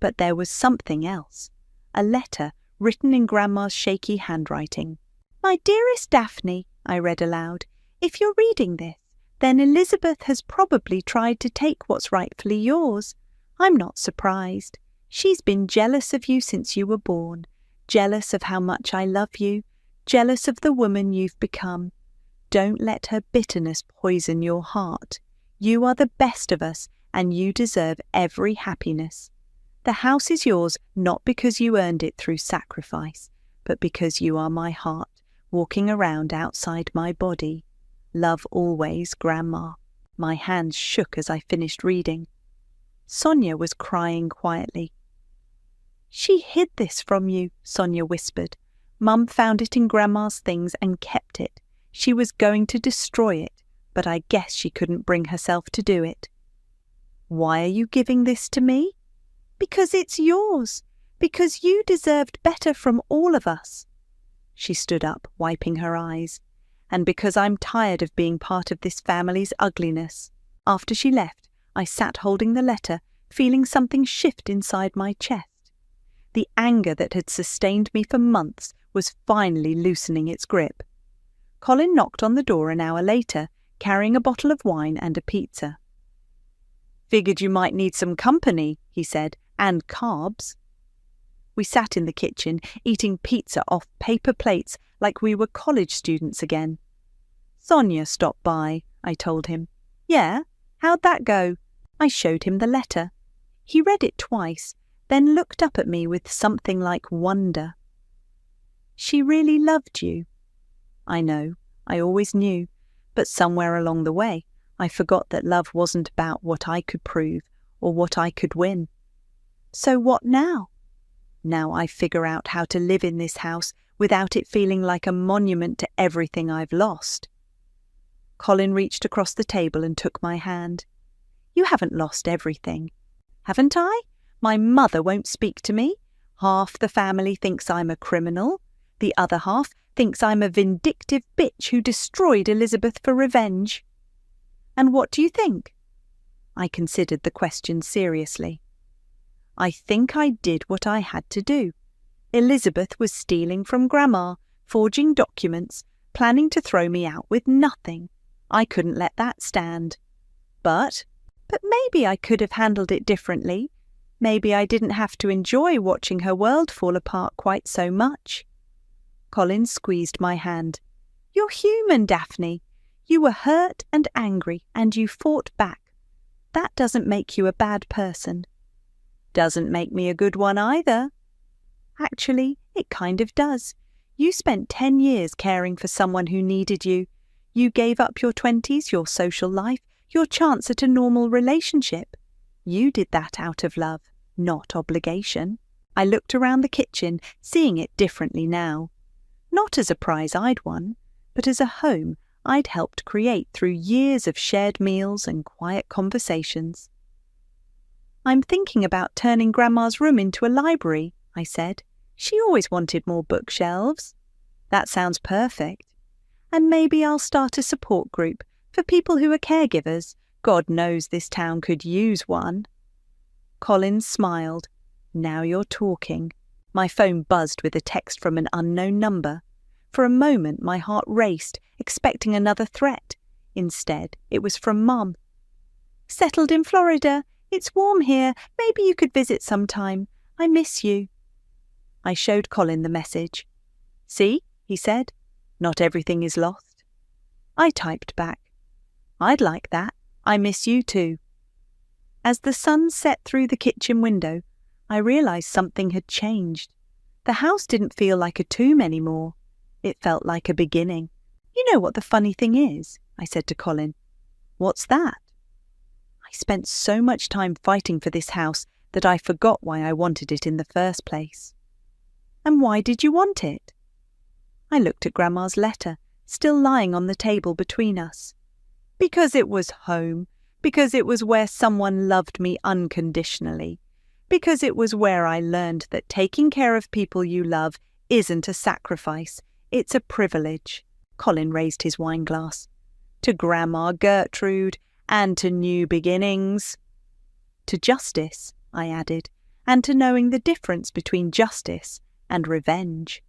But there was something else. A letter written in Grandma's shaky handwriting. "My dearest Daphne," I read aloud, "if you're reading this, then Elizabeth has probably tried to take what's rightfully yours. I'm not surprised. She's been jealous of you since you were born, jealous of how much I love you, jealous of the woman you've become. Don't let her bitterness poison your heart. You are the best of us, and you deserve every happiness. The house is yours not because you earned it through sacrifice, but because you are my heart, walking around outside my body. Love always, Grandma." My hands shook as I finished reading. Sonia was crying quietly. "She hid this from you," Sonia whispered. "Mum found it in Grandma's things and kept it. She was going to destroy it, but I guess she couldn't bring herself to do it." "Why are you giving this to me?" "Because it's yours. Because you deserved better from all of us." She stood up, wiping her eyes. "And because I'm tired of being part of this family's ugliness." After she left, I sat holding the letter, feeling something shift inside my chest. The anger that had sustained me for months was finally loosening its grip. Colin knocked on the door an hour later, carrying a bottle of wine and a pizza. "Figured you might need some company," he said, "and carbs." We sat in the kitchen, eating pizza off paper plates like we were college students again. "Sonia stopped by," I told him. "Yeah? How'd that go?" I showed him the letter. He read it twice, then looked up at me with something like wonder. "She really loved you." I know, I always knew, but somewhere along the way, I forgot that love wasn't about what I could prove or what I could win. "So what now?" "Now I figure out how to live in this house without it feeling like a monument to everything I've lost." Colin reached across the table and took my hand. "You haven't lost everything." "Haven't I? My mother won't speak to me. Half the family thinks I'm a criminal. The other half thinks I'm a vindictive bitch who destroyed Elizabeth for revenge." "And what do you think?" I considered the question seriously. "I think I did what I had to do. Elizabeth was stealing from Grandma, forging documents, planning to throw me out with nothing. I couldn't let that stand. But maybe I could have handled it differently. Maybe I didn't have to enjoy watching her world fall apart quite so much." Colin squeezed my hand. "You're human, Daphne. You were hurt and angry, and you fought back. That doesn't make you a bad person." "Doesn't make me a good one either." "Actually, it kind of does. You spent 10 years caring for someone who needed you. You gave up your 20s, your social life, your chance at a normal relationship. You did that out of love, not obligation." I looked around the kitchen, seeing it differently now. Not as a prize I'd won, but as a home I'd helped create through years of shared meals and quiet conversations. "I'm thinking about turning Grandma's room into a library," I said. "She always wanted more bookshelves." "That sounds perfect." "And maybe I'll start a support group for people who are caregivers. God knows this town could use one." Colin smiled. "Now you're talking." My phone buzzed with a text from an unknown number. For a moment my heart raced, expecting another threat. Instead, it was from Mum. "Settled in Florida. It's warm here. Maybe you could visit sometime. I miss you." I showed Colin the message. "See," he said, "not everything is lost." I typed back, "I'd like that. I miss you too." As the sun set through the kitchen window, I realized something had changed. The house didn't feel like a tomb anymore. It felt like a beginning. "You know what the funny thing is?" I said to Colin. "What's that?" "I spent so much time fighting for this house that I forgot why I wanted it in the first place." "And why did you want it?" I looked at Grandma's letter, still lying on the table between us. "Because it was home. Because it was where someone loved me unconditionally. Because it was where I learned that taking care of people you love isn't a sacrifice, it's a privilege. Colin raised his wineglass. To Grandma Gertrude, and to new beginnings. To justice, I added, and to knowing the difference between justice and revenge.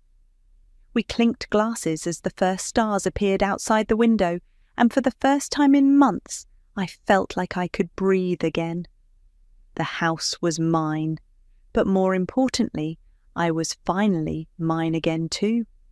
We clinked glasses as the first stars appeared outside the window, and for the first time in months I felt like I could breathe again. The house was mine, but more importantly, I was finally mine again too.